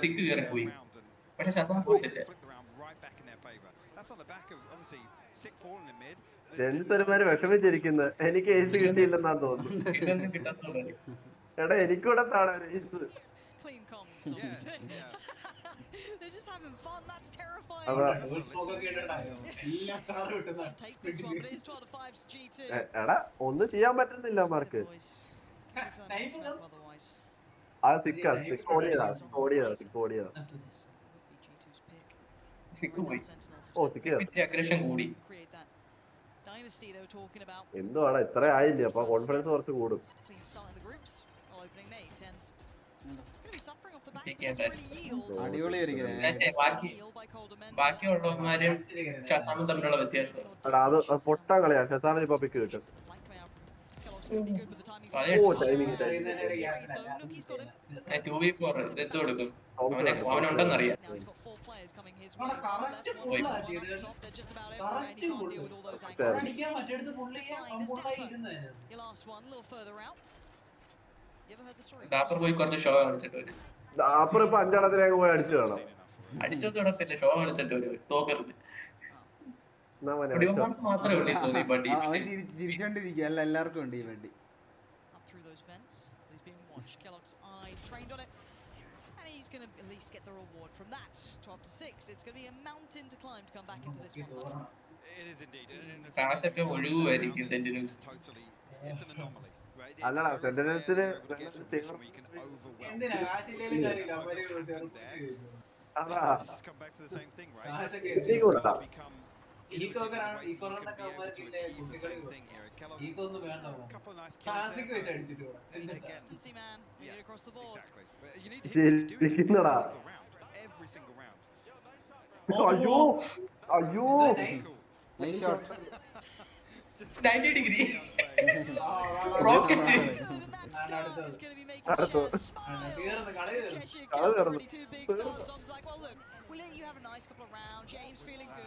സിക്ക് കയറി പോയി. പക്ഷെ ശസാം പോയില്ല. ജെൻസന്മാര് വിഷമിച്ചിരിക്കുന്നത്. എനിക്ക് എയ്സ് കിട്ടിയില്ലെന്നാ തോന്നുന്നു. എടാ എനിക്കൂടെ താഴെ എയ്സ്. എടാ ഒന്നും ചെയ്യാൻ പറ്റുന്നില്ല അവന്മാർക്ക്. അത് സിക്കാ ഓടിയതാ. ഓ സിക്ക് എന്തുവാടാ ഇത്ര ആയില്ലേ? അപ്പൊ കോൺഫിഡൻസ് കുറച്ച് കൂടും. ബാക്കിയുള്ളവന്മാരും ഷസാമും തമ്മിലുള്ള വ്യത്യാസം. അത് പൊട്ടാൻ കളിയാ. ഷസാമിന് ഇപ്പൊ പിക്ക് കിട്ടും. അവനുണ്ടെന്നറിയാം. ഡാപ്പർ പോയി കുറച്ച് ഷോ കാണിച്ചിട്ട് വരും. ഡാപ്പർ ഇപ്പൊ 5 എണ്ണത്തിലേക്ക് പോയി അടിച്ചു കാണാം. അടിച്ചോണ്ട് കിടപ്പില്ല, ഷോ കാണിച്ചിട്ട് വരും. തോക്കരുത്. മാത്രമേ ഉള്ളൂ തോന്നി ബഡി. ചിരിച്ചോണ്ടിരിക്കുക അല്ല, എല്ലാവർക്കും ഉണ്ട് ഈ വണ്ടി. Going to at least get the reward from that. 12-6. It's going to be a mountain to climb to come back into this one. It is indeed. കാശൊക്കെ ഒഴിവായിരിക്കും sentinels. It's an anomaly, right? അല്ലടാ സെന്റിനൽസിന് എന്തിനാ കാശില്ലേലും കാര്യമില്ല. അതാ come back to the same thing, right? ഈ കൊറോണൊക്കെ അവന്മാർക്കില്ലേ കുട്ടികളി ego ഒന്നും വേണ്ട. Classic വെച്ച് അടിച്ചിട്ട് ശരിക്കുന്നടാ. അയ്യോ അയ്യോ 90 ഡിഗ്രി റോക്കറ്റ്.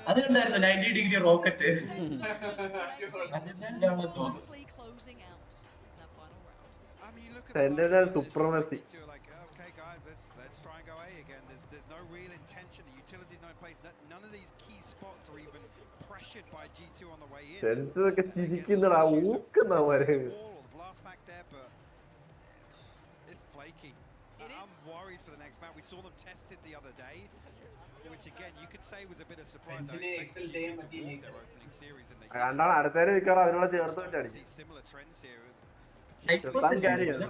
അത് കണ്ടായിരുന്നു 90 degree rocket. Sentinel supremacy. Okay guys, let's try and go A again. There's no real intention. The utility's not in place. None of these key spots are even pressured by G2 on the way in. സെൻസൊക്കെ ചിരിക്കുന്നടാ, ഊക്കുന്നവരെ. Blast back there, but it's flaky. I'm worried for the next match. We saw them test it the other day, which again you could say was a bit of surprise. Their opening series and they കണ്ടാണ് അടുത്തേരെ നിൽക്കണം, അതിനോട് ചേർത്ത് അടിച്ചു. similar trends here. സുപ്രമസിയായിരുന്നു.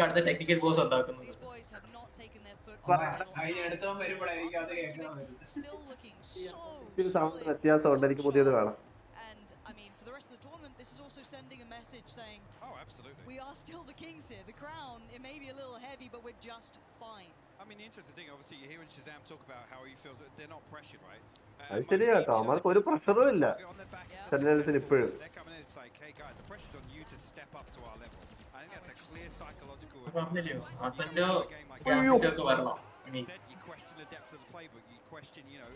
അടുത്ത technical boss ഉണ്ടാക്കുന്നത്. വ്യത്യാസമുണ്ട്, എനിക്ക് പുതിയത് വേണം. Sending a message saying, oh absolutely, we are still the kings here. The crown, it may be a little heavy, but we're just fine. I mean, the interesting thing, obviously, you're hearing Shazam talk about how he feels that they're not pressured, right? അത് ശരിയാ കേട്ടോ, അവർക്ക് ഒരു പ്രഷറും ഇല്ല സെന്റിനൽസിന് ഇപ്പോഴും. They're coming in, it's like, hey guys, the pressure's on you to step up to our level. I think that's a clear psychological advantage. You question the depth of the playbook, you question, you know,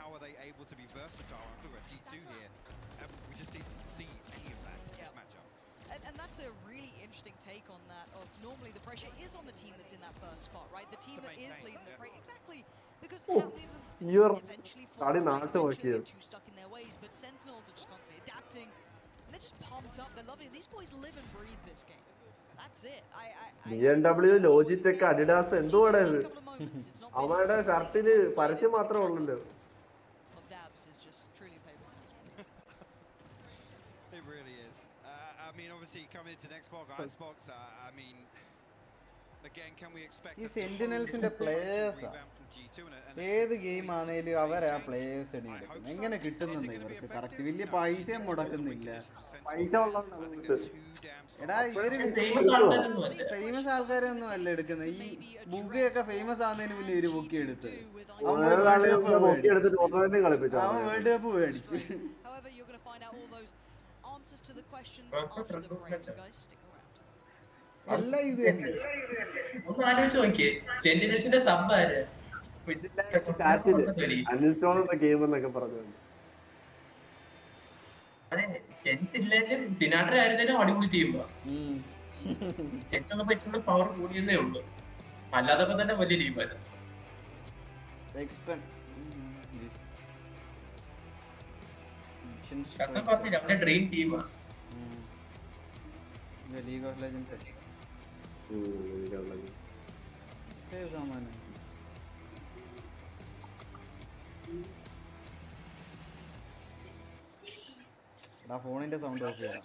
how are they able to be versatile? I'm talking about G2 here. We just didn't see any of that in this matchup. And that's a really normally the pressure is on the team that's in that first spot, right? The team that is leading the fray. Exactly. Because how many of them eventually fall, right? Eventually they get too stuck in their ways, but Sentinels are just constantly adapting. And they're just pumped up. They're loving it. These boys live and breathe this game. That's it. BMW, Logitech, Adidas, എന്തുവാടാ ഇത്? അവരുടെ ഷർട്ടില് പരസ്യം മാത്രമേ ഉള്ളല്ലോ. It really is. I mean, obviously coming into next box, Icebox. I mean, again, can we expect ഈ സെന്റിനൽസിന്റെ players ഏത് game ആണെങ്കിലും അവരാ players എടുക്കുന്നത് എങ്ങനെ കിട്ടുന്നുണ്ട് ഇവർക്ക് കറക്റ്റ് വലിയ പൈസയും മുടക്കുന്നില്ല. പൈസ എടാ ഇവര് ഫേമസ് ആൾക്കാരൊന്നും അല്ല എടുക്കുന്നത്. ഈ ബുഗയൊക്കെ ഫേമസ് ആവുന്നതിന് മുന്നേ ഇവര് ബുക്ക് എടുത്ത് അവൻ വേൾഡ് കപ്പ് മേടിച്ചു. എല്ലാം ഇത് തന്നെ. ഒന്ന് ആലോചിച്ച് നോക്കിയേ, സെന്റിനൽസിന്റെ സബ് ആര്? ഗെയിം എന്നൊക്കെ പറഞ്ഞു. ഇല്ലെങ്കിലും സിനാട്ര ആയിരുന്നാലും അടിപൊളി ടീമാ. ടെൻസ് പവർ കൂടിയെന്നേ ഉള്ളൂ, അല്ലാതെ തന്നെ വലിയ ടീമായിരുന്നു. ഡ്രീം ടീമാ. ലീഗ് ഓഫ് ലെജൻഡ്സ് ഫോണിന്റെ സൗണ്ട് ഓഫ് ചെയ്യാം.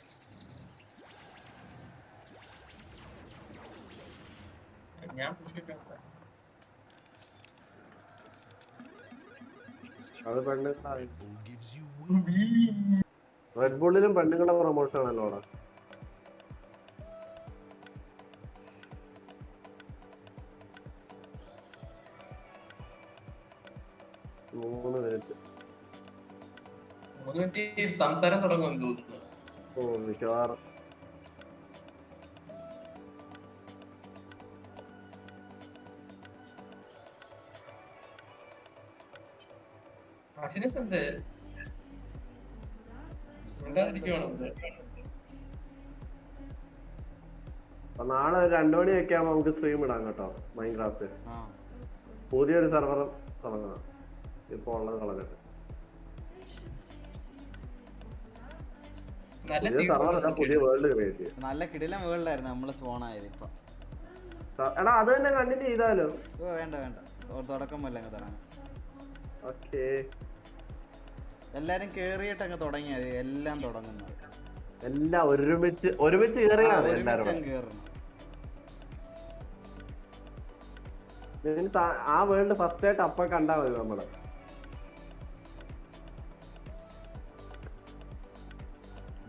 അത് റെഡ് ബുള്ളിലും പെണ്ണുങ്ങളുടെ പ്രൊമോഷൻ ആണല്ലോ അവിടെ. 3 മിനിറ്റ് സംസാരം തുടങ്ങുമെന്ന് തോന്നുന്നു. ഓ മിക്കവാറും. നാളെ 2 മണിയൊക്കെ ആവുമ്പോ നമുക്ക് സ്ട്രീം ഇടാം കേട്ടോ. മൈൻക്രാഫ്റ്റ് പുതിയൊരു സെർവർ തുടങ്ങണം. ഇപ്പൊ ഉള്ളത് കളഞ്ഞിട്ട് പുതിയ വേൾഡ് ക്രിയേറ്റ് ചെയ്യും. നല്ല കിടിലൻ വേൾഡ് ആയിരുന്നു നമ്മള് സ്പോൺ ആയത്. ഇപ്പൊ എടാ അത് തന്നെ കണ്ടിന്യൂ ചെയ്താലോ? വേണ്ട വേണ്ട, തുടക്കം വല്ല അങ്ങ് തുടങ്ങാം. ഓക്കേ, എല്ലാരും കേറിയിട്ട് അങ്ങ് തുടങ്ങിയത്. എല്ലാം തുടങ്ങുന്നത് എല്ലാം ഒരുമിച്ച് കേറണം. ആ വേൾഡ് ഫസ്റ്റ് ആയിട്ട് അപ്പൊ കണ്ടാ മതി നമ്മള്.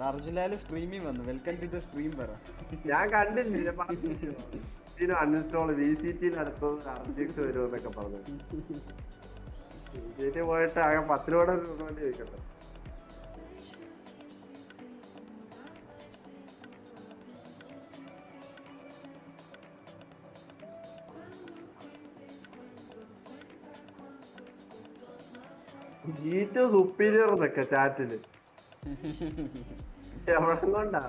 അർജുലാല് സ്ട്രീമിംഗ് വന്നു. വെൽക്കം ടു ദ സ്ട്രീം പറ. ഞാൻ കണ്ടില്ല. അൺഇൻസ്റ്റാൾ VCT അടുത്തത് RGX വരുമെന്നൊക്കെ പറഞ്ഞു. VCT പോയിട്ട് ആകെ 10 രൂപ വേണ്ടി ചോദിക്കട്ടെ. G2 superior എന്നൊക്കെ ചാറ്റില് എവിടെ കൊണ്ടാ?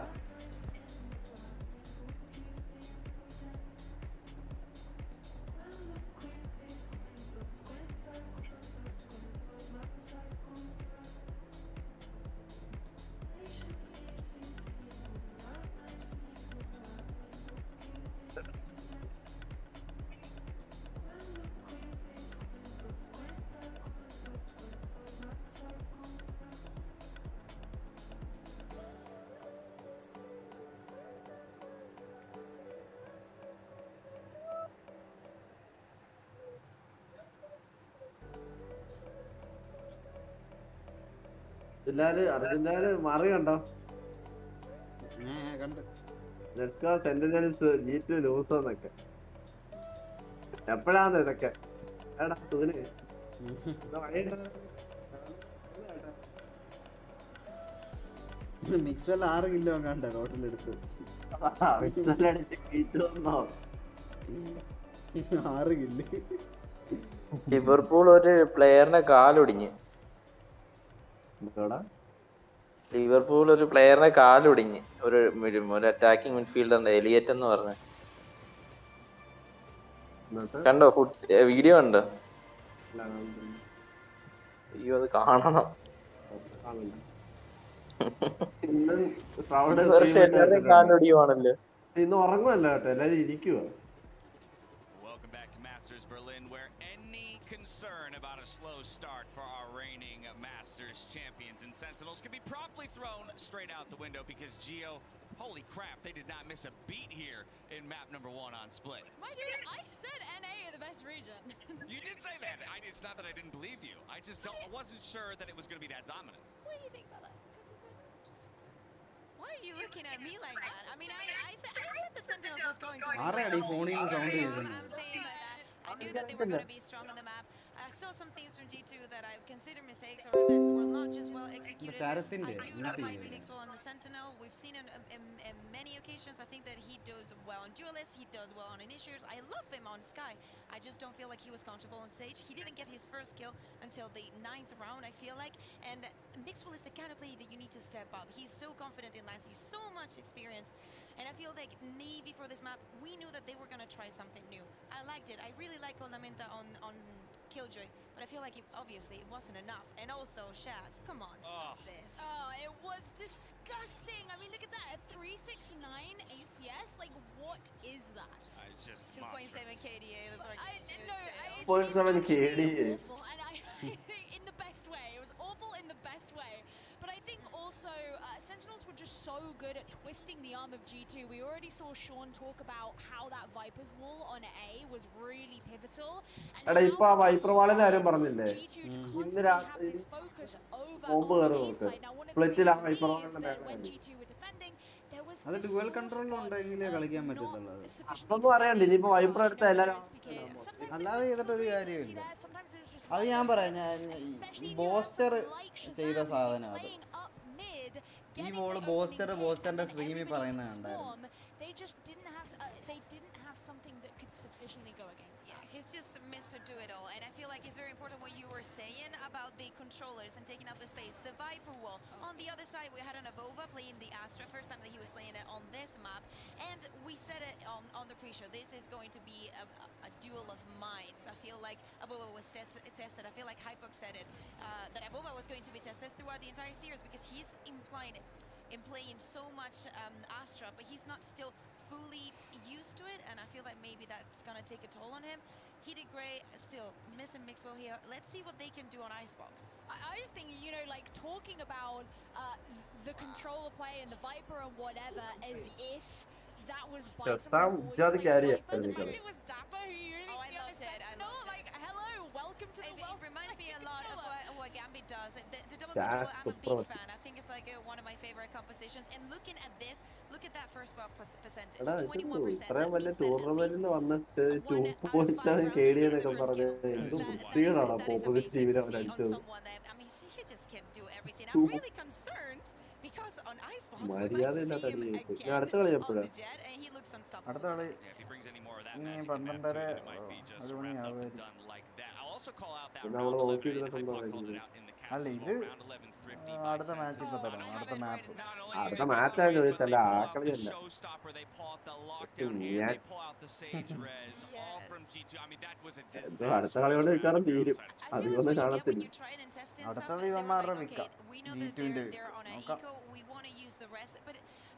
അർജന്റാല് മാറി കണ്ടോ? സെന്റിനൽസ് G2 ലൂസ് എന്നൊക്കെ എപ്പോഴാണ് ഇതൊക്കെ? എടാ സുഖന് മിക്സ്വെൽ 6 കിലോ കണ്ട റോട്ടിലെടുത്ത് 6 കില്ല്. ലിവർപൂൾ ഒരു പ്ലെയറിനെ കാലൊടിഞ്ഞ്. ലിവർപൂൾ ഒരു പ്ലെയറിനെ കാലൊടിഞ്ഞ്. ഒരു അറ്റാക്കിംഗ് മിഡ്ഫീൽഡർ എലിയറ്റ് എന്ന് പറഞ്ഞ കണ്ടോ വീഡിയോ കണ്ടോ? അയ്യോ അത് കാണണം. വർഷം എല്ലാവരുടെയും കാലൊടിയുവാണല്ലോ. ഇന്ന് ഉറങ്ങുമല്ല കേട്ടോ, എല്ലാരും ഇരിക്കുക. Welcome back to Masters Berlin, where any concern about a slow start for our reigning Masters champions and Sentinels can be promptly thrown straight out the window because Geo, holy crap, they did not miss a beat here in map number 1 on Split. My dude, I said NA are the best region. You did say that. It's not that I didn't believe you. I wasn't sure that it was going to be that dominant. What do you think about that? Why are you looking at me like that? I mean, I said the Sentinels was going to be ആരുടെ ഫോണിൽ നിന്ന് sound I'm കേൾക്കുന്നു? saying that. I knew that they were going to be strong on the map. I saw some things from G2 that I consider mistakes or that were not just well executed. I do not like Mixwell on the Sentinel. We've seen in many occasions. I think that he does well on Duelist. He does well on Initiators. I love him on Sky. I just don't feel like he was comfortable on stage. He didn't get his first kill until the 9th round, I feel like. And Mixwell is the kind of player that you need to step up. He's so confident in last. He's so much experience. And I feel like maybe for this map, we knew that they were going to try something new. I liked it. I really like Ornamenta on Killjoy, but I feel like obviously it wasn't enough. And also Shaz, come on, stop this. Oh, it was disgusting. I mean, look at that. It's 369 ACS. Like, what is that? It's just 2.7 KDA. It was like, it's 2.7 KDA. awful, and in the best way. It was awful in the best way. But I think also Sentinels were just so good at twisting the arm of G2. We already saw Sean talk about how that Viper's wall on A was really pivotal. എടാ ഇപ്പൊ ആ wiper വാളിന്റെ കാര്യം പറഞ്ഞില്ലേ, ഇന്ന് രാത്രി bomb കയറി നോക്ക് ഫ്ലറ്റിൽ ആ വൈപ്പർ വാളിന്റെ അത് ഡുവൽ കൺട്രോളിൽ ഉണ്ടെങ്കിലേ കളിക്കാൻ പറ്റത്തുള്ളൂ. അതൊന്നും അറിയണ്ട. ഇനിയിപ്പോ വൈപ്പർ എടുത്ത എല്ലാരും അല്ലാതെ ചെയ്തിട്ടൊരു കാര്യമില്ല. അത് ഞാൻ പറയാം, ഞാൻ ബോസ്റ്റർ ചെയ്ത സാധനം അത്. ഈ ബോള് ബോസ്റ്ററിന്റെ സ്ട്രീമിൽ പറയുന്നത് കണ്ടായിരുന്നു. He's just missed to do it all, and I feel like it's very important what you were saying about the controllers and taking up the space. The Viper wall. On the other side, we had an Avova playing the Astra, first time that he was playing it on this map, and we said it on the pre-show. This is going to be a duel of minds. I feel like Avova was tested. I feel like Hypox said it, that Avova was going to be tested throughout the entire series because he's implied in playing so much Astra, but he's not still fully used to it, and I feel like maybe that's gonna take a toll on him. He did great, still missing Mixwell here. Let's see what they can do on Icebox. I just think, you know, like talking about the controller play and the Viper and whatever as if that was by someone who was playing Viper. Like it was Dapper who usually I loved it. I loved like, hello, welcome to the world. It reminds me a lot of what Gambit does. The double controller, I'm a big fan. I think it's like one of my favorite compositions. And looking at this, look at that first ball percentage, 21%. ഇത്രയും വലിയ ടൂർണമെന്റിൽ വന്നിട്ട് 2.7 KD എന്നൊക്കെ പറഞ്ഞ് എന്ത് വൃത്തികേടാണ് opposite ടീമിനെ അവർ അടിച്ചത്. He just can't do everything. I'm really concerned because on Icebox, മര്യാദയില്ലാത്ത അടി ചെയ്തു. ഞാൻ അടുത്ത കളി എപ്പോഴാണ്? അടുത്ത കളി ഇനി 12:30 ഒരു മണിയാവുമായിരിക്കും. നമ്മള് നോക്കിയിരുന്നിട്ടുണ്ടോ? അല്ല ഇത് അടുത്ത മാച്ച് ഇപ്പൊ തുടങ്ങും. അടുത്ത മാച്ചാ ചോദിച്ചല്ല, ആ കളിയല്ല. എന്തോ അടുത്ത കളിയോട് മിക്കവാറും തീരും, അതുകൊണ്ട് കാണത്തില്ല. അടുത്ത കളി ഇവന്മാരുടെ വിക്കാം G2-ന്റെ.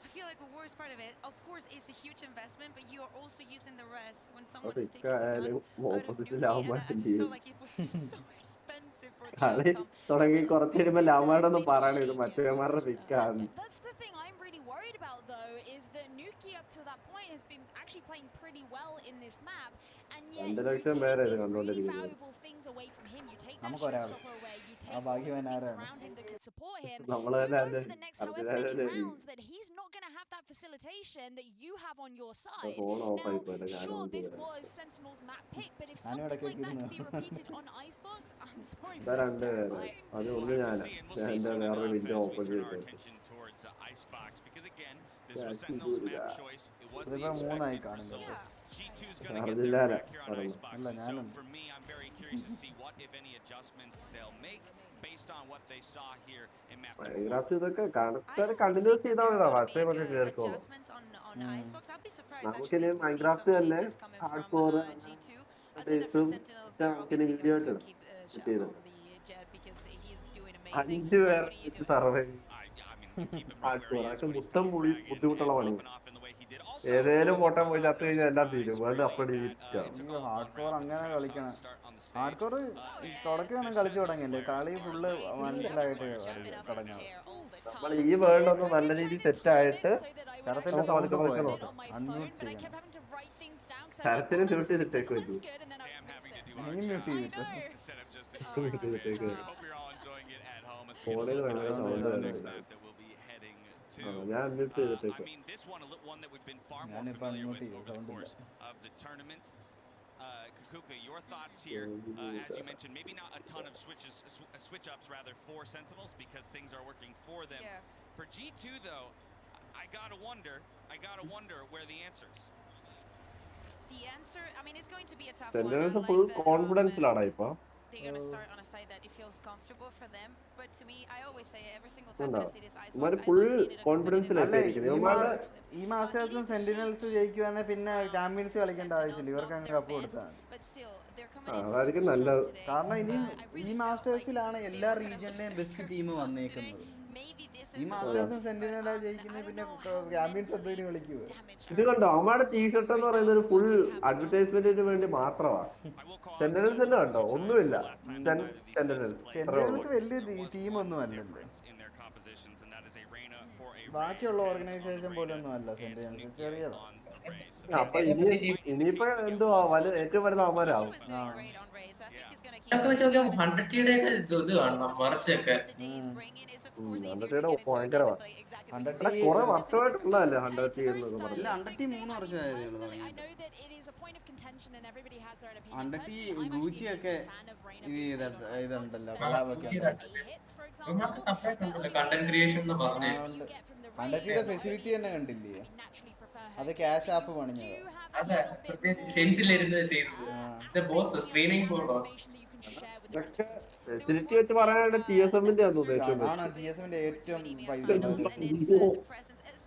I feel like the worst part of it, of course, it's a huge investment, but you are also using the rest when someone is taking the gun out of Nuki, and I just felt like it was just so expensive for the കളി തുടങ്ങി കുറച്ച് കഴിയുമ്പോ ലാമാടൊന്നും പറയണ ഇത് മറ്റേമാരുടെ വിക്കാന്ന്. That's the thing I'm really worried about though, is that Nuki up to that point has been actually playing pretty well in this map, and yet you take these really valuable things away from him. You take that showstopper away, you take all the things around him that could support him. You go for the next however many rounds that he's not going to have that facilitation that you have on your side. Now, sure, this was Sentinel's map pick, but if something like that can be repeated on Icebox, I'm sorry, but it's terrifying. അത് ഒന്ന് ഞാനാ എന്റെ വേറെ window open ചെയ്തിട്ട് ഇതിപ്പോ 3 ആയി കാണുന്നു. അറിഞ്ഞില്ല അല്ല ഞാനും മൈൻക്രാഫ്റ്റ് ഇതൊക്കെ കണ്ടിന്യൂസ് ചെയ്താൽ മതി, പക്ഷേ മറ്റേ കേൾക്കോളൂ. നമുക്കിനി മൈൻക്രാഫ്റ്റ് തന്നെ ഹാർഡ് കോർ ഡേയ്സും നമുക്കിനി വീഡിയോ ഇട്ടിടാം കിട്ടിയത് 5 പേർ സർവേ അതൊക്കെ മുത്തം പുളി ബുദ്ധിമുട്ടുള്ള പണി. ഏതേലും ഫോട്ടോ പോയി ചത്തു കഴിഞ്ഞാൽ എല്ലാം തീരും. വേൾഡ് അപ്ലോഡ് ചെയ്തിരിക്കാം. ഹാർഡ് കോർ അങ്ങനെ കളിക്കണം. ഹാർഡ് കോർ തുടക്കം കളിച്ചു തുടങ്ങിയല്ലേ, കളി ഫുള്ള് മനസ്സിലായിട്ട് തുടങ്ങണം. നമ്മൾ ഈ വേൾഡ് ഒന്ന് നല്ല രീതിയിൽ സെറ്റ് ആയിട്ട് കരത്തിന്റെ സൗണ്ട് നോക്കാം. അൺമ്യൂട്ട് ചെയ്യണം. കരത്തിന് മ്യൂട്ട് ചെയ്തിട്ടേക്ക് പറ്റും. നീ മ്യൂട്ട് ചെയ്തിട്ട് ഫോണിൽ ഭയങ്കര സൗണ്ട് ഞാൻ മ്യൂട്ട് ചെയ്തിട്ടേക്ക്. ഞാനിപ്പോ അൺമ്യൂട്ട് ചെയ്യും, സൗണ്ട് ഇല്ല. Kukuka, your thoughts here? As you mentioned, maybe not a ton of switch-ups rather for Sentinels because things are working for them. Yeah. For G2 though, I gotta wonder where the answers. The answer, I mean, it's going to be a tough Sentinels one. full confidence-ലാണ് ഇപ്പൊ. They're going to start on a side that it feels comfortable for them, but to me, I always say every single time that I see this Icebox, ഇവന്മാര് I full love seeing it a confidence-ലാണ്. ഈ മാസ്റ്റേഴ്സും സെന്റിനൽസും ജയിക്കുവാണെങ്കിൽ പിന്നെ champions കളിക്കേണ്ട ആവശ്യമില്ല, ഇവർക്ക് അങ്ങ് cup കൊടുത്താൽ. അതായിരിക്കും നല്ലത്. കാരണം ഇനി ഈ മാസ്റ്റേഴ്സിലാണ് എല്ലാ റീജിയനിലെയും ബെസ്റ്റ് ടീം വന്നേക്കുന്നത്. ഈ മാസ്റ്റേഴ്സും സെന്റിനലും ജയിക്കുന്നത് പിന്നെ ചാമ്പ്യൻസ് എന്തെങ്കിലും കളിക്കുക. ഇത് കണ്ടോ, അവന്മാരുടെ ടീഷർട്ട് എന്ന് പറയുന്നത് ഒരു ഫുൾ അഡ്വർടൈസ്മെന്റിന് വേണ്ടി മാത്രമാണ്. സെന്റിനൽസ് തന്നെ കണ്ടോ, ഒന്നുമില്ല. സെന്റിനൽസ് വലിയ ടീമൊന്നും അല്ലല്ലോ, ബാക്കിയുള്ള ഓർഗനൈസേഷൻ പോലൊന്നും അല്ല സെന്റിനൽസ്, ചെറിയതാണ്. അപ്പൊ ഇനിയിപ്പോ എന്തുവാ ഏറ്റവും വലുത് അവന്മാരാവും. ഭയങ്കരമാണ്. കുറെ വർഷമായിട്ടുള്ളതല്ലേ 100T എന്നൊക്കെ പറഞ്ഞു. 100T ഗൂച്ചിയൊക്കെ ഇതുണ്ടല്ലോ, കൊളാബൊക്കെ. 100Tയുടെ ഫെസിലിറ്റി തന്നെ കണ്ടില്ലേ, അത് ക്യാഷ് ആപ്പ് പണിഞ്ഞത്. ഫെസിലിറ്റി വെച്ച് പറയാനായിട്ട് TSMന്റെ ഏറ്റവും പൈസ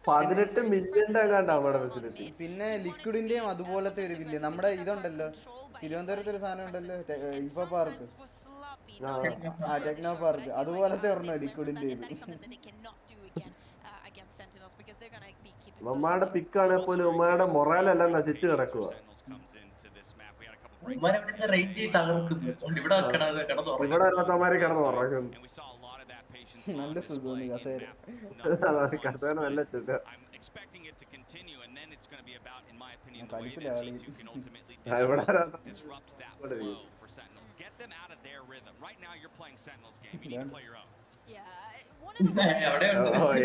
18 മില്യന്റെ എങ്ങാണ്ട് അവിടെ ഫെസിലിറ്റി. പിന്നെ ലിക്വിഡിന്റെയും അതുപോലത്തെ ഒരു ബില്ല്. നമ്മുടെ ഇതുണ്ടല്ലോ തിരുവനന്തപുരത്ത് ഒരു സാധനം ഉണ്ടല്ലോ, ഇൻഫോ പാർക്ക്, ടെക്നോ പാർക്ക്, അതുപോലത്തെ ഒരെണ്ണോ ലിക്വിഡിന്റെ. ഉമ്മയുടെ പിക്കാണെ പോലും ഉമ്മയുടെ മൊറാലെല്ലാം നശിച്ചു കിടക്കുക. ഇവിടെ എല്ലാത്തമാരെ കിടന്ന് ഉറങ്ങുന്നു. നല്ല സുഖം കസേര, കസേര നല്ല സുഖം.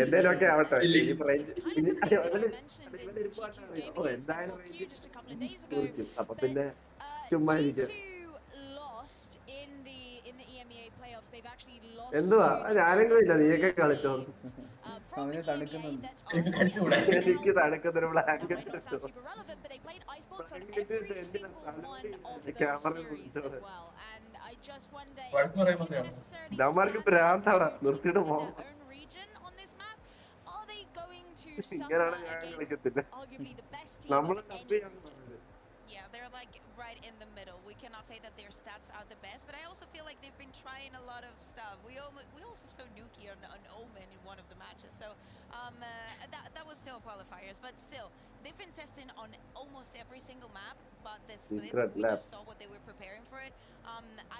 എന്തേലൊക്കെ ആവട്ടെ, എന്തായാലും അപ്പൊ പിന്നെ ചുമ്മാ ഇരിക്കും. എന്തുവാ ഞാനെങ്കിലും ഇല്ല, നീയൊക്കെ കളിച്ചോ. അവന് തണുക്കുന്നുണ്ട്, എനിക്ക് തണുക്കുന്നൊരു ബ്ലാങ്കറ്റ് നമ്മൾക്ക് ഭ്രാന്താണ്, നിർത്തിയിട്ട് പോകാം. ഇങ്ങനെയാണ് ഞാൻ കളിക്കത്തില്ല, നമ്മള് yeah, they're like right in the middle. We cannot say that their stats are the best, but I also feel like they've been trying a lot of stuff. We also saw Nuki on Omen in one of the matches, so that was still qualifiers, but still they've been testing on almost every single map. But this split, we just saw what they were preparing for it.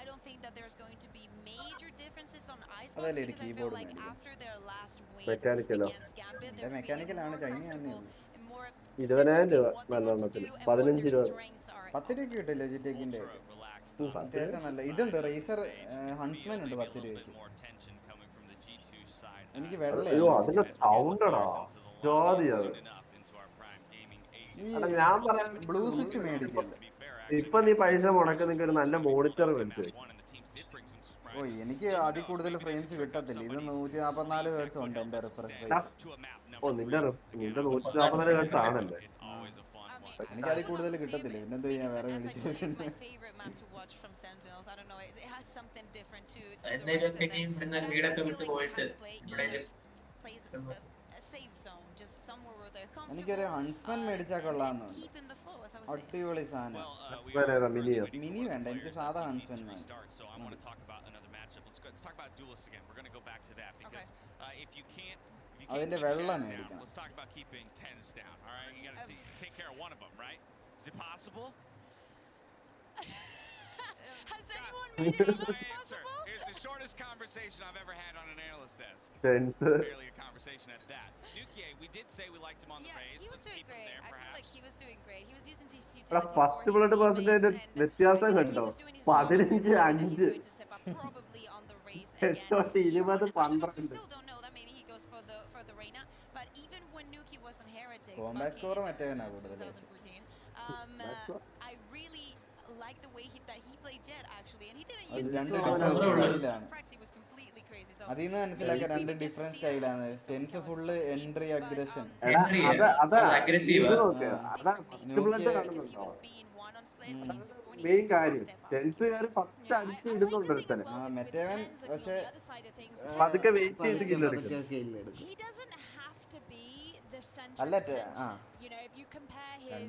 I don't think that there's going to be major differences on Icebox because I feel like after their last win against Gambit, they're feeling more 20,000 രൂപ നല്ലോണത്തിന്, 15 രൂപ 10 രൂപയ്ക്ക് കിട്ടില്ല ജിറ്റേക്കിന്റെ. അത്യാവശ്യം നല്ല ഇതുണ്ട്, razor huntsman ഉണ്ട് 10 രൂപയ്ക്ക്. എനിക്ക് അയ്യോ അതിന്റെ സൗണ്ടടാ ജോതിയത്. ഞാൻ പറയാം ബ്ലൂ സ്വിച്ച് മേടിക്കില്ല. ഇപ്പൊ നീ പൈസ മുടക്കി നിങ്ങൾക്ക് ഒരു നല്ല മോണിറ്റർ മേടിച്ചു. ഓ എനിക്ക് അതിൽ കൂടുതൽ ഫ്രെയിംസ് കിട്ടത്തില്ല, ഇത് 144 ഹെർട്സ് ഉണ്ട് എന്റെ റിഫ്രഷ് റേറ്റ്. ഓ നിന്റെ 144 ഹെർട്സ് ആണല്ലേ, എനിക്ക് അതിൽ കൂടുതൽ കിട്ടത്തില്ല, പിന്നെന്താ ഞാൻ വേറെ മേടിച്ചു. just somewhere where they're comfortable. എനിക്കൊരു ഹൺസ്മാൻ മേടിച്ചാൽ കൊള്ളാമെന്നുണ്ട്. Keep in the flow, as I was saying. അടിപൊളി സാധനം. മിനി വേണ്ട, എനിക്ക് സാധാ ഹൺസ്മാൻ മതി. So I want to talk about another matchup. Let's talk about duelists again. We're going to go back to that because if you can't അതിന്റെ വെള്ളം മേടിക്കണം. let's talk about keeping tens down. All right, you got to take care of one of them, right? Is it possible? Has anyone made it look possible? Here's the shortest conversation I've ever had on an analyst desk. Barely a conversation at that. Nukie, we did say we liked him on the race. He was doing great. I feel like he was doing great. He was using his utility first bullet percentage വ്യത്യാസം കണ്ടോ? 15-5 probably on the race 20-12 still don't know that maybe he goes for the Reina, but even when Nuki wasn't Heretics combat score മറ്റേവനാ കൂടുതൽ. 2014, I really like the way that he played Jet actually, and he didn't use he was completely crazy. So അതിന്ന് മനസ്സിലാക്കാൻ രണ്ട് different സ്റ്റൈലാണ്. Tenz full entry aggression. Main കാര്യം ടെൻസുകാർ first അടിച്ച് ഇടുന്നുണ്ട് ഒരുത്തനെ. മറ്റേവൻ പക്ഷെ അതൊക്കെ വെയിറ്റ് ചെയ്ത് കില്ലെടുക്കും. അല്ല You know, if you compare his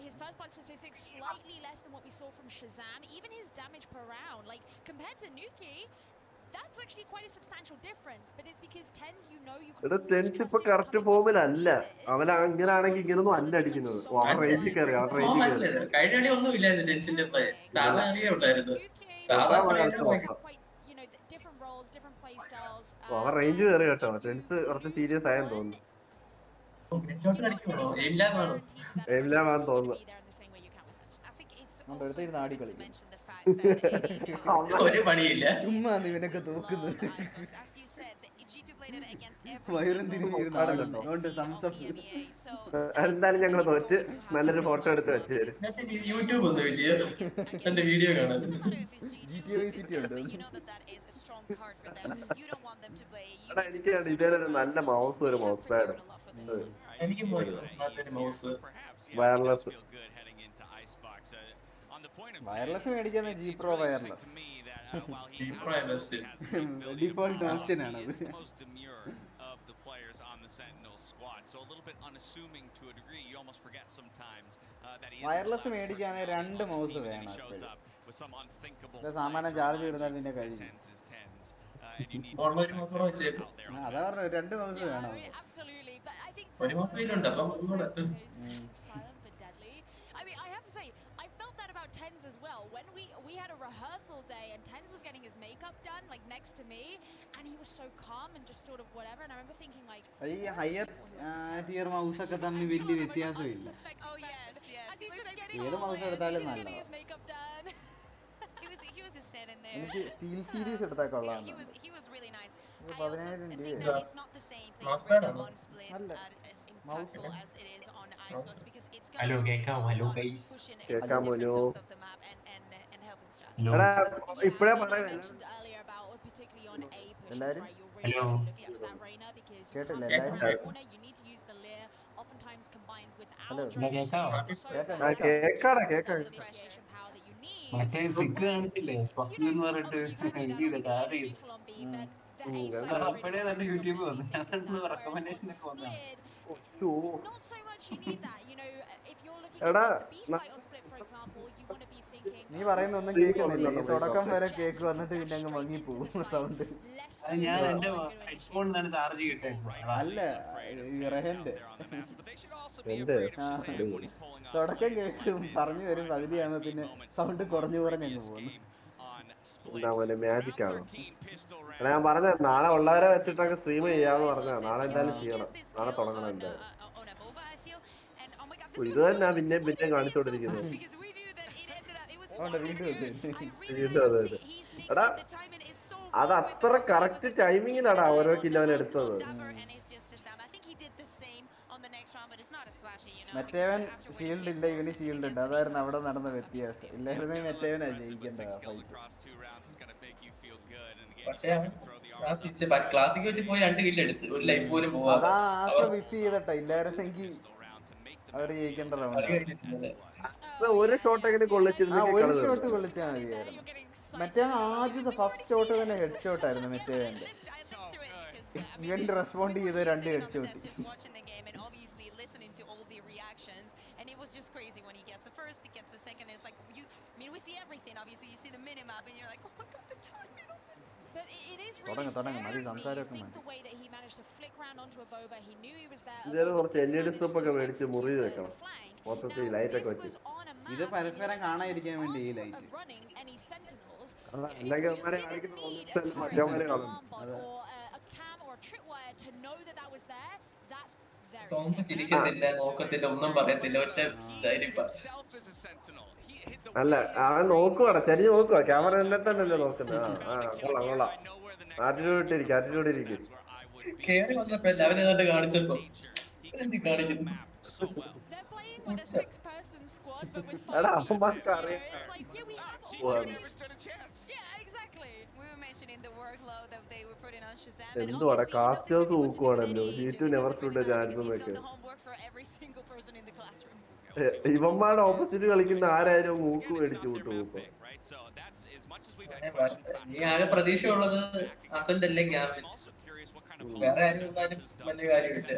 his first blood statistics slightly less than what we saw from Shazam, even his damage per round, like compared to Nuki, that's actually quite a substantial difference. But it's because tens, you know, you can. Tenz ഇപ്പൊ correct ഫോമിലല്ല. അവൻ അങ്ങനാണെങ്കിൽ ഇങ്ങനൊന്നും അല്ല അടിക്കുന്നത്. Range കയറി കഴിഞ്ഞ ഒന്നും ഇല്ലായിരുന്നു ടെൻസിന്റെ പ്ലേ. സാധാരണ ഉണ്ടായിരുന്നു. Different roles, different play styles. അവൻ റേഞ്ച് കയറി കേട്ടോ. ടെൻസ് കുറച്ച് സീരിയസ് ആയെന്ന് തോന്നുന്നു. എയിംലാമാണെന്ന് തോന്നുന്നു. ഒരു പണിയില്ല. ചുമ്മാ ഇവനൊക്കെ തോക്കുന്നത്. വയറും എന്തായാലും ഞങ്ങൾ തോറ്റ് നല്ലൊരു ഫോട്ടോ എടുത്ത് വെച്ച് തരും. യൂട്യൂബ് ഒന്ന് എന്റെ വീഡിയോ കാണാൻ. എനിക്ക് ഇതേലൊരു നല്ല മൗസ്, ഒരു മൗസ് പാഡ്. എനിക്ക് നല്ലൊരു മൗസ് വയർലെസ്. വയർലെസ് മേടിക്കുന്ന G pro wireless. Default option ആണത്. വയർലെസ് മേടിക്കുകയാണെങ്കിൽ 2 മൗസ് വേണം. സാമാന്യം ചാർജ് ഇടുന്നാൽ പിന്നെ കഴിയും. അതാ പറഞ്ഞത് 2 മൗസ് വേണം. ഒരു മാസം വീലുണ്ട്. അപ്പം I felt that about Tens as well. When we had a rehearsal day and Tens was getting his makeup done like next to me, and he was so calm and just sort of whatever. And I remember thinking like, ഈ higher tear mouse ഒക്കെ തമ്മിൽ വലിയ വ്യത്യാസമില്ല. Oh yes. ഏത് mouse എടുത്താലും നല്ലതാണ്. He was just standing there. എനിക്ക് steel series എടുത്താൽ കൊള്ളാം. He was really nice. I 10,000 think that it's not the same playing on split as impactful as it is on Icebox because it's going to push in different zones of the map and helping shots. ഇപ്പഴേ പറയാം. particularly on A push, എല്ലാരും right? You're really looking up to that Reina because you കേട്ടില്ല can't എല്ലാരും. get corner. You need to use the Lear, oftentimes combined with hello കേക്കാടാ. മറ്റേ സിക്ക് കാണിച്ചില്ലേ എന്ന് പറഞ്ഞിട്ട് അപ്പഴേ തന്നെ യൂട്യൂബ് വന്നു. അതാണ് റെക്കമെൻഡേഷൻ ഒക്കെ വന്നത്. Not so much you need that, you know, if you're looking എടാ at the B site on split for example, you want to be thinking നീ പറയുന്നൊന്നും കേൾക്കുന്നില്ല. ഈ തുടക്കം വരെ കേക്ക് വന്നിട്ട് പിന്നെ അങ്ങ് മങ്ങി പോകും സൗണ്ട്. ഞാൻ എന്റെ ഹെഡ്ഫോണിൽ നിന്നാണ് ചാർജ് കിട്ടുന്നത്. അല്ല റഹന്റെ തുടക്കം കേൾക്കും പറഞ്ഞു വരും പകുതിയാകുമ്പോ പിന്നെ സൗണ്ട് കുറഞ്ഞു കുറഞ്ഞങ്ങ് പോകുന്നു. മാജിക് ആണ്. ഞാൻ പറഞ്ഞ നാളെ ഉള്ളവരെ വെച്ചിട്ടൊക്കെ സ്ട്രീം ചെയ്യാന്ന് പറഞ്ഞ നാളെ എന്തായാലും ചെയ്യണം. നാളെ തുടങ്ങണം എന്തായാലും. ഇത് തന്നെ പിന്നെ പിന്നെ കാണിച്ചോണ്ടിരിക്കുന്നത്. എടാ അത് അത്ര കറക്റ്റ് ടൈമിങ്ങിലാടാ ഓരോ കിലോന് എടുത്തത്. മറ്റേവൻ ഷീൽഡ് ഇല്ല, ഇവന് ഷീൽഡ് ഉണ്ട്. അതായിരുന്നു അവിടെ നടന്ന വ്യത്യാസം. ഇല്ലായിരുന്നെ മറ്റേവനാ ജയിക്കേണ്ടത്. ക്ലാസിക് വെച്ച് പോയി 2 കില്ല് എടുത്ത് ഒരു ലൈഫ് പോലും പോവാ. അതാ വിഫ് ചെയ്തട്ടാ. ഇല്ലായിരുന്നെങ്കിൽ അവര് ജയിക്കേണ്ട റൗണ്ട്. ഒരു ഷോട്ട് എങ്ങനെ കൊള്ളിച്ചിരുന്നു? ഒരു ഷോട്ട് കൊള്ളിച്ചാൽ മതിയായിരുന്നു. മറ്റേ ആദ്യത്തെ ഫസ്റ്റ് ഷോട്ട് തന്നെ ഹെഡ് ഷോട്ട് ആയിരുന്നു മറ്റേവന്റെ. ഇവന്റ് റെസ്പോണ്ട് ചെയ്ത് 2 അടിച്ചു കിട്ടി. watching the game and obviously listening to all the reactions, and it was just crazy when he gets the first, he gets the second. It's like we see everything. Obviously, you see the minimap, and you're like, oh my god, the timing on this. But it is really scary to me. You think the way that he managed to flick round onto a Boba, he knew he was there. ഇത് പരസ്പരം കാണാതിരിക്കാൻ വേണ്ടി ഈ light. അല്ല അവൻ നോക്കുവാടാ, ചരിഞ്ഞ് നോക്കുവാ, camera എന്നെ തന്നെയല്ലേ നോക്കുന്നത്. കൊള്ളാം കൊള്ളാം, ആറ്റിറ്റ്യൂഡ് ഇരിക്കും. കേറി വന്നപ്പോ അവനെ കാണിച്ചപ്പോ കാണിക്കുന്നു. എടാ അവന്മാർക്ക് അറിയാം. എന്തുവാടാ കാസ്റ്റേഴ്സ് നോക്കുവാണല്ലോ, G2 never stood a chance എന്നൊക്കെ. ഇവന്മാരുടെ ഓപ്പോസിറ്റ് കളിക്കുന്ന ആരായാലും മൂക്ക് മേടിച്ചു വിട്ടു. ആകെ പ്രതീക്ഷ ഉള്ളത് അസന്റ് അല്ലേ ക്യാമ്പിൽ, വേറെ ആരും വലിയ കാര്യമില്ല.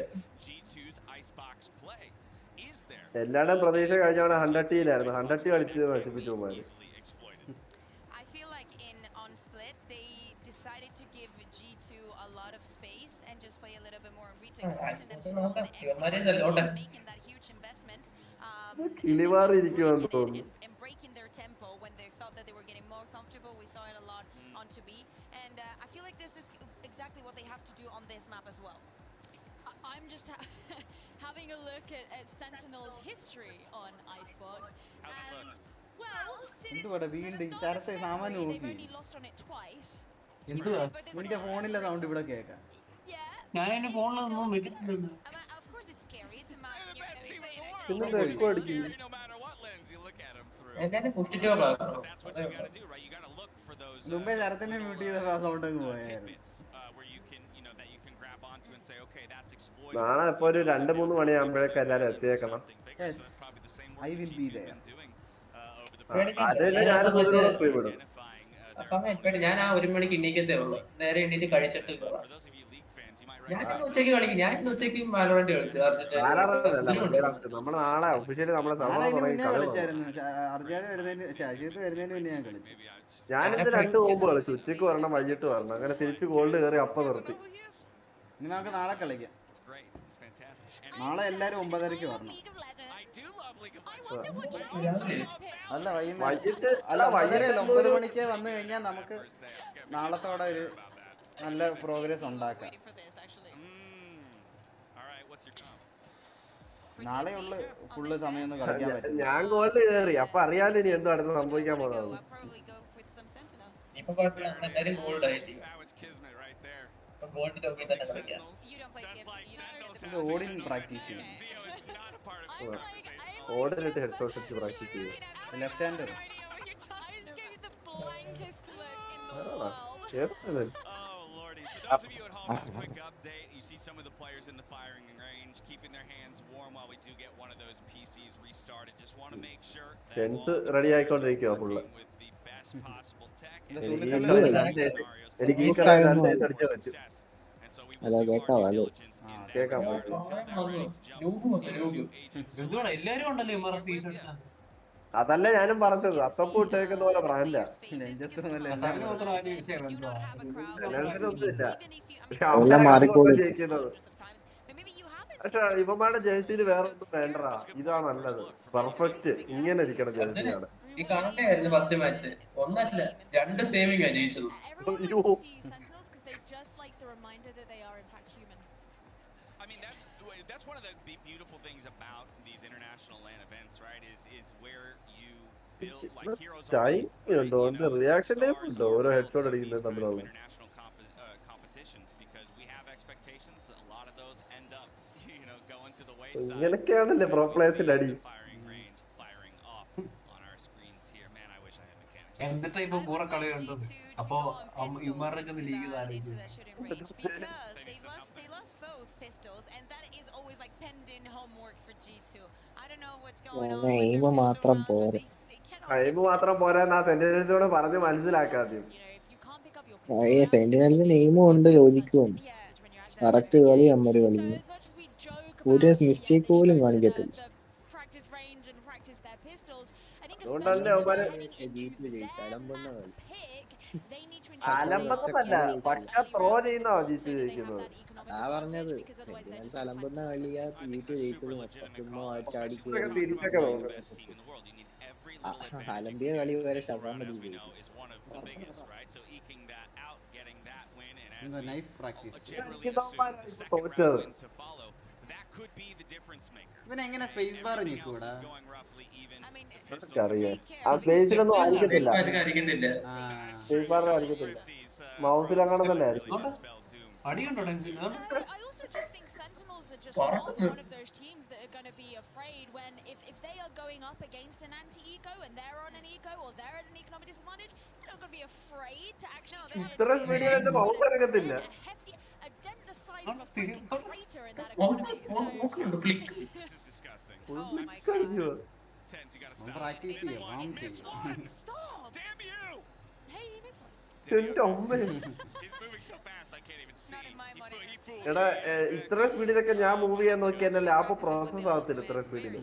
എല്ലാവരുടെയും പ്രതീക്ഷ കഴിഞ്ഞാണ് 100T-യിലായിരുന്നു. 100T കളിച്ച് നശിപ്പിച്ചു പോയി. കിളിമാറിയിരിക്കുമെന്ന് തോന്നുന്നു. I'm just having a look at Sentinels' history on Icebox, and well, since they've only lost on it twice. നിന്റെ ഫോണിലെ സൗണ്ട് ഇവിടെ കേൾക്കാം. ഞാൻ എന്റെ ഫോണിലൊന്നും വെച്ചിട്ടില്ല. മുമ്പേ ശരത്തിനെ മ്യൂട്ട് ചെയ്ത സൗണ്ട് അങ്ങ് പോയായിരുന്നു. നാളെ ഇപ്പൊ ഒരു 2-3 മണിയാകുമ്പോഴേക്ക് എല്ലാരും എത്തിയേക്കണം. I will be there. ഞാൻ ആ 1 മണിക്ക് എണ്ണീക്കത്തേ ഉള്ളു. നേരെ എണ്ണീറ്റ് കഴിച്ചിട്ട് ഞാൻ ഉച്ചക്ക് കളിക്കും. ഞാൻ ഇന്ന് ഉച്ചക്ക് Valorant കളിച്ചു. നമ്മള് നാളെ ഒഫീഷ്യലി നമ്മളെ ഞാനിത് 2 ബോംബ് കളിച്ചു. ഉച്ചക്ക് വരണം, വൈകിട്ട് വരണം, അങ്ങനെ തിരിച്ച് ഗോൾഡ് കയറി അപ്പൊ നിർത്തി. ഇനി നമുക്ക് നാളെ കളിക്കാം. നാളെ എല്ലാരും 9:30 വരണം. അല്ല വൈകിട്ട് അല്ല 9 മണിക്ക് വന്നു കഴിഞ്ഞാൽ നമുക്ക് നാളത്തോടെ ഒരു നല്ല പ്രോഗ്രസ് ഉണ്ടാക്കാം. നാളെ ഉള്ള ഫുള്ള് സമയം ഒന്ന് കളിക്കാൻ പറ്റും. ഞാൻ ഗോൾഡ് കയറി അപ്പൊ അറിയാലോ ഇനി എന്തോ അടുത്ത് സംഭവിക്കാൻ പോകുന്നത്. ഓടിൻ പ്രാക്ടീസ് ചെയ്യും. ഓടിനിട്ട് ഹെഡ് ഷോട്ട് അടിച്ച് പ്രാക്ടീസ് ചെയ്യും. Left hander those of you at home, just a quick update. You see some of the players in the firing range keeping their hands warm while we do get one of those PCs restarted. Just want to make sure that ready ആയിക്കൊണ്ടിരിക്കുക full. with the best possible tech and എനിക്ക് ഈ കളി അടിച്ചു പറ്റും. കേൾക്കാം എല്ലാരും ഉണ്ടല്ലോ. അതല്ല ഞാനും പറഞ്ഞത്, അത്തപ്പൂ ഇട്ടേക്കുന്ന പോലെ ബ്രാൻഡാ. ജയിക്കുന്നത് പക്ഷെ ഇവന്മാരുടെ ജേഴ്സിയിൽ വേറെ ഒന്നും വേണ്ടടാ. ഇതാ നല്ലത്, പെർഫെക്റ്റ്. ഇങ്ങനെ ഇരിക്കണം ജേഴ്സിയാണ്. ഈ കാണണ്ടായിരുന്നു ഫസ്റ്റ് മാച്ച്. ഒന്നല്ല 2 സേവിംഗ് ആ ജയിച്ചത്. I mean, that's one of the beautiful things about these international LAN events, right? Is where you build like heroes reaction time ഉണ്ടോ ഓരോ ഹെഡ്ഷോട്ട് അടിക്കുന്നത് തമ്മിലുള്ള international competitions, because we have expectations. A lot of those end up, going to the wayside. ഇങ്ങനെയൊക്കെയാണല്ലേ pro പ്ലേയേഴ്സിന്റെ അടി. Firing off on our screens here. Man, I wish I had mechanics. എന്നിട്ട് ഇപ്പൊ പൂറ കളി കണ്ടത്. അപ്പൊ ഇവന്മാരുടെ ലീഗ് ആലോചിക്കും. Pistols, and that is always like penned in homework for G2. I don't know what's going on. Aim മാത്രം പോരാ. ആ സെന്റിനൽസിനോട് പറഞ്ഞ് മനസ്സിലാക്കാതെ. സെന്റിനൽസിന് എയിമും ഉണ്ട്, ലോജിക്കും ഉണ്ട്. കറക്റ്റ് കളി അമ്മര് കളിക്കുന്നു. ഒരു മിസ്റ്റേക്ക് പോലും കാണിക്കത്തില്ല. അതുകൊണ്ടല്ലേ അവന്മാര് അലമ്പെന്നല്ല പക്ഷെ ത്രോ ചെയ്യുന്നതാ ജീറ്റ് ജയിക്കുന്നത്. അതാ പറഞ്ഞത് സെന്റിനൽസ് അലമ്പുന്ന കളിയാ ജീറ്റ് ജയിച്ചത് മൊത്തം. ചുമ്മാ ചാടി ഇതൊക്കെ കയറി തിരിച്ചൊക്കെ തോന്നുന്നു. അലമ്പിയ കളി വരെ ഷബാമതി ജയിച്ചു. Knife practice. തോറ്റത് ഇവൻ എങ്ങനെ സ്പേസ് ബാർ ഞെക്കൂടാ? അറിയാം ആ സ്പേസിലൊന്നും ആയിരിക്കത്തില്ല. അടിക്കുന്നില്ല. സ്പേസ് ബാറിൽ ആയിരിക്കത്തില്ല. മൗസിൽ അങ്ങനെ തന്നെ ആയിരിക്കും. അടിയുണ്ടോ ടെൻസിന്? I also just think Sentinels are just not one of those teams that are going to be afraid when if they are going up against an anti-eco and they're on an eco or they're at an economic disadvantage, they're not going to be afraid to actually ഇത്ര സ്പീഡിൽ എന്റെ mouse ഇറങ്ങത്തില്ല. a dent the size of a freaking crater in that economy. Oh my god. Practice ചെയ്യാം. Stop! Damn you! Hey, he missed one. എന്റെ അമ്മ എടാ ഇത്ര സ്പീഡിലൊക്കെ ഞാൻ move ചെയ്യാൻ നോക്കി എന്നെ ലാപ്പ് പ്രോസസ് ആവത്തില്ല ഇത്ര സ്പീഡില്.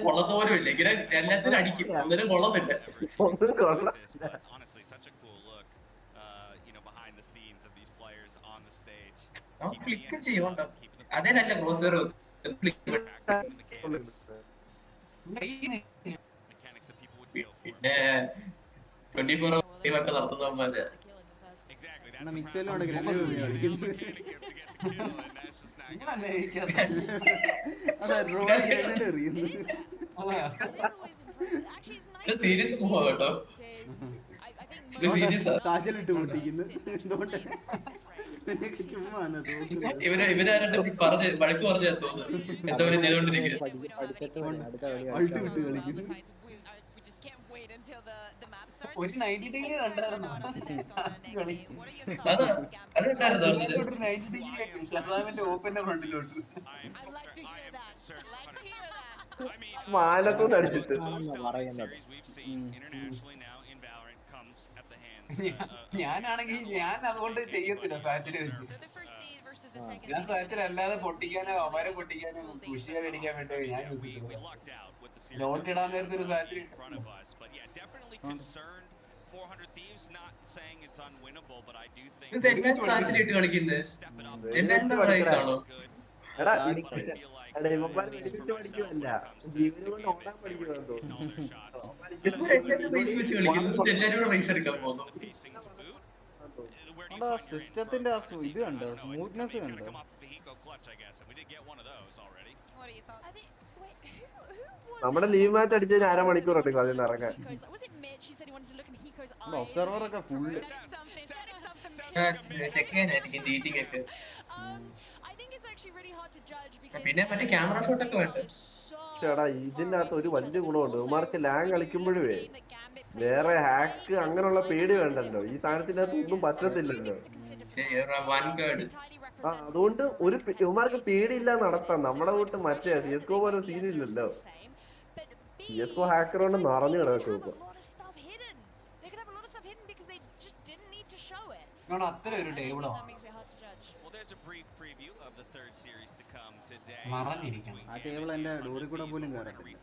കൊള്ളത്ത് പോലും ഇല്ല. ഇങ്ങനെ എല്ലാത്തിനും അടിക്കും. ഒന്നിനും കൊള്ളുന്നില്ല. ഒന്നും കൊള്ളാം. ഫ്ലിക്ക് ചെയ്യുന്നുണ്ടോ? അതേനല്ല ക്രോസർ പിന്നെ 24 ഒക്കെ നടത്തുന്നവന്മാര് മിക്സയിലോട് ഗ്രനേഡ് കളിക്കുന്നത്. അതാ റോഡ് ഗ്രനേഡ് എറിയുന്നു. സീരിയസ് പോവാ കേട്ടോ. കാജലിട്ട് പൊട്ടിക്കുന്നു. എന്തുകൊണ്ട് ചുമ്മാ ഇവരാരുടെ പറഞ്ഞ് വഴക്ക് പറഞ്ഞു തോന്നുന്നു. എന്തോരം ചെയ്തോണ്ടിരിക്കുന്നത്. ഒരു 90 ഡിഗ്രി കണ്ടായിരുന്നു. അത് 90 ഡിഗ്രി ഷബാമിന്റെ ഓപ്പന്റെ ഫ്രണ്ടിലോട്ട് മാനത്തൊന്നും അടിച്ചിട്ട് ഞാനാണെങ്കിൽ ഞാൻ അതുകൊണ്ട് ചെയ്യത്തില്ല സ്വാച്ചില് വെച്ച്. ഞാൻ സ്വാച്ചിൽ അല്ലാതെ പൊട്ടിക്കാനോ അവരെ പൊട്ടിക്കാനോ കുഷിയാൻ അടിക്കാൻ വേണ്ടി ഞാൻ യൂസ് ചെയ്തില്ല. നോട്ട് ഇടാൻ നേരത്തെ ഒരു സ്വാച്ചിൽ ഇതെല്ലാം സ്വാച്ചിലിട്ട് കളിക്കുന്നത്. എല്ലാവരും പ്രൈസ് ആണോ? എടാ ഇവന്മാര് പഠിപ്പിച്ച് പഠിക്കുമല്ല ജീവന് കൊണ്ട് ഓടാൻ പഠിക്കുമെന്ന് തോന്നുന്നു. എല്ലാരും റൈസ് എടുക്കാൻ പോകുന്നു. സിസ്റ്റത്തിന്റെ ഇത് കണ്ടോ, സ്മൂത്ത്നെസ് കണ്ടോ? നമ്മുടെ ലീവ് മാച്ച് അടിച്ചതിന് അരമണിക്കൂർ ഉണ്ട് അതിൽ നിന്ന് ഇറങ്ങാൻ. ഒബ്സർവർ ഒക്കെ ഫുള്ള് പിന്നെ മറ്റേ ക്യാമറ ഷോട്ട് ഒക്കെ വേണ്ട. ചേടാ ഇതിനകത്ത് ഒരു വലിയ ഗുണമുണ്ട്. ഇവന്മാർക്ക് ലാങ് കളിക്കുമ്പോഴേ വേറെ ഹാക്ക് അങ്ങനെയുള്ള പേടി വേണ്ടല്ലോ. ഈ സാധനത്തിനകത്ത് ഒന്നും പറ്റത്തില്ലല്ലോ. ആ അതുകൊണ്ട് ഒരു ഇവന്മാർക്ക് പേടിയില്ല നടത്താം. നമ്മളെ കൂട്ട് മറ്റേ CSGO പോലെ സീനില്ലല്ലോ. CSGO ഹാക്കർ കൊണ്ട് നിറഞ്ഞു കിടക്കും ഇപ്പൊ. അത്ര ഒരു ടേബിളോ മറഞ്ഞിരിക്കണം. ആ ടേബിൾ എന്റെ ഡോറിൽ കൂടെ പോലും കയറത്തില്ല.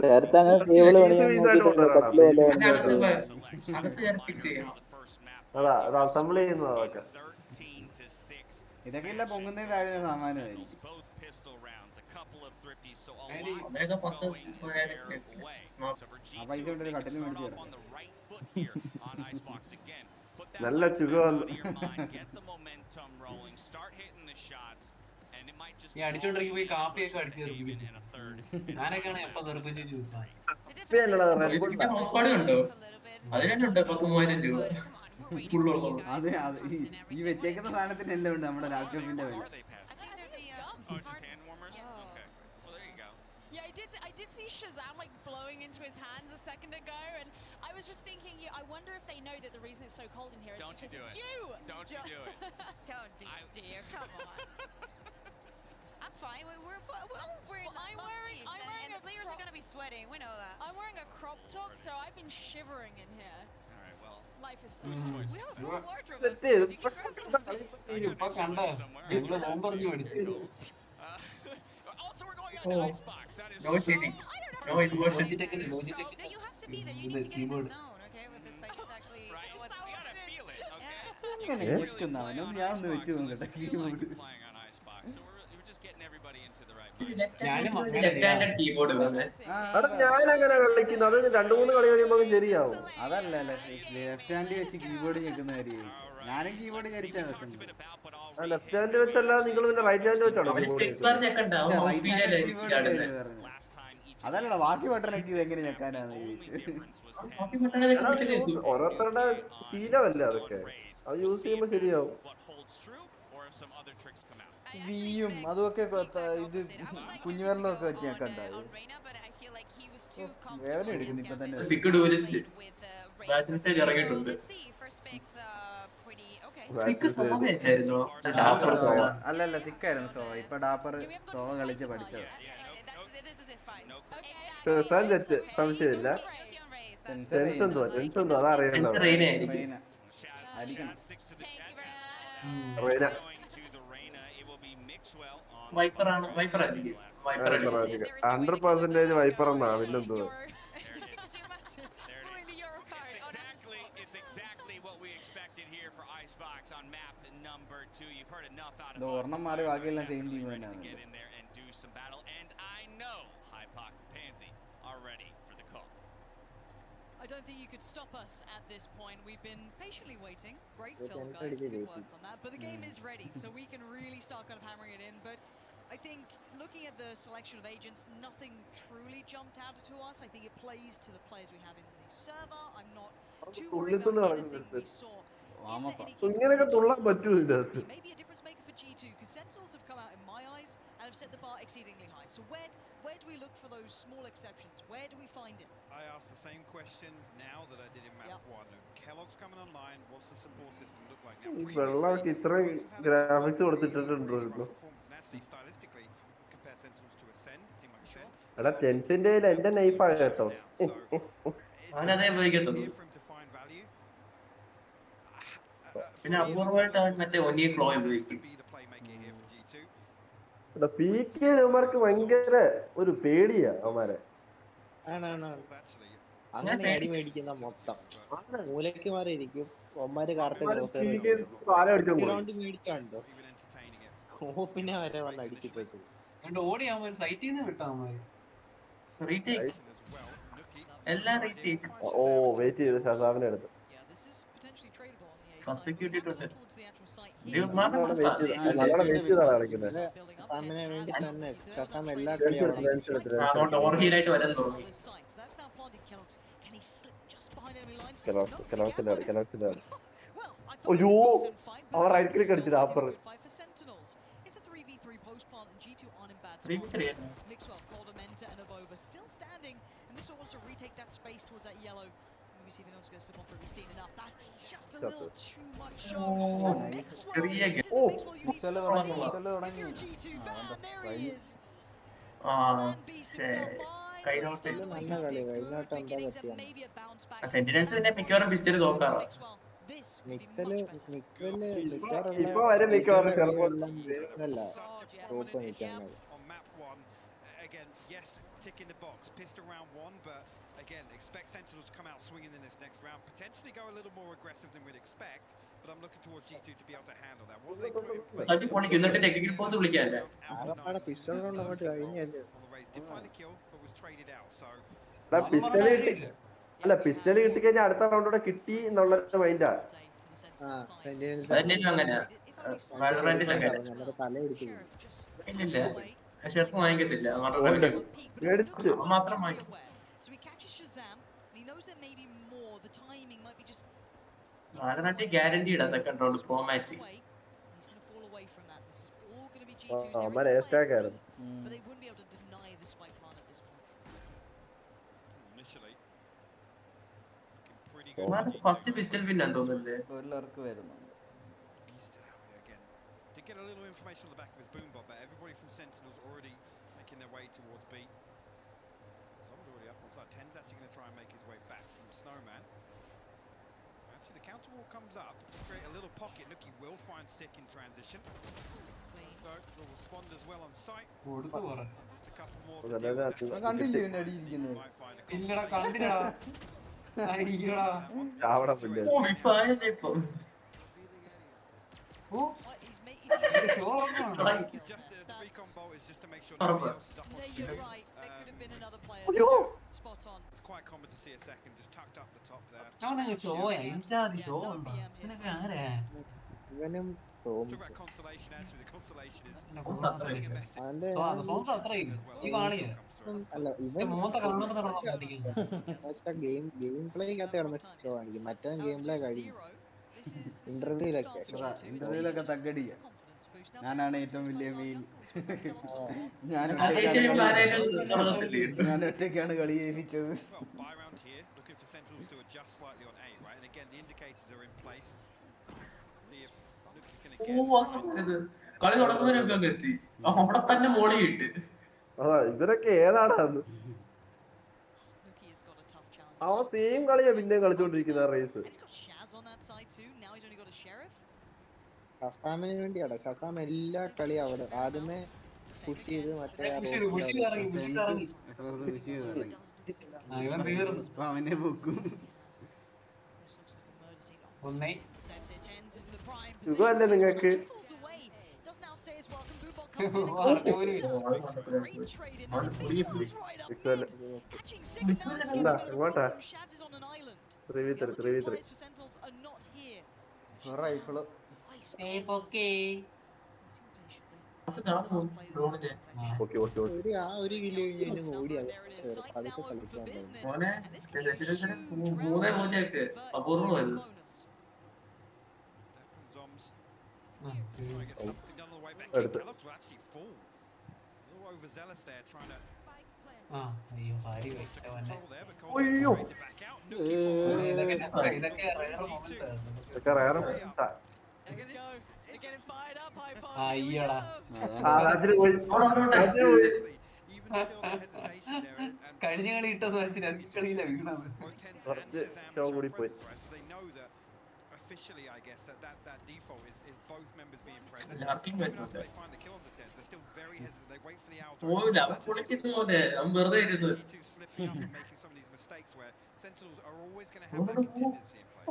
നേരത്തെ അങ്ങനെ ടേബിള് അതാ അത് അസംബ്ലി ചെയ്യുന്നതാ അതൊക്കെ. ഇതൊക്കെ ഇല്ല പൊങ്ങുന്നതിന് താഴെ സാമാനമായിരിക്കും. ആ പൈസ കൊണ്ട് ഒരു കട്ടിന് മേടിച്ചു തരാം. നല്ല സുഖം. ഈ അടിച്ചോണ്ടിരിക്കും പോയി കാപ്പിയൊക്കെ അടിച്ചു തീർക്കും. ഞാനൊക്കെയാണ് എപ്പോ നിർബന്ധിച്ച് ചോദിച്ചത്. ഉണ്ടോ? അതിനുണ്ട് 10,000 രൂപ. അതെ അതെ ഈ വെച്ചേക്കുന്ന സാധനത്തിന് എല്ലാം ഉണ്ട് നമ്മുടെ ലാപ്ടോപ്പിന്റെ വില. I did see Shazam like blowing into his hands a second ago, and I was just thinking, I wonder if they know that the reason it's so cold in here is because of you. Don't you do it. Don't dear, come on. I'm fine. We're I'm wearing the players are gonna be sweating. We know that. I'm wearing a crop top, so I've been shivering in here. ഇപ്പൊ കണ്ട ഞങ്ങള് നോമ്പറിഞ്ഞു പഠിച്ചു. No cheating. No emotion. Keyboard അങ്ങനെ ഞെക്കുന്നവനും ഞാൻ ഒന്ന് വെച്ച് നോക്കട്ടെ keyboard. ഞാൻ അങ്ങനെ കളിക്കുന്നത് അത് 2-3 കളി കഴിയുമ്പോൾ ശരിയാവും. അതല്ല ലെഫ്റ്റ് ഹാൻഡ് വെച്ച് കീബോർഡ് ഞെക്കുന്ന കാര്യം ഞാനും കീബോർഡ് ചരിച്ചാ വെക്കുന്നത്. ലെഫ്റ്റ് ഹാൻഡ് വെച്ചല്ല നിങ്ങൾ പിന്നെ റൈറ്റ് ഹാൻഡ് വെച്ചാണോ? അതല്ലടാ ബാക്കി ബട്ടണൊക്കെ ഇത് എങ്ങനെ ഞെക്കാനാന്ന് ചോദിച്ചു. ഓരോരുത്തരുടെ ശീലമല്ല അതൊക്കെ, അത് യൂസ് ചെയ്യുമ്പോ ശരിയാവും. വിയും അതുമൊക്കെ ഇത് കുഞ്ഞുവെള്ളമൊക്കെ വെച്ച് ഞെക്കണ്ടായോ? വേദന എടുക്കുന്നു ഇപ്പൊ തന്നെ. അല്ലല്ല സിക്കായിരുന്നു സോ. ഇപ്പൊ ഡാപ്പർ സോ കളിച്ച് പഠിച്ചത്. സംശയമില്ല. സെൻസ് എന്തോ അതറിയണ്ടോ? വൈപ്പറാണ്, വൈപ്പർ 100% വൈപ്പർ എന്നാ പിന്നെന്തോ. ഒരെണ്ണം മാറി ബാക്കിയെല്ലാം സെയിം ടീം തന്നെയാണ്. I don't think you could stop us at this point. We've been patiently waiting. Great film, guys. Good work on that. But the game is ready, so we can really start kind of hammering it in. But I think looking at the selection of agents, nothing truly jumped out to us. I think it plays to the players we have in the server. I'm not too worried about anything we saw. ഇങ്ങനെയൊക്കെ തുള്ളാൻ പറ്റൂ ഇതിനകത്ത്? Maybe a difference maker for G2 because Sentinels have come out in my eyes and have set the bar exceedingly high. So where do we look for those small exceptions? Where do we find it? I ask the same questions now that I did in map 1. With Kellogg's coming online, what's the support system look like now? വെള്ളമൊക്കെ ഇത്രയും graphics കൊടുത്തിട്ടുണ്ടോ? എടാ ടെൻസിന്റെ എന്റെ നൈഫാണ് കേട്ടോ. അവനതേ ഉപയോഗിക്കത്തുള്ളൂ. പിന്നെ അപൂർവമായിട്ട് അവൻ മറ്റേ ഒനിയ ക്ലോ ഉപയോഗിക്കും. അവന്മാർക്ക് ഭയങ്കര ഒരു പേടിയാ അവന്മാരെ. അങ്ങനെ അടി മേടിക്കുന്ന മൊത്തം മൂലയ്ക്ക് മാറിയിരിക്കും. ഒമ്മാര് മേടിക്കാണ്ടോ ഓപ്പിനെ വരെ വന്ന് അടിച്ചിട്ടു. ഓടി അവൻ സൈറ്റിൽ നിന്ന് വിട്ടാ ഓ വെയിറ്റ് ചെയ്ത് ഷസാമിനെ എടുത്തു. സാമിനെ വേണ്ടി തന്നെ ഷസാം എല്ലാ അയ്യോ അവൻ റൈറ്റ് ക്ലിക്ക് അടിച്ചത് ആപ്പർ. Still standing, and Mixwell wants to retake that space towards that yellow. Let me see if anyone's going to slip on through. We've seen enough. That's just a little too much show. Mixwell G2 ban. There he is. And beast himself by. Sentinels പിന്നെ മിക്കവാറും pistol നോക്കാറോ? ഇപ്പൊ വരെ മിക്കവാറും again, yes, tick in the box. Pistol round 1, but again, expect Sentinels to come out swinging in this next round. Potentially go a little more aggressive than we'd expect, but I'm looking towards G2 to be able to handle that. What do they put in place? technical pause വിളിക്കാല്ലേ? Did find the kill, but was traded out. So pistol കിട്ടിക്കഴിഞ്ഞാൽ അടുത്ത റൗണ്ടോടെ കിട്ടി എന്നുള്ള മൈൻഡാ. ഇല്ലില്ല chef വാങ്ങിക്കത്തില്ല, മാത്രം വാങ്ങിക്കും. Valorant ഗ്യാരണ്ടീഡാ second round pro match. First pistol win ആണെന്ന് തോന്നുന്നില്ലേ? Get a little information on the back of his boombot, but everybody from Sentinels already making their way towards B. Zombie already up on side. 10's actually going to try and make his way back from Snowman. Actually, the counter wall comes up, create a little pocket. Nuki will find Sick in transition. So will respond as well on site. Just a couple more to deal with that. കണ്ടില്ലേ ഇവന്റെ അടി ഇരിക്കുന്നത്? ഇല്ലടാ കണ്ടില്ലടാ. അയ്യോടാ. ചാവട പിന്നെ. ഓ വിഫായതേ ഇപ്പോ. ഓ Just the recon bolt is just to make sure There nobody else is up on You're shoot. right. There could have been another player. Spot on. It's quite common to see a second just tucked up the top there. അവനങ്ങ് ഷോയാ in charge show ഉണ്ടോ? ഇതിനൊക്കെ ആരാ? ഇവനും Talk about consolation. Actually, the consolation is sending a message. അവന്റെ Soames അത്രയും ഈ കാണില്ല. അല്ല ഇവൻ മോത്തെ കാണുമ്പോ തന്നെ ഗെയിം പ്ലേക്കകത്ത് കിടന്ന് ഷോ കാണിക്കും. മറ്റേ ഗെയിം പ്ലേ കഴിയും. ഇന്റർവ്യൂലൊക്കെ തగ్గടിയ. ഞാനാണ് ഏറ്റവും വലിയ മെയിൻ. ഞാൻ ഒറ്റയ്ക്കാണ് കളി ജയിപ്പിച്ചത്. Buy around here, looking for Sentinels to adjust slightly on A, right? And again, the indicators are in place. See if Nuki can again. കളി തുടങ്ങുന്നതിനൊക്കെ എത്തി അവിടെ തന്നെ മോളി ഇട്ട്. ഇവരൊക്കെ ഏതാണെന്ന് അവൻ സെയിം കളിയാ പിന്നെയും കളിച്ചോണ്ടിരിക്കുന്ന റേസ്. ഷസാമിന് വേണ്ടിയാണ്. ഷസാം എല്ലാ കളിയും അവിടെ ആദ്യമേ പുഷ് ചെയ്ത് മറ്റേ അവനെ പൊക്കും. സുഖമല്ലേ നിങ്ങക്ക്? എന്താ ഇങ്ങോട്ടാ? 3v3 റൈഫിള് ഒരു കിലോ ഓടിയാ അതൊക്കെ കളിക്കാൻ അപൂർവമായിരുന്നു. അയ്യടാ കഴിഞ്ഞ കളി ഇട്ട സുരച്ചിന് കളിയില്ല വീണത്. കൂടി പോയി. Officially, I guess that default is both members being present. They find the kill on the dead. They're still very hesitant. They wait for the out. ഓ ഞാൻ പൊളിക്കുന്നു മോനെ അവൻ വെറുതെ ഇരുന്നു. Slipping up and making some of these mistakes where Sentinels are always going to have that contingency in place.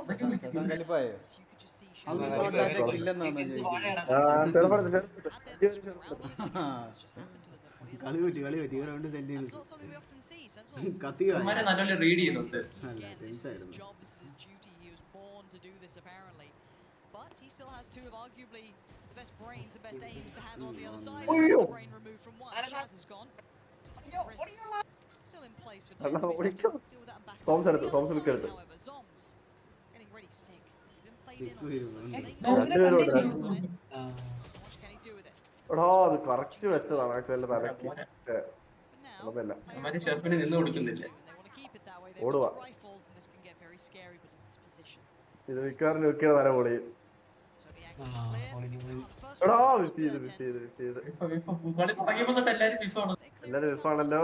കളി പറ്റി ground sentinels നല്ലോണം read ചെയ്യുന്നുണ്ട്. to do this apparently, but he still has two of arguably the best brains and best aims to handle on the other side. The brain removed from one. Shaz is gone. Still in place for Tim. Deal with that back. However, Zoms getting really sick. He's been played in on this. What can he do with it? അത് correct വെച്ചതാണ് actually തലക്ക്. അതല്ല അവന്മാര് ഷെഫിന് നിന്ന് കൊടുക്കുന്നില്ല. ഓടുവാ. ഇത് മിക്കവാറും നോക്കിയ തല പൊളി. എല്ലാരും വിഫാണല്ലോ.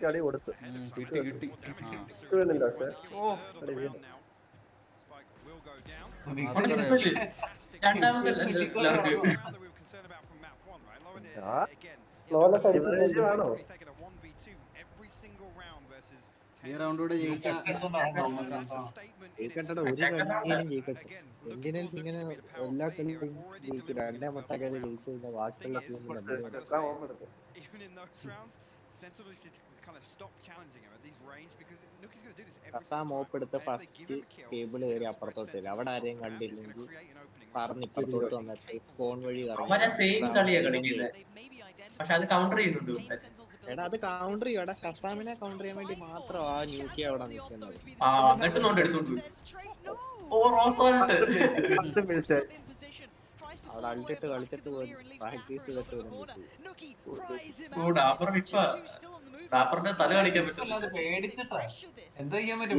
കളി കൊടുത്ത് കിട്ടി. ഈ റൗണ്ടോടെ ഇന്ത്യൻസ് ഇങ്ങനെ എല്ലാ കളിയും ജയിക്കും. രണ്ടാമത്തെ കളി ജയിച്ചു കഴിഞ്ഞാൽ ബാക്കിയുള്ള ടീം മോപ്പെടുത്ത് ഫസ്റ്റ് ടേബിൾ കയറി അപ്പുറത്തോട്ടില്ല. അവിടെ ആരെയും കണ്ടില്ലെങ്കിൽ പറഞ്ഞ് ഇപ്പുറത്തോട്ട് വന്നിട്ട് ഫോൺ വഴി എടാ അത് കൗണ്ടർ ചെയ്യും. എടാ ഷസാമിനെ കൗണ്ടർ ചെയ്യാൻ വേണ്ടി മാത്രം ആ ന്യൂക്കി അവിടെ നിൽക്കുന്നത്. അവിടെ അൾട്ടിട്ട് കളിച്ചിട്ട് പ്രാക്ടീസ് ചെയ്തിട്ട് വരും. ഡാപ്പറിന്റെ തല കാണിക്കാൻ പറ്റില്ല. പേടിച്ചിട്ടാ എന്താ ചെയ്യാൻ പറ്റും?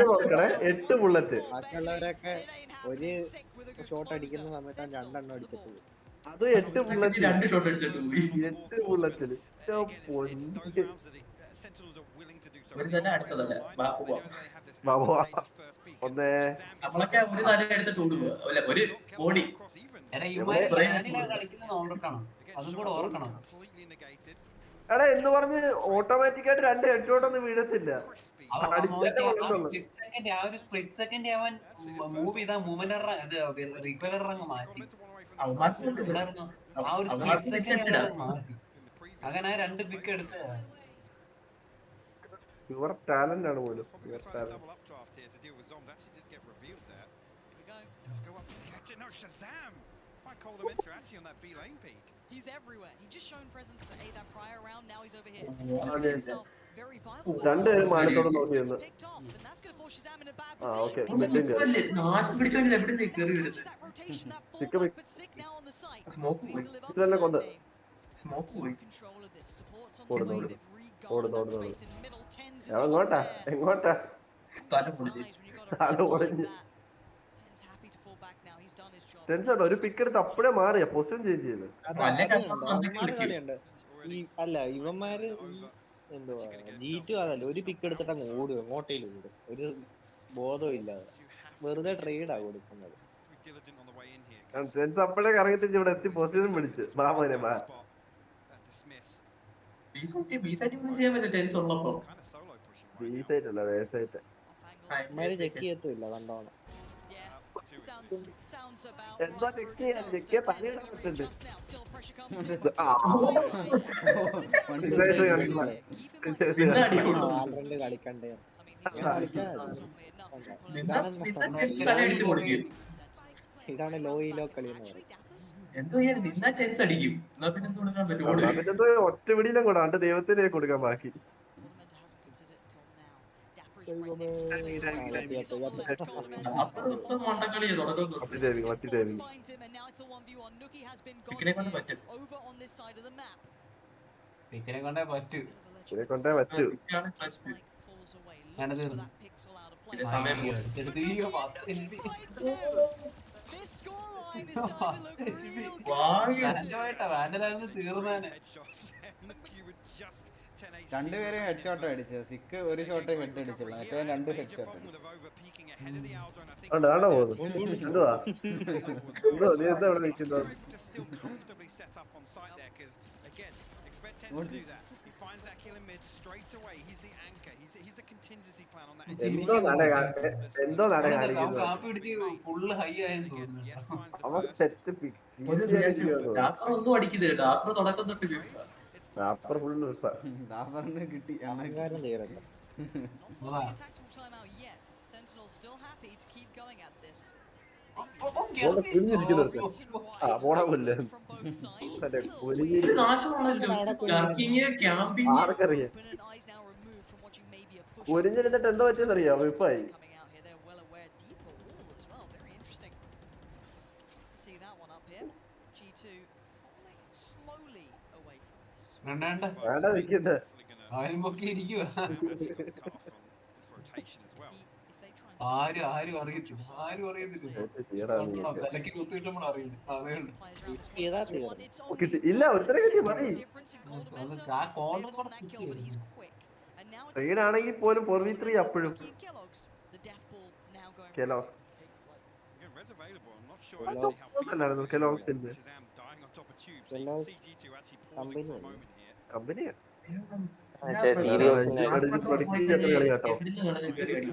നോക്കണേ 8 ബുള്ളറ്റ്. ബാക്കിയുള്ളവരൊക്കെ ഒരു ഷോട്ട് അടിക്കുന്ന സമയത്ത് 2 എണ്ണം അടിച്ചിട്ട് പോകും. അത് 8 ബുള്ളറ്റ് 2 ഷോട്ട് അടിച്ചിട്ട് പോയി. 8 ബുള്ളറ്റില് ഒരു തല അടുത്തതല്ല ഒന്നേ നമ്മളൊക്കെ ഒരു തല എടുത്തിട്ട് ഓടുക. ഒരു ബോഡി അതും കൂടെ ഓർക്കണം. എടാ എന്ന് പറഞ്ഞ് ഓട്ടോമാറ്റിക് ആയിട്ട് 2 ഹെഡ്ഷോട്ട് ഒന്നും വീഴത്തില്ല. സ്പ്ലിറ്റ് സെക്കൻഡ് അവൻ മൂവ് ചെയ്ത മൂവ്മെന്റ് റീപെലർ അങ്ങ് മാറ്റി. ആ ഒരു സ്പ്ലിറ്റ് സെക്കൻഡ് മാറ്റി. അങ്ങനെ 2 പിക്ക് എടുത്ത് പ്യുവർ ടാലന്റ് ആണ് പോലും. Pure talent. He's everywhere. He just shown presence to A that prior round. Now he's over here. Very viable. രണ്ടുപേരും മാനത്തോട് നോക്കിയിരുന്നു. ഓക്കെ എങ്ങോട്ടാ എങ്ങോട്ടാ ടെൻഷൻ ഒരു പിക്ക് എടുത്ത് അപ്പഴേ മാറിയ പൊസിഷൻ ചേഞ്ച് ചെയ്ത്. അല്ല ഇവന്മാര് എന്തുവാ G2 അതല്ല, ഒരു പിക്ക് എടുത്തിട്ട് അങ്ങ് ഓടും, എങ്ങോട്ടേലും ഓടും, ഒരു ബോധവും ഇല്ലാതെ വെറുതെ ട്രേഡാ കൊടുക്കുന്നത്. അപ്പഴേ കറങ്ങി തിരിച്ച് ഇവിടെ എത്തി പൊസിഷൻ പിടിച്ച് മാമനെ മാ ചെക്ക് ചെയ്യത്തില്ല കണ്ടോണം. എന്താ ചെക്ക് ചെയ്യാൻ ചെക്ക് പണിയിടാൻ പറ്റുന്നുണ്ട്. കളിക്കണ്ടേ ഇതാണ് ലോയിലോ കളി എന്ന് പറയും. ഒറ്റ പിടിയിലും കൂടാണ്ട് ദൈവത്തിനെ കൊടുക്കാൻ ബാക്കി. കൊണ്ടേ പറ്റൂ. രണ്ടുപേരും ഹെഡ് ഷോട്ട് അടിച്ചത്. സിക്ക് ഒരു ഷോട്ട് ഹെഡ് അടിച്ചുള്ളൂ, മറ്റേ 2 ഹെഡ് ഷോട്ട് അടിച്ചു. എന്തോ ഫുള്ള് ഹൈ ആയെന്ന് ഒന്നും അടിക്കുന്നില്ല. ഡാഫർ തുടക്കം തൊട്ട് കിട്ടി. Sentinels still happy to keep going at this. ഒരിഞ്ഞിരുന്നിട്ട് എന്തോ പറ്റിയെന്നറിയാം വിപ്പായി. ആരും അറിയത്തില്ല. തലക്ക് കുത്തിയിട്ടപ്പോൾ അറിയില്ല. ഇല്ല ഒരുത്തരെ കിട്ടി മതി. ട്രെയിനാണെങ്കിൽ പോലും 4v3 അപ്പോഴും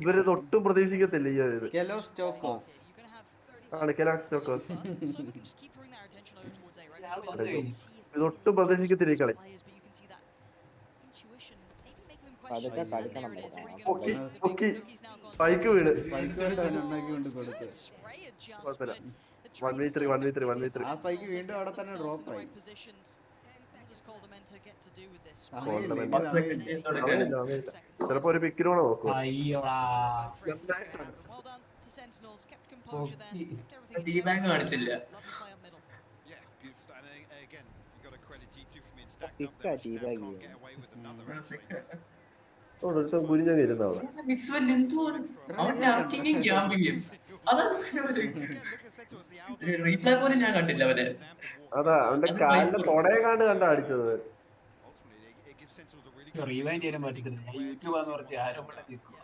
ഇവര് ഒട്ടും പ്രതീക്ഷിക്കത്തില്ല ഈ ഇതൊട്ടും പ്രതീക്ഷിക്കത്തില്ല ഈ കളി. സ്പൈക്ക് വീണ് കുഴപ്പമില്ല. 1v3 ആ സ്പൈക്ക് വീണ്ടും അവിടെ തന്നെ ഡ്രോപ്പ് ആയി. ചിലപ്പോ ഒരു പിക്കിലൂടെ നോക്കും. അയ്യോടാ ടീ ബാങ്ക് കാണിച്ചില്ല. ഒരുത്തം കുരിഞ്ഞൊക്കെ ഇരുന്ന അവിടെ. റീപ്ലേ പോലും ഞാൻ കണ്ടില്ല അവനെ. അതാ അവന്റെ കാലിന്റെ തൊടയെങ്ങാണ്ട് കണ്ടാ അടിച്ചത്. റീവൈൻഡ് ചെയ്യാൻ പറ്റത്തില്ല. ഞാൻ യൂട്യൂബാന്ന് പറഞ്ഞ് ആരും ഇവിടെ നിൽക്കുക.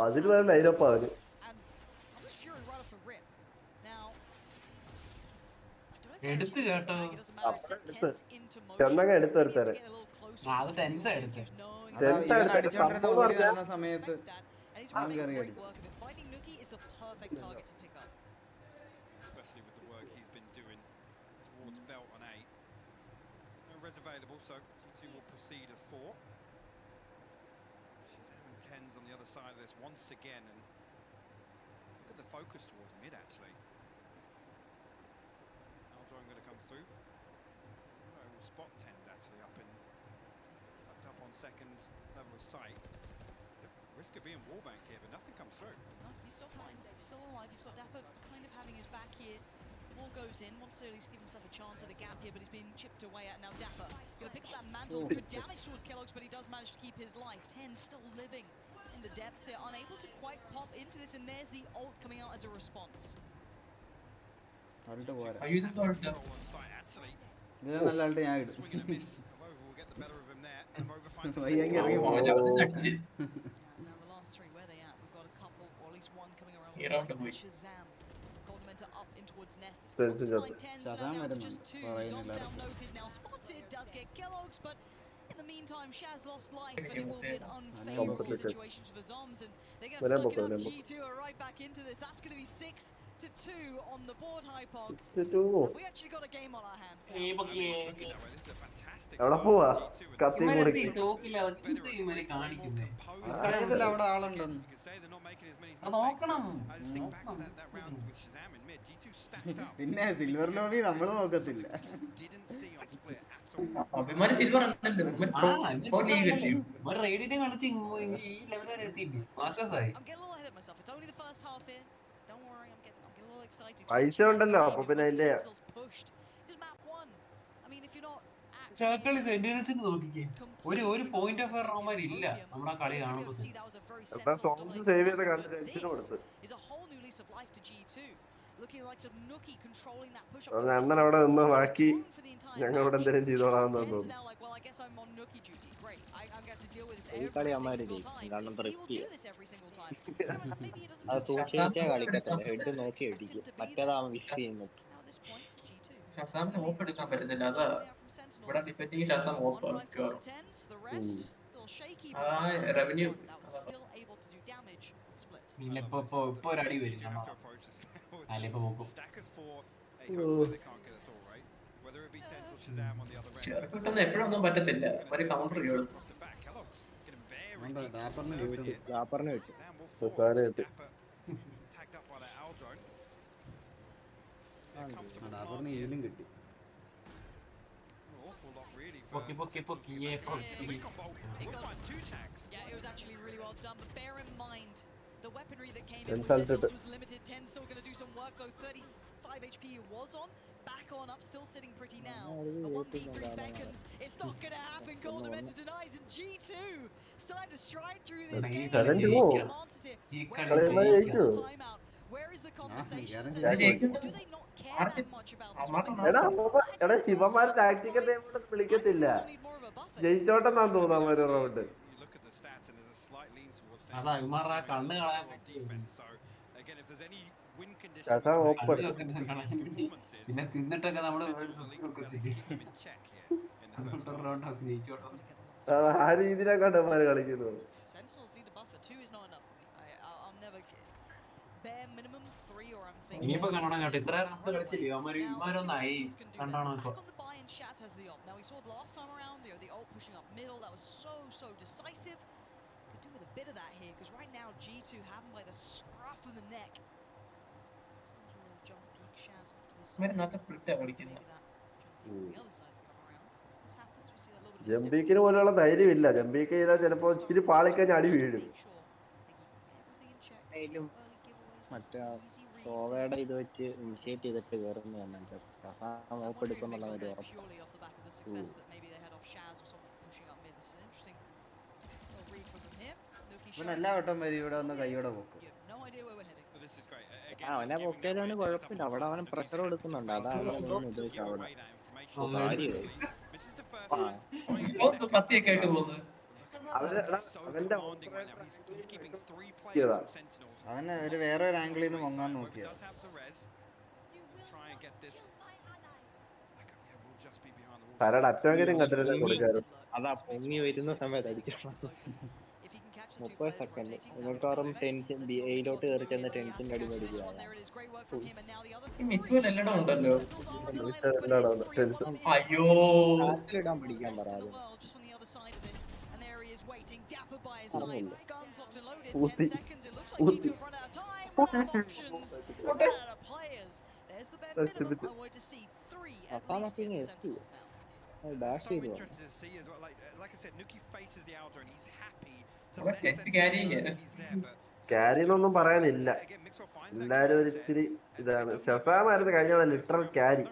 അതിൽ വേറെ ലൈനപ്പാ അവര്. എടുത്ത് കേട്ടോ ചെന്നങ്ങ് എടുത്തെടുത്തേരെ. അത് ടെൻസാ എടുത്തേ. സമയത്ത് available, so G2 will proceed as 4. Shazam and 10s on the other side of this once again, and look at the focus towards mid actually. Aldron going to come through. We'll spot 10s actually up on second level of sight. The risk of being wallbang here, but nothing comes through. No, he's still fine. He's still alive. He's got Dapper kind of having his back here. Ball goes in. Wants to at least give himself a chance at a gap here, but he's been chipped away at. Now Dapper gonna pick up that mantle. Good damage towards Kellogg's, but he does manage to keep his life. 10 still living in the depths here, unable to quite pop into this, and there's the ult coming out as a response. Shazam. Coldamenta up in towards Nest. Just two. Zombs down noted, now spotted. Does get Kellogg's, but in the meantime, Shaz lost life, but it will be an unfavorable situation for the Zombs, and they're going to suck it up. G2 are right back into this. That's going to be 6-2 on the board, Hypog. We actually got a game on our hands now. This is a fantastic എവിടെ പോവാ? കത്തി ഇവരെ മുറിക്കും. തോക്കില്ല. എന്ത് ഇവരെ കാണിക്കുന്നേ? അറിയത്തില്ല അവിടെ ആളുണ്ടെന്ന്. നോക്കണം. പിന്നെ സിൽവർ ലോബി നമ്മള് നോക്കത്തില്ല. അഭിമാനി സിൽവർ റേഡിനെ കളിച്ച് ഈ ലെവൽ വരെ എത്തിയില്ലേ? മാസ്റ്റേഴ്സായി. പൈസ ഉണ്ടല്ലോ അപ്പൊ പിന്നെ അതിന്റെ നോക്കിക്കേ ഒരു പോയിന്റ് ഓഫ് റോമാരില്ല നമ്മുടെ കളി കാണുമ്പോൾ. സോങ്സ് സേവ് ചെയ്ത് കണ്ട് ടെൻഷൻ കൊടുത്ത് അണ്ണൻ അവിടെ നിന്ന് ബാക്കി ഞങ്ങൾ ഇവിടെ എന്തെങ്കിലും ചെയ്തോളാന്ന് തോന്നുന്നു. ഈ കളി അമ്മാര് കാരണം റിസ്ക് അത് സൂക്ഷിച്ചാ കളിക്കത്തില്ല. ഹെഡ് നോക്കി അടിക്കും. മറ്റേതാവും വിഷ് ചെയ്യുന്നത്. ഷസാമിന് ഓഫ് എടുക്കാൻ പറ്റുന്നില്ല. അതാ ഇവിടെ ഡിഫെൻഡിങ് ഷസാം ഓഫ് റവന്യൂ ഇപ്പൊ ഒരു അടി വരും. ചെറുക്കിട്ടൊന്നും എപ്പോഴൊന്നും പറ്റത്തില്ല. ഒരു കൗണ്ടർ ചെയ്യും. റാപ്പറിന് കിട്ടും. ഇതിലും കിട്ടി. Yeah, it was actually really well done, but bear in mind the weaponry that came in with Sentinels was limited. 10 still going to do some work though. 35 HP he was on. Back on up, still sitting pretty now. The 1v3 beckons. It's not going to happen. Coldamenta denies, and G2 starting to stride through this game. Timeout. Where is the conversation? Do they not care that much about this? ശിവന്മാർ tactical വിളിക്കത്തില്ല. ജയിച്ചോട്ടെന്നാന്ന് തോന്നുന്നു ഒരു round. അതാ ഇവന്മാരുടെ കണ്ണ് കളയാൻ പിന്നെ തിന്നിട്ടൊക്കെ നമ്മള് ആ രീതിയിലൊക്കെ കളിക്കുന്നത്. ഇനിയിപ്പോ കാണണം കേട്ടോ. ഇത്ര റൗണ്ട് കളിച്ചില്ലേ ഇവന്മാരൊന്നായി കണ്ടാണോ ഇപ്പൊ. Now we saw the last time around, the ult pushing up middle, that was so decisive. Could do with a bit of that here, because right now G2 have him by the scruff of the neck. Someone's a little jump peek, Shaz off to the side. നല്ല spirit കളിക്കുന്നത്. The other side to come around. This happens, we see that little bit of ജംബീക്കിന് പോലുള്ള ധൈര്യമില്ല. ജംബീക്ക് ചെയ്താൽ ചിലപ്പോ ഇച്ചിരി പാളിക്കഴിഞ്ഞ് അടി വീഴും. മറ്റേ സോവയുടെ ഇത് വെച്ച് ഇനിഷ്യേറ്റ് ചെയ്തിട്ട് കയറുന്നതാണ് എൻ്റെ നോപ്പെടുക്കുന്നുള്ള ഒരു ഉറപ്പ്. എല്ലാ വട്ടം വരും ഇവിടെ വന്ന് കൈയോടെ പോക്കും. അവനെ പൊക്കിയാലും കുഴപ്പമില്ല. അവിടെ അവൻ പ്രഷർ കൊടുക്കുന്നുണ്ട്. അതാണ് ഉദ്ദേശിച്ചത്. അവിടെ അവന് ഒരു വേറെ ഒരു ആംഗിളിൽ നിന്ന് പൊങ്ങാൻ നോക്കിയ. അതാ പൊങ്ങി വരുന്ന സമയത്ത് അടിക്കണം. 30 സെക്കൻഡ് എന്നിട്ടോറും ടെൻഷൻ എയിലോട്ട് കയറി ചെന്ന് ടെൻഷൻ്റെ അടി മേടിക്കുക. ഉണ്ടല്ലോ അയ്യോ ഇടാൻ പഠിക്കാൻ പറയാതെ ഡാഷ് ചെയ്തു. ക്യാരിന്നൊന്നും പറയാനില്ല. എല്ലാരും ഒരു ഇച്ചിരി ഇതാണ്. ഷഫാമായിരുന്നു കഴിഞ്ഞ ലിറ്ററൽ ക്യാരി.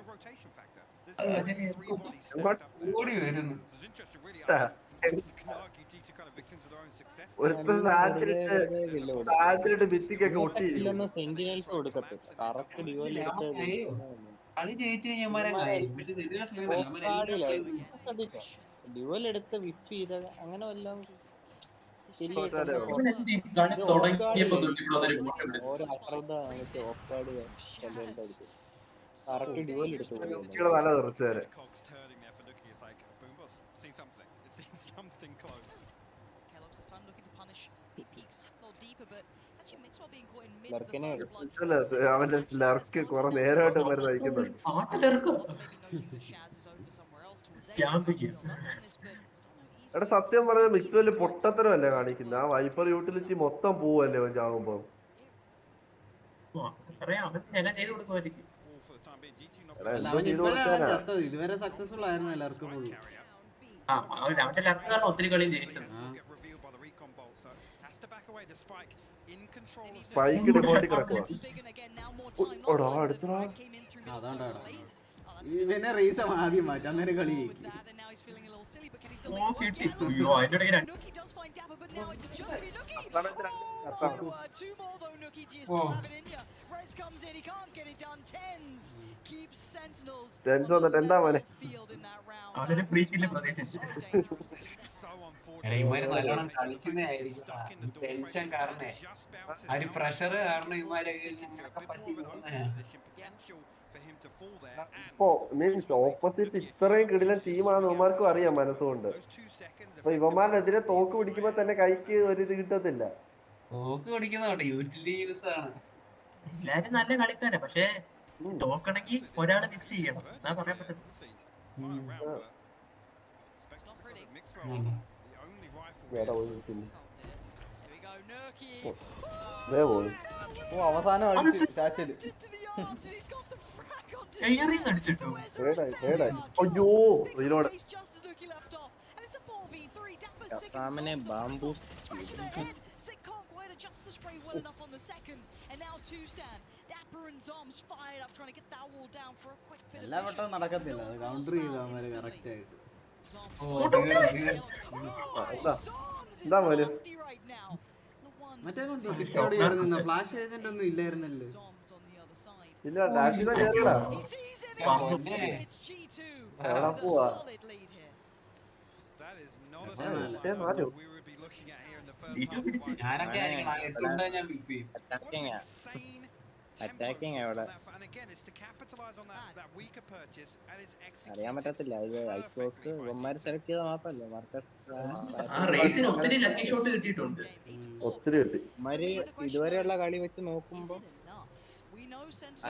ഒരുത്തിട്ട് ഭിത്തിക്കൊക്കെ ഒട്ടിയിരിക്കുന്നു. സെന്റിനൽസ് കൊടുക്കത്തില്ല. കറക്റ്റ് ഡിവോലെടുത്ത് ഡിവോലെടുത്ത് വിപ്പ് ചെയ്ത അങ്ങനെ വല്ലതും കറക്റ്റ് ഡിവോൽ എടുത്ത് നല്ല തീർച്ചയായും അവന്റെ ലർക്ക് കുറെ നേരമായിട്ട് മരുന്ന് കഴിക്കുന്നുണ്ട്. എടാ സത്യം പറഞ്ഞ മിക്സല് പൊട്ടത്തരമല്ലേ കാണിക്കുന്നത്. ആ വൈപ്പർ യൂട്ടിലിറ്റി മൊത്തം പോവല്ലേ അവൻ ചാകുമ്പോ. ഇതുവരെ സക്സസ്ഫുൾ ആയിരുന്നു എല്ലാവർക്കും. ഒത്തിരി കളിയും ജയിച്ചത്. സ്പൈക്ക് ഡിഫോൾട്ട് കിടക്കുക. ഇവനെ റേസ് ആദ്യം മാറ്റാൻ നേരം കളി എന്താ മോനെ നല്ലോണം കളിക്കുന്നതായിരിക്കും. ടെൻഷൻ കാരണേ ആ ഒരു പ്രഷർ കാരണം ഇവന്മാരൊക്കെ പറ്റി. ഇപ്പോ മീൻസ് ഓപ്പോസിറ്റ് ഇത്രയും കിടിലൻ ടീമാണ് ഇവന്മാർക്കും അറിയാം മനസ്സുകൊണ്ട്. അപ്പൊ ഇവന്മാരെതിരെ തോക്ക് പിടിക്കുമ്പോ തന്നെ കൈക്ക് ഒരു ഇത് കിട്ടത്തില്ല. തോക്ക് പിടിക്കുന്നോട്ടെ യൂട്ടിലിറ്റി യൂസ് ആണ്. എല്ലാരും നല്ല കളിക്കാരാ. പക്ഷെ തോക്കണമെങ്കിൽ ഒരാള് മിക്സ് ചെയ്യണം. ഞാൻ പറയാൻ പറ്റും. അവസാനം അടിച്ച് ചാച്ചല്. അയ്യോ ഇതിനോട് ബാംബു എല്ലാ വട്ടവും നടക്കത്തില്ല. അത് കൗണ്ടർ ചെയ്താൽ കറക്റ്റ് ആയിട്ട്. മറ്റേ ഫ്ലാഷ് ഏജന്റ് ഒന്നും ഇല്ലായിരുന്നല്ലോ. അറ്റാക്കിങ് അവിടെ അറിയാൻ പറ്റത്തില്ല. ഐസ് ബോക്സ് ഇവന്മാര് സെലക്ട് ചെയ്ത മാത്രല്ലേ ഒത്തിരി കിട്ടി. ഇവന്മാര് ഇതുവരെയുള്ള കളി വെച്ച് നോക്കുമ്പോ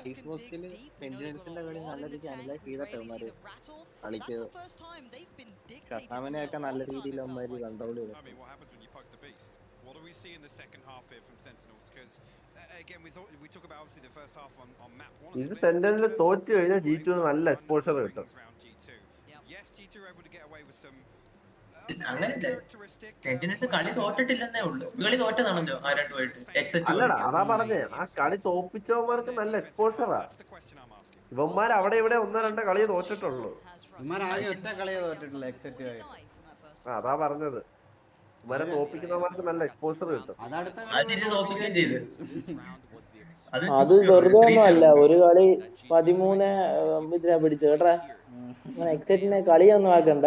ഐസ് ബോക്സിൽ സെന്റിനൽസിന്റെ കളി നല്ല രീതിക്ക് അനലൈസ് ചെയ്തിട്ട് ഇവന്മാര് കളിച്ചത്. ഷസാമിനെയൊക്കെ നല്ല രീതിയിൽ ഇവന്മാര് കൺട്രോൾ ചെയ്തു. What do we see in the second half here from Sentinels? Because again, we talk about obviously the first half on map 1. ഇത് സെന്ററിൽ തോറ്റു കഴിഞ്ഞാൽ G2 നല്ല എക്സ്പോഷർ കിട്ടും. Yes, G2 are able to get away with some അങ്ങനല്ല sentinels കളി തോറ്റിട്ടില്ലെന്നേ ഉള്ളൂ. കളി തോറ്റതാണല്ലോ ആ രണ്ടുമായിട്ട് എക്സെറ്റ്. അല്ലടാ അതാ പറഞ്ഞേ, ആ കളി തോപ്പിച്ചവന്മാർക്ക് നല്ല എക്സ്പോഷറാ. ഇവന്മാർ അവിടെ ഇവിടെ ഒന്നോ രണ്ടോ കളിയെ തോറ്റിട്ടുള്ളൂ. ഒറ്റ കളിയെ തോറ്റിട്ടുള്ളൂ എക്സെറ്റ്. അതാ പറഞ്ഞത്, ഇവരെ തോപ്പിക്കുന്നവന്മാർക്ക് നല്ല എക്സ്പോഷർ കിട്ടും. അത് വെറുതെ ഒന്നും അല്ല, ഒരു കളി 13 ഇതിനാ പിടിച്ചത് കേട്ടാ. എക്സെറ്റിനെ കളിയൊന്നും ആക്കണ്ട.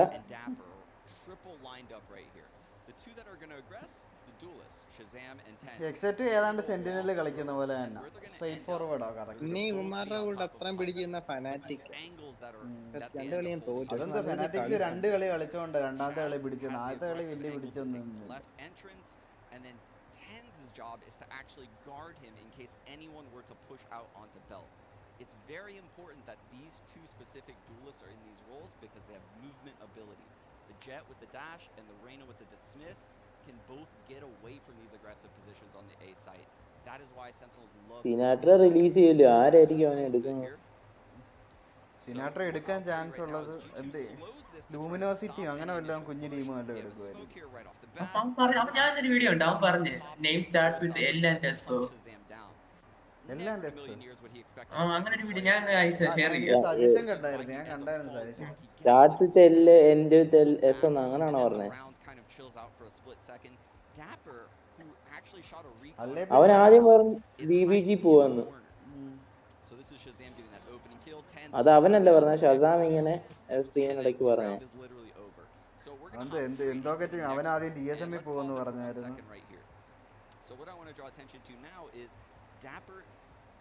എക്സെറ്റ് ഏതാണ്ട് സെന്റിനൽ കളിക്കുന്ന പോലെ തന്നെ സ്ട്രെയിറ്റ് ഫോർവേഡാ. പിന്നെ ഇവന്മാരുടെ കൂടെ അത്രയും പിടിക്കുന്ന ഫനാറ്റിക് 2 കളിയും തോറ്റു. അതെന്താ ഫനാറ്റിക്സ് 2 കളി കളിച്ചോണ്ട് രണ്ടാമത്തെ കളി പിടിച്ചു, ആദ്യത്തെ കളി വലിയ പിടിച്ചൊന്നും. Job is to actually guard him in case anyone were to push out onto Belt. It's very important that these two specific duelists are in these roles because they have movement abilities. The Jet with the dash and the Reyna with the dismiss can both get away from these aggressive positions on the A site. That is why Sentinels love Sinatra release ചെയ്യില്ല. ആരായിരിക്കും അവനെ എടുക്കുന്നത്? സിനാട്ര എടുക്കാൻ chance ഉള്ളത് എന്ത് ലൂമിനോസിറ്റിയോ അങ്ങനെ വല്ലതും കുഞ്ഞു ടീമോ വല്ലതും എടുക്കുമായിരിക്കും. ഞാനൊരു വീഡിയോ ഉണ്ട്, അവൻ പറഞ്ഞു name starts with L and S. അങ്ങനെ ഒരു വീഡിയോ ഞാൻ ഷെയർ ചെയ്യാം. സജഷൻ കണ്ടായിരുന്നു, ഞാൻ കണ്ടായിരുന്നു suggestion. Starts with L end with L S എന്ന് അങ്ങനെയാണോ പറഞ്ഞത്? അവൻ ആദ്യം പറഞ്ഞു BBG പോവാന്ന്. അത് അവനല്ല പറഞ്ഞ, ഷസാം ഇങ്ങനെ സ്ക്രീനിടയ്ക്ക് പറഞ്ഞു. എന്തൊക്കെ അവൻ ആദ്യം DSM പോകുന്നു പറഞ്ഞായിരുന്നു.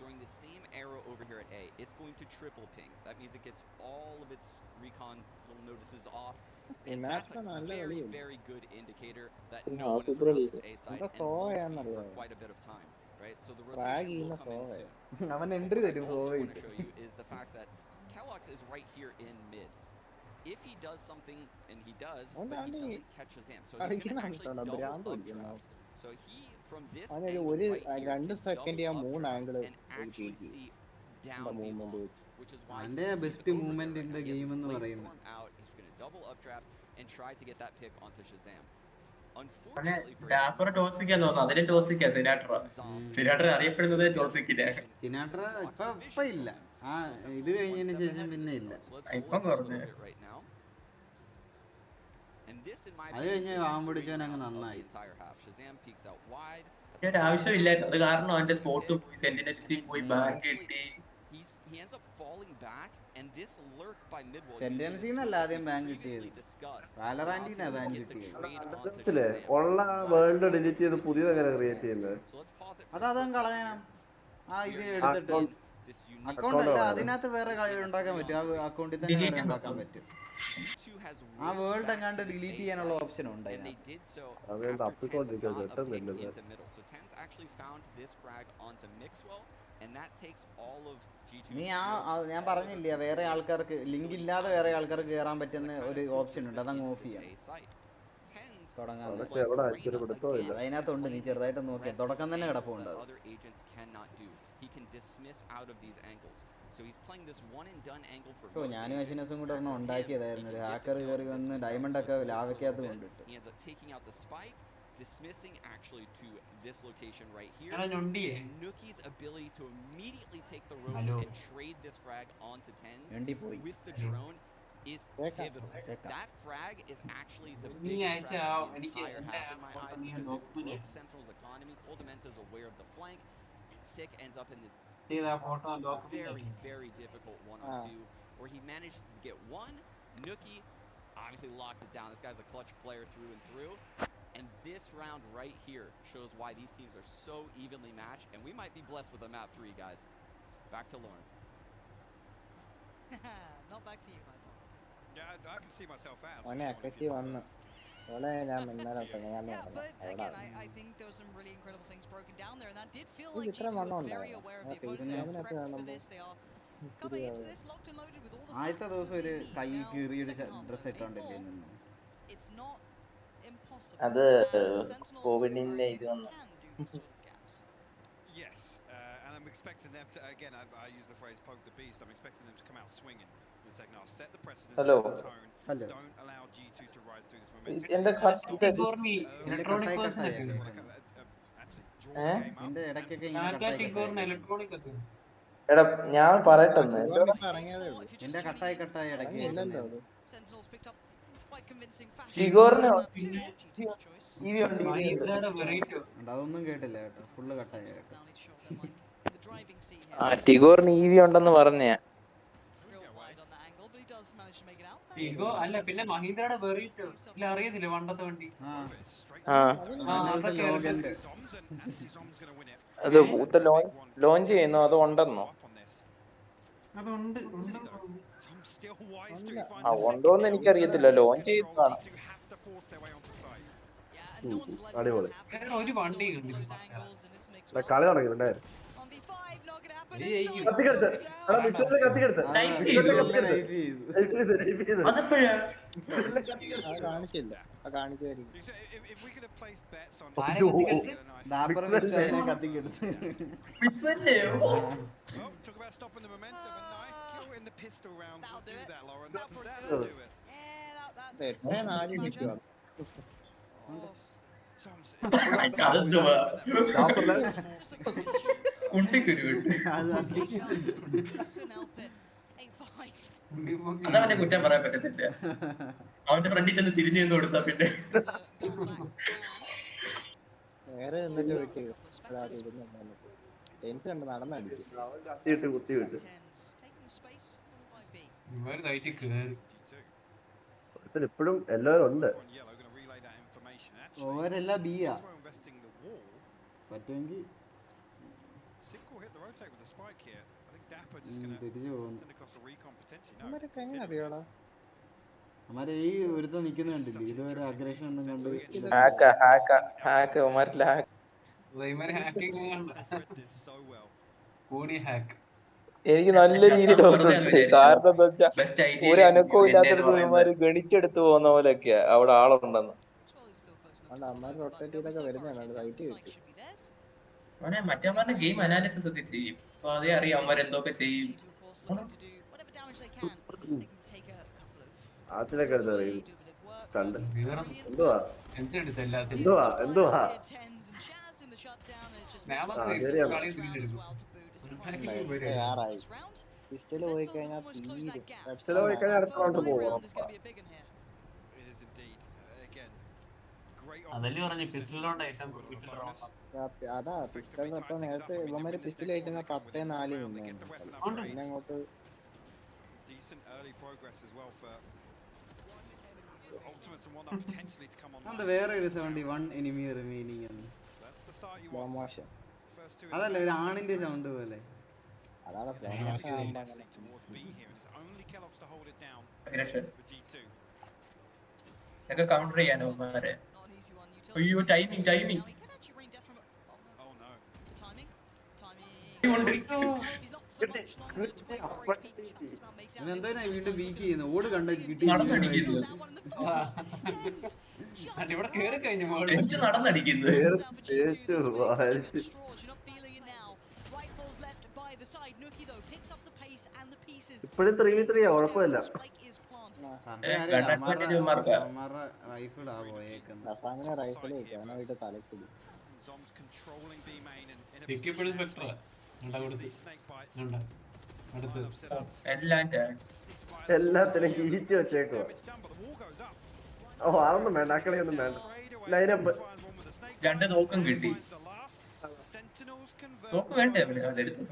During the same arrow over here at A, it's going to triple ping. That means it gets all of its recon little notices off. And that's a very, very good indicator that no one is around this A side and won't be for quite a bit of time. Right? So the rotation will come in soon. What I also want to show you is the fact that Kellogg's is right here in mid. If he does something, and he does, but he doesn't catch Shazam, so he's going to actually double updraft. So he, from this angle right here, can double updraft and actually see down people, which is why the best movement in the game എന്ന് പറയുന്നത്. He's going to double updraft and try to get that pick onto Shazam. സിനാട്ര അറിയപ്പെടുന്നത് ടോക്സിക്കിന്റെ. സിനാട്ര ഇപ്പൊ ഇല്ല, ഇത് കഴിഞ്ഞതിന് ശേഷം പിന്നെ ഇല്ല. ഇപ്പം കുറഞ്ഞു. അത് കഴിഞ്ഞ് ആവാൻ പിടിച്ചവൻ അങ്ങ് നന്നായി. ആവശ്യമില്ലായിരുന്നു, അത് കാരണം അവന്റെ സ്പോട്ട് പോയി, സെന്റിനൽസിൽ പോയി ബാങ്ക് കിട്ടി. സെന്റൻസിന്നല്ല ആദ്യം ബാങ്ക് കിട്ടിയത്, വാലറാന്റിനാ ബാങ്ക് കിട്ടിയത്. ഉള്ള വേൾഡ് ഡിലീറ്റ് ചെയ്ത് പുതിയത് എങ്ങനെ ക്രിയേറ്റ് ചെയ്യുന്നത്? അതതും കളയണം. ആ ഇത് എടുത്തിട്ട് അക്കൗണ്ട് അല്ല, അതിനകത്ത് വേറെ കളി ഉണ്ടാക്കാൻ പറ്റും. ആ അക്കൗണ്ടിൽ തന്നെ ഉണ്ടാക്കാൻ പറ്റും. ആ വേൾഡ് എങ്ങാണ്ട് ഡിലീറ്റ് ചെയ്യാനുള്ള ഓപ്ഷൻ ഉണ്ട്. നീ ഞാൻ പറഞ്ഞില്ല, വേറെ ആൾക്കാർക്ക് ലിങ്ക് ഇല്ലാതെ വേറെ ആൾക്കാർക്ക് കയറാൻ പറ്റുന്ന ഒരു ഓപ്ഷൻ ഉണ്ട്, അതങ്ങ് ഓഫ് ചെയ്യാം. തുടങ്ങാൻ അതിനകത്തുണ്ട്, നീ ചെറുതായിട്ട് നോക്കിയാൽ തുടക്കം തന്നെ കിടപ്പുണ്ട്. ഞാനും അശ്വിനസും കൂടെ ഒരെണ്ണം ഉണ്ടാക്കിയതായിരുന്നു. ഒരു ഹാക്കർ കയറി വന്ന് ഡയമണ്ട് ഒക്കെ ലാവയ്ക്കകത്ത് കൊണ്ടിട്ട്. Dismissing actually to this location right here. Nuki's ability to immediately take the ropes and trade this frag onto 10s with the drone is pivotal. That frag is actually the biggest frag in the entire half in my eyes because it broke Sentinel's economy. Coldamenta's aware of the flank, and Sick ends up in this very, very difficult 1-on-2 where he manages to get one. Nuki obviously locks it down. This guy's a clutch player through and through. And this round right here shows why these teams are so evenly matched, and we might be blessed with a map 3, guys. Back to Lauren. Not back to you, Michael. Yeah, I can see myself out. Yeah, but again, I think there were some really incredible things broken down there, and that did feel like G2 were very aware of the opponents. They are prepped for this. They are coming into this locked and loaded with all the. ആദ്യത്തെ ദിവസം ഒരു കൈ കീറിയൊരു dress ഇട്ടോണ്ടില്ലേ? It's not impossible അത് കോവിഡിന്റെ ഇത് വന്നു. Yes, and I'm expecting them to, again, I use the phrase poke the beast, I'm expecting them to come out swinging in the second half. Set the precedent, Hello. set the tone. Hello. Don't allow G2 to ride through this momentum. എന്റെ electronic version ഒക്കെ Actually, draw the game up. എന്റെ ഇടയ്ക്കൊക്കെ electronic ഒക്കെ എടാ ഞാൻ പറയട്ടെ എന്റെ കട്ടായി ഇടയ്ക്ക് ടിഗോറിന് അതൊന്നും കേട്ടില്ല കേട്ടോ, ഫുള്ള് കട്ടായി കേട്ടോ. ടിഗോറിന് EV ഉണ്ടെന്ന് പറഞ്ഞ ടിഗോ അല്ല, പിന്നെ മഹീന്ദ്രയുടെ വെറീറ്റോ ഇല്ല, അറിയത്തില്ല പണ്ടത്തെ വണ്ടി. അത് ലോഞ്ച് ചെയ്യുന്നോ അതോ ഉണ്ടെന്നോ? അതുണ്ട്. ഉണ്ടോന്ന് എനിക്കറിയത്തില്ല, ലോഞ്ച് ചെയ്തതാണ്. അടിപൊളി ഒരു വണ്ടി കളി തുടങ്ങിയിട്ടുണ്ടേ. കാണിച്ചില്ല, കാണിക്കുമായിരിക്കും. അതവനെ കുറ്റം പറയാൻ പറ്റത്തില്ല. അവന്റെ ഫ്രണ്ടിൽ ചെന്ന് തിരിഞ്ഞു നിന്ന് കൊടുത്താ പിന്നെ വേറെ എന്തൊക്കെ വെക്കുക നടന്നടിക്കും. ഇപ്പോഴും എല്ലാവരും ഉണ്ട്. ഓവരെല്ലാം ബിയാ പറ്റുമെങ്കിൽ തിരിച്ചു പോകുന്നു. അവന്മാരെ ഈ ഒരുത്ത നിക്കുന്ന കണ്ടില്ലേ, ഇതുവരെ അഗ്രഷൻ ഒന്നും കണ്ട് എനിക്ക് നല്ല രീതിയിൽ ഓർമ്മയുണ്ട്. കാരണം എന്താ വെച്ചാ ഒരു അനക്കവും ഇല്ലാത്തടത്ത് ഇവന്മാര് ഗണിച്ചെടുത്ത് പോകുന്ന പോലെയൊക്കെയാ അവിടെ ആളുണ്ടെന്ന്. മറ്റേ ഗെയിം അനാലിസിസ് ഒക്കെ ചെയ്യും, അപ്പൊ അതേ അറിയാം അവന്മാരെന്തൊക്കെ ചെയ്യും. ആത്തിനൊക്കെ കണ്ട് എന്തുവാ പിസ്റ്റല് പോയി കഴിഞ്ഞാൽ അടുത്ത റൗണ്ട് പോവാം. അതാ പിസ്റ്റൽ തൊട്ട് നേരത്തെ ഇവന്മാര് പിസ്റ്റൽ കഴിക്കുന്ന 10-4 നിന്നായിരുന്നു. പിന്നെ അങ്ങോട്ട് വേറെ ഒരു 71 എനിമി റിമൈനിങ് ആണ്. അതല്ല ഒരു ആണിന്റെ സൗണ്ട് പോലെ. അതാണ് കൗണ്ടർ ചെയ്യാനോ അവന്മാരെ. അയ്യോ ടൈമിങ് എന്താ വീണ്ടും വീക്ക് ചെയ്യുന്നത്? ഓട് കണ്ട കിട്ടി ഇവിടെ കേറി കഴിഞ്ഞു നടന്നടിക്കുന്നത്. ഇപ്പോഴും 3v3 കുഴപ്പമില്ല. റൈഫിൽ അവനായിട്ട് തലക്കിടി എല്ലാത്തിനും കീച്ചു വെച്ചേക്കോ. ഓ അതൊന്നും വേണ്ട, അക്കളിയൊന്നും വേണ്ട. ലൈനപ്പ് 2 നോക്കും കിട്ടി. നോക്ക് വേണ്ടേ അതെടുത്തു.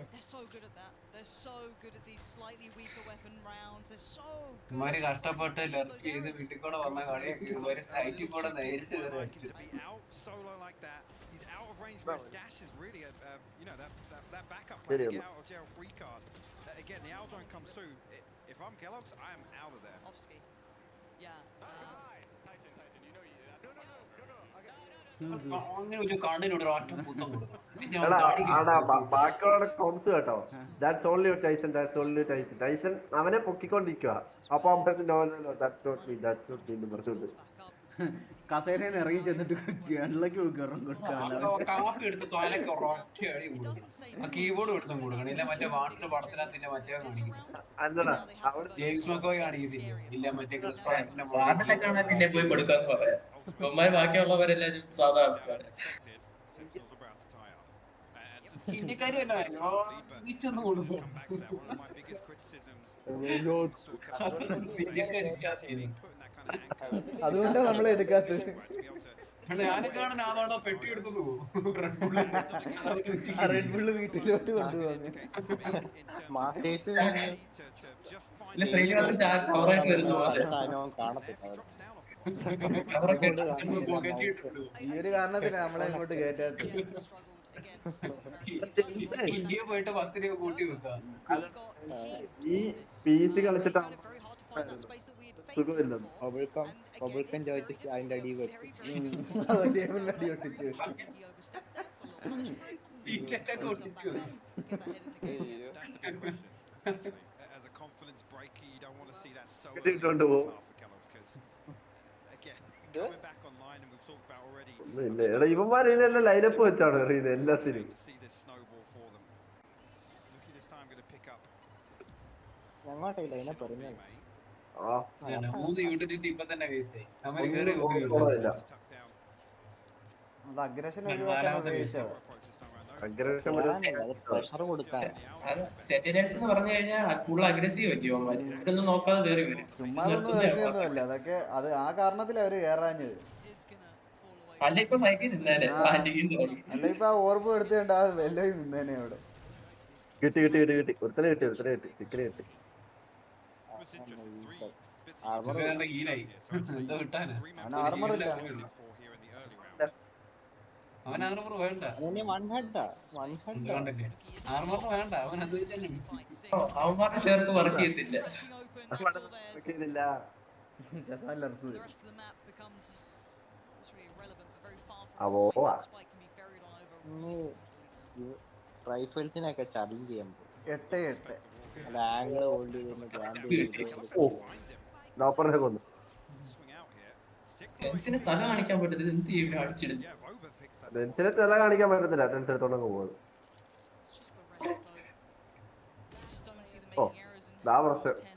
ഇവന്മാര് കഷ്ടപ്പെട്ട് ലെർച്ച് ചെയ്ത് വീട്ടിൽ കൂടെ വന്ന കളിയൊക്കെ ഇവര് സൈറ്റിൽ കൂടെ നേരിട്ട് കയറി വെച്ചു. Again, the Aldon comes through. If I'm Kellogg's, I am out of there. അങ്ങനെ ഒരു കണ്ണിനോട് ഒറ്റ പുത്തം കൊടുക്കും. ബാക്കിയുള്ള കോംസ് കേട്ടോ. That's only Tyson, that's only Tyson. Tyson അവനെ പൊക്കിക്കൊണ്ടിരിക്കുക. അപ്പൊ ദാറ്റ്സ് നോട്ട് മീ എന്ന് പറഞ്ഞിട്ടുണ്ട്. കസേരയിൽ ഇറങ്ങി ചെന്നിട്ട് കേരളക്ക് കാപ്പി എടുത്ത് തോലൊക്കെ ഒറ്റ അടി കൊടുക്കണം. ആ കീബോർഡ് എടുത്തും കൊടുക്കണം. ഇല്ല മറ്റേ വാട്ടിന്റെ പടത്തിനകത്തിന്റെ മറ്റേ കാണിക്കുന്നു. ജെയിംസ് മക്കോയ് കാണിക്കത്തില്ലേ? ഇല്ല മറ്റേ ക്രിസ് പ്രൈറ്റിന്റെ വാർഡിലൊക്കെ പിന്നെ പോയി കൊടുക്കാന്ന് പറയാം. ഇവന്മാര് ബാക്കിയുള്ളവരെല്ലാരും സാധാരണ ഇന്ത്യക്കാരും അല്ല കൊടുക്കും. അതുകൊണ്ടാണ് നമ്മളെ എടുക്കാത്തത്. ഞാനൊക്കെയാണ് അതോടെ പെട്ടി എടുത്തു റെഡ് ബുള്ള് വീട്ടിലോട്ട് കൊണ്ടുപോകുന്നു. ഈ ഒരു കാരണത്തിനാണ് നമ്മളെ ഇങ്ങോട്ട് കേറ്റാത്തത്. ഇന്ത്യ പോയിട്ട് 10 രൂപ കൂട്ടി വെക്കാം. ഈ PC കളിച്ചിട്ടാണ് സുഖമില്ലെന്ന്. ചോദിച്ചിട്ട് അതിന്റെ അടി വെക്കും. അടി ഒട്ടിച്ചു. കിട്ടിയിട്ടുണ്ട് പോകും. ഒന്നുമില്ല. എടാ ഇവന്മാർ ഇതിനെല്ലാം ലൈനപ്പ് വെച്ചാണ് എറിയുന്നത് എല്ലാത്തിനും. ഞങ്ങോട്ടേ ലൈനപ്പ് എറിഞ്ഞത്. മൂന്ന് യൂട്ടിലിറ്റി ഇപ്പൊ തന്നെ വേസ്റ്റ് ആയി. അത് അഗ്രഷൻ ഒഴിവാക്കാൻ ഉപയോഗിച്ചത്. പ്രഷർ കൊടുക്കാൻ സെന്റിനൽസ് എന്ന് പറഞ്ഞു കഴിഞ്ഞാൽ ഫുൾ അഗ്രസീവ് ഇവരൊന്നും നോക്കാതെ കയറി വരും. ചുമ്മാ വെറുതെയൊന്നുമല്ല. അതൊക്കെ അത് ആ കാരണത്തില് അവര് കയറാഞ്ഞത്. അല്ല ഇപ്പൊ മയക്കി നിന്നേനെ. അല്ല ഇപ്പൊ ആ ഓർമ്മ എടുത്തേണ്ട ആ എല്ലാം നിന്നേനെ അവിടെ. കിട്ടി ഒരുത്തനെ കിട്ടി. അവൻ ആർമർ വേണ്ട. ആർമർ വേണ്ട. അവൻ അത് അവന്മാരുടെ ഷെയർക്ക് വർക്ക് ചെയ്യത്തില്ല. റൈഫിൾസിനൊക്കെ ചലഞ്ച് ചെയ്യാൻ പോകും. 8-8 ആംഗിൾ ഹോൾഡ് ചെയ്ത് തല കാണിക്കാൻ പറ്റത്തില്ല. എന്ത് ചെയ്യും അടിച്ചിടും. ടെൻസിനെ തല കാണിക്കാൻ പറ്റത്തില്ല. ടെൻസ് എടുത്തോണ്ടങ്ങ് പോകുന്നത്.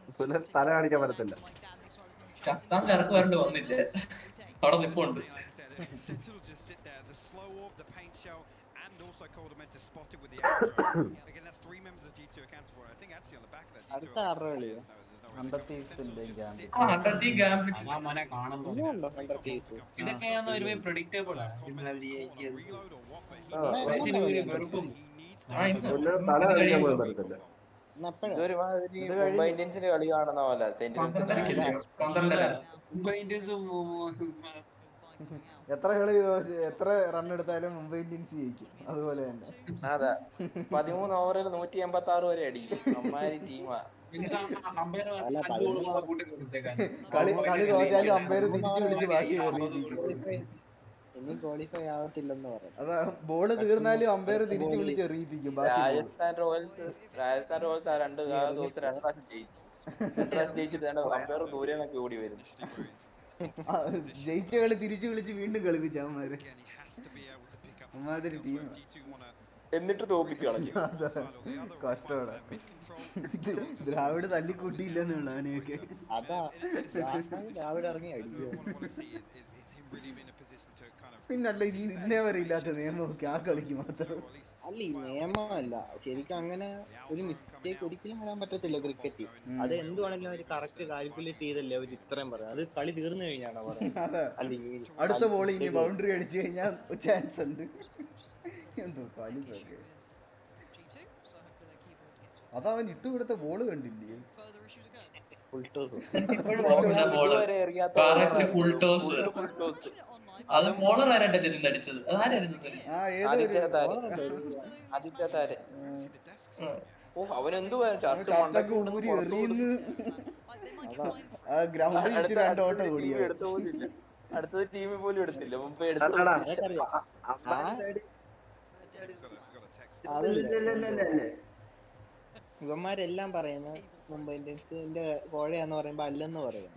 പ്രശ്നം തല കാണിക്കാൻ പറ്റത്തില്ല. ശക്താന്റെ ഇറക്ക് വരണ്ട് വന്നില്ല. അവിടെ നിൽപ്പുണ്ട്. അടുത്ത 6 കളിയോ? ഇതൊക്കെയാണ് ഒരു പ്രഡിക്റ്റബിൾ ആണ്. മുംബൈ ഇന്ത്യൻസിന്റെ കളി കാണുന്ന പോലെ എത്ര കളി എത്ര റൺ എടുത്താലും മുംബൈ ഇന്ത്യൻസ് ജയിക്കും. അതുപോലെ തന്നെ. അതെ 13 ഓവറിൽ 186 വരെ അടിക്കും. അമ്മാരി ടീമാ. കളി തോറ്റാലും അമ്പയർ തിരിച്ചു വിളിച്ച് ബാക്കി ഇനി ക്വാളിഫൈ ആവത്തില്ലെന്ന് പറയാം. അതാ ബോള് തീർന്നാലും അമ്പയർ തിരിച്ചു വിളിച്ച് എറിയിപ്പിക്കും. രാജസ്ഥാൻ റോയൽസ് ആ 2 ദിവസം 2 പ്രാവശ്യം ജയിച്ചിട്ട് അമ്പയർ ദൂരെയൊക്കെ ഓടി വരും. ജയിച്ച കളി തിരിച്ചു വിളിച്ച് വീണ്ടും കളിപ്പിച്ച അവന്മാര്. അമ്മാതിരി ടീം. എന്നിട്ട് തോപ്പിച്ച് കളഞ്ഞു. കഷ്ടമാണ്. ദ്രാവിഡ് തല്ലിക്കൂട്ടിയില്ലെന്നുള്ള അവനെയൊക്കെ. അതാ ദ്രാവിഡ് ഇറങ്ങി അടിക്കുക. പിന്നല്ല ഇന്നേ വരെ ഇല്ലാത്ത നിയമമൊക്കെ ആ കളിക്ക് മാത്രം. അല്ല ഈ നിയമമല്ല ശരിക്കും അങ്ങനെ ഒരു മിസ്റ്റേക്ക് ഒരിക്കലും വരാൻ പറ്റത്തില്ല ക്രിക്കറ്റ്. അത് എന്തുവാണെങ്കിലും അവര് കറക്റ്റ് കാൽക്കുലേറ്റ് ചെയ്തല്ലേ അവര് ഇത്രയും പറയാം. അത് കളി തീർന്നു കഴിഞ്ഞാണ് പറയുന്നത്. അടുത്ത ബോൾ ഇനി ബൗണ്ടറി അടിച്ചു കഴിഞ്ഞാൽ ചാൻസ് ഉണ്ട്. എന്തോ കളി. അതവൻ ഇട്ടുകൊടുത്ത ബോള് കണ്ടില്ലേ? അത് ബോളർ ആരായിട്ട് തിരിച്ചടിച്ചത്? അവനെന്തു അടുത്തത് ടീമിൽ പോലും എടുത്തില്ല. മുമ്പേ ഇവന്മാരെല്ലാം പറയുന്ന മുംബൈ ഇന്ത്യൻസിന്റെ കോഴയാന്ന് പറയുമ്പോ അല്ലെന്ന് പറയും.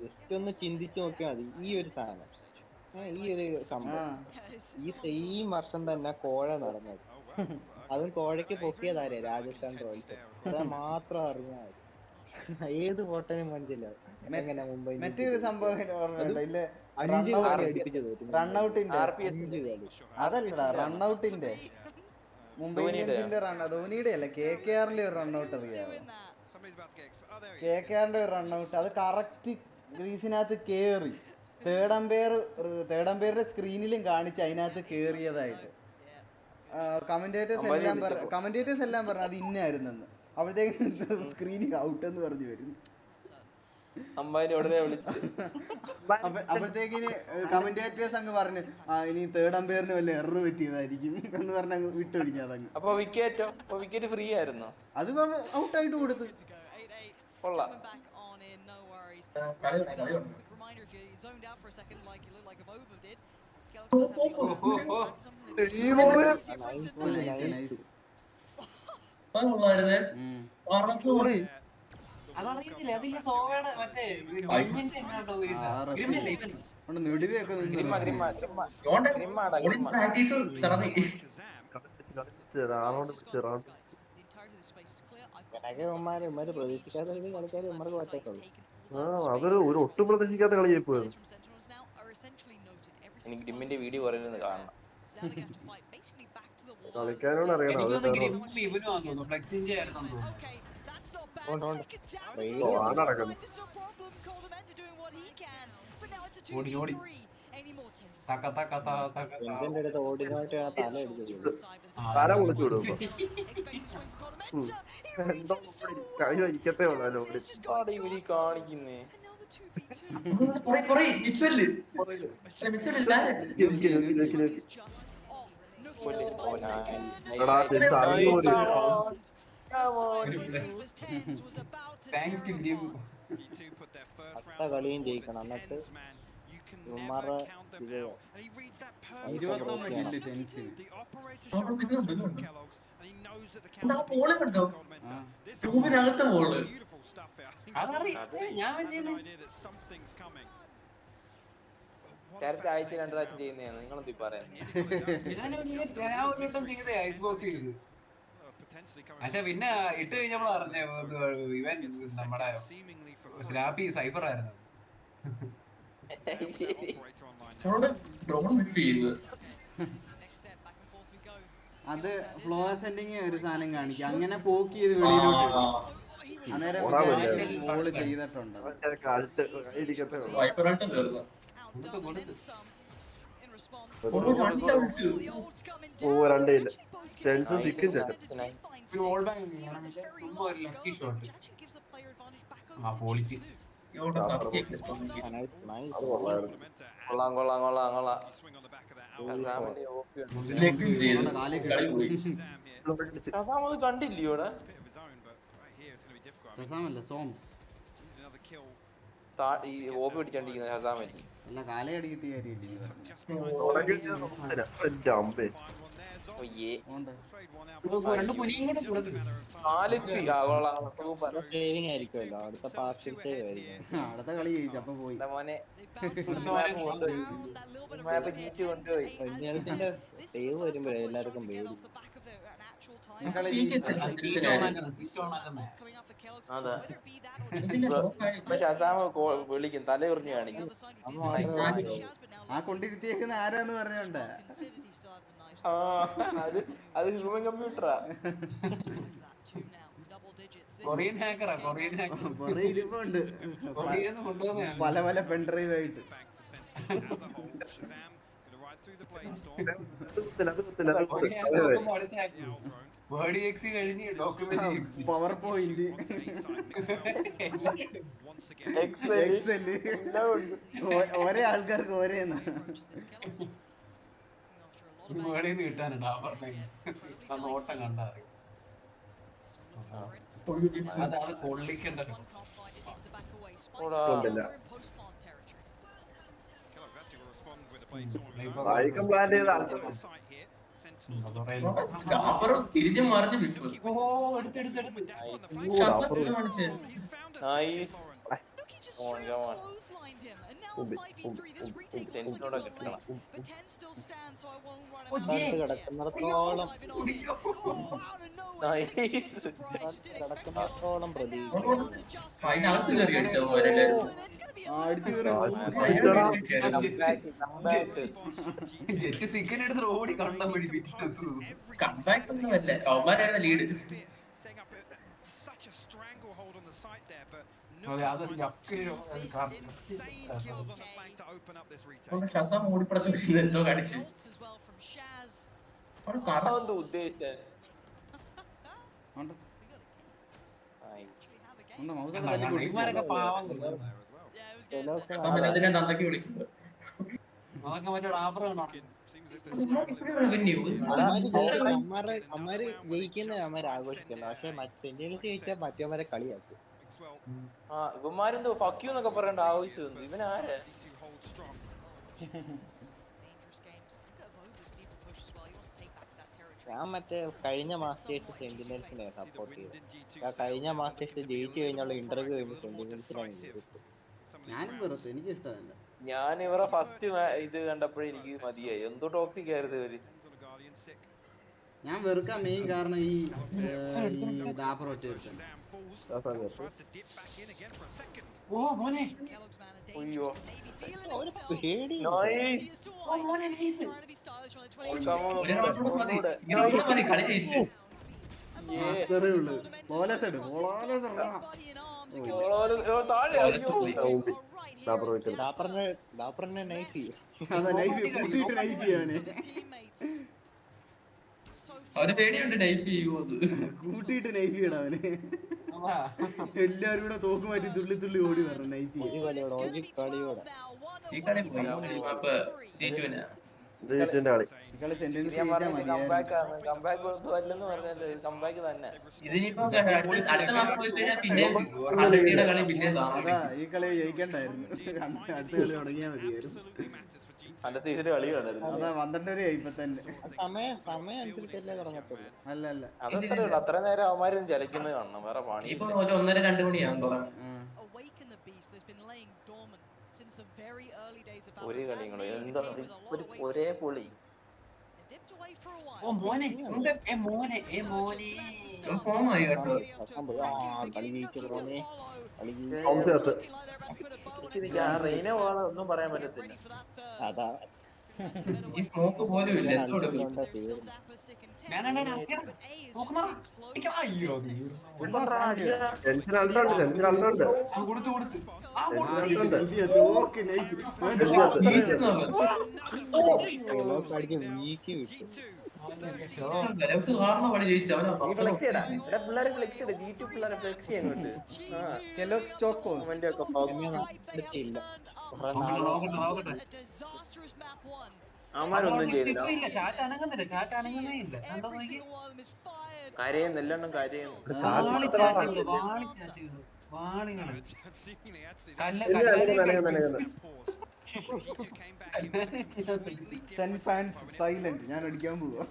ജസ്റ്റ് ഒന്ന് ചിന്തിച്ചു നോക്കിയാൽ മതി. ഈ ഒരു സാധനം, ഈ ഒരു സംഭവം ഈ സെയിം വർഷം തന്നെ കോഴ നടന്നത്. അതും കോഴയ്ക്ക് പൊക്കിയതാരേ രാജസ്ഥാൻ റോയൽസ്. അത് മാത്രം അറിഞ്ഞാൽ മതി. ഏത് ഫോട്ടോയും മനസ്സിലാവും എങ്ങനെ മുംബൈ മറ്റൊരു സംഭവം ഓർമ്മയുണ്ട്. ഇല്ലേ, 5 കളി അടുപ്പിച്ച് തോറ്റു. റൺഔട്ടിന്റെ 5 കളി. അതല്ലടാ, റൺഔട്ടിന്റെ മുംബൈ ഇന്ത്യൻസിന്റെ ധോണിയുടെ അല്ല, KKRന്റെ ഒരു റൺഔട്ട് അറിയാമോ? KKRന്റെ ഒരു റൺഔട്ട്, അത് കറക്റ്റ് ഗ്രീസിനകത്ത് കേറി തേർഡ് അമ്പയറുടെ സ്ക്രീനിലും കാണിച്ച് അതിനകത്ത് കേറിയതായിട്ട്. കമന്റേറ്റേഴ്സ് എല്ലാം പറഞ്ഞു അത് ഇന്നായിരുന്നെന്ന്. അപ്പോഴത്തേക്ക് സ്ക്രീനിൽ ഔട്ട് എന്ന് പറഞ്ഞു വരുന്നു. അപ്പോഴത്തേക്കിന് കമന്റേറ്റേഴ്സ് അങ്ങ് പറഞ്ഞു ഇനി തേർഡ് അമ്പയറിന് വല്ല എറർ പറ്റിയതായിരിക്കും എന്ന് പറഞ്ഞ അങ്ങ് വിട്ടൊഴിഞ്ഞു. അതങ്ങ് അപ്പൊ വിക്കറ്റ് ഫ്രീ ആയിരുന്നു. അത് ഔട്ടായിട്ട് കൊടുത്തു. കൊള്ളാം. അതറിയത്തില്ല. അതില്ല സോവയുടെ മറ്റേ പ്രതീക്ഷിക്കാത്ത കളിക്കാർ നമ്മൾക്ക് പറ്റത്തുള്ളൂ. അതൊരു ഒട്ടും പ്രതീക്ഷിക്കാത്ത കളിയായി പോയത്. എനിക്ക് ഗ്രിമ്മിന്റെ വീഡിയോ പറയുന്നത് കാണണം. കളിക്കാനോട് അറിയണം. തല വിളിച്ചു വിടും. കൈ വയ്ക്കത്തേ ഉള്ളൂ കാണിക്കുന്നേ. അടുത്ത കളിയും ജയിക്കണം. എന്നിട്ട് ഇവന്മാരുടെ ആഴ്ച 2 പ്രാവശ്യം ചെയ്യുന്നതാണ്. നിങ്ങളെന്തി പറയാൻ? പക്ഷെ പിന്നെ ഇട്ട് കഴിഞ്ഞപ്പോൾ അറിഞ്ഞ ഇവൻ നമ്മുടെ സ്ലാപ്പി സൈഫർ ആയിരുന്നു. അത് ഫ്ലോ അസെൻഡിങ് ഒരു സാധനം കാണിക്കും. അങ്ങനെ പോക്ക് ചെയ്ത് വെളിയിലോട്ട് അന്നേരം ഗോള് ചെയ്തിട്ടുണ്ട്. കണ്ടില്ലയോടെ? ഈ ഓപ്പി പിടിച്ചോണ്ടിരിക്കുന്ന ഹസാമല്ലേ? അല്ല, കാലയടി കിട്ടിയ കാര്യമില്ല. സേവിങ് ആയിരിക്കുമല്ലോ. അടുത്ത പാർഷ്യൽ സേവ് ആയിരിക്കും. അടുത്ത കളി ജയിച്ചപ്പോ പോയി. സേവ് വരുമ്പോ എല്ലാവർക്കും പേടി. വിളിക്കും, തല ഉറിഞ്ഞു കാണിക്കും. ആ കൊണ്ടിരുത്തിയേക്കുന്ന ആരാന്ന് പറഞ്ഞോണ്ട് അത് ഹ്യൂമൻ കമ്പ്യൂട്ടറാ. കൊറിയൻ ഹാക്കറാ. ഇരിപ്പുണ്ട് പല പല പെൺഡ്രൈവ് ആയിട്ട്. പവർ പോയിന്റ്, എക്സല്, ഒരേ ആൾക്കാർക്ക് ഒരേ കിട്ടാനുണ്ട്. നോട്ടം കണ്ടറിയും. അതാണ് കൊള്ളിക്കേണ്ടത്. തിരിഞ്ഞു മറിഞ്ഞു Marky just straight up clotheslined him. And now 5v3, this retake looks like it's a little late, but 10 still stands, so I won't run him out. കിടക്കുന്നിടത്തോളം കിടക്കുന്നിടത്തോളം അതിനകത്ത് കയറി അടിച്ചോ അവരെല്ലാരും. കംബാക്ക് ഒന്നും അല്ല, അവന്മാരാണ് ലീഡ്. ഷസാം ഓടിപ്പടച്ചു എന്തോ കാണിച്ചു. ഉദ്ദേശിച്ച അതിനെ തന്തയ്ക്ക് വിളിക്കുന്നത്. അമ്മാര് ജയിക്കുന്ന അമ്മാര് ആഘോഷിക്കുന്നു. പക്ഷെ സെന്റിനൽസ് ജയിച്ചാൽ മറ്റവന്മാരെ കളിയാക്കും. ഇവന്മാരെന്തോ ഫക്യൂ എന്നൊക്കെ പറയേണ്ട ആവശ്യമൊന്നും ഇവനാരാ? ഞാൻ മറ്റേ കഴിഞ്ഞ മാസ്റ്റേഴ്സ് സെന്റിനൽസിനെ സപ്പോർട്ട് ചെയ്തു. കഴിഞ്ഞ മാസ്റ്റേഴ്സ് ജയിച്ചു കഴിഞ്ഞുള്ള ഇന്റർവ്യൂ കഴിഞ്ഞ് സെന്റിനൽസിനാണ് എനിക്ക് ഇഷ്ടമല്ല. ഞാൻ ഇവരെ ഫസ്റ്റ് ഇത് കണ്ടപ്പോഴേ എനിക്ക് മതിയായി. എന്തോ ടോക്സിക് ആയിരുന്നു ഇവര്. ഞാൻ വെറുക്കാൻ മെയിൻ കാരണം ഈ ഡാപ്പർ വെച്ച് അവന് പേടിയുണ്ട് നൈഫ് ചെയ്യുമോന്ന്. കൂട്ടിയിട്ട് നൈഫ് ചെയ്യണം അവന്. എല്ലാരും കൂടെ തോക്ക് മാറ്റി തുള്ളി തുള്ളി ഓടി വരണം നൈഫ്. ഈ കളി ജയിക്കണ്ടായിരുന്നു. അടുത്ത കളി തുടങ്ങിയാ മതിയായിരുന്നു. അന്നത്തെ ഇതില് കളി കാണായിരുന്നു. അതാ 12 ഇപ്പൊ തന്നെ സമയം അനുസരിച്ചല്ലേ തുടങ്ങത്തുള്ളൂ. അല്ല അല്ല അതത്രേ ഉള്ളു. അത്ര നേരം അവന്മാരും ചലക്കുന്നത് കാണണം. വേറെ പണി 1:30-2 മണിയാകും തുടങ്ങാൻ. ഒരു കളിയും എന്താ ഒരേ പൊളി. ഒന്നും പറയാൻ പറ്റത്തില്ല. അതാ ഈ സ്മോക്ക് പോലും ഇല്ല. അവന്മാരൊന്നും ചെയ്തില്ല. കരയും നെല്ലെണ്ണം കരയും. സൈലന്റ്. ഞാൻ അടിക്കാൻ പോവാ.